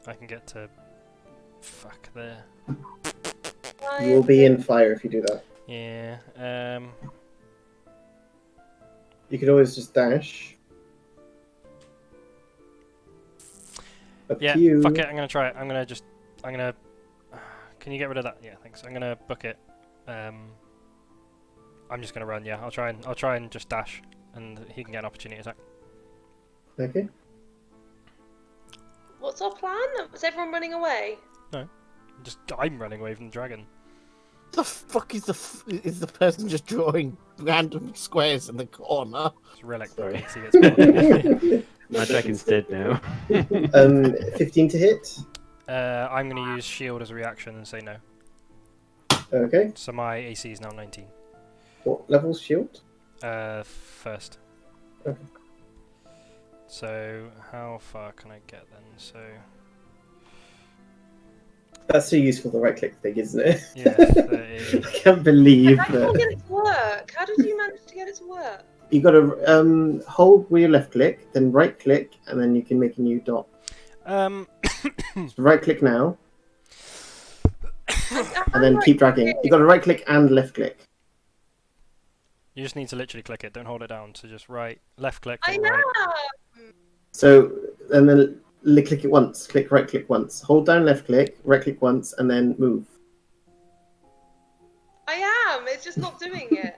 [SPEAKER 1] I can get to fuck there.
[SPEAKER 2] you will be in fire if you do that.
[SPEAKER 1] Yeah.
[SPEAKER 2] You could always just dash. Up
[SPEAKER 1] Yeah.
[SPEAKER 2] to you.
[SPEAKER 1] Fuck it. I'm gonna try it. I'm gonna. Can you get rid of that? Yeah, thanks. I'm gonna book it. I'm just gonna run. Yeah, I'll try and just dash, and he can get an opportunity attack.
[SPEAKER 2] Okay.
[SPEAKER 4] What's our plan? Was everyone running away?
[SPEAKER 1] I'm running away from the dragon.
[SPEAKER 6] The fuck is the person just drawing random squares in the corner?
[SPEAKER 1] It's Rhillik.
[SPEAKER 5] Sorry.
[SPEAKER 1] He gets bored.
[SPEAKER 5] My dragon's dead now.
[SPEAKER 2] 15 to hit.
[SPEAKER 1] I'm gonna use shield as a reaction and say no.
[SPEAKER 2] Okay.
[SPEAKER 1] So my AC is now 19.
[SPEAKER 2] What level's shield?
[SPEAKER 1] First.
[SPEAKER 2] Okay.
[SPEAKER 1] So how far can I get then? So
[SPEAKER 2] That's so useful, the right click thing, isn't it?
[SPEAKER 1] yeah, 30.
[SPEAKER 2] I can't believe
[SPEAKER 4] I can't
[SPEAKER 2] that.
[SPEAKER 4] get it to work. How did you manage to get it to work?
[SPEAKER 2] You gotta hold with your left click, then right click, and then you can make a new dot. So right click now, and then keep dragging. You gotta right click and left click.
[SPEAKER 1] You just need to literally click it. Don't hold it down. So just left click,
[SPEAKER 4] I
[SPEAKER 1] then
[SPEAKER 4] know.
[SPEAKER 1] right.
[SPEAKER 2] So, and then click it once. Click right click once. Hold down left click, right click once, and then move.
[SPEAKER 4] I am. It's just not doing it.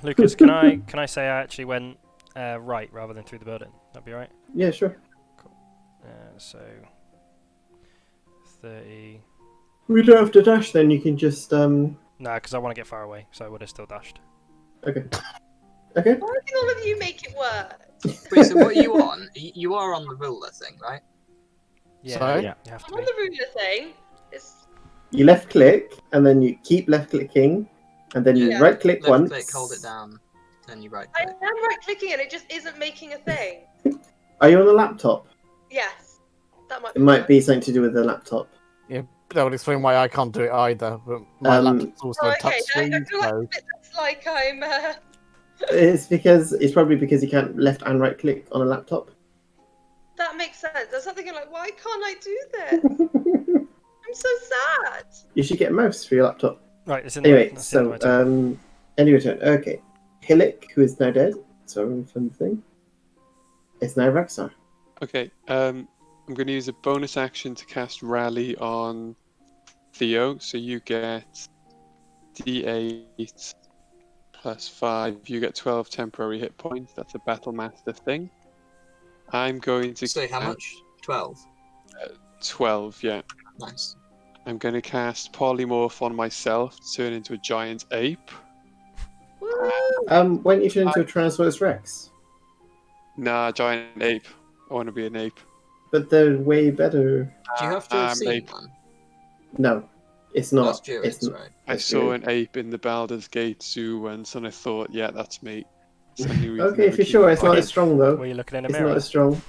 [SPEAKER 1] Lucas, can I say I actually went right rather than through the building? That'd be right.
[SPEAKER 2] Yeah, sure.
[SPEAKER 1] So 30.
[SPEAKER 2] We don't have to dash then. You can just
[SPEAKER 1] No, because I want to get far away, so I would have still dashed.
[SPEAKER 2] Okay. Okay.
[SPEAKER 4] Why can all of you make it work?
[SPEAKER 7] Wait, so what are you on? You are on the ruler thing, right?
[SPEAKER 1] Yeah,
[SPEAKER 6] Sorry?
[SPEAKER 5] Yeah.
[SPEAKER 1] you have
[SPEAKER 4] I'm
[SPEAKER 1] to
[SPEAKER 4] on
[SPEAKER 1] be.
[SPEAKER 4] the ruler thing. It's
[SPEAKER 2] You left click, and then you keep left clicking, and then you
[SPEAKER 7] Yeah.
[SPEAKER 2] right click
[SPEAKER 7] Left
[SPEAKER 2] once.
[SPEAKER 7] click, hold it down, then you right
[SPEAKER 4] I
[SPEAKER 7] click.
[SPEAKER 4] am right clicking and it just isn't making a thing.
[SPEAKER 2] Are you on a laptop?
[SPEAKER 4] Yes. That might
[SPEAKER 2] It
[SPEAKER 4] be
[SPEAKER 2] might
[SPEAKER 4] why.
[SPEAKER 2] be something to do with the laptop.
[SPEAKER 6] That would explain why I can't do it either. But my laptop's also
[SPEAKER 4] Oh,
[SPEAKER 6] a
[SPEAKER 4] okay. I
[SPEAKER 6] touchscreen,
[SPEAKER 4] feel like
[SPEAKER 6] so
[SPEAKER 4] it's like I'm
[SPEAKER 2] It's probably because you can't left and right click on a laptop.
[SPEAKER 4] that makes sense. I was thinking like, why can't I do this? I'm so sad.
[SPEAKER 2] You should get a mouse for your laptop.
[SPEAKER 1] Right, it's in
[SPEAKER 2] Anyway,
[SPEAKER 1] that's the end of
[SPEAKER 2] so
[SPEAKER 1] my turn.
[SPEAKER 2] end of your turn. Okay, Rhillik, who is now dead. Sorry, fun thing. It's now Raxar.
[SPEAKER 3] Okay, I'm going to use a bonus action to cast Rally on Theo, so you get D8 plus 5. You get 12 temporary hit points. That's a Battle Master thing. I'm going to
[SPEAKER 7] So how
[SPEAKER 3] cast
[SPEAKER 7] much? 12.
[SPEAKER 3] 12, yeah.
[SPEAKER 7] Nice.
[SPEAKER 3] I'm going to cast Polymorph on myself to turn into a giant ape.
[SPEAKER 4] Woo!
[SPEAKER 2] Why don't you turn into a Tyrannosaurus Rex?
[SPEAKER 3] Nah, giant ape. I want to be an ape.
[SPEAKER 2] But they're way better.
[SPEAKER 7] Do you have to have seen
[SPEAKER 3] ape.
[SPEAKER 7] one?
[SPEAKER 2] No, it's not.
[SPEAKER 7] That's
[SPEAKER 2] It's
[SPEAKER 7] Druids,
[SPEAKER 2] not.
[SPEAKER 7] right?
[SPEAKER 3] I
[SPEAKER 2] That's
[SPEAKER 3] saw
[SPEAKER 2] good.
[SPEAKER 3] an ape in the Baldur's Gate Zoo once, and I thought, yeah, that's me. It's the only reason
[SPEAKER 2] Okay,
[SPEAKER 3] I
[SPEAKER 2] if
[SPEAKER 3] would
[SPEAKER 2] you're
[SPEAKER 3] keep
[SPEAKER 2] sure,
[SPEAKER 3] it
[SPEAKER 2] it's not
[SPEAKER 3] quiet.
[SPEAKER 2] as strong though.
[SPEAKER 1] Were you looking in a
[SPEAKER 2] It's
[SPEAKER 1] mirror?
[SPEAKER 2] not as strong.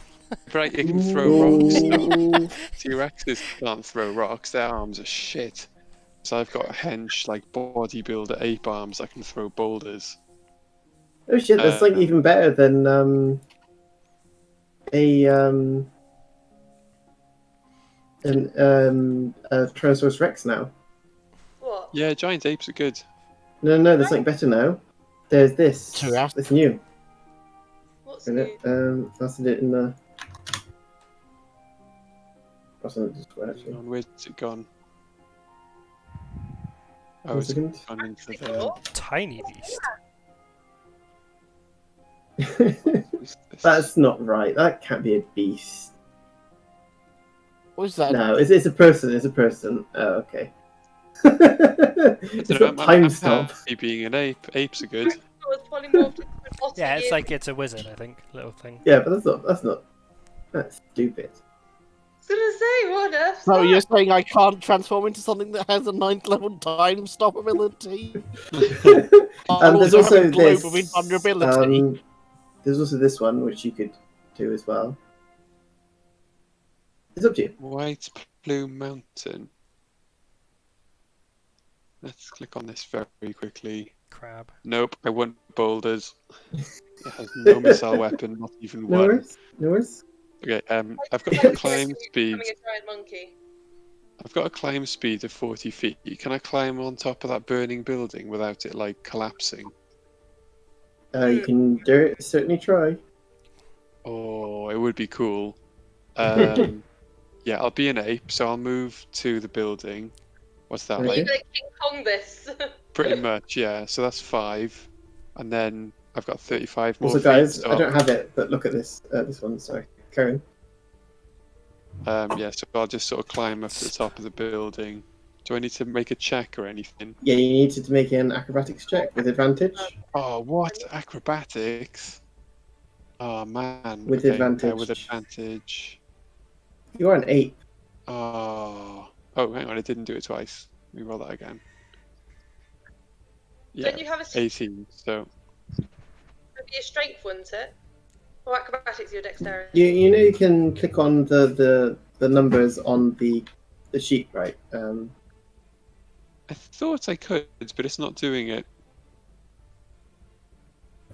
[SPEAKER 3] Right, it can throw rocks.
[SPEAKER 2] Ooh.
[SPEAKER 3] T-Rexes can't throw rocks. Their arms are shit. So I've got a hench, like bodybuilder ape arms. I can throw boulders.
[SPEAKER 2] Oh shit, that's like even better than a Tyrannosaurus Rex now.
[SPEAKER 4] What?
[SPEAKER 3] Yeah, giant apes are good.
[SPEAKER 2] No, there's something better now. There's this.
[SPEAKER 6] Tyrann-
[SPEAKER 2] It's new.
[SPEAKER 4] What's
[SPEAKER 2] Isn't it?
[SPEAKER 4] new?
[SPEAKER 2] That's it in the. That's in the Discord actually.
[SPEAKER 3] Where's it gone? Oh,
[SPEAKER 2] One
[SPEAKER 3] it's
[SPEAKER 2] second.
[SPEAKER 3] gone into the.
[SPEAKER 4] Cool.
[SPEAKER 1] Tiny beast.
[SPEAKER 3] Who's this?
[SPEAKER 2] That's not right. That can't be a beast.
[SPEAKER 6] what is that?
[SPEAKER 2] No, it's a person. It's a person. Oh, okay. It's
[SPEAKER 3] I don't know,
[SPEAKER 2] not time
[SPEAKER 3] I'm
[SPEAKER 2] stop.
[SPEAKER 3] happy being an ape. Apes are good.
[SPEAKER 4] was polymorphed into an otter.
[SPEAKER 1] Yeah, it's
[SPEAKER 4] years
[SPEAKER 1] like it's a wizard, I think. Little thing.
[SPEAKER 2] Yeah, but that's stupid.
[SPEAKER 4] I was gonna say, what on earth?
[SPEAKER 6] So you're saying I can't transform into something that has a 9th level time stop ability? I'll
[SPEAKER 2] There's
[SPEAKER 6] also have
[SPEAKER 2] also
[SPEAKER 6] a globe
[SPEAKER 2] this.
[SPEAKER 6] of invulnerability.
[SPEAKER 2] There's also this one which you could do as well. It's up to you.
[SPEAKER 3] White Plume Mountain. Let's click on this very quickly.
[SPEAKER 1] Crab.
[SPEAKER 3] Nope, I want boulders. It has no missile weapon, not even
[SPEAKER 2] No
[SPEAKER 3] one.
[SPEAKER 2] worries. No worries.
[SPEAKER 3] Okay, I've got
[SPEAKER 4] Like,
[SPEAKER 3] a climb
[SPEAKER 4] becoming
[SPEAKER 3] speed.
[SPEAKER 4] a giant monkey.
[SPEAKER 3] I've got a climb speed of 40 feet. Can I climb on top of that burning building without it like collapsing?
[SPEAKER 2] You can do it. Certainly try.
[SPEAKER 3] Oh, it would be cool. Yeah, I'll be an ape, so I'll move to the building. What's that
[SPEAKER 2] Okay.
[SPEAKER 4] Are you
[SPEAKER 3] like?
[SPEAKER 4] gonna King Kong this?
[SPEAKER 3] Pretty much, yeah. So that's 5, and then I've got 35 more
[SPEAKER 2] Also,
[SPEAKER 3] feet.
[SPEAKER 2] guys,
[SPEAKER 3] So
[SPEAKER 2] I don't have it, but look at this. This one. Sorry, Karen.
[SPEAKER 3] yeah, so I'll just sort of climb up to the top of the building. Do I need to make a check or anything?
[SPEAKER 2] Yeah, you need to make an acrobatics check with advantage.
[SPEAKER 3] Oh, what? Acrobatics? Oh, man.
[SPEAKER 2] With
[SPEAKER 3] Okay,
[SPEAKER 2] advantage.
[SPEAKER 3] with advantage.
[SPEAKER 2] You are an ape.
[SPEAKER 3] Oh, hang on, I didn't do it twice. Let me roll that again. Yeah,
[SPEAKER 4] Don't you have a
[SPEAKER 3] 18, so...
[SPEAKER 4] It'd be a strength, wouldn't it? Or acrobatics, your dexterity.
[SPEAKER 2] You know you can click on the numbers on the sheet, right?
[SPEAKER 3] I thought I could, but it's not doing it.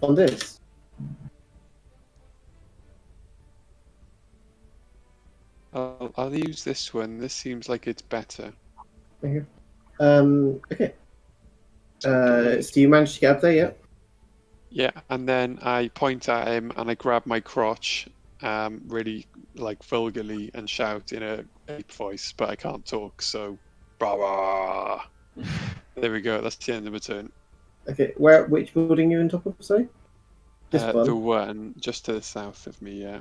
[SPEAKER 2] On this.
[SPEAKER 3] I'll use this one. This seems like it's better.
[SPEAKER 2] Okay. Okay. So you managed to get up there, yeah?
[SPEAKER 3] Yeah, and then I point at him and I grab my crotch, really like vulgarly, and shout in a ape voice, but I can't talk, so brah. There we go. That's the end of my turn.
[SPEAKER 2] Okay. Which building are you on top of? Sorry. This one.
[SPEAKER 3] The one just to the south of me. Yeah.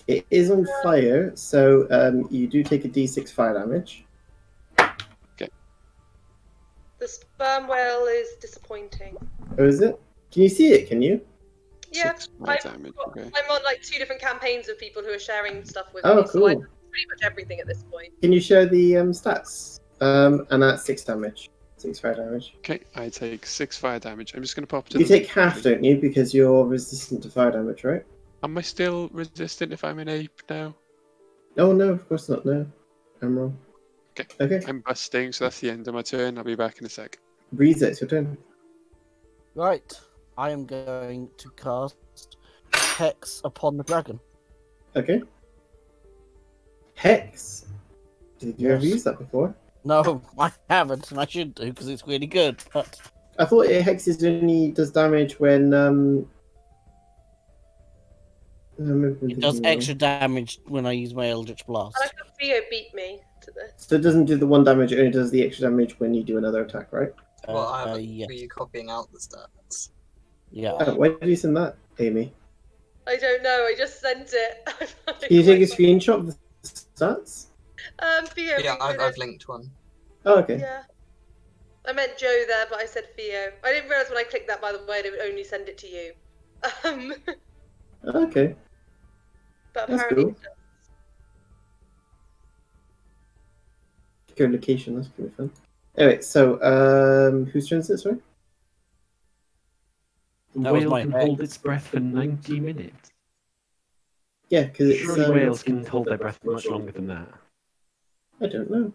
[SPEAKER 2] It is on fire, so you do take a d6 fire damage.
[SPEAKER 4] The sperm whale is disappointing.
[SPEAKER 2] Oh, is it? Can you see it? Can you?
[SPEAKER 4] Yeah,
[SPEAKER 3] 6 fire
[SPEAKER 4] I'm,
[SPEAKER 3] damage. Okay.
[SPEAKER 4] I'm on like 2 different campaigns of people who are sharing stuff with
[SPEAKER 2] Oh,
[SPEAKER 4] me, so I
[SPEAKER 2] cool.
[SPEAKER 4] know pretty much everything at this point.
[SPEAKER 2] Can you share the stats? And that's 6 damage. 6 fire damage.
[SPEAKER 3] Okay, I take 6 fire damage. I'm just going to pop to
[SPEAKER 2] You
[SPEAKER 3] the
[SPEAKER 2] take
[SPEAKER 3] left
[SPEAKER 2] half,
[SPEAKER 3] quickly.
[SPEAKER 2] don't you? Because you're resistant to fire damage, right?
[SPEAKER 3] Am I still resistant if I'm an ape now?
[SPEAKER 2] Oh no, of course not. No, I'm wrong.
[SPEAKER 3] Okay.
[SPEAKER 2] Okay.
[SPEAKER 3] I'm busting, so that's the end of my turn. I'll be back in a sec.
[SPEAKER 2] Breeze, it's your turn.
[SPEAKER 6] Right, I am going to cast Hex upon the dragon.
[SPEAKER 2] Okay. Hex. Did you ever
[SPEAKER 6] Yes.
[SPEAKER 2] use that before?
[SPEAKER 6] No, I haven't, and I should do because it's really good. But
[SPEAKER 2] I thought Hex only does damage when
[SPEAKER 6] it does extra damage when I use my Eldritch Blast.
[SPEAKER 4] And I thought Theo beat me to this.
[SPEAKER 2] So it doesn't do the 1 damage, it only does the extra damage when you do another attack, right?
[SPEAKER 7] Well, I haven't.
[SPEAKER 6] Yeah.
[SPEAKER 7] Were you copying out the stats?
[SPEAKER 6] Yeah.
[SPEAKER 2] Oh, why did you send that, Amy?
[SPEAKER 4] I don't know, I just sent it.
[SPEAKER 2] Can you take a screenshot of the stats?
[SPEAKER 4] Theo.
[SPEAKER 7] Yeah,
[SPEAKER 4] linked it.
[SPEAKER 7] I've linked one.
[SPEAKER 2] Oh, okay.
[SPEAKER 4] Yeah. I meant Joe there, but I said Theo. I didn't realise when I clicked that, by the way, it would only send it to you.
[SPEAKER 2] Okay.
[SPEAKER 4] But
[SPEAKER 2] That's
[SPEAKER 4] apparently,
[SPEAKER 2] cool. Go location, that's pretty fun. Anyway, so whose turn is it, sorry?
[SPEAKER 5] The
[SPEAKER 6] That was
[SPEAKER 5] whale
[SPEAKER 6] my
[SPEAKER 5] can
[SPEAKER 6] hex.
[SPEAKER 5] hold its breath for 90 minutes.
[SPEAKER 2] Yeah, because it's
[SPEAKER 5] Surely whales can hold their breath much longer than that.
[SPEAKER 2] I don't know.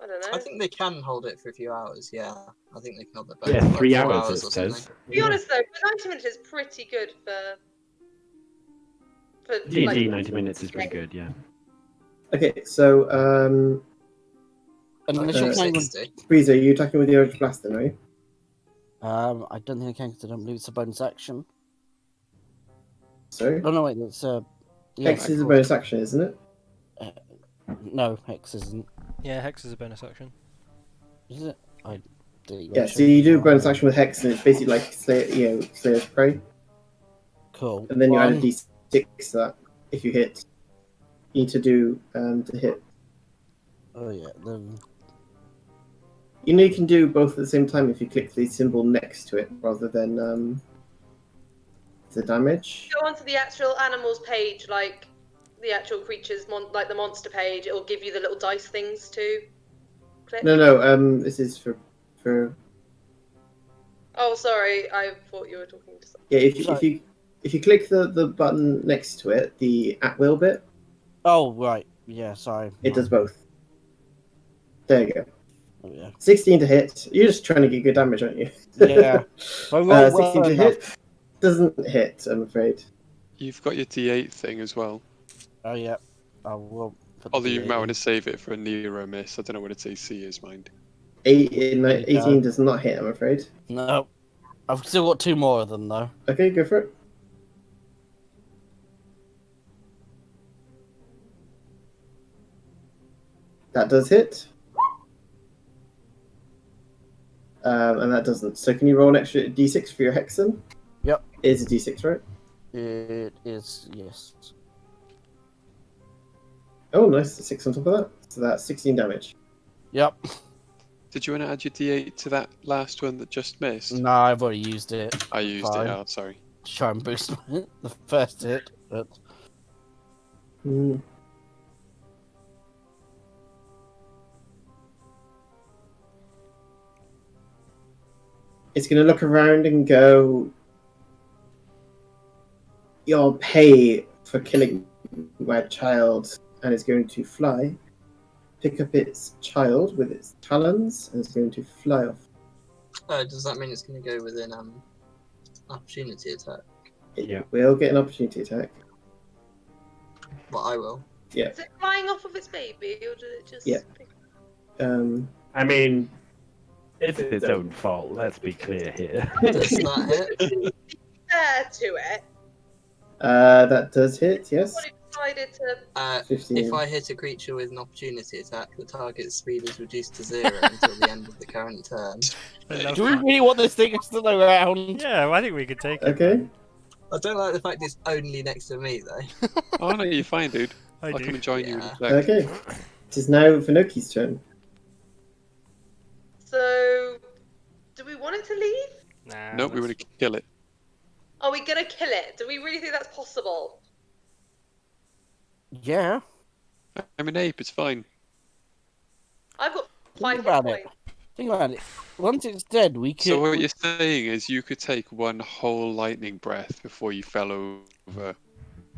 [SPEAKER 4] I don't know.
[SPEAKER 7] I think they can hold it for a few hours. Yeah, I think they can hold it back
[SPEAKER 5] Yeah,
[SPEAKER 7] for like
[SPEAKER 5] 3
[SPEAKER 7] 4
[SPEAKER 5] hours,
[SPEAKER 7] or
[SPEAKER 5] it
[SPEAKER 7] something.
[SPEAKER 5] says.
[SPEAKER 4] To be honest, though, 90 minutes is pretty good for
[SPEAKER 5] D&D
[SPEAKER 4] like,
[SPEAKER 5] 90 minutes is pretty good, yeah.
[SPEAKER 2] Okay, so
[SPEAKER 6] Unless
[SPEAKER 2] Uh,
[SPEAKER 6] you're playing with,
[SPEAKER 7] 60.
[SPEAKER 2] Breezer, are you attacking with the Eldritch Blast then, are you?
[SPEAKER 6] I don't think I can because I don't believe it's a bonus action.
[SPEAKER 2] Sorry?
[SPEAKER 6] Oh no, wait, it's yeah,
[SPEAKER 2] Hex is a
[SPEAKER 6] of course.
[SPEAKER 2] bonus action, isn't it?
[SPEAKER 6] No, Hex isn't.
[SPEAKER 1] Yeah, Hex is a bonus action.
[SPEAKER 6] Is it?
[SPEAKER 2] Yeah, so you do a bonus action with Hex, and it's basically like Slayer's Prey,
[SPEAKER 6] Cool.
[SPEAKER 2] and then you add a
[SPEAKER 6] One.
[SPEAKER 2] d6 to that if you hit. You need to do to hit.
[SPEAKER 6] Oh yeah, then
[SPEAKER 2] You know you can do both at the same time if you click the symbol next to it rather than the damage.
[SPEAKER 4] Go onto the actual animals page, like the actual creatures, like the monster page. It will give you the little dice things to click.
[SPEAKER 2] No. This is for.
[SPEAKER 4] Oh, sorry. I thought you were talking to someone.
[SPEAKER 2] Yeah,
[SPEAKER 6] Sorry.
[SPEAKER 2] if you click the button next to it, the at will bit,
[SPEAKER 6] Oh, right. Yeah, sorry.
[SPEAKER 2] it does both. There you go.
[SPEAKER 6] Oh, yeah.
[SPEAKER 2] 16 to hit. You're just trying to get good damage, aren't you?
[SPEAKER 6] Yeah. If I roll well
[SPEAKER 2] 16 to
[SPEAKER 6] enough.
[SPEAKER 2] hit doesn't hit, I'm afraid.
[SPEAKER 3] You've got your D8 thing as well.
[SPEAKER 6] Oh, yeah. I will put
[SPEAKER 3] Although you
[SPEAKER 6] the
[SPEAKER 3] might
[SPEAKER 6] D8
[SPEAKER 3] want
[SPEAKER 6] in.
[SPEAKER 3] to save it for a Nero miss. I don't know what its AC is, mind.
[SPEAKER 2] 18 does not hit, I'm afraid.
[SPEAKER 6] No. I've still got 2 more of them, though.
[SPEAKER 2] Okay, go for it. That does hit. And that doesn't. So can you roll an extra d6 for your hexen?
[SPEAKER 6] Yep.
[SPEAKER 2] It is a d6, right?
[SPEAKER 6] It is, yes.
[SPEAKER 2] Oh, nice. A 6 on top of that. So that's 16 damage.
[SPEAKER 6] Yep.
[SPEAKER 3] Did you want to add your D8 to that last one that just missed?
[SPEAKER 6] No, I've already used it.
[SPEAKER 3] I used
[SPEAKER 6] Fine.
[SPEAKER 3] it. Oh, sorry.
[SPEAKER 6] To try and boost the first hit, but
[SPEAKER 2] Hmm. It's going to look around and go, "You'll pay for killing my child," and it's going to fly, pick up its child with its talons, and it's going to fly off.
[SPEAKER 7] Does that mean it's going to go within opportunity attack?
[SPEAKER 2] It
[SPEAKER 5] Yeah.
[SPEAKER 2] will get an opportunity attack.
[SPEAKER 7] But I will.
[SPEAKER 2] Yeah.
[SPEAKER 4] Is it flying off of its baby, or did it just?
[SPEAKER 2] Yeah.
[SPEAKER 5] I mean, it's its own fault. Let's be clear here.
[SPEAKER 7] Does that hit?
[SPEAKER 4] Fair to it.
[SPEAKER 2] That does hit, yes.
[SPEAKER 4] What if you decided to?
[SPEAKER 2] 15.
[SPEAKER 7] If I hit a creature with an opportunity attack, the target's speed is reduced to 0 until the end of the current turn.
[SPEAKER 1] I love
[SPEAKER 6] do we
[SPEAKER 1] that.
[SPEAKER 6] really want this thing still around?
[SPEAKER 1] Yeah, well, I think we could take it.
[SPEAKER 2] Okay.
[SPEAKER 1] man.
[SPEAKER 7] I don't like the fact it's only next to me, though.
[SPEAKER 3] Oh, no, you're fine, dude.
[SPEAKER 1] I
[SPEAKER 3] I'll
[SPEAKER 1] do.
[SPEAKER 3] come and join you in a
[SPEAKER 7] Yeah.
[SPEAKER 3] sec.
[SPEAKER 2] Okay. It is now Vinoki's turn.
[SPEAKER 4] So, do we want it to leave?
[SPEAKER 1] Nah.
[SPEAKER 3] Nope, we
[SPEAKER 1] let's-
[SPEAKER 3] want to kill it.
[SPEAKER 4] Are we gonna kill it? Do we really think that's possible?
[SPEAKER 6] Yeah.
[SPEAKER 3] I'm an ape, it's fine.
[SPEAKER 4] I've got 5 hit
[SPEAKER 6] about it.
[SPEAKER 4] points.
[SPEAKER 6] Think about it. Once it's dead, we can.
[SPEAKER 3] So what you're saying is you could take one whole lightning breath before you fell over.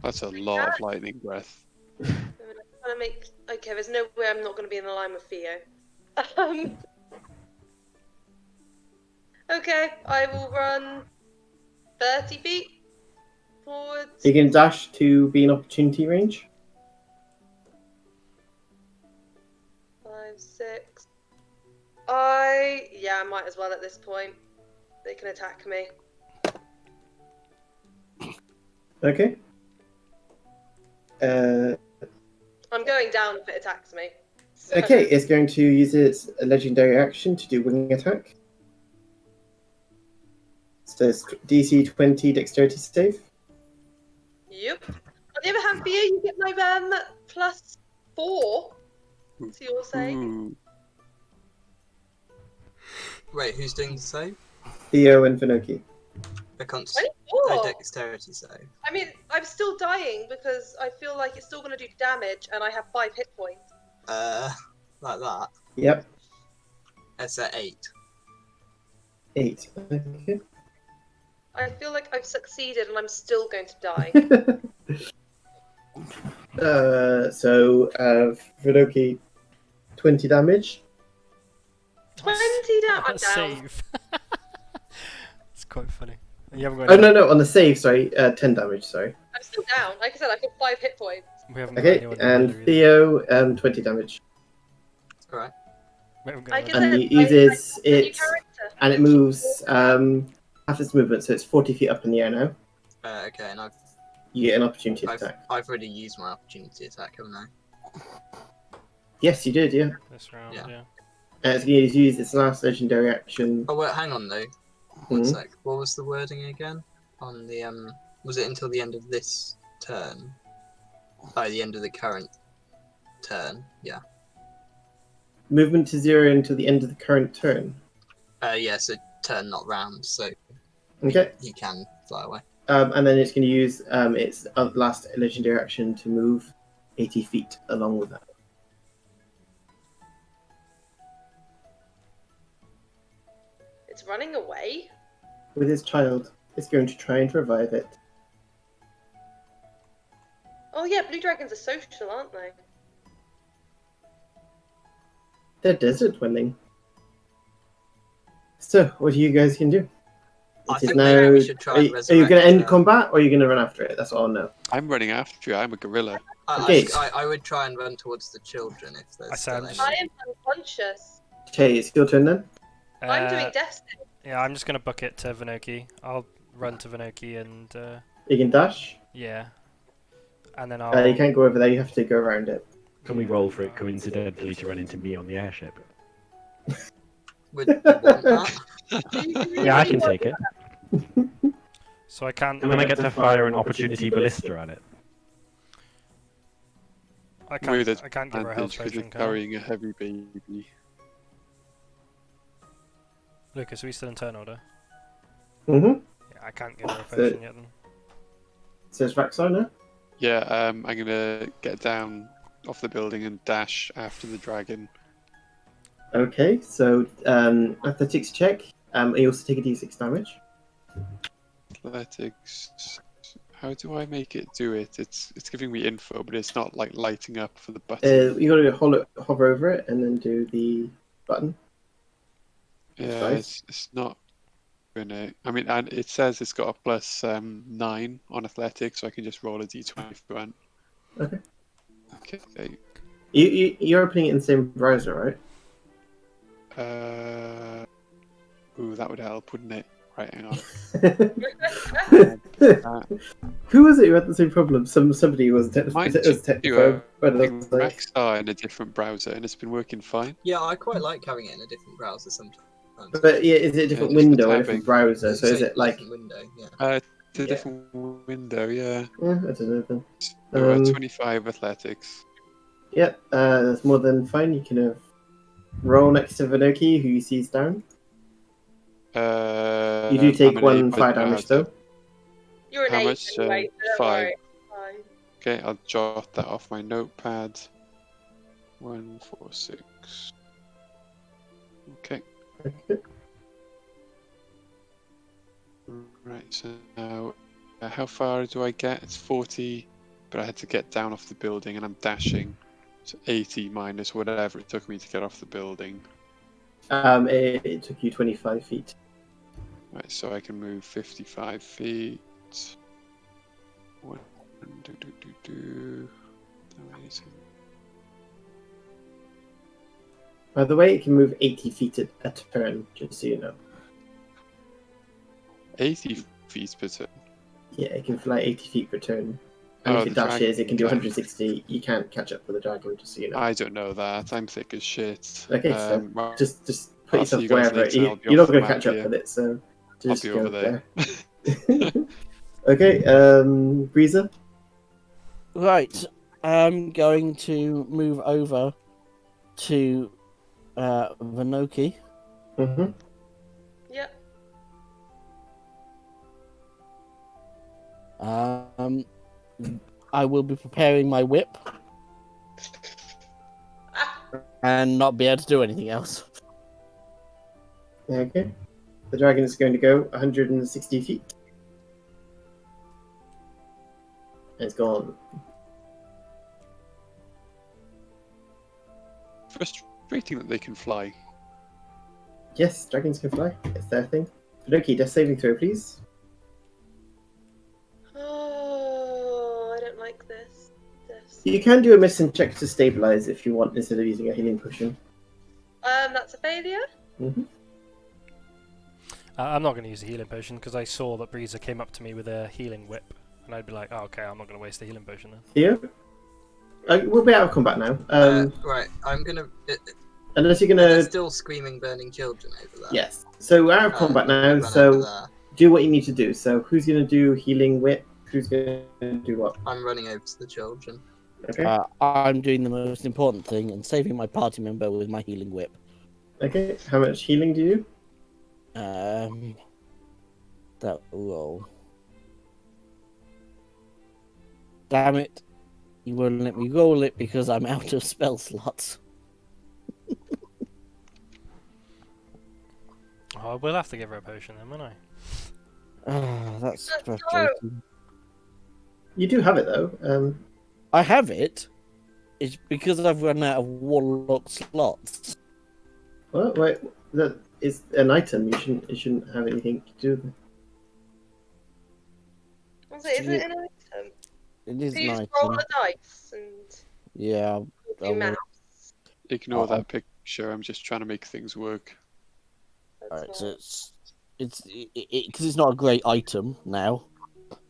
[SPEAKER 3] That's a lot of lightning breath.
[SPEAKER 4] I'm trying to make. Okay, there's no way I'm not going to be in line with Theo. Okay, I will run 30 feet forwards.
[SPEAKER 2] You can dash to be in opportunity range.
[SPEAKER 4] 5, 6. Yeah, I might as well at this point. They can attack me.
[SPEAKER 2] Okay.
[SPEAKER 4] I'm going down if it attacks me. So-
[SPEAKER 2] Okay, it's going to use its legendary action to do wing attack. So it's DC 20 dexterity save.
[SPEAKER 4] Yep. On the other hand, Theo, you get my +4 to your save.
[SPEAKER 3] Ooh.
[SPEAKER 7] Wait, who's doing the save?
[SPEAKER 2] Theo and Vinoki.
[SPEAKER 7] A
[SPEAKER 4] 24.
[SPEAKER 7] dexterity save.
[SPEAKER 4] I mean, I'm still dying because I feel like it's still going to do damage, and I have 5 hit points.
[SPEAKER 7] Like that.
[SPEAKER 2] Yep,
[SPEAKER 7] It's at 8.
[SPEAKER 2] 8. Okay.
[SPEAKER 4] I feel like I've succeeded, and I'm still going to die.
[SPEAKER 2] Vinoki, 20 damage.
[SPEAKER 4] 20 down. I'm down.
[SPEAKER 1] Save. It's quite funny. You haven't got
[SPEAKER 2] Oh,
[SPEAKER 1] any-
[SPEAKER 2] no, on the save, sorry. 10 damage, sorry.
[SPEAKER 4] I'm still down. Like I said, I've got 5 hit points.
[SPEAKER 1] We haven't got
[SPEAKER 2] Okay,
[SPEAKER 1] anyone
[SPEAKER 2] and
[SPEAKER 1] either.
[SPEAKER 2] Theo, 20 damage.
[SPEAKER 7] Alright.
[SPEAKER 1] We haven't got
[SPEAKER 4] Like I
[SPEAKER 1] anyone
[SPEAKER 2] And
[SPEAKER 4] said,
[SPEAKER 2] he uses
[SPEAKER 4] I- I-
[SPEAKER 2] it,
[SPEAKER 4] character.
[SPEAKER 2] and it moves half its movement, so it's 40 feet up in the air now.
[SPEAKER 7] Okay, and
[SPEAKER 2] You get an opportunity
[SPEAKER 7] I've
[SPEAKER 2] attack.
[SPEAKER 7] already used my opportunity attack, haven't I?
[SPEAKER 2] Yes, you did, yeah.
[SPEAKER 1] this round.
[SPEAKER 7] Yeah.
[SPEAKER 1] Yeah.
[SPEAKER 2] And it's going to use its last legendary action.
[SPEAKER 7] Oh wait, hang on though. One
[SPEAKER 2] Mhm.
[SPEAKER 7] sec. What was the wording again? On the was it until the end of this turn? By the end of the current turn, yeah.
[SPEAKER 2] Movement to 0 until the end of the current turn.
[SPEAKER 7] Yeah, so turn not round, so
[SPEAKER 2] Okay.
[SPEAKER 7] he can fly away.
[SPEAKER 2] And then it's going to use its last legendary action to move 80 feet along with that.
[SPEAKER 4] It's running away.
[SPEAKER 2] With his child, it's going to try and revive it.
[SPEAKER 4] Oh yeah, blue dragons are social, aren't they?
[SPEAKER 2] They're desert dwelling. So, what are you guys can do?
[SPEAKER 7] I
[SPEAKER 2] It is
[SPEAKER 7] think
[SPEAKER 2] now.
[SPEAKER 7] maybe we should try and
[SPEAKER 2] Are you going to
[SPEAKER 7] resurrect,
[SPEAKER 2] end combat, or are you going to run after it? That's all I know.
[SPEAKER 3] I'm running after you. I'm a gorilla.
[SPEAKER 2] Okay.
[SPEAKER 7] I would try and run towards the children if there's
[SPEAKER 1] I
[SPEAKER 7] still
[SPEAKER 1] sound-
[SPEAKER 7] any.
[SPEAKER 4] I am unconscious.
[SPEAKER 2] Okay, it's your turn then.
[SPEAKER 4] I'm doing destiny.
[SPEAKER 1] Yeah, I'm just gonna book it to Vinoki. I'll run to Vinoki and
[SPEAKER 2] You can dash.
[SPEAKER 1] yeah, and then I'll.
[SPEAKER 2] You can't go over there. You have to go around it.
[SPEAKER 5] Can we roll for it coincidentally to run into me on the airship?
[SPEAKER 7] Would you want that?
[SPEAKER 5] Yeah, I can take it.
[SPEAKER 1] So I can't.
[SPEAKER 5] And then I get to fire an opportunity ballista at it.
[SPEAKER 1] I
[SPEAKER 3] With
[SPEAKER 1] can't. I can't give her a health
[SPEAKER 3] advantage because
[SPEAKER 1] potion.
[SPEAKER 3] you're
[SPEAKER 1] Can I?
[SPEAKER 3] carrying a heavy baby.
[SPEAKER 1] Lucas, are we still in turn order?
[SPEAKER 2] Mm-hmm.
[SPEAKER 1] Yeah, I can't give her a
[SPEAKER 2] So-
[SPEAKER 1] potion yet. Then.
[SPEAKER 2] Says Raxar now.
[SPEAKER 3] Yeah, I'm gonna get down off the building and dash after the dragon.
[SPEAKER 2] Okay, so athletics check. You also take a d6 damage.
[SPEAKER 3] Athletics. How do I make it do it? It's giving me info, but it's not like lighting up for the button.
[SPEAKER 2] You got to hover over it and then do the button.
[SPEAKER 3] Yeah,
[SPEAKER 2] Nice.
[SPEAKER 3] it's not gonna. I mean, and it says it's got a plus 9 on athletics, so I can just roll a d20 if you want.
[SPEAKER 2] Okay.
[SPEAKER 3] Okay.
[SPEAKER 2] You're opening it in the same browser, right?
[SPEAKER 3] Ooh, that would help, wouldn't it? Right, hang on.
[SPEAKER 2] Who was it who had the same problem? Somebody was
[SPEAKER 3] Mine
[SPEAKER 2] technophobe.
[SPEAKER 3] too,
[SPEAKER 2] but it
[SPEAKER 3] Using
[SPEAKER 2] was like,
[SPEAKER 3] Maxstar in a different browser, and it's been working fine.
[SPEAKER 7] Yeah, I quite like having it in a different browser sometimes.
[SPEAKER 2] but yeah, is it a different
[SPEAKER 3] just the
[SPEAKER 2] window or a different
[SPEAKER 3] tabbing.
[SPEAKER 2] browser? So is it like?
[SPEAKER 7] different window? Yeah.
[SPEAKER 3] It's a
[SPEAKER 2] Yeah.
[SPEAKER 3] different window, yeah.
[SPEAKER 2] Yeah, I don't know then.
[SPEAKER 3] So,
[SPEAKER 2] Um,
[SPEAKER 3] 25 athletics.
[SPEAKER 2] Yeah, that's more than fine. You can roll next to Vinoki, who you see is down. You do
[SPEAKER 3] I'm
[SPEAKER 2] take
[SPEAKER 3] an
[SPEAKER 2] 1
[SPEAKER 3] 8,
[SPEAKER 2] fire
[SPEAKER 3] but,
[SPEAKER 2] damage though.
[SPEAKER 4] You're an
[SPEAKER 3] How
[SPEAKER 4] 8
[SPEAKER 3] much?
[SPEAKER 4] anyway, so don't
[SPEAKER 3] 5.
[SPEAKER 4] worry. Fine.
[SPEAKER 3] Okay, I'll jot that off my notepad. 1, 4, 6. Okay.
[SPEAKER 2] Okay.
[SPEAKER 3] Right, so now, how far do I get? It's 40, but I had to get down off the building and I'm dashing. So 80 minus whatever it took me to get off the building.
[SPEAKER 2] It took you 25 feet.
[SPEAKER 3] Right, so I can move 55 feet. One, do. Amazing.
[SPEAKER 2] By the way, it can move 80 feet a turn, just so you know.
[SPEAKER 3] 80 feet per turn.
[SPEAKER 2] Yeah, it can fly 80 feet per turn. And
[SPEAKER 3] Oh,
[SPEAKER 2] if it
[SPEAKER 3] the
[SPEAKER 2] dashes, it can do
[SPEAKER 3] dragon
[SPEAKER 2] 160. You can't catch up with the dragon, just so you know.
[SPEAKER 3] I don't know that. I'm thick as shit.
[SPEAKER 2] Okay, so
[SPEAKER 3] Right,
[SPEAKER 2] just put
[SPEAKER 3] I'll see
[SPEAKER 2] yourself
[SPEAKER 3] you guys
[SPEAKER 2] wherever.
[SPEAKER 3] later. I'll be
[SPEAKER 2] You're not
[SPEAKER 3] off the
[SPEAKER 2] going to
[SPEAKER 3] map
[SPEAKER 2] catch up
[SPEAKER 3] here.
[SPEAKER 2] with it, so
[SPEAKER 3] I'll
[SPEAKER 2] just
[SPEAKER 3] be
[SPEAKER 2] go
[SPEAKER 3] over there.
[SPEAKER 2] Okay, Breezer.
[SPEAKER 6] Right, I'm going to move over to Vinoki.
[SPEAKER 2] Mm-hmm.
[SPEAKER 4] Yep.
[SPEAKER 6] I will be preparing my whip and not be able to do anything else.
[SPEAKER 2] Okay. The dragon is going to go 160 feet. It's gone.
[SPEAKER 3] Frustrating that they can fly.
[SPEAKER 2] Yes, dragons can fly. It's their thing. Vinoki, death saving throw, please.
[SPEAKER 4] Oh, I don't like this.
[SPEAKER 2] You can do a medicine check to stabilize if you want, instead of using a healing potion.
[SPEAKER 4] That's a failure.
[SPEAKER 2] Mm-hmm.
[SPEAKER 1] I'm not going to use a healing potion because I saw that Breezer came up to me with a healing whip, and I'd be like, oh, okay, I'm not going to waste a healing potion then.
[SPEAKER 2] Theo? We'll be out of combat now.
[SPEAKER 7] Right, I'm gonna.
[SPEAKER 2] Unless you're
[SPEAKER 7] There's
[SPEAKER 2] gonna.
[SPEAKER 7] still screaming, burning children over there.
[SPEAKER 2] Yes. So we're out of combat now.
[SPEAKER 7] Run over
[SPEAKER 2] So
[SPEAKER 7] there.
[SPEAKER 2] do what you need to do. So who's gonna do healing whip? Who's gonna do what?
[SPEAKER 7] I'm running over to the children.
[SPEAKER 2] Okay.
[SPEAKER 6] I'm doing the most important thing and saving my party member with my healing whip.
[SPEAKER 2] Okay. How much healing do you do?
[SPEAKER 6] That roll. Damn it. You won't let me roll it because I'm out of spell slots.
[SPEAKER 1] Oh, we'll have to give her a potion then, won't I?
[SPEAKER 6] Ah, that's
[SPEAKER 4] Let's go.
[SPEAKER 6] frustrating.
[SPEAKER 2] You do have it though.
[SPEAKER 6] I have it. It's because I've run out of warlock slots.
[SPEAKER 2] Well, wait, that is an item. You shouldn't have anything to do with it.
[SPEAKER 4] Is it an item?
[SPEAKER 6] It is
[SPEAKER 4] So you
[SPEAKER 6] an
[SPEAKER 4] just roll
[SPEAKER 6] item.
[SPEAKER 4] the dice and
[SPEAKER 6] Yeah,
[SPEAKER 4] do
[SPEAKER 6] will.
[SPEAKER 4] maths.
[SPEAKER 3] Ignore
[SPEAKER 6] Oh.
[SPEAKER 3] that picture. I'm just trying to make things work.
[SPEAKER 4] That's
[SPEAKER 6] Alright, so
[SPEAKER 4] fine.
[SPEAKER 6] because it's not a great item now.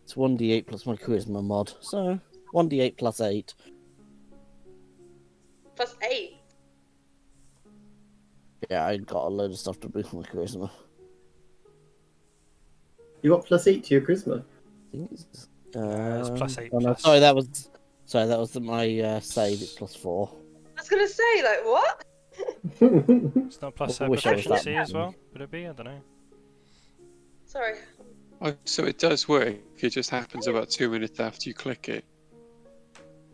[SPEAKER 6] It's 1d8 plus my charisma mod. So 1d8 plus 8.
[SPEAKER 4] Plus 8.
[SPEAKER 6] Yeah, I got a load of stuff to boost my charisma.
[SPEAKER 2] You got +8 to your charisma.
[SPEAKER 6] I think it's
[SPEAKER 1] It's +8
[SPEAKER 6] oh, no,
[SPEAKER 1] plus-
[SPEAKER 6] sorry, that was my save. It's +4.
[SPEAKER 4] I was gonna say, like, what?
[SPEAKER 1] It's not plus
[SPEAKER 6] I wish I was that
[SPEAKER 1] proficiency as
[SPEAKER 6] bad.
[SPEAKER 1] well? Would it be? I don't know.
[SPEAKER 4] Sorry.
[SPEAKER 3] Oh, so it does work. It just happens about 2 minutes after you click it.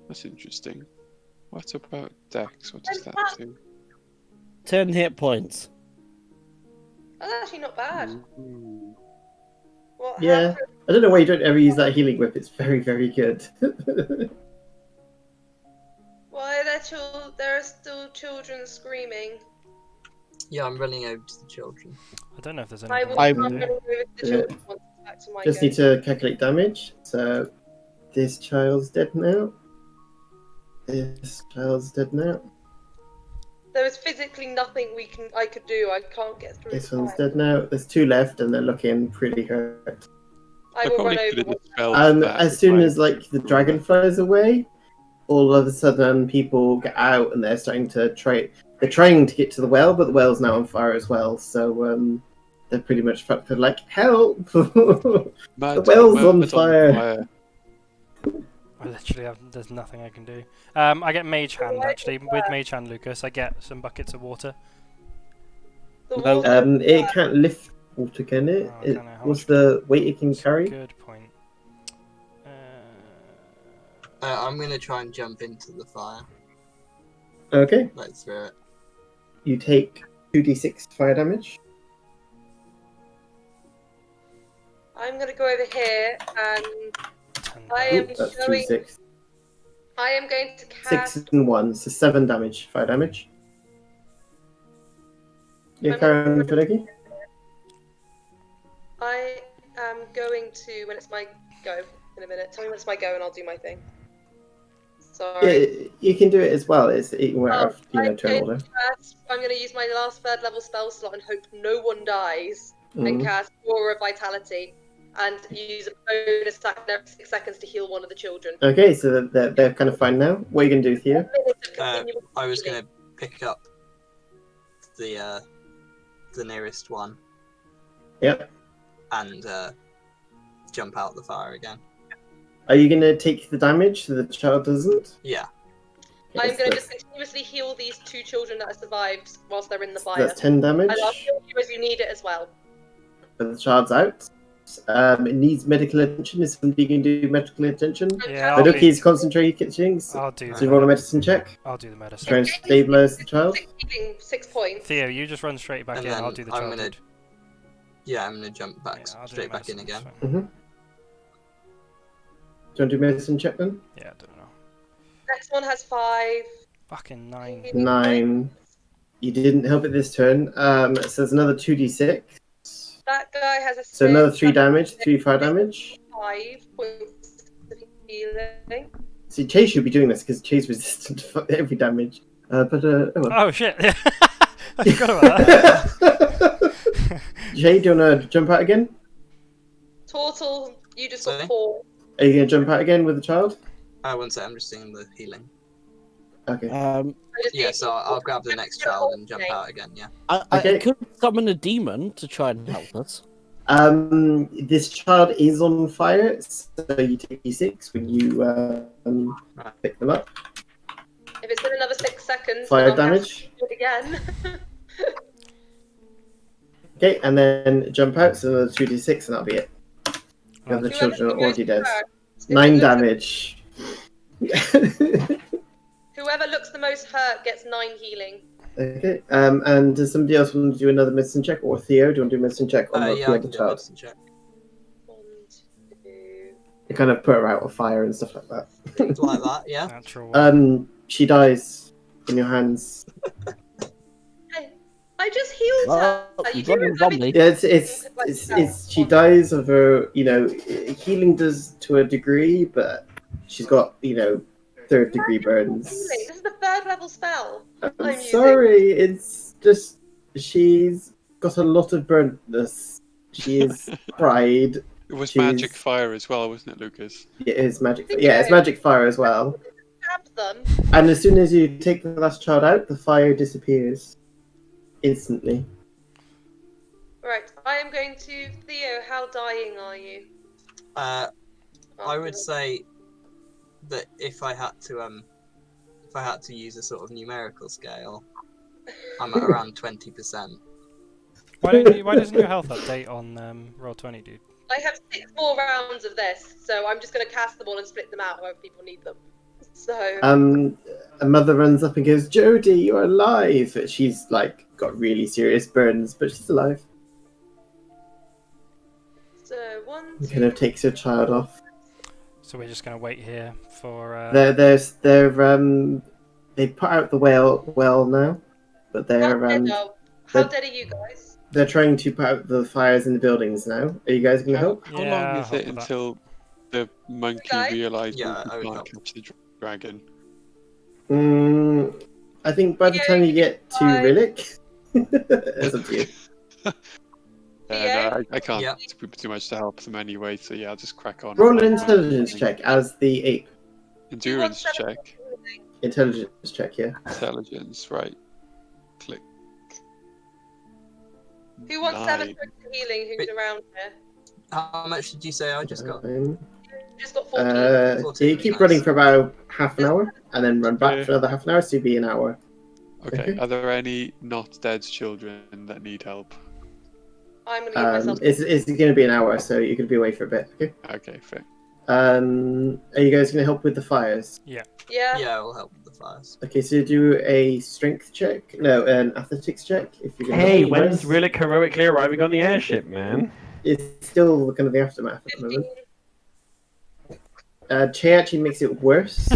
[SPEAKER 3] That's interesting. What about Dex? What does that do?
[SPEAKER 6] 10 hit points.
[SPEAKER 4] That's actually not bad.
[SPEAKER 3] Ooh.
[SPEAKER 4] What
[SPEAKER 2] Yeah.
[SPEAKER 4] happened?
[SPEAKER 2] I don't know why you don't ever use that healing whip. It's very, very good.
[SPEAKER 4] Why there are still children screaming.
[SPEAKER 7] Yeah, I'm running over to the children.
[SPEAKER 1] I don't know if there's
[SPEAKER 4] I
[SPEAKER 1] anything
[SPEAKER 4] will
[SPEAKER 1] I
[SPEAKER 6] I'm-
[SPEAKER 1] can
[SPEAKER 4] run
[SPEAKER 1] do.
[SPEAKER 4] over to the
[SPEAKER 2] Yeah.
[SPEAKER 4] children once it's back to my
[SPEAKER 2] Just
[SPEAKER 4] go.
[SPEAKER 2] need to calculate damage. So this child's dead now. This child's dead now.
[SPEAKER 4] There is physically nothing I could do. I can't get through.
[SPEAKER 2] This
[SPEAKER 4] the
[SPEAKER 2] one's
[SPEAKER 4] fight.
[SPEAKER 2] dead now. There's 2 left, and they're looking pretty hurt.
[SPEAKER 4] I
[SPEAKER 3] I
[SPEAKER 4] will
[SPEAKER 3] probably
[SPEAKER 4] run
[SPEAKER 3] could
[SPEAKER 4] over.
[SPEAKER 3] have
[SPEAKER 4] once-
[SPEAKER 3] dispelled that.
[SPEAKER 2] As soon as like the dragon flies away, all of a sudden people get out and they're starting to try. They're trying to get to the well, but the well's now on fire as well. So they're pretty much fucked. They're like, help! The well's on fire.
[SPEAKER 1] I literally have. There's nothing I can do. I get Mage Hand actually. With Mage Hand, Lucas, I get some buckets of water.
[SPEAKER 4] The
[SPEAKER 6] No,
[SPEAKER 4] water-
[SPEAKER 2] It can't lift water, can it?
[SPEAKER 1] Oh, can it? How
[SPEAKER 2] What's
[SPEAKER 1] much
[SPEAKER 2] the weight it can
[SPEAKER 1] That's a
[SPEAKER 2] carry?
[SPEAKER 1] Good point.
[SPEAKER 7] I'm gonna try and jump into the fire.
[SPEAKER 2] Okay,
[SPEAKER 7] Right through it.
[SPEAKER 2] you take 2d6 fire damage.
[SPEAKER 4] I'm gonna go over here and
[SPEAKER 1] 10
[SPEAKER 4] I am
[SPEAKER 1] pounds.
[SPEAKER 2] That's
[SPEAKER 4] going.
[SPEAKER 2] 2d6.
[SPEAKER 4] I am going to
[SPEAKER 2] 6
[SPEAKER 4] cast.
[SPEAKER 2] and 1, so 7 damage, fire damage. Yeah,
[SPEAKER 4] I'm
[SPEAKER 2] carry on,
[SPEAKER 4] gonna-
[SPEAKER 2] Fideki.
[SPEAKER 4] I am going to when it's my go in a minute. Tell me when it's my go and I'll do my thing. Sorry.
[SPEAKER 2] Yeah, you can do it as well. It's equal out of
[SPEAKER 4] I'm
[SPEAKER 2] turn
[SPEAKER 4] going
[SPEAKER 2] order.
[SPEAKER 4] to cast- I'm going to use my last 3rd level spell slot and hope no one dies and
[SPEAKER 2] Mhm.
[SPEAKER 4] cast Aura of Vitality and use a bonus action every 6 seconds to heal one of the children.
[SPEAKER 2] Okay, so they're kind of fine now. What are you going to do, Theo?
[SPEAKER 4] 1 minute of
[SPEAKER 7] Uh,
[SPEAKER 4] continuous
[SPEAKER 7] I was
[SPEAKER 4] healing.
[SPEAKER 7] gonna pick up the nearest one
[SPEAKER 2] Yep.
[SPEAKER 7] and jump out the fire again.
[SPEAKER 2] Are you going to take the damage so the child doesn't?
[SPEAKER 7] Yeah.
[SPEAKER 2] Okay,
[SPEAKER 4] I'm going to
[SPEAKER 2] so
[SPEAKER 4] just continuously heal these 2 children that have survived whilst they're in the fire.
[SPEAKER 2] that's 10 damage,
[SPEAKER 4] And I'll heal you as you need it as well.
[SPEAKER 2] but the child's out. It needs medical attention. Is somebody going to do medical attention?
[SPEAKER 1] Yeah, I'll
[SPEAKER 2] Fidoki's
[SPEAKER 1] be-
[SPEAKER 2] concentrating, so
[SPEAKER 1] I'll do
[SPEAKER 2] you roll a
[SPEAKER 1] the.
[SPEAKER 2] medicine check.
[SPEAKER 1] I'll do the medicine.
[SPEAKER 2] Try and stabilize the child.
[SPEAKER 4] Healing 6 points.
[SPEAKER 1] Theo, you just run straight back
[SPEAKER 7] And
[SPEAKER 1] in. I'll
[SPEAKER 7] then
[SPEAKER 1] do the
[SPEAKER 7] I'm
[SPEAKER 1] child.
[SPEAKER 7] gonna- Yeah, I'm gonna jump back
[SPEAKER 1] Yeah, I'll do
[SPEAKER 7] straight
[SPEAKER 1] the
[SPEAKER 7] back in
[SPEAKER 1] medicine,
[SPEAKER 7] again.
[SPEAKER 1] that's fine.
[SPEAKER 2] Do you want to do medicine check then?
[SPEAKER 1] Yeah, I don't know.
[SPEAKER 4] Next one has 5.
[SPEAKER 1] Fucking 9.
[SPEAKER 2] 9. You didn't help it this turn. So there's another 2d6.
[SPEAKER 4] That guy has a
[SPEAKER 2] So another
[SPEAKER 4] 6,
[SPEAKER 2] 3 damage, 3 fire damage.
[SPEAKER 4] 5 points of healing.
[SPEAKER 2] See, Chase should be doing this because Chase resistant to every damage. Oh well.
[SPEAKER 1] Oh shit! Yeah. I forgot about that.
[SPEAKER 2] Jay, do you want to jump out again?
[SPEAKER 4] Total, you just
[SPEAKER 7] Sorry?
[SPEAKER 4] got 4.
[SPEAKER 2] Are you going to jump out again with the child?
[SPEAKER 7] One sec, I'm just doing the healing.
[SPEAKER 2] Okay.
[SPEAKER 4] I just
[SPEAKER 7] Yeah,
[SPEAKER 4] need
[SPEAKER 7] so I'll grab the next child and jump out again, yeah.
[SPEAKER 6] I
[SPEAKER 2] Okay.
[SPEAKER 6] could summon a demon to try and help us.
[SPEAKER 2] This child is on fire, so you take d6 when you pick them up.
[SPEAKER 4] If it's been another 6 seconds,
[SPEAKER 2] Fire
[SPEAKER 4] then I'll
[SPEAKER 2] damage.
[SPEAKER 4] cast it again.
[SPEAKER 2] Okay, and then jump out, so another 2d6, and that'll be it. The other
[SPEAKER 1] Right.
[SPEAKER 2] children are already dead.
[SPEAKER 4] First. If
[SPEAKER 2] 9
[SPEAKER 4] it looks-
[SPEAKER 2] damage.
[SPEAKER 4] Whoever looks the most hurt gets 9 healing.
[SPEAKER 2] Okay. And does somebody else want to do another medicine check, or Theo? Do you want to do a medicine check on
[SPEAKER 7] Yeah,
[SPEAKER 2] the
[SPEAKER 7] I
[SPEAKER 2] other
[SPEAKER 7] can do a
[SPEAKER 2] child?
[SPEAKER 7] medicine check.
[SPEAKER 4] 1, 2.
[SPEAKER 2] You kind of put her out of fire and stuff like that.
[SPEAKER 7] Like that, yeah.
[SPEAKER 1] Natural one.
[SPEAKER 2] She dies in your hands.
[SPEAKER 4] I just healed her.
[SPEAKER 6] Well,
[SPEAKER 4] You
[SPEAKER 6] you got
[SPEAKER 4] do
[SPEAKER 6] him zombie.
[SPEAKER 2] Yeah, it's she dies of her, healing does to a degree, but she's got, 3rd degree burns.
[SPEAKER 4] This is the 3rd level spell.
[SPEAKER 2] I'm
[SPEAKER 4] I'm using.
[SPEAKER 2] sorry, it's just she's got a lot of burntness. She's cried.
[SPEAKER 3] It was
[SPEAKER 2] She's-
[SPEAKER 3] magic fire as well, wasn't it, Lucas?
[SPEAKER 2] It is magic. Yeah, it's magic fire as well.
[SPEAKER 4] Stab them.
[SPEAKER 2] And as soon as you take the last child out, the fire disappears instantly.
[SPEAKER 4] Right, I am going to Theo. How dying are you?
[SPEAKER 7] I would say that if I had to use a sort of numerical scale, I'm at around 20%.
[SPEAKER 1] Why doesn't your health update on Roll20, dude?
[SPEAKER 4] I have 6 more rounds of this, so I'm just going to cast them all and split them out wherever people need them. So.
[SPEAKER 2] A mother runs up and goes, "Jodie, you're alive!" She's got really serious burns, but she's alive.
[SPEAKER 4] So 1, 2.
[SPEAKER 2] Kind of takes her child off.
[SPEAKER 1] So we're just gonna wait here for.
[SPEAKER 2] They put out the well now, but
[SPEAKER 4] How dead are you guys?
[SPEAKER 2] they're trying to put out the fires in the buildings now. Are you guys gonna help?
[SPEAKER 3] How
[SPEAKER 1] Yeah,
[SPEAKER 3] long
[SPEAKER 1] I'll
[SPEAKER 3] is
[SPEAKER 1] help
[SPEAKER 3] it
[SPEAKER 1] with that.
[SPEAKER 3] until the monkey
[SPEAKER 4] Guys?
[SPEAKER 3] realizes
[SPEAKER 7] Yeah, I
[SPEAKER 3] he
[SPEAKER 7] would
[SPEAKER 3] can't
[SPEAKER 7] help.
[SPEAKER 3] catch the dragon?
[SPEAKER 2] I think by the time you get to
[SPEAKER 4] Bye.
[SPEAKER 2] Rhillik, it's up to you.
[SPEAKER 3] No, I can't
[SPEAKER 7] Yeah.
[SPEAKER 3] do too much to help them anyway, so yeah, I'll just crack on.
[SPEAKER 2] Roll an intelligence check as the ape.
[SPEAKER 3] Endurance
[SPEAKER 4] You want
[SPEAKER 3] check.
[SPEAKER 2] Intelligence check, yeah.
[SPEAKER 3] Intelligence, right. Click.
[SPEAKER 4] Who wants 7
[SPEAKER 3] 9.
[SPEAKER 4] points of healing? Who's
[SPEAKER 7] Wait.
[SPEAKER 4] around here?
[SPEAKER 7] How much did you say I just got?
[SPEAKER 2] Um,
[SPEAKER 4] You just got 14.
[SPEAKER 7] 14,
[SPEAKER 2] you keep
[SPEAKER 7] nice.
[SPEAKER 2] running for about half an hour, and then run back
[SPEAKER 3] Okay.
[SPEAKER 2] for another half an hour, so you'll be an hour.
[SPEAKER 3] Okay,
[SPEAKER 2] Okay.
[SPEAKER 3] are there any not dead children that need help?
[SPEAKER 4] I'm going to give myself.
[SPEAKER 2] It's going to be an hour, so you're going to be away for a bit. Okay.
[SPEAKER 3] Okay, fair.
[SPEAKER 2] Are you guys going to help with the fires?
[SPEAKER 4] Yeah.
[SPEAKER 7] Yeah, it'll help with the fires.
[SPEAKER 2] Okay, so do a strength check. No, an athletics check. If you're going
[SPEAKER 5] Hey,
[SPEAKER 2] to
[SPEAKER 5] when's Rhillik heroically arriving on the airship, man?
[SPEAKER 2] It's still kind of the aftermath at the
[SPEAKER 4] 15.
[SPEAKER 2] moment. Che actually makes it worse.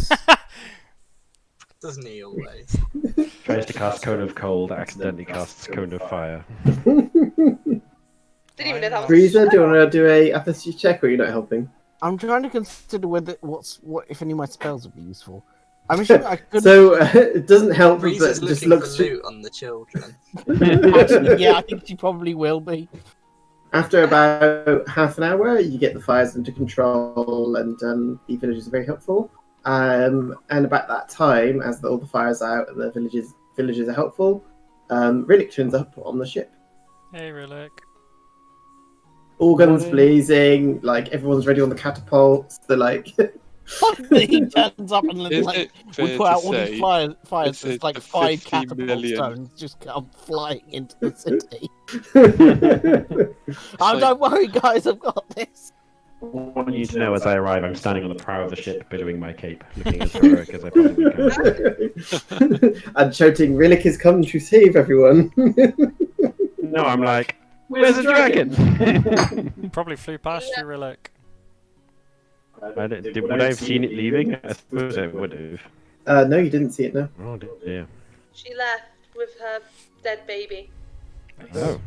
[SPEAKER 7] Doesn't he always?
[SPEAKER 5] Tries to cast Cone of Cold, accidentally casts Cone of Fire.
[SPEAKER 4] Didn't even know that was.
[SPEAKER 2] Breezer, do you want to do a athletics check, or you're not helping?
[SPEAKER 6] I'm trying to consider what if any of my spells would be useful. I'm sure I could.
[SPEAKER 2] So it doesn't help,
[SPEAKER 7] Breeze
[SPEAKER 2] but
[SPEAKER 7] is
[SPEAKER 2] it just
[SPEAKER 7] looking
[SPEAKER 2] looks.
[SPEAKER 7] for loot on the children.
[SPEAKER 6] Actually, yeah, I think she probably will be.
[SPEAKER 2] After about half an hour, you get the fires under control, and the villagers are very helpful. And about that time, as all the fires are out and the villagers are helpful, Rhillik turns up on the ship.
[SPEAKER 1] Hey, Rhillik.
[SPEAKER 2] All guns blazing, everyone's ready on the catapults. They're like,
[SPEAKER 6] He turns up and
[SPEAKER 3] Is
[SPEAKER 6] like
[SPEAKER 3] it
[SPEAKER 6] we
[SPEAKER 3] fair
[SPEAKER 6] put
[SPEAKER 3] to
[SPEAKER 6] out all
[SPEAKER 3] say
[SPEAKER 6] these fires.
[SPEAKER 3] it's
[SPEAKER 6] There's like
[SPEAKER 3] the
[SPEAKER 6] 5
[SPEAKER 3] 50
[SPEAKER 6] catapult
[SPEAKER 3] million?
[SPEAKER 6] stones just come flying into the city. Oh,
[SPEAKER 3] like-
[SPEAKER 6] don't worry, guys, I've got this.
[SPEAKER 5] I want you to know as I arrive, I'm standing on the prow of the ship, billowing my cape, looking as heroic as I possibly can.
[SPEAKER 2] and shouting, "Rhillik has come to save everyone."
[SPEAKER 5] No, I'm like, where's the dragon?
[SPEAKER 1] Probably flew past you, Rhillik.
[SPEAKER 5] Would I have seen it leaving? I suppose I would have.
[SPEAKER 2] No, you didn't see it. No.
[SPEAKER 5] Oh dear.
[SPEAKER 4] She left with her dead baby.
[SPEAKER 5] Oh.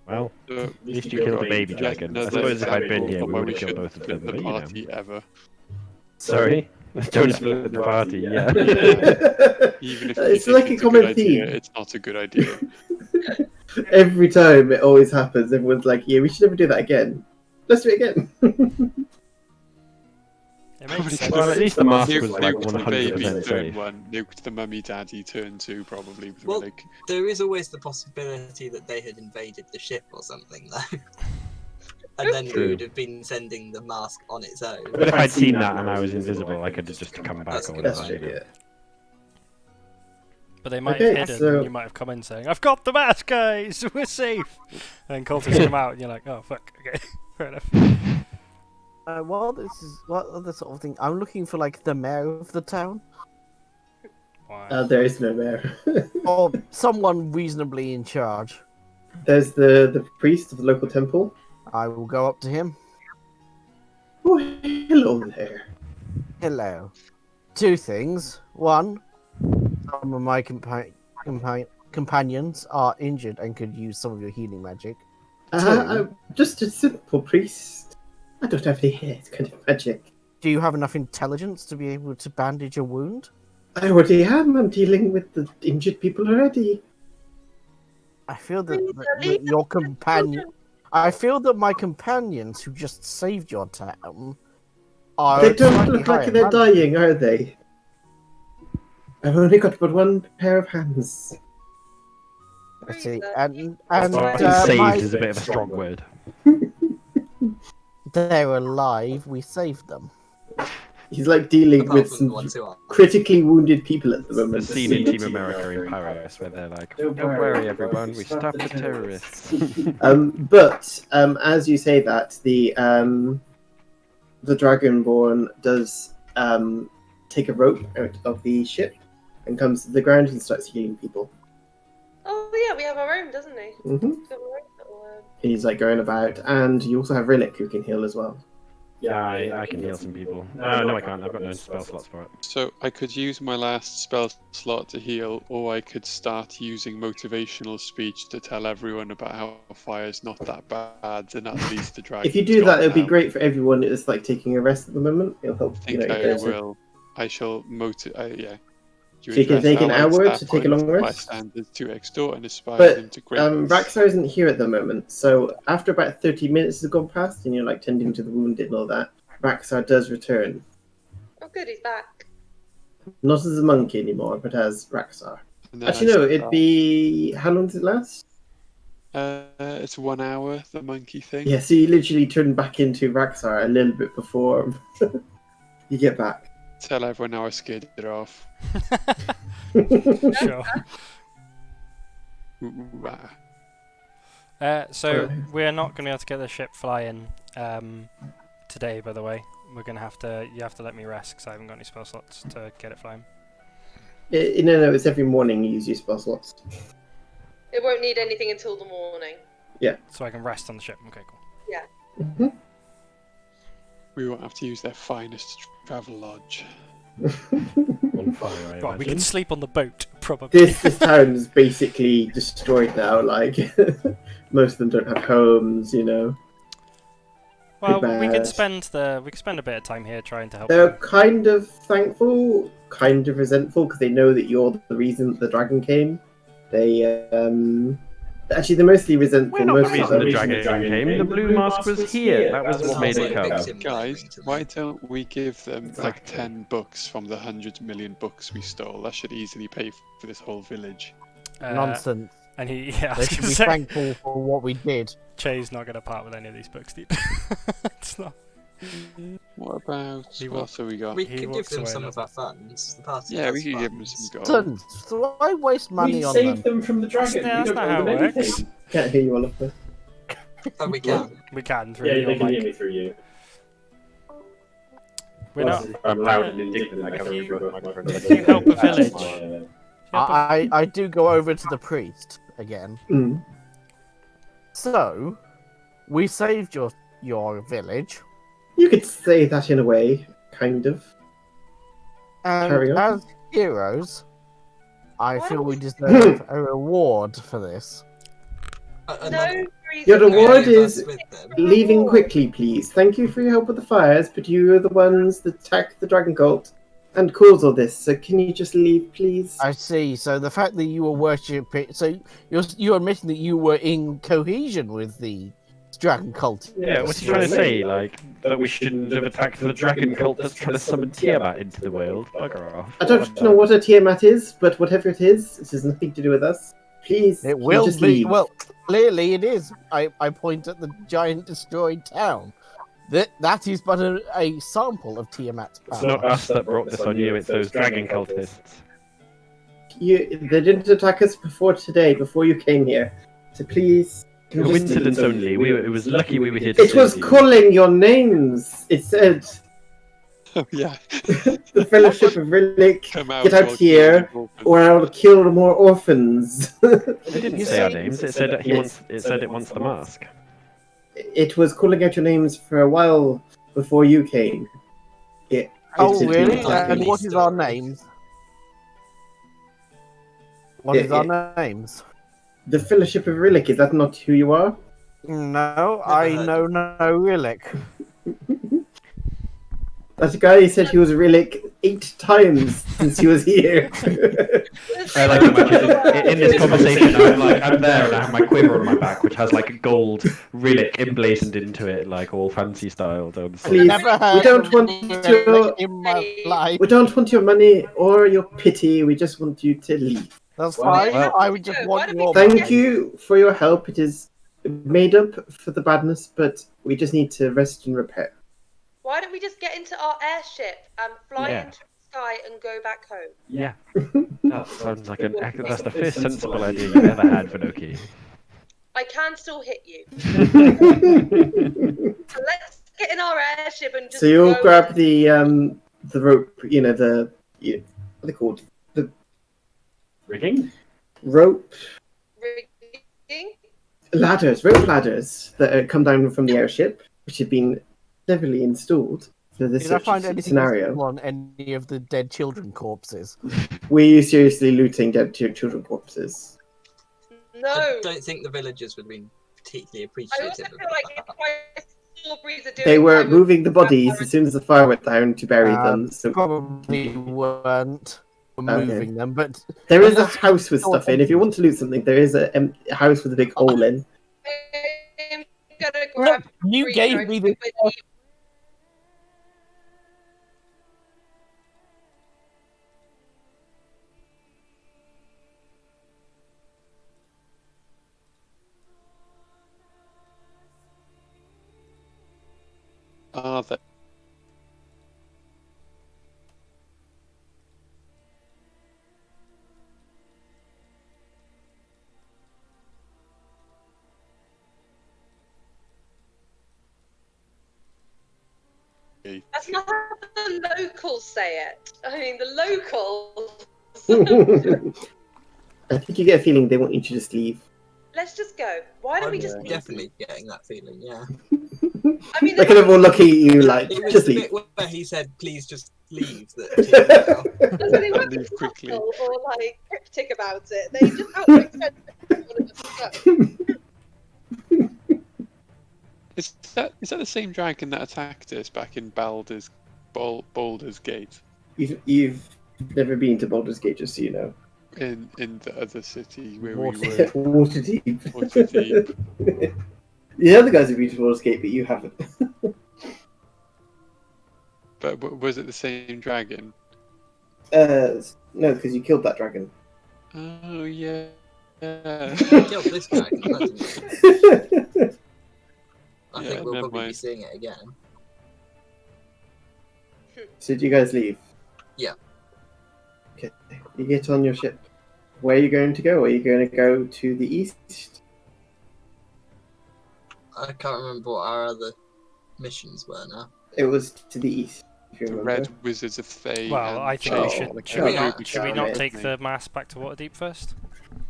[SPEAKER 5] Well,
[SPEAKER 3] So,
[SPEAKER 5] at least you killed a baby dragon. I suppose if I'd been here, we would have killed both of them.
[SPEAKER 3] the
[SPEAKER 5] But, you know.
[SPEAKER 3] party ever.
[SPEAKER 5] Sorry? Don't split the party, yeah.
[SPEAKER 3] Even if
[SPEAKER 2] It's
[SPEAKER 3] you
[SPEAKER 2] like
[SPEAKER 3] think
[SPEAKER 2] a
[SPEAKER 3] it's good
[SPEAKER 2] common
[SPEAKER 3] idea,
[SPEAKER 2] theme.
[SPEAKER 3] it's not a good idea.
[SPEAKER 2] Every time it always happens, everyone's like, "Yeah, we should never do that again. Let's do it again."
[SPEAKER 1] It makes sense.
[SPEAKER 5] Well, at least the mask
[SPEAKER 3] Nuke,
[SPEAKER 5] was like
[SPEAKER 3] nuked the baby
[SPEAKER 5] 100%
[SPEAKER 3] turn
[SPEAKER 5] safe.
[SPEAKER 3] 1, nuked the mummy daddy turn 2, probably. With
[SPEAKER 7] Well,
[SPEAKER 3] Rhillik.
[SPEAKER 7] There is always the possibility that they had invaded the ship or something, though. And then we
[SPEAKER 5] True.
[SPEAKER 7] would have been sending the mask on its own.
[SPEAKER 5] But if I'd seen that and I was invisible, I could have just come back
[SPEAKER 7] That's
[SPEAKER 5] or
[SPEAKER 7] good.
[SPEAKER 2] That's
[SPEAKER 5] whatever.
[SPEAKER 2] true. Yeah.
[SPEAKER 1] But they might
[SPEAKER 2] Okay,
[SPEAKER 1] have hidden,
[SPEAKER 2] so-
[SPEAKER 1] and you might have come in saying, "I've got the mask, guys! We're safe!" And then cultists come out, and you're like, "Oh, fuck, okay, fair enough."
[SPEAKER 6] what other sort of thing? I'm looking for like the mayor of the town
[SPEAKER 1] Why?
[SPEAKER 2] There is no mayor.
[SPEAKER 6] or someone reasonably in charge.
[SPEAKER 2] There's the priest of the local temple.
[SPEAKER 6] I will go up to him.
[SPEAKER 2] Oh, hello there.
[SPEAKER 6] Hello. Two things. One, some of my companions are injured and could use some of your healing magic.
[SPEAKER 2] I'm just a simple priest. I don't have any kind of magic.
[SPEAKER 6] Do you have enough intelligence to be able to bandage a wound?
[SPEAKER 2] I already am. I'm dealing with the injured people already.
[SPEAKER 6] I feel that your companion. I feel that my companions who just saved your town are.
[SPEAKER 2] They don't
[SPEAKER 6] slightly
[SPEAKER 2] look like
[SPEAKER 6] higher
[SPEAKER 2] they're
[SPEAKER 6] magic.
[SPEAKER 2] dying, are they? I've only got but one pair of hands.
[SPEAKER 6] I see,
[SPEAKER 5] Saved
[SPEAKER 6] my,
[SPEAKER 5] is a bit of a strong word.
[SPEAKER 6] they're alive. We saved them.
[SPEAKER 2] He's like dealing
[SPEAKER 7] Apart
[SPEAKER 2] with
[SPEAKER 7] from the
[SPEAKER 2] some
[SPEAKER 7] ones who are.
[SPEAKER 2] critically wounded people at the
[SPEAKER 5] The
[SPEAKER 2] moment.
[SPEAKER 5] scene in Team America in Paris where they're like, "Don't worry, everyone, we stopped the terrorists."
[SPEAKER 2] But as you say that, the Dragonborn does take a rope out of the ship and comes to the ground and starts healing people.
[SPEAKER 4] Oh yeah, we have our own, doesn't he?
[SPEAKER 2] hmm
[SPEAKER 4] We have our own little,
[SPEAKER 2] He's like going about, and you also have Rhillik who can heal as well.
[SPEAKER 5] Yeah, I can heal some people. No, I can't. I've got no spell slots for it.
[SPEAKER 3] So I could use my last spell slot to heal, or I could start using motivational speech to tell everyone about how fire's not that bad, and at least the dragon.
[SPEAKER 2] If you do that, it'll be great for everyone that's like taking a rest at the moment. It'll help.
[SPEAKER 3] I think I will. I shall yeah.
[SPEAKER 2] So you can take an hour to take a long
[SPEAKER 3] My
[SPEAKER 2] rest.
[SPEAKER 3] standards to extort and aspire
[SPEAKER 2] But
[SPEAKER 3] them to greatness.
[SPEAKER 2] Raxar isn't here at the moment, so after about 30 minutes has gone past and you're like tending to the wounded and all that, Raxar does return.
[SPEAKER 4] Oh good, he's back.
[SPEAKER 2] Not as a monkey anymore, but as Raxar.
[SPEAKER 3] And then
[SPEAKER 2] Actually,
[SPEAKER 3] I
[SPEAKER 2] no,
[SPEAKER 3] shall
[SPEAKER 2] it'd be... How long does it last?
[SPEAKER 3] It's 1 hour, the monkey thing.
[SPEAKER 2] Yeah, so you literally turn back into Raxar a little bit before you get back.
[SPEAKER 3] Tell everyone how I scared it off.
[SPEAKER 1] Sure.
[SPEAKER 3] Ooh, ooh, ah.
[SPEAKER 1] So we're not going to be able to get the ship flying today, by the way. We're going to have to. You have to let me rest because I haven't got any spell slots to get it flying.
[SPEAKER 2] No, it's every morning you use your spell slots.
[SPEAKER 4] It won't need anything until the morning.
[SPEAKER 1] So I can rest on the ship. Okay, cool.
[SPEAKER 2] Mm-hmm.
[SPEAKER 3] We won't have to use their finest travel lodge.
[SPEAKER 5] On fire, I
[SPEAKER 1] Well, we
[SPEAKER 5] imagine.
[SPEAKER 1] can sleep on the boat, probably.
[SPEAKER 2] This town is basically destroyed now. Like most of them don't have homes, you know.
[SPEAKER 1] Well,
[SPEAKER 2] Pretty
[SPEAKER 1] we could
[SPEAKER 2] bad.
[SPEAKER 1] spend a bit of time here trying to help
[SPEAKER 2] They're
[SPEAKER 1] them.
[SPEAKER 2] kind of thankful, kind of resentful because they know that you're the reason that the dragon came. They actually they're mostly resentful.
[SPEAKER 5] We're not the
[SPEAKER 2] most
[SPEAKER 5] reason
[SPEAKER 2] of
[SPEAKER 5] the
[SPEAKER 2] them.
[SPEAKER 5] dragon came. The blue mask was here. That was what made it come.
[SPEAKER 3] Guys, why don't we give them like 10 books from the 100 million books we stole? That should easily pay for this whole village.
[SPEAKER 6] Nonsense.
[SPEAKER 1] And he, yeah, I
[SPEAKER 6] They
[SPEAKER 1] was
[SPEAKER 6] should
[SPEAKER 1] gonna
[SPEAKER 6] be
[SPEAKER 1] say,
[SPEAKER 6] thankful for what we did.
[SPEAKER 1] Che's not going to part with any of these books, dude. It's not.
[SPEAKER 3] What about
[SPEAKER 1] He
[SPEAKER 3] what else have we got?
[SPEAKER 7] We
[SPEAKER 1] He
[SPEAKER 7] could give
[SPEAKER 1] walks
[SPEAKER 7] them
[SPEAKER 1] away
[SPEAKER 7] some
[SPEAKER 1] now.
[SPEAKER 7] of our funds. The party
[SPEAKER 3] Yeah,
[SPEAKER 7] has
[SPEAKER 3] we could give them
[SPEAKER 7] funds.
[SPEAKER 3] some gold.
[SPEAKER 6] Nonsense. So why waste money
[SPEAKER 8] We
[SPEAKER 6] on
[SPEAKER 8] saved
[SPEAKER 6] them?
[SPEAKER 8] them from the dragon.
[SPEAKER 1] That's
[SPEAKER 8] We don't
[SPEAKER 1] not
[SPEAKER 8] owe
[SPEAKER 1] how
[SPEAKER 8] them
[SPEAKER 1] it works.
[SPEAKER 8] anything.
[SPEAKER 2] Can't hear you all of this.
[SPEAKER 7] Oh, we can.
[SPEAKER 1] We can through
[SPEAKER 8] Yeah,
[SPEAKER 1] your
[SPEAKER 8] they can
[SPEAKER 1] mic.
[SPEAKER 8] hear me through you.
[SPEAKER 1] We're not.
[SPEAKER 5] I'm loud and indignant. I
[SPEAKER 1] If
[SPEAKER 5] can't
[SPEAKER 1] you-
[SPEAKER 5] remember the microphone.
[SPEAKER 1] if you help a
[SPEAKER 8] That's
[SPEAKER 1] village,
[SPEAKER 8] why,
[SPEAKER 6] I do go over to the priest again.
[SPEAKER 2] Mm.
[SPEAKER 6] So, we saved your village,
[SPEAKER 2] You could say that in a way, kind of. Carry
[SPEAKER 6] and
[SPEAKER 2] on.
[SPEAKER 6] as heroes, I
[SPEAKER 4] Why
[SPEAKER 6] feel
[SPEAKER 4] don't
[SPEAKER 6] we
[SPEAKER 4] we-
[SPEAKER 6] deserve a reward for this.
[SPEAKER 4] No reason.
[SPEAKER 2] Your
[SPEAKER 4] to
[SPEAKER 2] reward
[SPEAKER 4] leave
[SPEAKER 2] is
[SPEAKER 4] us with them.
[SPEAKER 2] Leaving quickly, please. Thank you for your help with the fires, but you are the ones that attacked the dragon cult and caused all this. So can you just leave, please?
[SPEAKER 6] I see. So the fact that you were worshipping, so you're admitting that you were in cohesion with the dragon cult.
[SPEAKER 5] Yeah, what's he trying to say? Like, that we shouldn't have attacked the dragon cult that's trying to summon Tiamat into the world? Bugger off.
[SPEAKER 2] I don't know what a Tiamat is, but whatever it is has nothing to do with us. Please,
[SPEAKER 6] It
[SPEAKER 2] can you
[SPEAKER 6] will
[SPEAKER 2] just
[SPEAKER 6] be.
[SPEAKER 2] leave?
[SPEAKER 6] Well, clearly it is. I point at the giant destroyed town. That is but a sample of Tiamat's power.
[SPEAKER 5] It's not us that brought this on you, it's those dragon cultists.
[SPEAKER 2] They didn't attack us before today, before you came here. So please,
[SPEAKER 5] Coincidence only. It was lucky we were here to
[SPEAKER 2] It was
[SPEAKER 5] save you.
[SPEAKER 2] calling your names. It said,
[SPEAKER 3] Oh yeah.
[SPEAKER 2] the Fellowship of Rhillik,
[SPEAKER 3] Come out.
[SPEAKER 2] get
[SPEAKER 3] or
[SPEAKER 2] out
[SPEAKER 3] I'll kill
[SPEAKER 2] here,
[SPEAKER 3] you all.
[SPEAKER 2] or I'll kill more orphans.
[SPEAKER 5] It didn't
[SPEAKER 6] You
[SPEAKER 5] say our
[SPEAKER 6] say-
[SPEAKER 5] names. It said that it said it wants the mask.
[SPEAKER 2] It was calling out your names for a while before you came.
[SPEAKER 6] Oh,
[SPEAKER 2] did
[SPEAKER 6] really?
[SPEAKER 2] mean something.
[SPEAKER 6] And what is our
[SPEAKER 7] Story.
[SPEAKER 6] names? What is our names?
[SPEAKER 2] The Fellowship of Rhillik, is that not who you are?
[SPEAKER 6] No,
[SPEAKER 7] Never
[SPEAKER 6] I
[SPEAKER 7] heard
[SPEAKER 6] know
[SPEAKER 7] of
[SPEAKER 6] no Rhillik.
[SPEAKER 2] That guy who said he was Rhillik 8 times since he was here.
[SPEAKER 5] I like imagine in this conversation, I'm there and I have my quiver on my back, which has like a gold Rhillik emblazoned into it, like all fancy style.
[SPEAKER 2] Please,
[SPEAKER 6] Never heard
[SPEAKER 2] we don't
[SPEAKER 6] of
[SPEAKER 2] want
[SPEAKER 6] Rhillik
[SPEAKER 2] your
[SPEAKER 6] in my life.
[SPEAKER 2] we don't want your money or your pity. We just want you to leave.
[SPEAKER 6] That's
[SPEAKER 7] Well,
[SPEAKER 6] fine.
[SPEAKER 5] well-
[SPEAKER 6] I would just want your
[SPEAKER 2] Thank
[SPEAKER 6] money.
[SPEAKER 2] you for your help. It is made up for the badness, but we just need to rest and repair.
[SPEAKER 4] Why don't we just get into our airship and fly
[SPEAKER 5] Yeah.
[SPEAKER 4] into the sky and go back home?
[SPEAKER 5] Yeah, that sounds like that's the first sensible idea you've ever had, Vinoki.
[SPEAKER 4] I can still hit you. So let's get in our airship and just
[SPEAKER 2] So you'll
[SPEAKER 4] go
[SPEAKER 2] grab the rope, what are they called? The
[SPEAKER 5] Rigging?
[SPEAKER 2] rope
[SPEAKER 4] rigging.
[SPEAKER 2] rope ladders that come down from the airship, which have been cleverly installed for this
[SPEAKER 6] Did I find anything
[SPEAKER 2] scenario.
[SPEAKER 6] on any of the dead children corpses?
[SPEAKER 2] Were you seriously looting dead children corpses?
[SPEAKER 4] No.
[SPEAKER 7] I don't think the villagers would have been particularly
[SPEAKER 4] I also
[SPEAKER 7] appreciative
[SPEAKER 4] feel
[SPEAKER 7] of
[SPEAKER 4] like
[SPEAKER 7] that.
[SPEAKER 4] if my strawberries are doing
[SPEAKER 2] They were
[SPEAKER 4] I would-
[SPEAKER 2] moving the bodies as soon as the fire went down to bury them. So
[SPEAKER 6] Probably weren't moving them, but
[SPEAKER 2] there is a
[SPEAKER 6] Unless-
[SPEAKER 2] house with stuff in. If you want to loot something, there is a house with a big hole in.
[SPEAKER 4] I'm gonna grab
[SPEAKER 6] you
[SPEAKER 4] three
[SPEAKER 6] gave
[SPEAKER 4] drugs
[SPEAKER 6] me the.
[SPEAKER 4] with
[SPEAKER 3] Are they?
[SPEAKER 4] That's not how the locals say it. I mean, the locals.
[SPEAKER 2] I think you get a feeling they want you to just leave.
[SPEAKER 4] Let's just go. Why don't
[SPEAKER 7] I'm
[SPEAKER 4] we just leave?
[SPEAKER 7] definitely getting that feeling, yeah.
[SPEAKER 4] I mean,
[SPEAKER 2] They kind of all look at you like,
[SPEAKER 7] It was
[SPEAKER 2] just
[SPEAKER 7] the
[SPEAKER 2] leave.
[SPEAKER 7] bit where he said, please just leave, that cheered me out.
[SPEAKER 4] they weren't
[SPEAKER 3] Leave quickly.
[SPEAKER 4] subtle or like cryptic about it. They just outright said they wanted us to go.
[SPEAKER 3] Is that the same dragon that attacked us back in Baldur's Gate
[SPEAKER 2] You've never been to Baldur's Gate, just so you know.
[SPEAKER 3] in the other city where we
[SPEAKER 6] Waterdeep.
[SPEAKER 3] were?
[SPEAKER 2] Waterdeep.
[SPEAKER 3] Waterdeep.
[SPEAKER 2] The other guys have been to Baldur's Gate, but you haven't.
[SPEAKER 3] But was it the same dragon?
[SPEAKER 2] No, because you killed that dragon.
[SPEAKER 3] Oh yeah. Yeah.
[SPEAKER 7] Killed this dragon. That's amazing. I
[SPEAKER 3] Yeah,
[SPEAKER 7] think we'll
[SPEAKER 3] never
[SPEAKER 7] probably be
[SPEAKER 3] mind.
[SPEAKER 7] seeing it again.
[SPEAKER 2] So did you guys leave?
[SPEAKER 7] Yeah.
[SPEAKER 2] Okay. You get on your ship. Where are you going to go? Are you going to go to the east?
[SPEAKER 7] I can't remember what our other missions were now.
[SPEAKER 2] It was to the east, if you
[SPEAKER 3] The
[SPEAKER 2] remember.
[SPEAKER 3] Red Wizards of Thay.
[SPEAKER 1] Well,
[SPEAKER 3] and
[SPEAKER 1] I think we
[SPEAKER 2] Oh,
[SPEAKER 1] should.
[SPEAKER 2] like
[SPEAKER 1] Should we
[SPEAKER 7] that.
[SPEAKER 1] not? Should we
[SPEAKER 2] Damn
[SPEAKER 1] not
[SPEAKER 2] it.
[SPEAKER 1] take the mass back to Waterdeep first?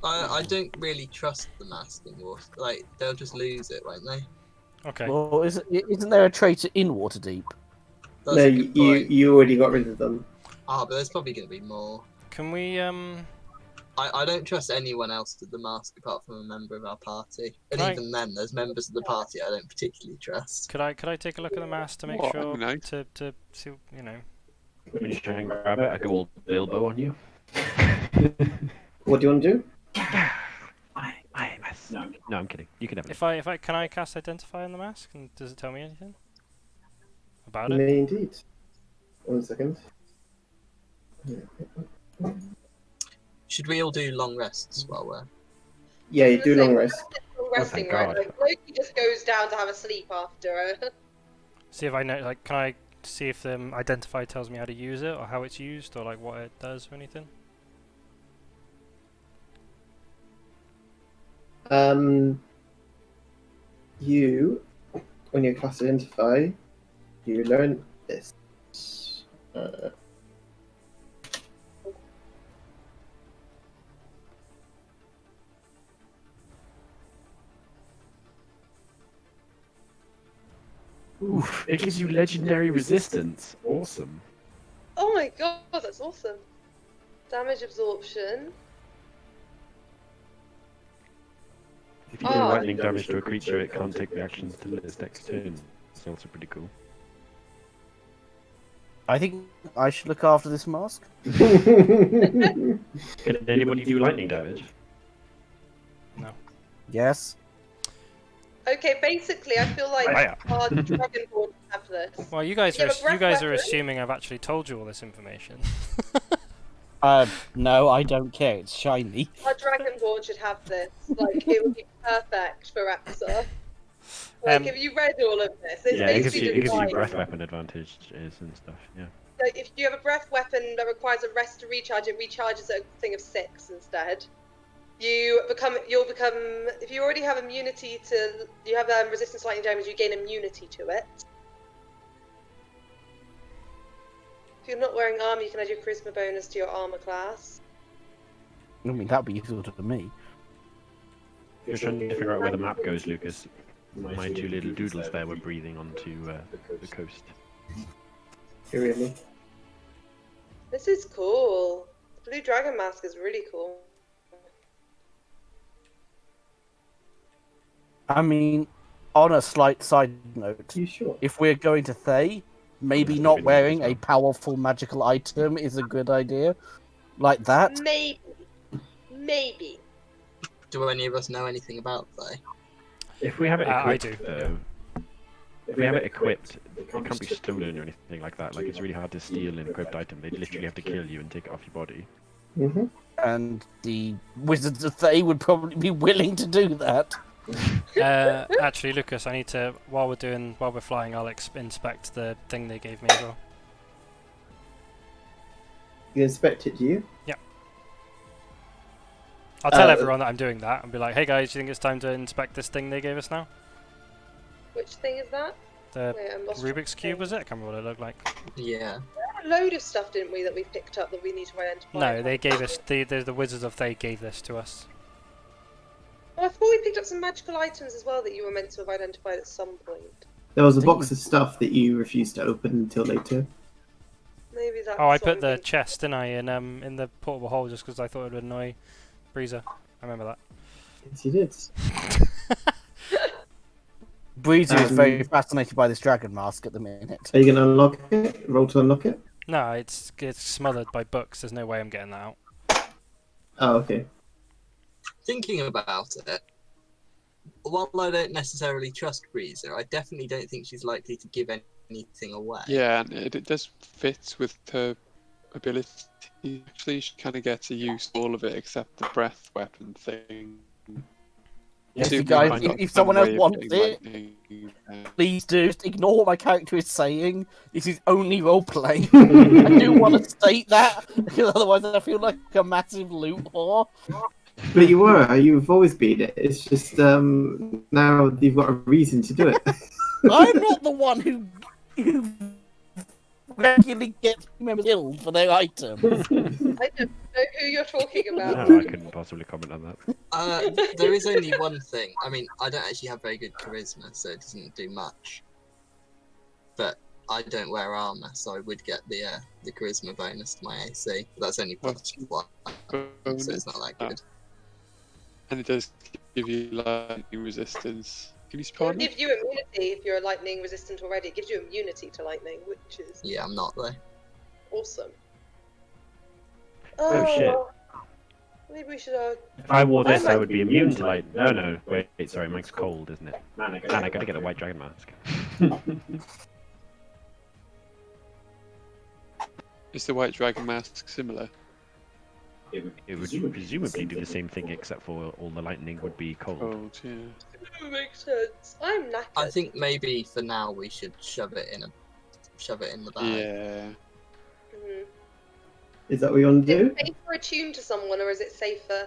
[SPEAKER 7] I don't really trust the mask anymore. Like, they'll just lose it, won't they?
[SPEAKER 1] Okay.
[SPEAKER 6] Well, isn't there a traitor in Waterdeep?
[SPEAKER 7] That's
[SPEAKER 2] No,
[SPEAKER 7] a good
[SPEAKER 2] you
[SPEAKER 7] point.
[SPEAKER 2] you already got rid of them.
[SPEAKER 7] Ah, but there's probably going to be more.
[SPEAKER 1] Can we
[SPEAKER 7] I don't trust anyone else with the mask apart from a member of our party. And
[SPEAKER 1] Right.
[SPEAKER 7] even then, there's members of the party I don't particularly trust.
[SPEAKER 1] could I take a look at the mass to make
[SPEAKER 3] What,
[SPEAKER 1] sure
[SPEAKER 3] no?
[SPEAKER 1] to see
[SPEAKER 5] When you try and grab it, I go all Bilbo on you.
[SPEAKER 2] What do you want to do?
[SPEAKER 5] No, I'm kidding. You can have it.
[SPEAKER 1] if I can I cast identify on the mask and does it tell me anything about it?
[SPEAKER 2] May indeed. 1 second.
[SPEAKER 7] Should we all do long rests while we're...
[SPEAKER 2] Yeah, you do long rest.
[SPEAKER 4] Resting,
[SPEAKER 5] thank
[SPEAKER 4] right?
[SPEAKER 5] God.
[SPEAKER 4] Like, Loki just goes down to have a sleep after.
[SPEAKER 1] See if I know. Like, can I see if the identify tells me how to use it or how it's used or like what it does or anything?
[SPEAKER 2] you, when you class identify, you learn this.
[SPEAKER 5] Oof, it gives you legendary resistance. Awesome.
[SPEAKER 4] Oh my god, that's awesome. Damage absorption.
[SPEAKER 5] If you deal
[SPEAKER 4] Oh.
[SPEAKER 5] lightning damage to a creature, it can't take reactions till its next turn. It's also pretty cool.
[SPEAKER 6] I think I should look after this mask.
[SPEAKER 5] Can anybody do lightning damage?
[SPEAKER 6] Yes.
[SPEAKER 4] Okay, basically, I feel like
[SPEAKER 5] Hiya.
[SPEAKER 4] our Dragonborn have this.
[SPEAKER 1] Well, you guys
[SPEAKER 4] You
[SPEAKER 1] are
[SPEAKER 4] have a breath
[SPEAKER 1] you guys are
[SPEAKER 4] weapon?
[SPEAKER 1] assuming I've actually told you all this information.
[SPEAKER 6] No, I don't care. It's shiny.
[SPEAKER 4] Our Dragonborn should have this. Like, it would be perfect for Rapsa. Like, if you read all of this, it's
[SPEAKER 5] Yeah, it gives
[SPEAKER 4] basically
[SPEAKER 5] you, it gives you
[SPEAKER 4] design.
[SPEAKER 5] breath weapon advantages and stuff. Yeah.
[SPEAKER 4] Like, if you have a breath weapon that requires a rest to recharge, it recharges at a thing of 6 instead. You'll become, if you already have immunity to, you have resistance to lightning damage, you gain immunity to it. If you're not wearing armor, you can add your charisma bonus to your armor class.
[SPEAKER 6] I mean, that'd be useful to me.
[SPEAKER 5] You're trying to figure out where the map goes, Lucas. My two little doodles there were breathing onto the coast.
[SPEAKER 2] Really?
[SPEAKER 4] This is cool. The blue dragon mask is really cool.
[SPEAKER 6] I mean, on a slight side note,
[SPEAKER 2] You sure?
[SPEAKER 6] if we're going to Thay, maybe
[SPEAKER 5] That's
[SPEAKER 6] not
[SPEAKER 5] really
[SPEAKER 6] wearing
[SPEAKER 5] nice,
[SPEAKER 6] a powerful magical item is a good idea. Like that.
[SPEAKER 4] Maybe. Maybe.
[SPEAKER 7] Do any of us know anything about Thay?
[SPEAKER 5] If we have it
[SPEAKER 1] I
[SPEAKER 5] equipped,
[SPEAKER 1] do.
[SPEAKER 5] though, if we have it equipped, it can't be stolen or anything like that. Like, it's really hard to steal an equipped item. They literally have to kill you and take it off your body.
[SPEAKER 2] Mm-hmm.
[SPEAKER 6] And the Wizards of Thay would probably be willing to do that.
[SPEAKER 1] Actually, Lucas, I need to while we're flying, I'll inspect the thing they gave me as well.
[SPEAKER 2] You inspect it, do you?
[SPEAKER 1] I'll tell everyone that I'm doing that and be like, "Hey guys, do you think it's time to inspect this thing they gave us now?"
[SPEAKER 4] Which thing is that?
[SPEAKER 1] The
[SPEAKER 4] Wait, I'm lost
[SPEAKER 1] Rubik's
[SPEAKER 4] track.
[SPEAKER 1] Cube, was it? I can't remember what it looked like.
[SPEAKER 7] Yeah.
[SPEAKER 4] A load of stuff, didn't we, that we picked up that we need to identify?
[SPEAKER 1] No, they gave us the Wizards of Thay gave this to us.
[SPEAKER 4] Oh, I thought we picked up some magical items as well that you were meant to have identified at some point.
[SPEAKER 2] There was a box of stuff that you refused to open until later.
[SPEAKER 4] Maybe that's.
[SPEAKER 1] Oh, I
[SPEAKER 4] what
[SPEAKER 1] put
[SPEAKER 4] we
[SPEAKER 1] the
[SPEAKER 4] picked-
[SPEAKER 1] chest, didn't I, in the portable hole just because I thought it would annoy Breezer. I remember that.
[SPEAKER 2] Yes, you did.
[SPEAKER 6] Breezer is very fascinated by this dragon mask at the minute.
[SPEAKER 2] Are you going to unlock it? Roll to unlock it?
[SPEAKER 1] No, it's smothered by books. There's no way I'm getting that out.
[SPEAKER 2] Oh, okay.
[SPEAKER 7] Thinking about it, while I don't necessarily trust Breezer, I definitely don't think she's likely to give anything away.
[SPEAKER 3] Yeah, and it does fit with her ability. Actually, she kind of gets to use all of it except the breath weapon thing.
[SPEAKER 6] Yes,
[SPEAKER 3] Do
[SPEAKER 6] you guys,
[SPEAKER 3] find out
[SPEAKER 6] if
[SPEAKER 3] some
[SPEAKER 6] someone else
[SPEAKER 3] way of
[SPEAKER 6] wants
[SPEAKER 3] getting
[SPEAKER 6] it,
[SPEAKER 3] lightning,
[SPEAKER 6] please do. Just ignore what my character is saying. This is only roleplay. I do want to state that, because otherwise I feel like a massive loot whore.
[SPEAKER 2] But you were. You've always been it. It's just now you've got a reason to do it.
[SPEAKER 6] I'm not the one who regularly gets members killed for their items.
[SPEAKER 4] I don't know who you're talking about.
[SPEAKER 5] No, I couldn't possibly comment on that.
[SPEAKER 7] There is only one thing. I mean, I don't actually have very good charisma, so it doesn't do much. But I don't wear armor, so I would get the charisma bonus to my AC. But that's only plus one, so it's not that good.
[SPEAKER 3] and it does give you lightning resistance. Can you
[SPEAKER 4] It
[SPEAKER 3] spawn
[SPEAKER 4] would give you immunity if you're lightning resistant already. It gives you immunity to lightning, which is
[SPEAKER 7] Yeah, I'm not though.
[SPEAKER 4] awesome.
[SPEAKER 5] Oh, shit.
[SPEAKER 4] Maybe we should.
[SPEAKER 5] If I wore this, I would be immune to light. No, wait, sorry, mine's cold, isn't it? Man, I gotta get a white dragon mask.
[SPEAKER 3] Is the white dragon mask similar?
[SPEAKER 5] It would presumably do the same thing, except for all the lightning would be cold.
[SPEAKER 3] Cold, yeah.
[SPEAKER 4] Makes sense. I'm knackered.
[SPEAKER 7] I think maybe for now we should shove it in the bag.
[SPEAKER 3] Yeah.
[SPEAKER 4] Mhm.
[SPEAKER 2] Is that what you want to
[SPEAKER 4] Is
[SPEAKER 2] do?
[SPEAKER 4] it safer attuned to someone, or is it safer?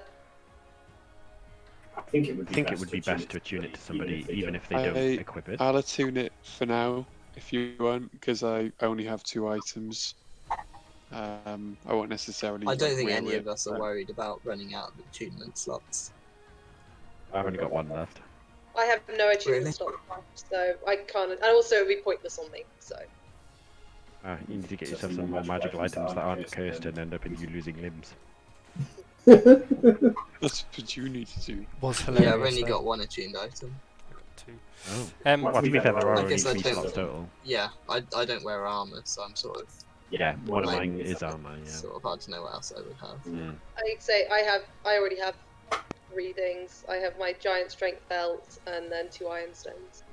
[SPEAKER 8] I think it would
[SPEAKER 5] I think it would be best to attune it to somebody, even if they don't equip it.
[SPEAKER 3] I'll attune it for now if you want, because I only have 2 items. I won't necessarily.
[SPEAKER 7] I don't think
[SPEAKER 3] wear
[SPEAKER 7] any
[SPEAKER 3] it,
[SPEAKER 7] of us are
[SPEAKER 3] but-
[SPEAKER 7] worried about running out of attunement slots.
[SPEAKER 5] I've only got 1 left.
[SPEAKER 4] I have no attunement
[SPEAKER 7] Really?
[SPEAKER 4] slot left, so I can't. And also, it would be pointless on me. So
[SPEAKER 5] You need to get yourself some more magical items that aren't cursed and end up in you losing limbs.
[SPEAKER 3] That's what you need to do.
[SPEAKER 1] Was hilarious.
[SPEAKER 7] Yeah, I've only
[SPEAKER 1] though.
[SPEAKER 7] got 1 attuned item.
[SPEAKER 1] I got 2.
[SPEAKER 5] Oh. Well, to be fair, there are
[SPEAKER 7] I
[SPEAKER 5] only
[SPEAKER 7] guess I
[SPEAKER 5] 3
[SPEAKER 7] don't-
[SPEAKER 5] slots total.
[SPEAKER 7] Yeah, I don't wear armor, so I'm sort of
[SPEAKER 5] Yeah, one of
[SPEAKER 7] Like,
[SPEAKER 5] mine is armor, yeah.
[SPEAKER 7] sort of hard to know what else I would have.
[SPEAKER 5] Mm.
[SPEAKER 4] I'd say I already have 3 things. I have my giant strength belt and then 2 iron stones.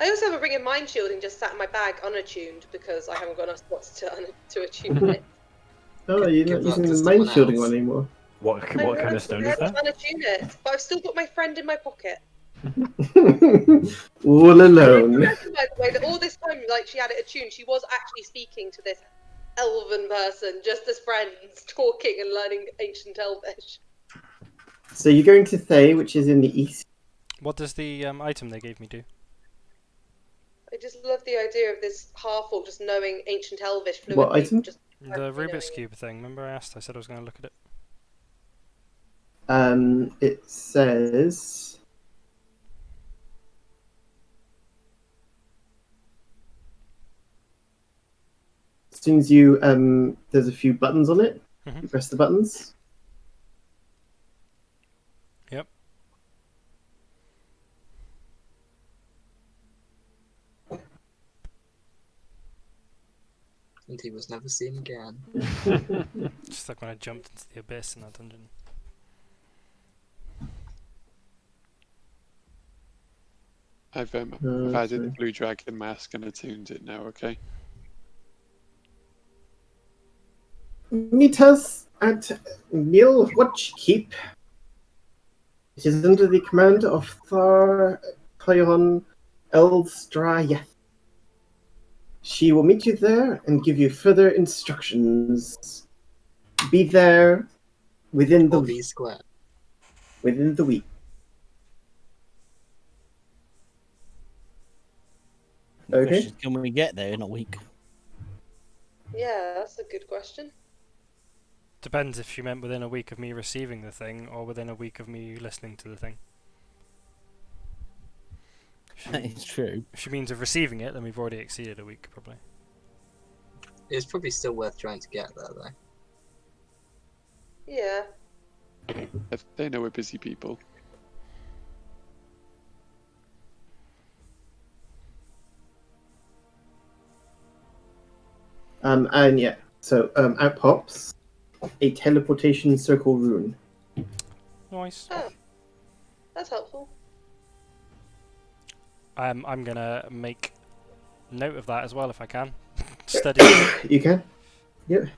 [SPEAKER 4] I also have a ring of mind shielding just sat in my bag unattuned because I haven't got enough spots to attune it.
[SPEAKER 2] Oh, you're
[SPEAKER 7] Give
[SPEAKER 2] not
[SPEAKER 7] that
[SPEAKER 2] using
[SPEAKER 7] to
[SPEAKER 2] the mind
[SPEAKER 7] someone
[SPEAKER 2] shielding
[SPEAKER 7] else.
[SPEAKER 2] one anymore.
[SPEAKER 5] What
[SPEAKER 4] I
[SPEAKER 5] kind of
[SPEAKER 4] realised
[SPEAKER 5] stone
[SPEAKER 4] I
[SPEAKER 5] is
[SPEAKER 4] had to
[SPEAKER 5] that?
[SPEAKER 4] unattune it, but I've still got my friend in my pocket.
[SPEAKER 2] All alone.
[SPEAKER 4] By the way, that all this time, like she had it attuned, she was actually speaking to this elven person, just as friends, talking and learning ancient Elvish.
[SPEAKER 2] So you're going to Thay, which is in the east.
[SPEAKER 1] What does the item they gave me do?
[SPEAKER 4] I just love the idea of this half-orc just knowing ancient Elvish fluently.
[SPEAKER 2] What item?
[SPEAKER 4] Just
[SPEAKER 1] The
[SPEAKER 4] knowing
[SPEAKER 1] Rubik's
[SPEAKER 4] it.
[SPEAKER 1] Cube thing. Remember I asked? I said I was going to look at it.
[SPEAKER 2] It says as soon as you there's a few buttons on it.
[SPEAKER 1] Mhm.
[SPEAKER 2] You press the buttons.
[SPEAKER 1] Yep.
[SPEAKER 7] And he was never seen again.
[SPEAKER 1] Just like when I jumped into the abyss in that dungeon.
[SPEAKER 3] I've added
[SPEAKER 2] Okay.
[SPEAKER 3] the blue dragon mask and attuned it now. Okay.
[SPEAKER 2] Meet us at Nil Watch Keep. It is under the command of Thar Cleon Elstrayath. She will meet you there and give you further instructions. Be there within the
[SPEAKER 7] Or B square.
[SPEAKER 2] within the week.
[SPEAKER 6] The
[SPEAKER 2] Okay.
[SPEAKER 6] question is, can we get there in a week?
[SPEAKER 4] Yeah, that's a good question.
[SPEAKER 1] Depends if she meant within a week of me receiving the thing or within a week of me listening to the thing.
[SPEAKER 6] That is true.
[SPEAKER 1] If she means of receiving it, then we've already exceeded a week, probably.
[SPEAKER 7] It's probably still worth trying to get there, though.
[SPEAKER 4] Yeah.
[SPEAKER 3] They know we're busy people.
[SPEAKER 2] And yeah, so out pops a teleportation circle rune.
[SPEAKER 1] Nice.
[SPEAKER 4] Oh, that's helpful.
[SPEAKER 1] I'm gonna make note of that as well if I can. Study it.
[SPEAKER 2] You can? Yep.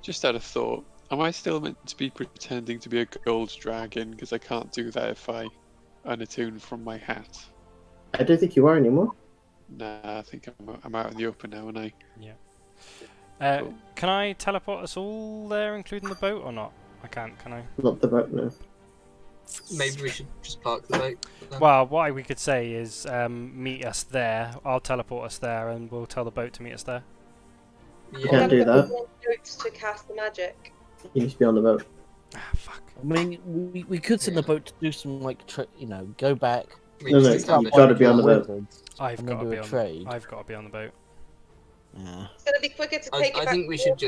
[SPEAKER 3] Just out of thought, am I still meant to be pretending to be a gold dragon? Because I can't do that if I unattune from my hat.
[SPEAKER 2] I don't think you are anymore.
[SPEAKER 3] Nah, I think I'm out in the open now, and I.
[SPEAKER 1] Cool. Can I teleport us all there, including the boat, or not? I can't, can I?
[SPEAKER 2] Not the boat, no.
[SPEAKER 7] Maybe we should just park the boat. then.
[SPEAKER 1] Well, what we could say is meet us there. I'll teleport us there, and we'll tell the boat to meet us there.
[SPEAKER 2] You
[SPEAKER 7] Yeah.
[SPEAKER 2] can't do that.
[SPEAKER 4] Notes to cast the magic.
[SPEAKER 2] You need to be on the boat.
[SPEAKER 1] Ah, fuck.
[SPEAKER 6] I mean, we could send the
[SPEAKER 7] Yeah.
[SPEAKER 6] bote to do some go back.
[SPEAKER 7] We
[SPEAKER 2] No,
[SPEAKER 7] just
[SPEAKER 2] no,
[SPEAKER 7] establish
[SPEAKER 2] you've gotta be on the
[SPEAKER 7] plan.
[SPEAKER 2] boat.
[SPEAKER 6] wizards,
[SPEAKER 1] I've
[SPEAKER 6] and then
[SPEAKER 1] got to
[SPEAKER 6] do
[SPEAKER 1] be
[SPEAKER 6] a
[SPEAKER 1] on.
[SPEAKER 6] trade.
[SPEAKER 1] I've got to be on the boat.
[SPEAKER 6] Yeah.
[SPEAKER 4] It's gonna be quicker to take it
[SPEAKER 7] I
[SPEAKER 4] back.
[SPEAKER 7] think we should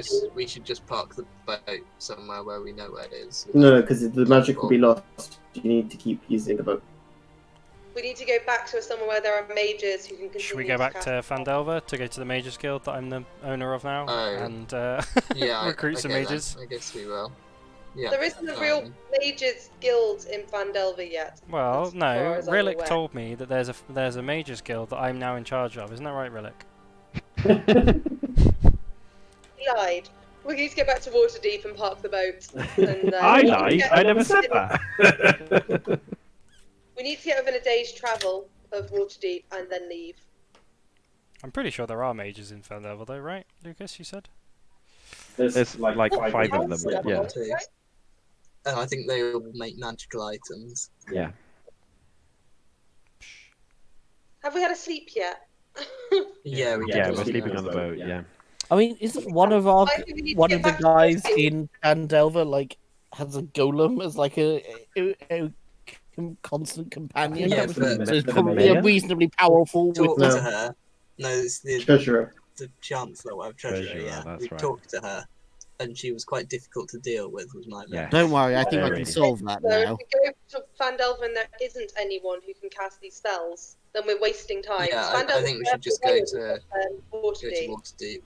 [SPEAKER 7] just park the boat somewhere where we know where it is.
[SPEAKER 2] No, because the magic will be lost. You need to keep using the boat.
[SPEAKER 4] We need to go back to somewhere where there are mages who can continue.
[SPEAKER 1] Should we go back
[SPEAKER 4] cast
[SPEAKER 1] to Fandelver to go to the Mages Guild that I'm the owner of now
[SPEAKER 7] Oh.
[SPEAKER 1] and
[SPEAKER 7] Yeah,
[SPEAKER 1] recruit some
[SPEAKER 7] okay then,
[SPEAKER 1] mages?
[SPEAKER 7] I guess we will. Yeah.
[SPEAKER 4] There isn't a real mages guild in Fandelver yet.
[SPEAKER 1] Well,
[SPEAKER 4] as
[SPEAKER 1] no.
[SPEAKER 4] far as I'm
[SPEAKER 1] Rhillik
[SPEAKER 4] aware.
[SPEAKER 1] told me that there's a Mages Guild that I'm now in charge of. Isn't that right, Rhillik?
[SPEAKER 4] He lied. We need to get back to Waterdeep and park the boat. And,
[SPEAKER 5] I
[SPEAKER 4] we need to
[SPEAKER 5] lied.
[SPEAKER 4] get-
[SPEAKER 5] I never said that.
[SPEAKER 4] We need to get within a day's travel of Waterdeep and then leave.
[SPEAKER 1] I'm pretty sure there are mages in Fandelver, though, right, Lucas? You said.
[SPEAKER 5] There's like 5 of them.
[SPEAKER 4] Level
[SPEAKER 5] Yeah.
[SPEAKER 4] two.
[SPEAKER 7] And I think they all make magical items.
[SPEAKER 5] Yeah.
[SPEAKER 4] Have we had a sleep yet?
[SPEAKER 7] Yeah, we
[SPEAKER 5] Yeah,
[SPEAKER 7] did.
[SPEAKER 5] we're sleeping on the boat. Yeah.
[SPEAKER 6] I mean, isn't one of our
[SPEAKER 4] I think we need to
[SPEAKER 6] one
[SPEAKER 4] get
[SPEAKER 6] of the
[SPEAKER 4] back to
[SPEAKER 6] guys
[SPEAKER 4] rescue.
[SPEAKER 6] in Andelver like has a golem as like a constant companion?
[SPEAKER 7] Yeah,
[SPEAKER 5] That was
[SPEAKER 7] but
[SPEAKER 6] So it's
[SPEAKER 5] the
[SPEAKER 6] probably a
[SPEAKER 5] mayor?
[SPEAKER 6] reasonably powerful.
[SPEAKER 7] Talk
[SPEAKER 2] No.
[SPEAKER 7] to her. No, it's
[SPEAKER 2] Treasurer.
[SPEAKER 7] the chancellor, whatever, treasurer.
[SPEAKER 5] Treasurer,
[SPEAKER 7] Yeah,
[SPEAKER 5] that's
[SPEAKER 7] we
[SPEAKER 5] right.
[SPEAKER 7] talked to her, and she was quite difficult to deal with. Was my
[SPEAKER 5] Yeah.
[SPEAKER 7] memory.
[SPEAKER 6] Don't worry, I think I
[SPEAKER 5] Very.
[SPEAKER 6] can solve that
[SPEAKER 4] So
[SPEAKER 6] now.
[SPEAKER 4] if we go to Phandelver and there isn't anyone who can cast these spells, then we're wasting time.
[SPEAKER 7] Yeah, I
[SPEAKER 4] Phandelver's
[SPEAKER 7] think we should just
[SPEAKER 4] away
[SPEAKER 7] go
[SPEAKER 4] with,
[SPEAKER 7] to
[SPEAKER 4] Waterdeep.
[SPEAKER 7] Waterdeep.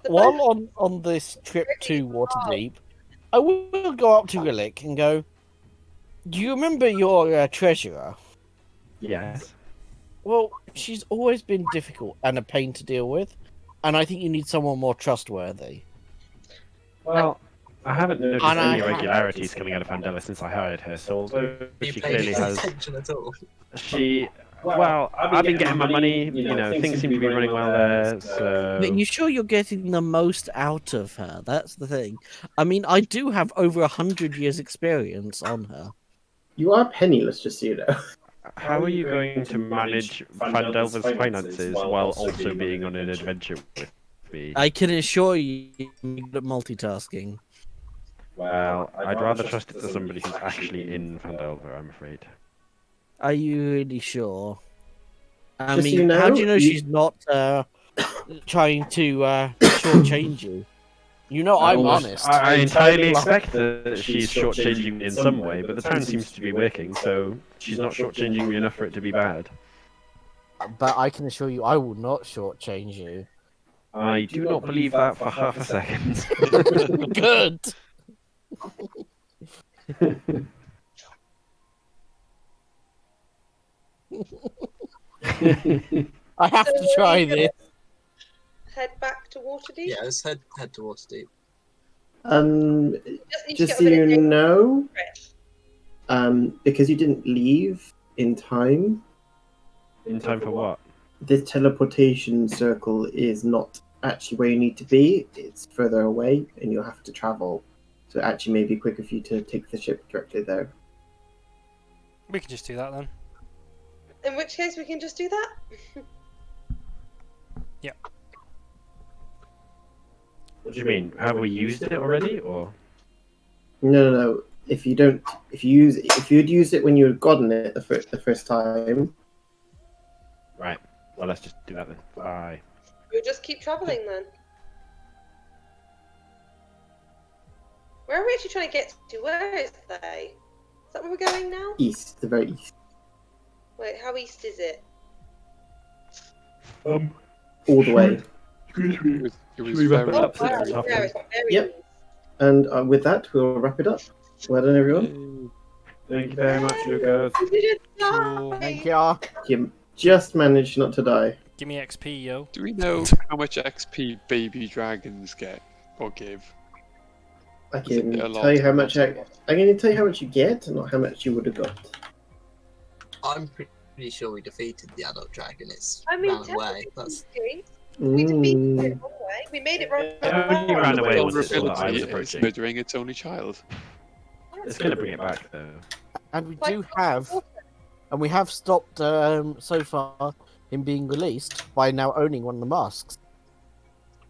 [SPEAKER 6] While on this trip to Waterdeep, I will go up to Rhillik and go, do you remember your treasurer?
[SPEAKER 5] Yes.
[SPEAKER 6] Well, she's always been difficult and a pain to deal with, and I think you need someone more trustworthy.
[SPEAKER 5] Well, I haven't noticed
[SPEAKER 6] And
[SPEAKER 5] any
[SPEAKER 6] I-
[SPEAKER 5] irregularities coming out of Vandella since I hired her, so although
[SPEAKER 7] You
[SPEAKER 5] she
[SPEAKER 7] paid
[SPEAKER 5] clearly has...
[SPEAKER 7] attention at all.
[SPEAKER 5] Well, I've been getting my money, you know, things seem to be running well there, so...
[SPEAKER 6] But you sure you're getting the most out of her? That's the thing. I mean, I do have over 100 years' experience on her.
[SPEAKER 2] You are penniless, just so you know.
[SPEAKER 5] How are you going to manage Vandelver's finances while also being on an adventure with me?
[SPEAKER 6] I can assure you, you're good at multitasking.
[SPEAKER 5] Well, I'd rather trust it to somebody who's actually in Vandelver, I'm afraid.
[SPEAKER 6] Are you really sure? I
[SPEAKER 2] Just so
[SPEAKER 6] mean,
[SPEAKER 2] you know,
[SPEAKER 6] how do you know
[SPEAKER 2] you-
[SPEAKER 6] she's not trying to shortchange you? You know, I'm honest.
[SPEAKER 5] I entirely expect that she's shortchanging me in some way, but the plan seems to be working, so she's not shortchanging me enough for it to be bad.
[SPEAKER 6] But I can assure you, I will not shortchange you.
[SPEAKER 5] I do not believe that for half a second.
[SPEAKER 6] Good. I have to try this.
[SPEAKER 4] Head back to Waterdeep.
[SPEAKER 7] Yeah, let's head to Waterdeep.
[SPEAKER 4] Just need to
[SPEAKER 2] Just
[SPEAKER 4] get
[SPEAKER 2] so
[SPEAKER 4] a bit
[SPEAKER 2] you
[SPEAKER 4] of data
[SPEAKER 2] know,
[SPEAKER 4] for it.
[SPEAKER 2] because you didn't leave in time,
[SPEAKER 5] In time for what?
[SPEAKER 2] this teleportation circle is not actually where you need to be. It's further away, and you'll have to travel. So it actually may be quicker for you to take the ship directly there.
[SPEAKER 1] We can just do that then.
[SPEAKER 4] In which case, we can just do that.
[SPEAKER 5] What do you mean? Have we used it already, or...?
[SPEAKER 2] No. If you'd used it when you had gotten it the first time,
[SPEAKER 5] Right. Well, let's just do that then. Bye.
[SPEAKER 4] We'll just keep travelling then. Where are we actually trying to get to? Where is they? Is that where we're going now?
[SPEAKER 2] east, the very east,
[SPEAKER 4] Wait, how east is it?
[SPEAKER 2] all the way.
[SPEAKER 3] It was
[SPEAKER 5] we wrap
[SPEAKER 3] very
[SPEAKER 5] it up
[SPEAKER 4] wow,
[SPEAKER 5] since it's half
[SPEAKER 4] yeah,
[SPEAKER 5] done?
[SPEAKER 4] it's very
[SPEAKER 2] Yep.
[SPEAKER 4] east.
[SPEAKER 2] And with that, we'll wrap it up. Well done, everyone.
[SPEAKER 5] Thank you very much, Lucas.
[SPEAKER 4] We did
[SPEAKER 1] Cool.
[SPEAKER 4] die.
[SPEAKER 6] Thank you.
[SPEAKER 2] You just managed not to die.
[SPEAKER 1] Give me XP, yo.
[SPEAKER 3] Do we know how much XP baby dragons get or give?
[SPEAKER 2] I
[SPEAKER 3] Is it
[SPEAKER 2] can
[SPEAKER 3] a lot?
[SPEAKER 2] tell you how much
[SPEAKER 3] Not a lot.
[SPEAKER 2] I'm going to tell you how much you get, and not how much you would have got.
[SPEAKER 7] I'm pretty sure we defeated the adult dragon. It's
[SPEAKER 4] I mean,
[SPEAKER 7] ran away. That's
[SPEAKER 4] technically, we defeated it
[SPEAKER 2] Mm,
[SPEAKER 4] one way. We made it run
[SPEAKER 5] It only ran away once it saw that I was
[SPEAKER 3] Vulnerability is
[SPEAKER 5] approaching.
[SPEAKER 3] murdering its only child.
[SPEAKER 5] It's going to bring it back, though.
[SPEAKER 6] And we
[SPEAKER 4] Like,
[SPEAKER 6] do have, and we have stopped so far him being released by now owning one of the masks.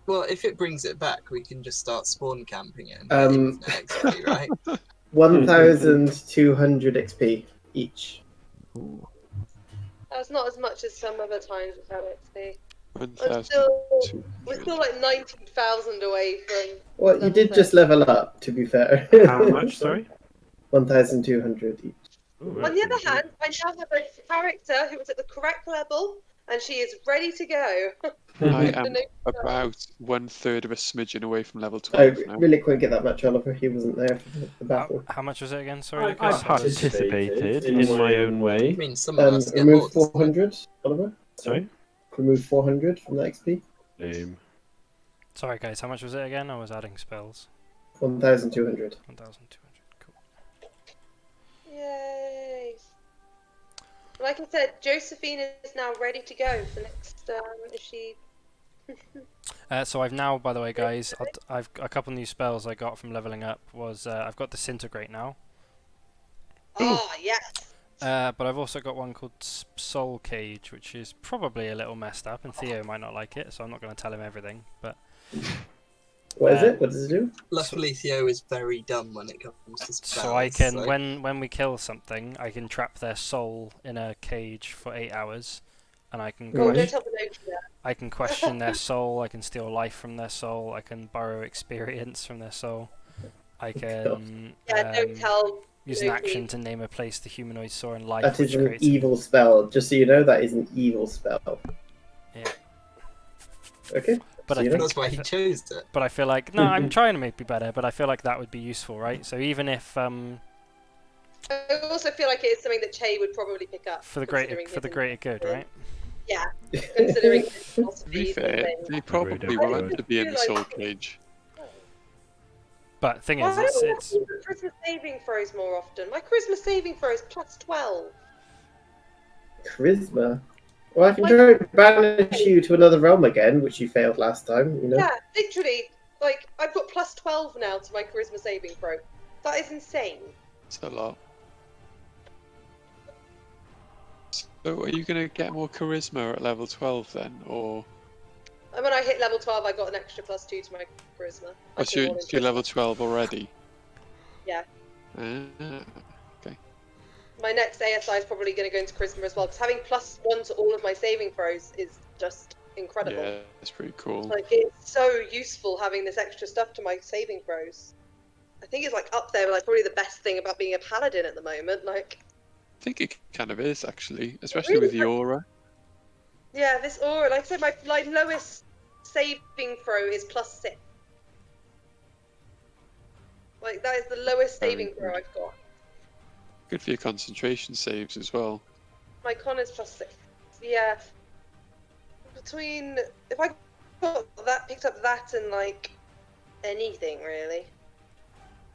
[SPEAKER 7] well, if it brings it back, we can just start spawn camping it and
[SPEAKER 2] Um,
[SPEAKER 7] get infinite XP, right?
[SPEAKER 2] 1,200 XP each.
[SPEAKER 6] Ooh.
[SPEAKER 4] That's not as much as some other times we've had XP.
[SPEAKER 3] 1,200.
[SPEAKER 4] We're still like 19,000 away from.
[SPEAKER 2] Well, you did just level up, to be fair.
[SPEAKER 5] How much, sorry?
[SPEAKER 2] 1,200 each.
[SPEAKER 5] Ooh,
[SPEAKER 4] On the other
[SPEAKER 5] that's
[SPEAKER 4] hand, I now have a character who is at the correct level and she is ready to go.
[SPEAKER 3] I
[SPEAKER 4] The
[SPEAKER 3] am
[SPEAKER 4] new-
[SPEAKER 3] about 1/3 of a smidgen away from level
[SPEAKER 2] I
[SPEAKER 3] 12 now.
[SPEAKER 2] really couldn't get that much, Oliver. He wasn't there for the battle.
[SPEAKER 1] How much was it again? Sorry,
[SPEAKER 5] I
[SPEAKER 1] Lucas.
[SPEAKER 5] participated in my own
[SPEAKER 7] I
[SPEAKER 5] way.
[SPEAKER 7] mean, some of us get more.
[SPEAKER 2] Remove 400, Oliver.
[SPEAKER 5] Sorry?
[SPEAKER 2] Remove 400 from the XP.
[SPEAKER 1] Sorry, guys. How much was it again? I was adding spells.
[SPEAKER 2] 1,200.
[SPEAKER 1] 1,200. Cool.
[SPEAKER 4] Yay! Like I said, Josephine is now ready to go for next. If she
[SPEAKER 1] So I've now, by the way, guys, I've a couple new spells I got from leveling up. Was I've got Disintegrate now,
[SPEAKER 4] Ah, yes.
[SPEAKER 1] but I've also got one called Soul Cage, which is probably a little messed up, and Theo might not like it, so I'm not going to tell him everything. But
[SPEAKER 2] What is it? What does it do?
[SPEAKER 7] Luckily, Theo is very dumb when it comes to spells.
[SPEAKER 1] so I can,
[SPEAKER 7] so-
[SPEAKER 1] when we kill something, I can trap their soul in a cage for 8 hours, and I can
[SPEAKER 4] Oh, don't
[SPEAKER 1] question,
[SPEAKER 4] tell Pinocchio.
[SPEAKER 1] I can question their soul. I can steal life from their soul. I can borrow experience from their soul. I can
[SPEAKER 4] Yeah, don't tell
[SPEAKER 1] use an
[SPEAKER 4] Pinocchio.
[SPEAKER 1] action to name a place the humanoid saw in life,
[SPEAKER 2] That
[SPEAKER 1] which
[SPEAKER 2] is an
[SPEAKER 1] creates
[SPEAKER 2] evil spell. Just so you know, that is an evil spell.
[SPEAKER 1] Yeah.
[SPEAKER 2] Okay.
[SPEAKER 1] But
[SPEAKER 2] so
[SPEAKER 1] I
[SPEAKER 2] you know.
[SPEAKER 1] think,
[SPEAKER 7] That's why he chose it.
[SPEAKER 1] but I feel like no, I'm trying to make it better. But I feel like that would be useful, right? So even if
[SPEAKER 4] I also feel like it is something that Che would probably pick up.
[SPEAKER 1] for the
[SPEAKER 4] considering
[SPEAKER 1] greater
[SPEAKER 4] his
[SPEAKER 1] greater good, right?
[SPEAKER 4] Yeah, considering his
[SPEAKER 3] To be
[SPEAKER 4] philosophies and
[SPEAKER 3] fair,
[SPEAKER 4] things.
[SPEAKER 3] they probably
[SPEAKER 5] Agreed,
[SPEAKER 3] want
[SPEAKER 5] agreed.
[SPEAKER 3] to be in the
[SPEAKER 4] Like-
[SPEAKER 3] soul cage.
[SPEAKER 1] But thing
[SPEAKER 4] Why
[SPEAKER 1] is,
[SPEAKER 4] don't we
[SPEAKER 1] it's
[SPEAKER 4] have charisma saving throws more often? My charisma saving throw is plus 12.
[SPEAKER 2] Charisma. Well, I can try and banish you to another realm again, which you failed last time. You know.
[SPEAKER 4] Yeah, literally. Like, I've got plus 12 now to my charisma saving throw. That is insane.
[SPEAKER 3] It's a lot. So are you going to get more charisma at level 12 then? Or
[SPEAKER 4] And when I hit level 12, I got an extra plus 2 to my charisma. I
[SPEAKER 3] oh,
[SPEAKER 4] can roll
[SPEAKER 3] so
[SPEAKER 4] into
[SPEAKER 3] you're
[SPEAKER 4] it.
[SPEAKER 3] level 12 already?
[SPEAKER 4] Yeah.
[SPEAKER 3] Ah,
[SPEAKER 4] My next ASI is probably going to go into charisma as well, because having plus 1 to all of my saving throws is just incredible.
[SPEAKER 3] yeah, that's pretty cool.
[SPEAKER 4] Like, it's so useful having this extra stuff to my saving throws. I think it's like up there, like probably the best thing about being a paladin at the moment. Like,
[SPEAKER 3] I think it kind of is actually, especially with the aura.
[SPEAKER 4] yeah, this aura, like I said, my lowest saving throw is plus 6. Like, that is the lowest
[SPEAKER 3] Very
[SPEAKER 4] saving throw
[SPEAKER 3] good.
[SPEAKER 4] I've got.
[SPEAKER 3] Good for your concentration saves as well.
[SPEAKER 4] My con is plus 6. Yeah. Between, if I got that, picked up that and like anything really,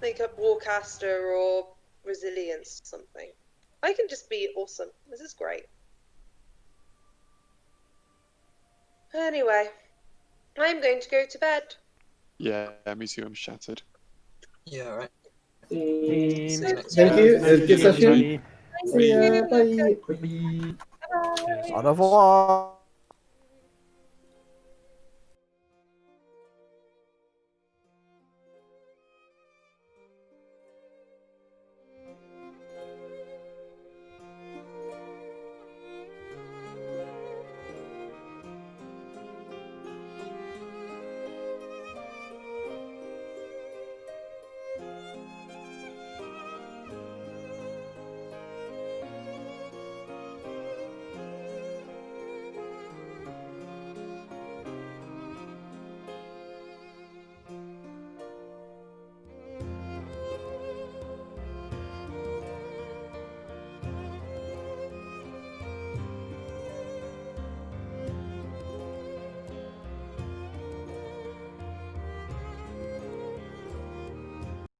[SPEAKER 4] pick up Warcaster or Resilience or something, I can just be awesome. This is great. Anyway, I'm going to go to bed.
[SPEAKER 3] Yeah, me too, I'm shattered.
[SPEAKER 7] Yeah, right.
[SPEAKER 8] Mm.
[SPEAKER 7] See you next
[SPEAKER 2] Thank
[SPEAKER 7] time.
[SPEAKER 2] you. Good session.
[SPEAKER 4] Thank
[SPEAKER 2] See ya.
[SPEAKER 4] you.
[SPEAKER 2] Bye.
[SPEAKER 4] Bye.
[SPEAKER 6] Au revoir.